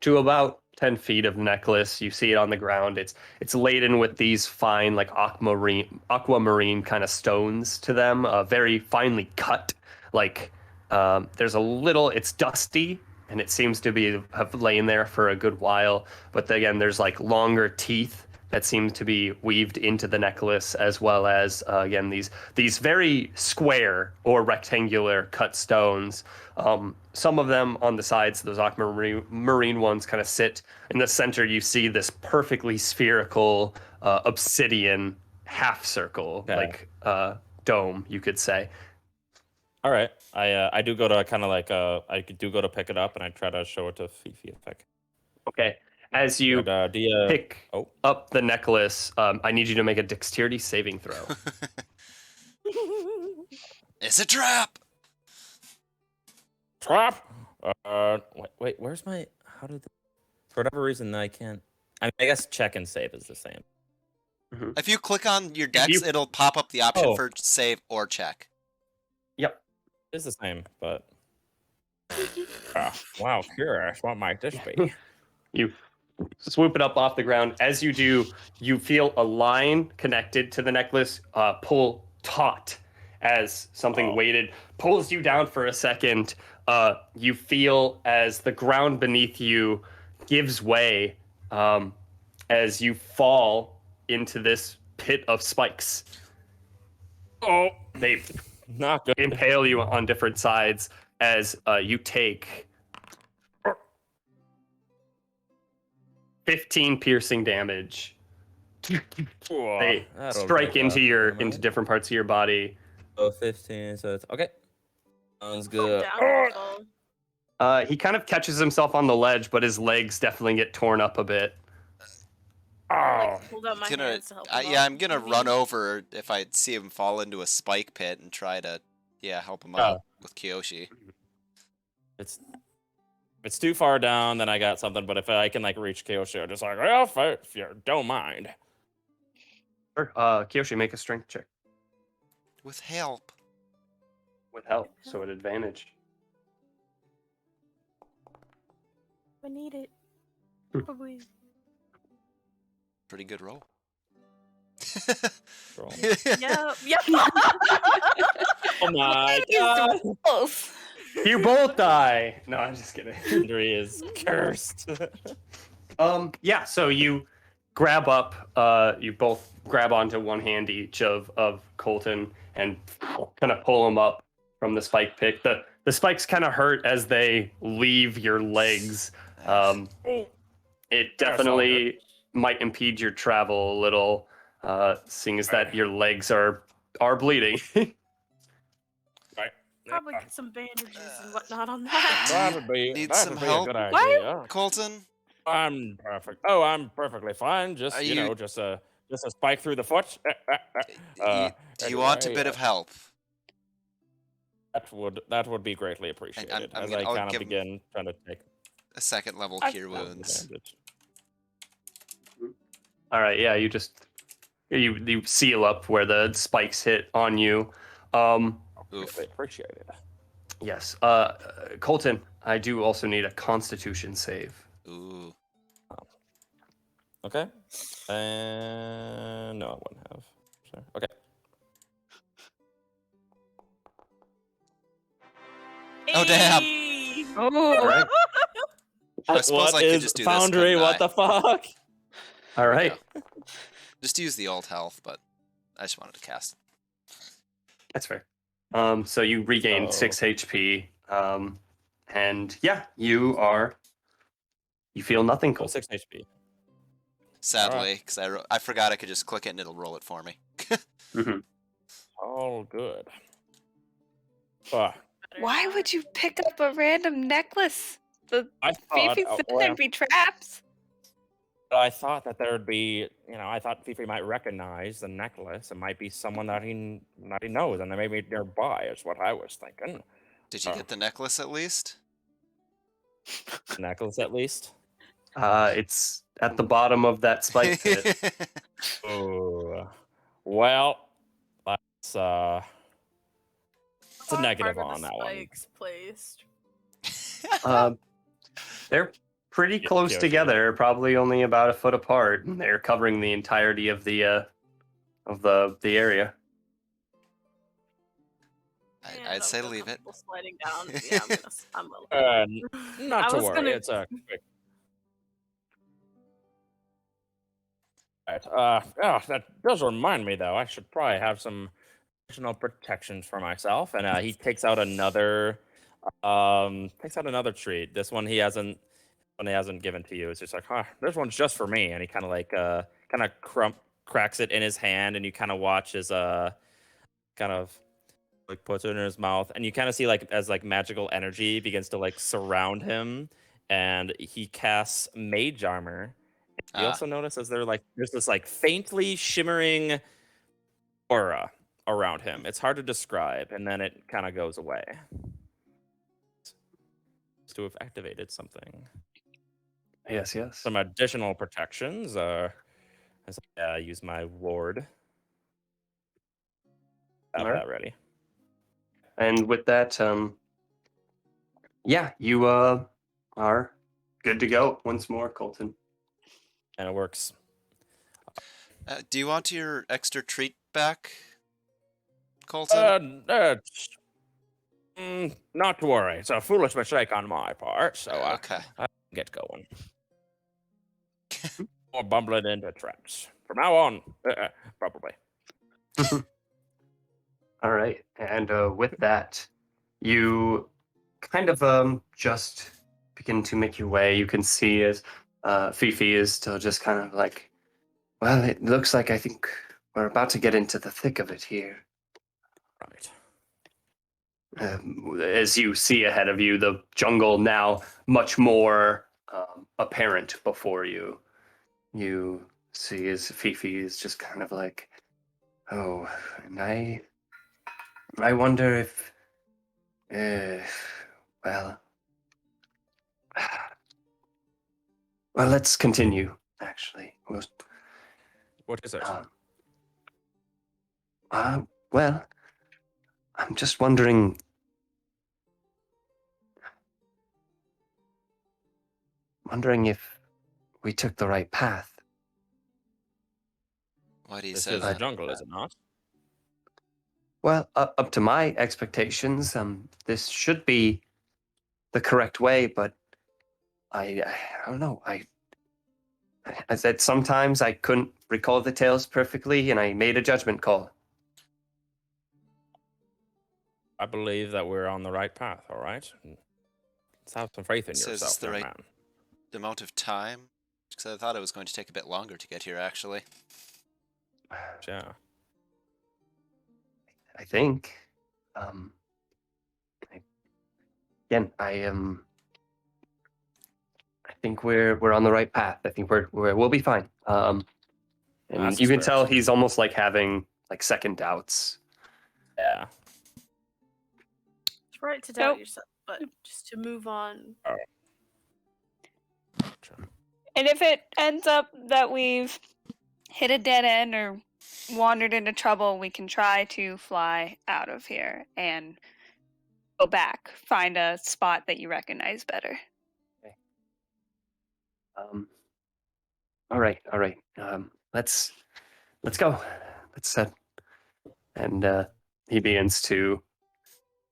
to about 10 feet of necklace, you see it on the ground. It's laden with these fine, like aquamarine kind of stones to them, very finely cut. Like there's a little, it's dusty, and it seems to have lain there for a good while. But again, there's like longer teeth that seem to be weaved into the necklace, as well as again these very square or rectangular cut stones. Some of them on the sides, those aquamarine ones, kind of sit in the center. You see this perfectly spherical obsidian half circle, like dome, you could say. All right, I do go to kind of like I do go to pick it up, and I try to show it to Fifi if I can. Okay. As you pick up the necklace, I need you to make a dexterity saving throw. It's a trap. Trap. Wait. Where's my? How did? For whatever reason, I can't. I guess check and save is the same. Mm-hmm. If you click on your dex, it'll pop up the option for save or check. Yep. It's the same, but. Wow, curious. What might this be? You swoop it up off the ground. As you do, you feel a line connected to the necklace pull taut as something weighted pulls you down for a second. You feel as the ground beneath you gives way as you fall into this pit of spikes. Oh, they not good. Impale you on different sides as you take 15 piercing damage. They strike into different parts of your body. Oh, 15, so it's okay. Sounds good. He kind of catches himself on the ledge, but his legs definitely get torn up a bit. Hold up my hands to help him I'm gonna run over if I see him fall into a spike pit and try to, help him out with Kiyoshi. It's too far down, then I got something. But if I can like reach Kiyoshi, I'm just like, well, if you don't mind. Sure. Kiyoshi, make a strength check. With help. With help, so at advantage. I need it. Probably. Pretty good roll. Yep. Oh my god. You both die. No, I'm just kidding. Henry is cursed. Yeah, so you grab up, you both grab onto one hand each of Colton and kind of pull him up from the spike pick. The spikes kind of hurt as they leave your legs. It definitely might impede your travel a little, seeing as that your legs are bleeding. Probably get some bandages and whatnot on that. Need some help, a good idea. Colton? I'm perfect. Oh, I'm perfectly fine. Just just a spike through the foot. Do you want a bit of help? That would be greatly appreciated. As I kind of begin trying to take a second level cure wounds. All right, yeah, you seal up where the spikes hit on you. Oof. Appreciate it. Yes. Colton, I do also need a Constitution save. Ooh. Okay. And no, I wouldn't have. Sorry. Okay. Oh damn! Oh. All right. I suppose I could just do Foundry, this. what the fuck? All right. Just use the old health, but I just wanted to cast. That's fair. So you regained 6 HP. And yeah, you feel nothing cool. 6 HP. Sadly, because I forgot I could just click it and it'll roll it for me. Mm-hmm. All good. Why would you pick up a random necklace? I Fifi said there'd be traps. I thought that there would be, I thought Fifi might recognize the necklace. It might be someone that he knows, and they may be nearby. Is what I was thinking. Did you get the necklace at least? Necklace, at least. It's at the bottom of that spike pit. Oh, well, that's it's a Far negative apart are on the that one. spikes placed? They're pretty close Kyoshi. together, probably only about a foot apart, and they're covering the entirety of the area. I'd say leave it. Sliding down. Yeah, I'm gonna. Not I to was worry. gonna- It's a quick. Right. That does remind me, though. I should probably have some additional protections for myself. And he takes out another treat. This one he hasn't given to you. It's just like, this one's just for me. And he kind of like cracks it in his hand, and you kind of watch as kind of like puts it in his mouth, and you kind of see like as like magical energy begins to like surround him, and he casts mage armor. You also notice as there's this like faintly shimmering aura around him. It's hard to describe, and then it kind of goes away. To have activated something. Yes. Some additional protections as I use my ward. Have that ready. And with that, you are good to go once more, Colton. And it works. Do you want your extra treat back, Colton? Not to worry. It's a foolish mistake on my part, so okay. I get going. Or bumbling into traps. From now on, probably. All right, and with that, you kind of just begin to make your way. You can see as Fifi is still just kind of like, well, it looks like I think we're about to get into the thick of it here. Right. As you see ahead of you, the jungle now much more apparent before you. You see as Fifi is just kind of like, oh, and I wonder if, well, let's continue, actually. What is it? Well, I'm just wondering, if we took the right path. Why do you This say is that? the jungle, is it not? Well, up to my expectations, this should be the correct way, but I don't know. I said sometimes I couldn't recall the tales perfectly, and I made a judgment call. I believe that we're on the right path, all right? Let's have some faith in So is yourself, this the young right man. amount of time? Because I thought it was going to take a bit longer to get here, actually. Yeah. I think. Again, I think we're on the right path. I think we'll be fine. And That's you can fair. tell he's almost like having like second doubts. Yeah. It's right to doubt yourself, but just to move on. All right. And if it ends up that we've hit a dead end or wandered into trouble, we can try to fly out of here and go back, find a spot that you recognize better. Okay. All right. Let's go. Let's set. And he begins to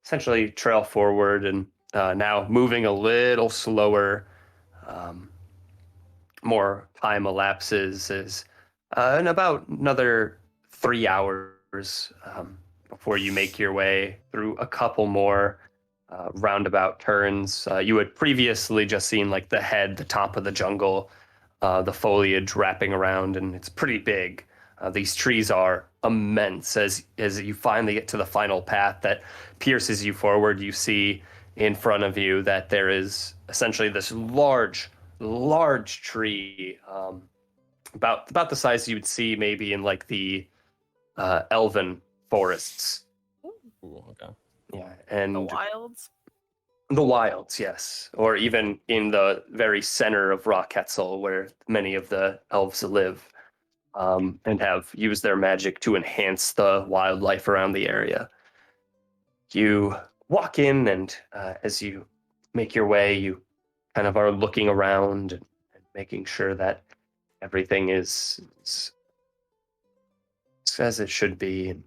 essentially trail forward, and now moving a little slower. More time elapses as in about another 3 hours before you make your way through a couple more roundabout turns. You had previously just seen like the head, the top of the jungle, the foliage wrapping around, and it's pretty big. These trees are immense. As you finally get to the final path that pierces you forward, you see in front of you that there is essentially this large tree, about the size you would see maybe in like the elven forests. Ooh, okay. Yeah, and The wilds. The wilds, yes, or even in the very center of Rocketzel, where many of the elves live, and have used their magic to enhance the wildlife around the area. You walk in, and as you make your way, you kind of are looking around and making sure that everything is as it should be. And,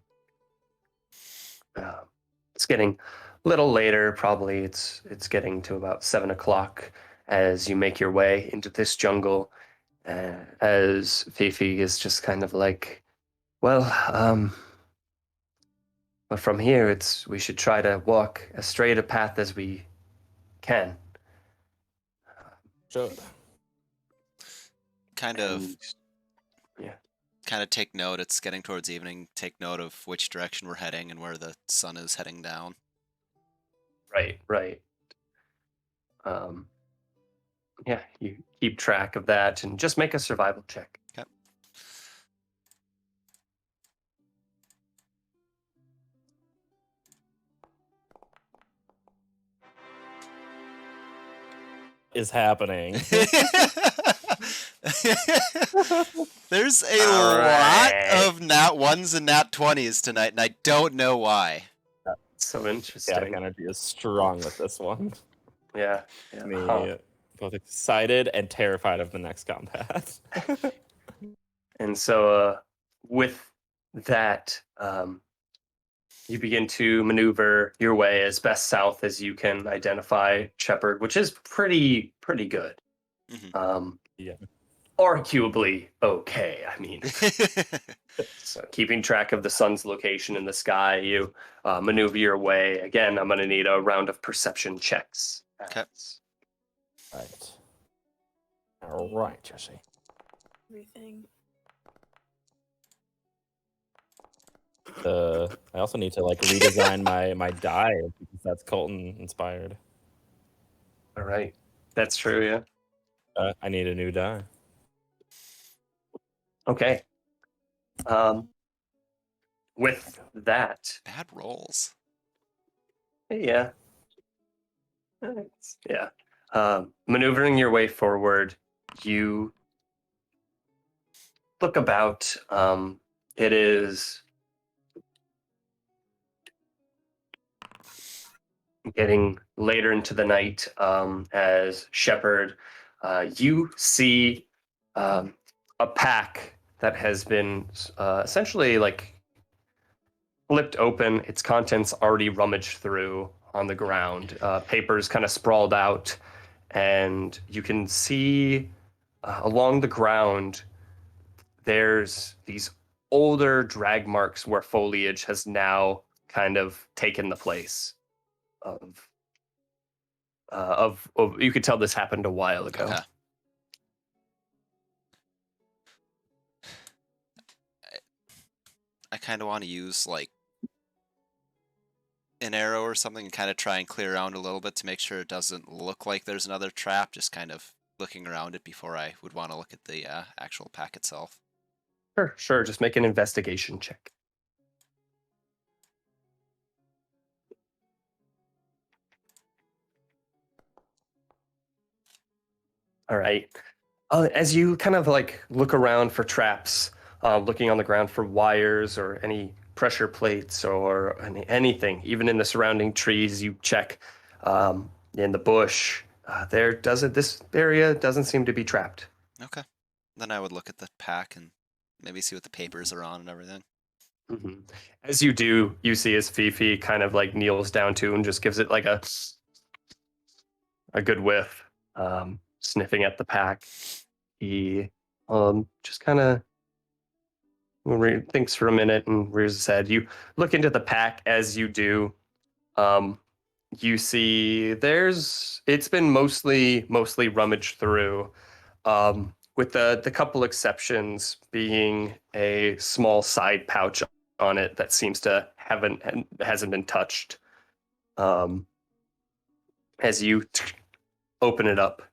it's getting a little later. Probably it's getting to about 7 o'clock as you make your way into this jungle. As Fifi is just kind of like, well, but from here, we should try to walk as straight a path as we can. Should. Kind of. Yeah. Kind of take note. It's getting towards evening. Take note of which direction we're heading and where the sun is heading down. Right. Yeah, you keep track of that and just make a survival check. Okay. Is happening. There's a lot of nat 1s and nat 20s tonight, and I don't know why. So interesting. Chaotic energy is strong with this one. Yeah. Me both excited and terrified of the next combat. And so with that, you begin to maneuver your way as best south as you can identify Shepherd, which is pretty good. Mm-hmm. Yeah. Arguably okay. I mean, so keeping track of the sun's location in the sky, you maneuver your way. Again, I'm going to need a round of perception checks. Okay. Right. All right, Jesse. Everything. I also need to like redesign my die because that's Colton inspired. All right. That's true, yeah. I need a new die. Okay. With that. Bad rolls. Yeah. Yeah. Maneuvering your way forward, you look about. It is getting later into the night as Shepherd. You see a pack that has been essentially like flipped open, its contents already rummaged through on the ground, papers kind of sprawled out, and you can see along the ground there's these older drag marks where foliage has now kind of taken the place of you could tell this happened a while ago. Okay. I kind of want to use like an arrow or something and kind of try and clear around a little bit to make sure it doesn't look like there's another trap, just kind of looking around it before I would want to look at the actual pack itself. Sure. Just make an investigation check. All right. As you kind of like look around for traps, looking on the ground for wires or any pressure plates or anything, even in the surrounding trees, you check in the bush. This area doesn't seem to be trapped. Okay. Then I would look at the pack and maybe see what the papers are on and everything. Mm-hmm. As you do, you see as Fifi kind of like kneels down to and just gives it like a good whiff, sniffing at the pack. He just kind of thinks for a minute and rears his head. You look into the pack. As you do, you see it's been mostly rummaged through, with the couple exceptions being a small side pouch on it that seems to hasn't been touched. As you open it up,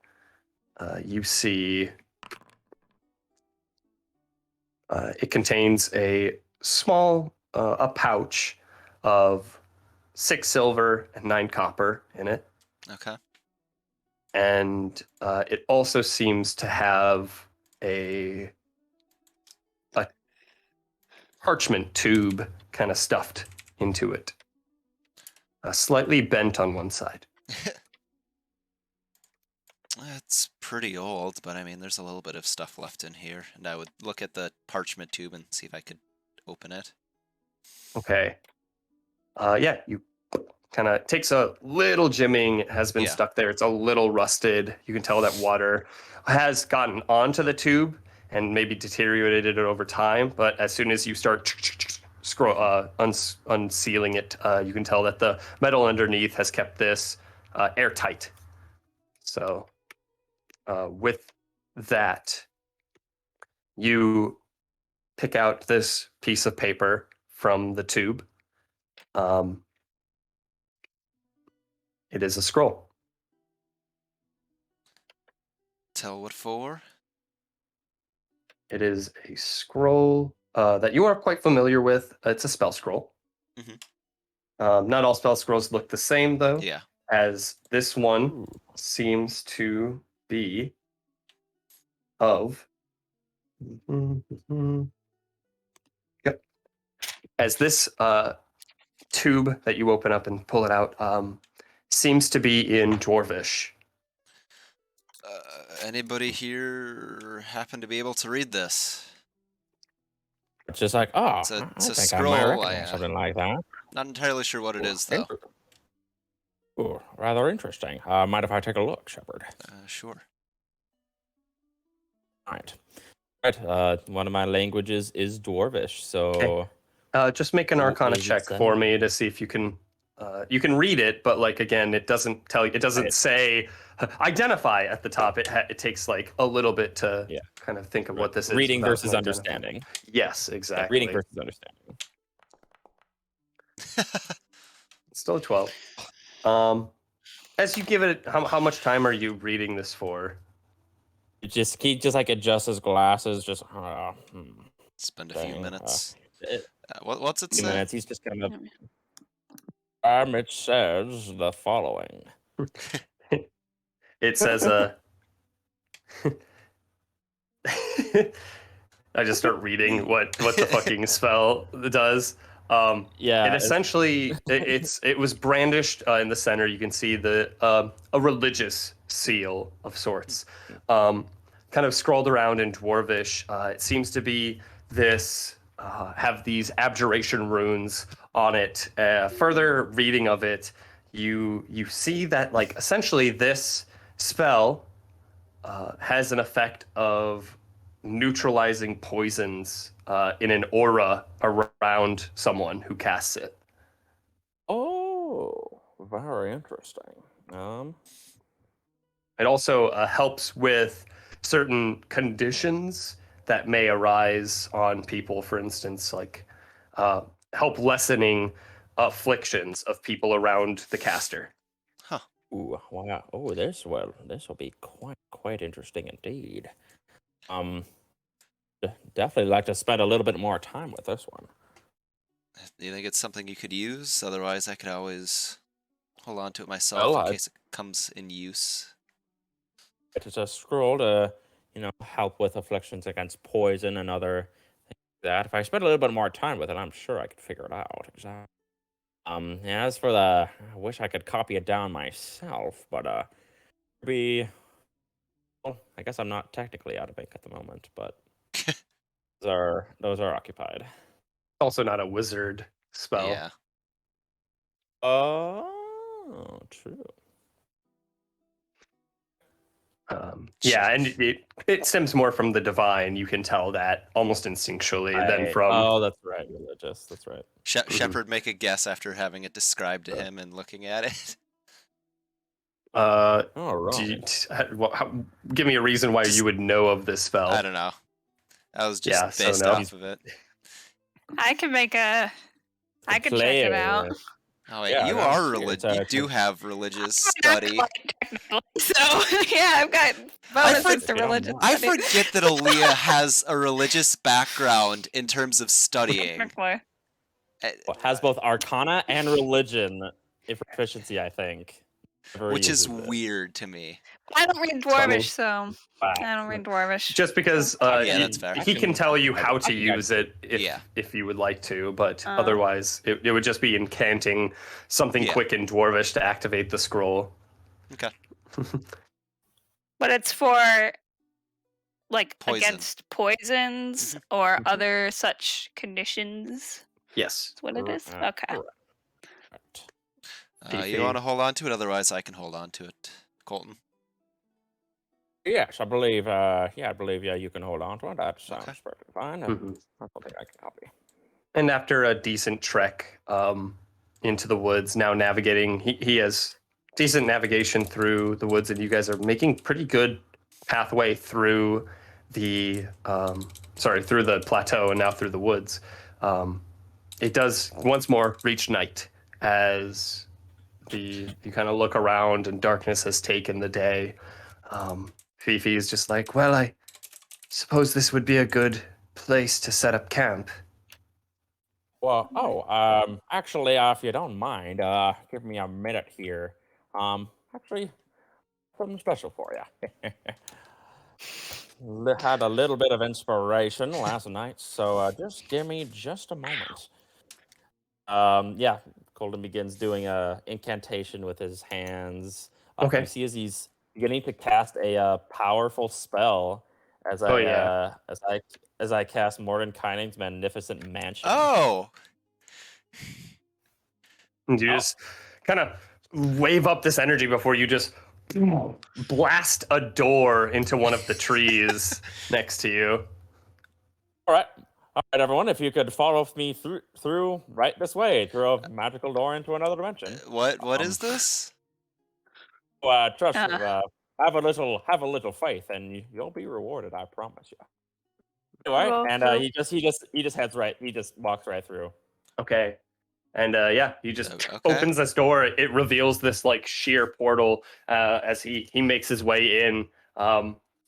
you see it contains a small a pouch of 6 silver and 9 copper in it. Okay. And it also seems to have a parchment tube kind of stuffed into it, slightly bent on one side. It's pretty old, but I mean, there's a little bit of stuff left in here, and I would look at the parchment tube and see if I could open it. Okay. Yeah, you kind of takes a little jimming. It has been stuck there. It's a little rusted. You can tell that water has gotten onto the tube and maybe deteriorated it over time. But as soon as you start unsealing it, you can tell that the metal underneath has kept this airtight. So with that, you pick out this piece of paper from the tube. It is a scroll. Tell what for? It is a scroll that you are quite familiar with. It's a spell scroll. Not all spell scrolls look the same, though. Yeah. As this one seems to be of. Yep. As this tube that you open up and pull it out seems to be in Dwarvish. Anybody here happen to be able to read this? It's just like, oh, It's a I think scroll. I might recognize something like that. Not entirely sure what it is, though. Ooh, rather interesting. Mind if I take a look, Shepard? Sure. Right. One of my languages is Dwarvish, so... Okay. Just make an Arcana check for say? me to see if you can read it, but like again, it doesn't tell you. It doesn't say identify at the top. It takes like a little bit to kind of think of what this is. Reading versus understanding. Yes, exactly. Yeah, reading versus understanding. It's still a 12. As you give it, how much time are you reading this for? He just like adjusts his glasses. Just spend a few minutes. What's it say? Minutes. He's just kind of. It says the following. It says I just start reading what the fucking spell does. It essentially it was brandished in the center. You can see the a religious seal of sorts, kind of scrolled around in Dwarvish. It seems to be this have these abjuration runes on it. Further reading of it, you see that like essentially this spell has an effect of neutralizing poisons in an aura around someone who casts it. Oh, very interesting. It also helps with certain conditions that may arise on people, for instance, like help lessening afflictions of people around the caster. Huh. Ooh, wow. Oh, this will be quite interesting indeed. Definitely like to spend a little bit more time with this one. Do you think it's something you could use? Otherwise, I could always hold on to it myself in case it comes in use. It is a scroll to, help with afflictions against poison and other things like that. If I spend a little bit more time with it, I'm sure I could figure it out. Exactly. As for I wish I could copy it down myself, but well, I guess I'm not technically out of ink at the moment, but those are occupied. Also not a wizard spell. Yeah. Oh, true. Yeah, and it stems more from the divine. You can tell that almost instinctually than from. Oh, that's right, religious. That's right. Shepard, make a guess after having it described to him and looking at it. Give me a reason why you would know of this spell. I don't know. I was just based off of it. I can I could check it out. Oh, wait, you are religious. You do have religious study. So, yeah, I've got bonuses to religion. I forget that Aaliyah has a religious background in terms of studying. Has both Arcana and religion in proficiency, I think. Which is weird to me. I don't read Dwarvish, so I don't read Dwarvish. Just because that's fair. he can tell you how to use it if you would like to, but otherwise it would just be incanting something quick in Dwarvish to activate the scroll. Okay. But it's for Poison. against poisons or other such conditions. Yes. That's what it is? Okay. You want to hold on to it? Otherwise, I can hold on to it. Colton. Yes, I believe. You can hold on to it. That sounds perfectly fine. I think I can help you. And after a decent trek into the woods, now navigating, he has decent navigation through the woods, and you guys are making pretty good pathway through the through the plateau and now through the woods. It does once more reach night as you kind of look around and darkness has taken the day. Fifi is just like, well, I suppose this would be a good place to set up camp. Well, actually, if you don't mind, give me a minute here. Actually, something special for you. Had a little bit of inspiration last night, so just give me just a moment. Colton begins doing a incantation with his hands. Okay. You see as he's beginning to cast a powerful spell as I cast Mordenkainen's Magnificent Mansion. Oh. And you just kind of wave up this energy before you just blast a door into one of the trees next to you. All right, everyone. If you could follow me through right this way, through a magical door into another dimension. What is this? Trust me. Have a little faith, and you'll be rewarded. I promise you. Anyway, and he just heads right. He just walks right through. Okay. And he just opens this door. It reveals this like sheer portal as he makes his way in.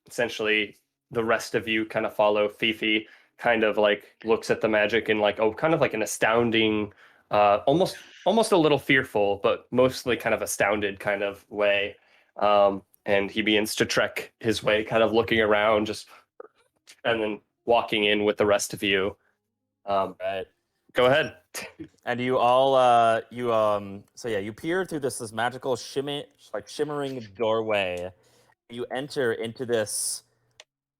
Essentially, the rest of you kind of follow. Fifi kind of like looks at the magic in like kind of like an astounding, almost a little fearful, but mostly kind of astounded kind of way. And he begins to trek his way, kind of looking around, and then walking in with the rest of you. Right. Go ahead. And you all, you peer through this magical shimmering doorway. You enter into this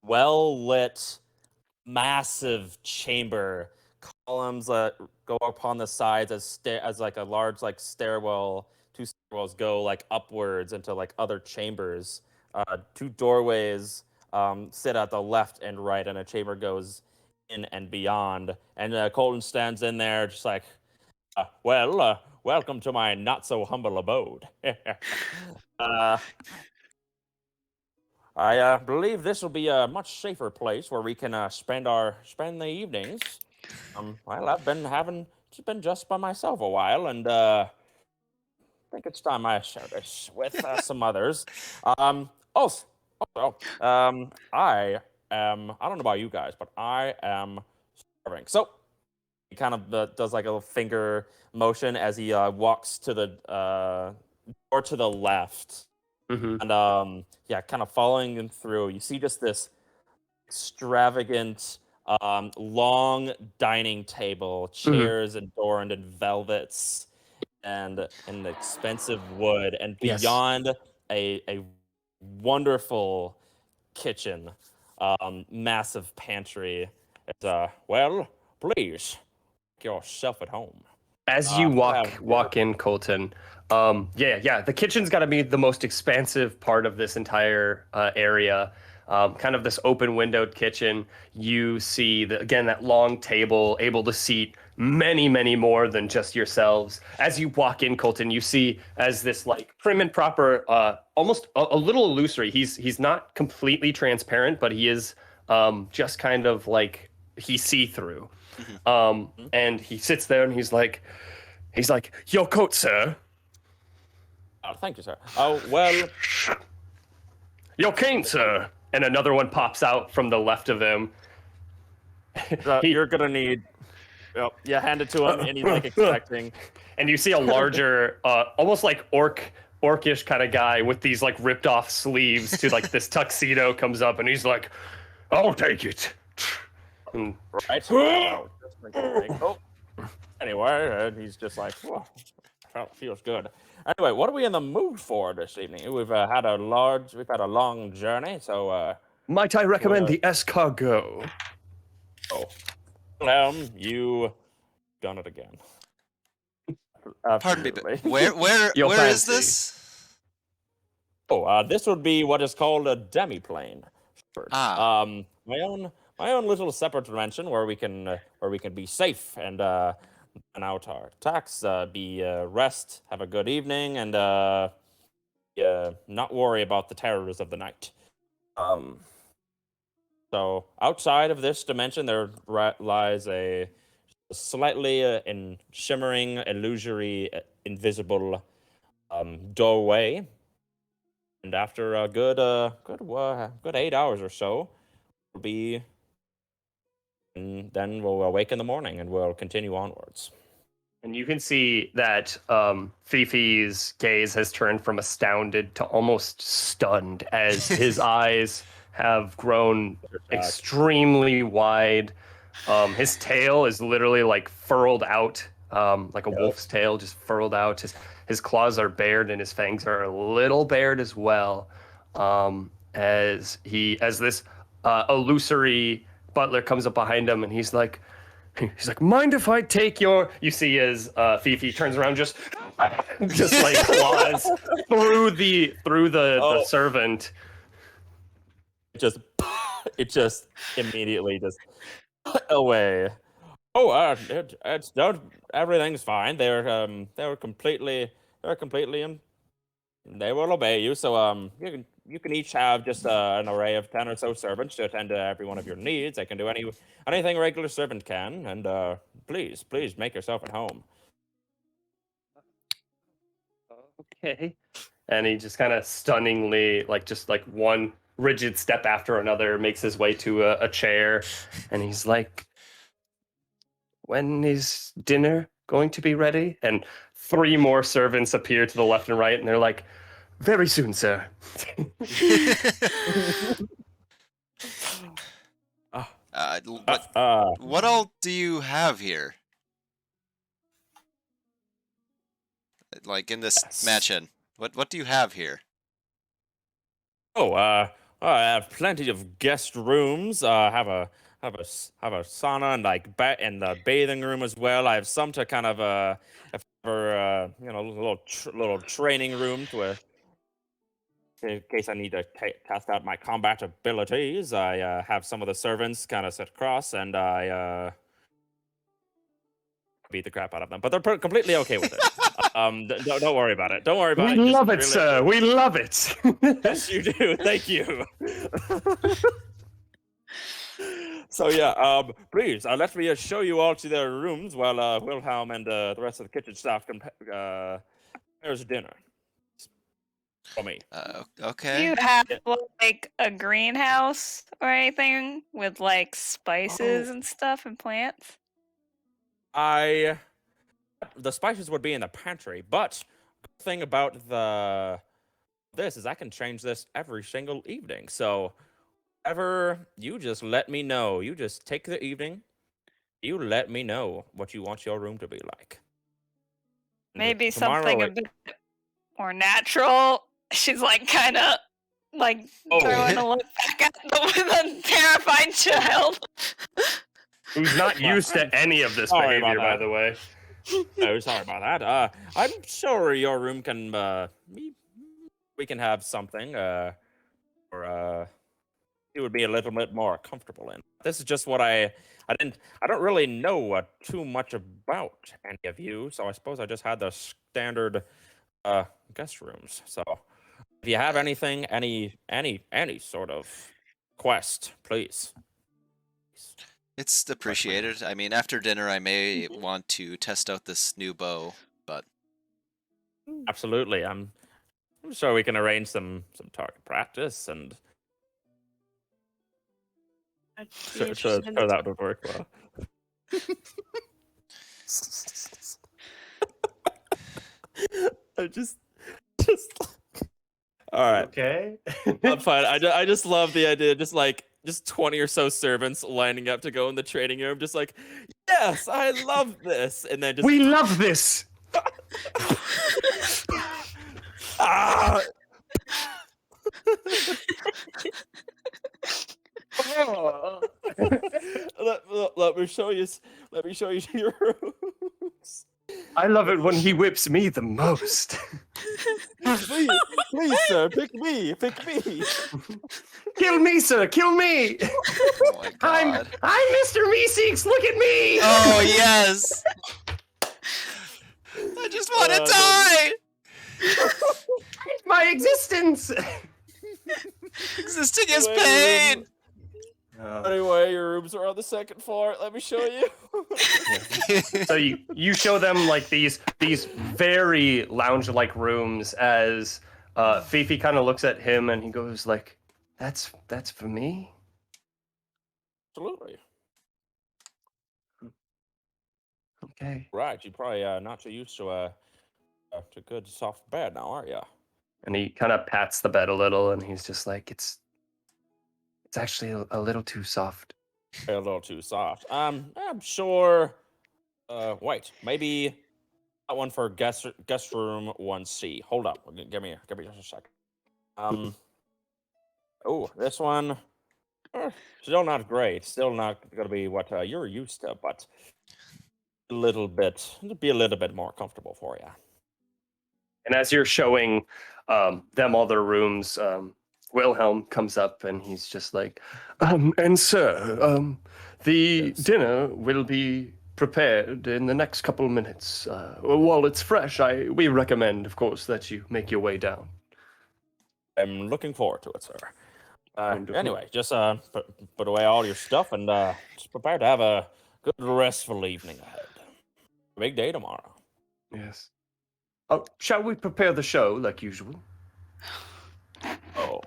well-lit, massive chamber. Columns go upon the sides as like a large like stairwell. Two stairwells go like upwards into like other chambers. Two doorways sit at the left and right, and a chamber goes in and beyond. And Colton stands in there just like, welcome to my not so humble abode. I believe this will be a much safer place where we can spend the evenings. I've been just by myself a while, and I think it's time I share this with some others. I don't know about you guys, but I am starving. So he kind of does like a finger motion as he walks to the door to the left. And kind of following him through, you see just this extravagant, long dining table, chairs adorned in velvets and expensive wood, and beyond a wonderful kitchen, massive pantry. It's please make yourself at home. As you walk in, Colton, the kitchen's got to be the most expansive part of this entire area. Kind of this open-windowed kitchen. You see, that long table, able to seat many, many more than just yourselves. As you walk in, Colton, you see as this like prim and proper, almost a little illusory. He's not completely transparent, but he is just kind of like he's see-through. And he sits there and he's like, "Your coat, sir." Oh, thank you, sir. Oh, well. "Your cane, sir." And another one pops out from the left of him. You're gonna need. You hand it to him, and he's like expecting. And you see a larger, almost like orc orcish kind of guy with these like ripped off sleeves to like this tuxedo comes up and he's like, "I'll take it." And, Right. Oh. Anyway, he's just like, whoa, feels good. Anyway, what are we in the mood for this evening? We've had a long journey, so might I recommend the escargot? Oh, you done it again. Pardon me, but Absolutely. where is this? Oh, this would be what is called a demiplane. Ah. My own little separate dimension where we can be safe and plan out our attacks, rest, have a good evening, and not worry about the terrors of the night. So outside of this dimension, there lies a slightly shimmering, illusory, invisible doorway. And after a good 8 hours or so, and then we'll awake in the morning and we'll continue onwards. And you can see that Fifi's gaze has turned from astounded to almost stunned as his eyes have grown extremely wide. His tail is literally like furled out, like a wolf's tail, just furled out. His claws are bared and his fangs are a little bared as well. As this illusory butler comes up behind him and he's like, mind if I take your... You see as Fifi turns around, just like claws through the servant. It just immediately just away. Oh, it's don't. Everything's fine. They will obey you. So you can each have just an array of 10 or so servants to attend to every one of your needs. They can do anything a regular servant can, and please make yourself at home. Okay. And he just kind of stunningly, just one rigid step after another, makes his way to a chair, and he's like, "When is dinner going to be ready?" And 3 more servants appear to the left and right, and they're like, "Very soon, sir." What all do you have here? Like in this mansion, what do you have here? Oh, I have plenty of guest rooms. Have a sauna and the bathing room as well. I have some to kind of little training room in case I need to test out my combat abilities. I have some of the servants kind of sit across, and I beat the crap out of them, but they're completely okay with it. Don't worry about it. Don't worry about it. We love it, sir. We love it. Yes, you do. Thank you. So yeah, please let me show you all to their rooms while Wilhelm and the rest of the kitchen staff prepares dinner for me. Okay. Do you have like a greenhouse or anything with like spices and stuff and plants? The spices would be in the pantry, but the thing about this is I can change this every single evening. So whatever, you just let me know. You just take the evening. You let me know what you want your room to be like. Maybe something a bit more natural. She's like kind of like throwing a look back at them with a terrified child. Who's not used to any of this behavior, by the way. Oh, sorry about that. I'm sure your room can, we can have something, or it would be a little bit more comfortable in. This is just what I don't really know too much about any of you, so I suppose I just had the standard guest rooms. So if you have anything, any sort of quest, please. It's appreciated. I mean, after dinner, I may want to test out this new bow, but absolutely, I'm sure we can arrange some target practice and. Sure, that would work well. I just All right. Okay. I'm fine. I just love the idea. Just 20 or so servants lining up to go in the training room. Just like, yes, I love this. And then just. We love this. Ah! let me show you. Let me show you your rooms. I love it when he whips me the most. Please, sir, pick me. Pick me. Kill me, sir. Kill me. Oh my god. I'm Mr. Meeseeks. Look at me. Oh yes. I just want to die. My existence. Existing is pain. Anyway, your rooms are on the second floor. Let me show you. So you show them like these very lounge-like rooms as Fifi kind of looks at him and he goes like, "That's for me." Absolutely. Okay. Right, you probably not so used to good soft bed now, are you? And he kind of pats the bed a little and he's just like, "It's actually a little too soft." A little too soft. I'm sure. Wait, maybe that one for guest room 1C. Hold up, give me just a second. Oh, this one. Still not great. Still not gonna be what you're used to, but it'll be a little bit more comfortable for you. And as you're showing them all their rooms, Wilhelm comes up and he's just like, "And sir, the dinner will be prepared in the next couple of minutes. While it's fresh, we recommend, of course, that you make your way down." I'm looking forward to it, sir. Wonderful. Anyway, just put away all your stuff and just prepare to have a good restful evening ahead. Big day tomorrow. Yes. Oh, shall we prepare the show like usual? Oh,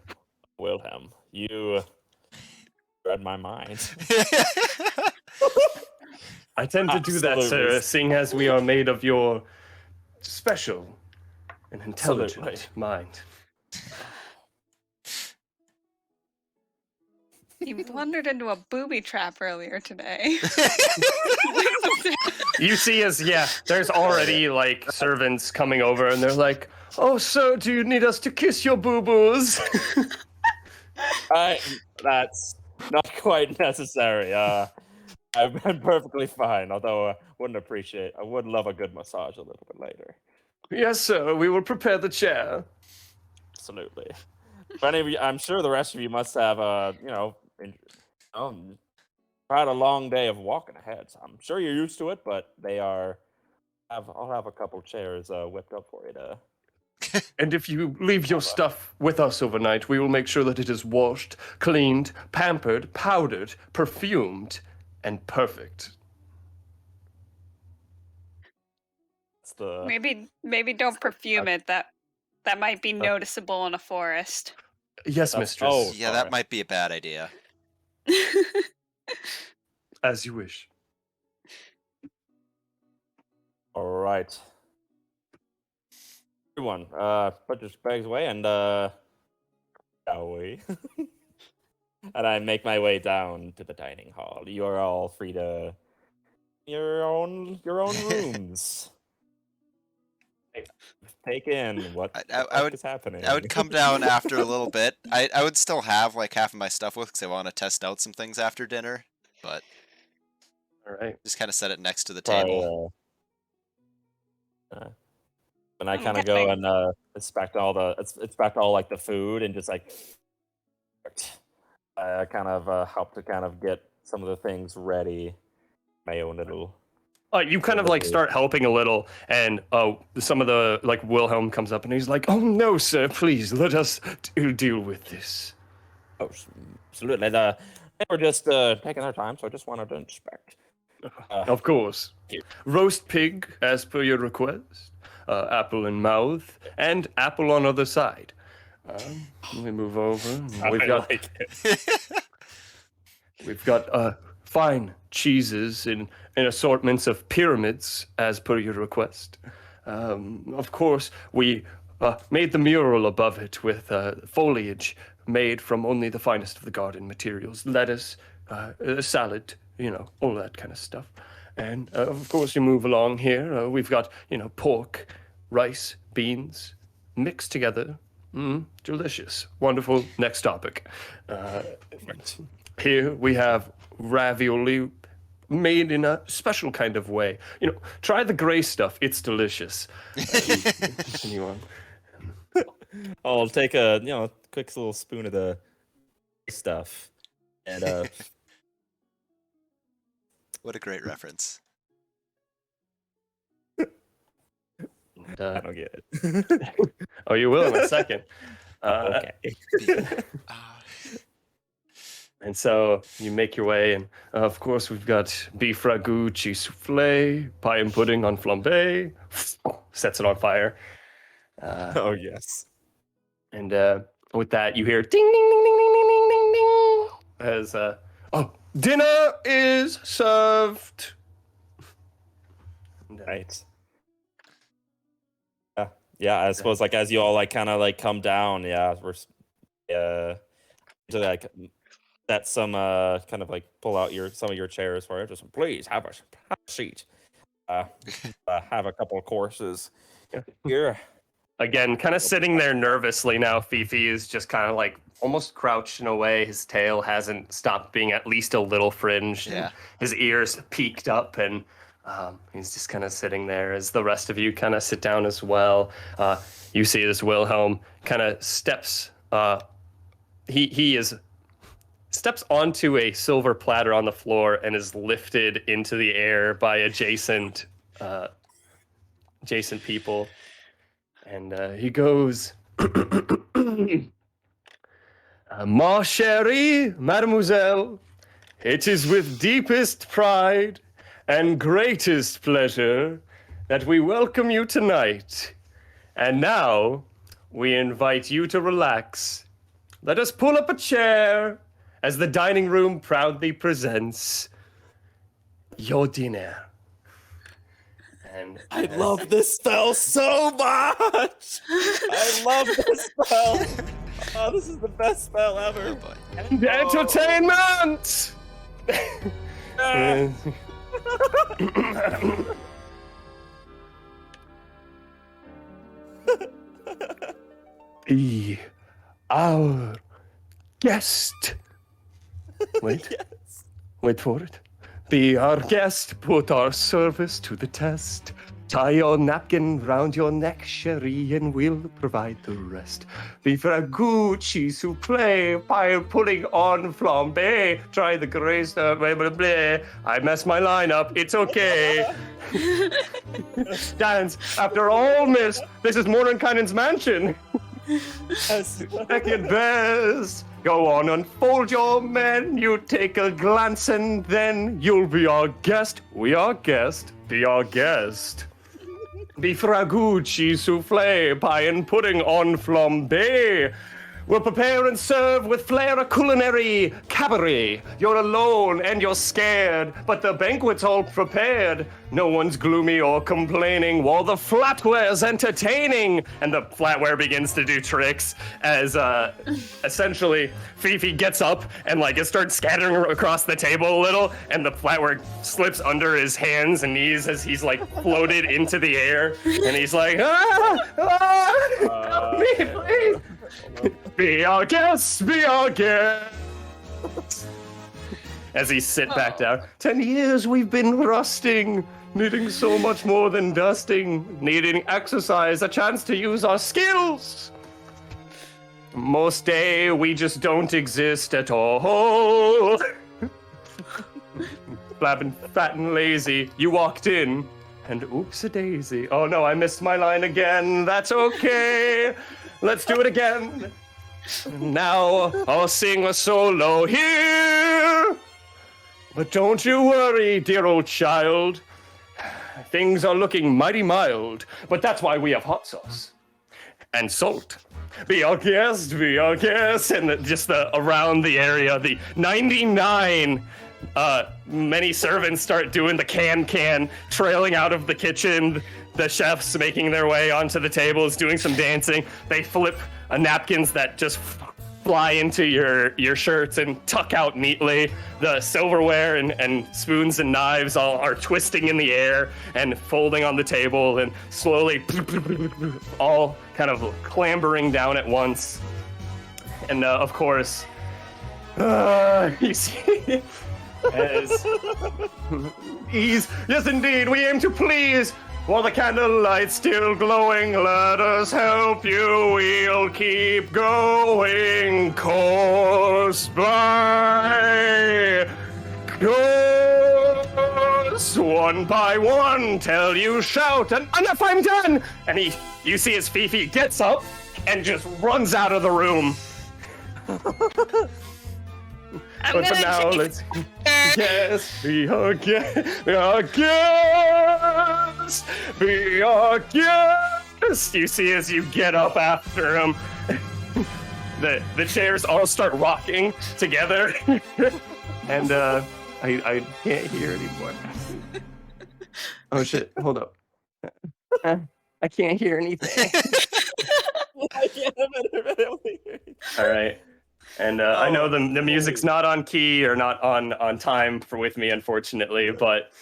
Wilhelm, you read my mind. I tend to do that, sir, seeing as we are made of your special and intelligent mind. You blundered into a booby trap earlier today. You see there's already like servants coming over and they're like, "Oh, sir, do you need us to kiss your boo-boos?" That's not quite necessary. I'm perfectly fine, although I would love a good massage a little bit later. Yes, sir, we will prepare the chair. Absolutely. Many of you, I'm sure the rest of you must have, had a long day of walking ahead. So I'm sure you're used to it, but I'll have a couple chairs whipped up for you to. And if you leave your stuff with us overnight, we will make sure that it is washed, cleaned, pampered, powdered, perfumed, and perfect. Maybe don't perfume it. That might be noticeable in a forest. Yes, mistress. Oh, yeah, that might be a bad idea. As you wish. All right. Everyone, put your bags away and shall we? And I make my way down to the dining hall. You are all free to your own rooms. Take in what is happening. I would come down after a little bit. I would still have like half of my stuff with because I want to test out some things after dinner, but all right, just kind of set it next to the table. And I kind of go and inspect all like the food and just like kind of help to kind of get some of the things ready. My own little. You kind of like start helping a little, and some of the like Wilhelm comes up and he's like, "Oh no, sir, please let us deal with this." Oh, absolutely. They were just taking their time, so I just wanted to inspect. Of course, roast pig as per your request, apple in mouth, and apple on other side. Let me move over. We've got fine cheeses in assortments of pyramids as per your request. Of course, we made the mural above it with foliage made from only the finest of the garden materials. Lettuce, salad, all that kind of stuff. And, of course, you move along here. We've got, pork, rice, beans, mixed together. Delicious. Wonderful. Next topic. Here we have ravioli made in a special kind of way. Try the gray stuff. It's delicious. Continue on. I'll take a quick little spoon of the stuff, and What a great reference. I don't get it. Oh, you will in a second. Okay. And so you make your way, and of course we've got beef ragout, cheese souffle, pie and pudding on flambe. Sets it on fire. Oh yes. And with that, you hear ding ding ding ding ding ding ding ding as dinner is served. Right. Yeah, I suppose as you all kind of come down, we're to that some kind of pull out some of your chairs for you. Just please have a seat. Have a couple of courses here. Again, kind of sitting there nervously now. Fifi is just kind of almost crouching away. His tail hasn't stopped being at least a little fringed. Yeah. His ears peaked up, and he's just kind of sitting there as the rest of you kind of sit down as well. You see this Wilhelm kind of steps. He steps onto a silver platter on the floor and is lifted into the air by adjacent people. And he goes, Ma chérie, mademoiselle, it is with deepest pride and greatest pleasure that we welcome you tonight. And now we invite you to relax. Let us pull up a chair as the dining room proudly presents your dinner. And I love this spell so much. I love this spell. Oh, this is the best spell ever. And entertainment. Our guest. Wait. Yes. Wait for it. Our guest put our service to the test. Tie your napkin round your neck, chérie, and we'll provide the rest. Beef ragout, cheese souffle, pie pudding on flambe. Try the gray stuff, blah, blah, blah. I messed my line up. It's okay. Dance, after all missed, this is Mordenkainen's mansion. Second best. Go on, unfold your menu, take a glance, and then you'll be our guest. We are guest. Be our guest. Beef ragout, cheese souffle, pie and pudding on flambe. We'll prepare and serve with flair a culinary cabaret. You're alone and you're scared, but the banquet's all prepared. No one's gloomy or complaining while the flatware's entertaining. And the flatware begins to do tricks as essentially Fifi gets up and it starts scattering across the table a little, and the flatware slips under his hands and knees as he's floated into the air, and he's like, help me, please. Be our guest, be our guest. As he sit back down. 10 years we've been rusting, needing so much more than dusting, needing exercise, a chance to use our skills. Most day we just don't exist at all. Blabbing fat and lazy, you walked in, and oops-a-daisy. Oh no, I missed my line again. That's okay. Let's do it again. Now I'll sing a solo here. But don't you worry, dear old child. Things are looking mighty mild, but that's why we have hot sauce and salt. Be our guest, and just around the area, the 99 many servants start doing the can trailing out of the kitchen. the chefs making their way onto the tables, doing some dancing. They flip napkins that just fly into your shirts and tuck out neatly. The silverware and spoons and knives all are twisting in the air and folding on the table and slowly all kind of clambering down at once. And of course, you see, as yes indeed, we aim to please. While the candlelight's still glowing, let us help you, we'll keep going, course by course, one by one, till you shout, and enough, I'm done! And you see as Fifi gets up and just runs out of the room. But for now, let's yes, be our guest, be our guest, be our guest. You see as you get up after him, the chairs all start rocking together, and I can't hear anymore. Oh shit! Hold up, I can't hear anything. I can't. All right. And I know the music's not on key or not on time with me, unfortunately. But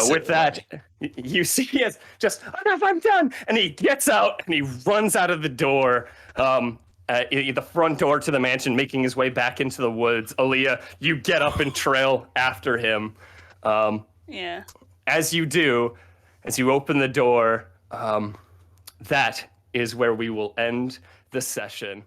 with that, you see, as just enough, I'm done. And he gets out and he runs out of the door, the front door to the mansion, making his way back into the woods. Aaliyah, you get up and trail after him. Yeah. As you do, as you open the door, that is where we will end the session.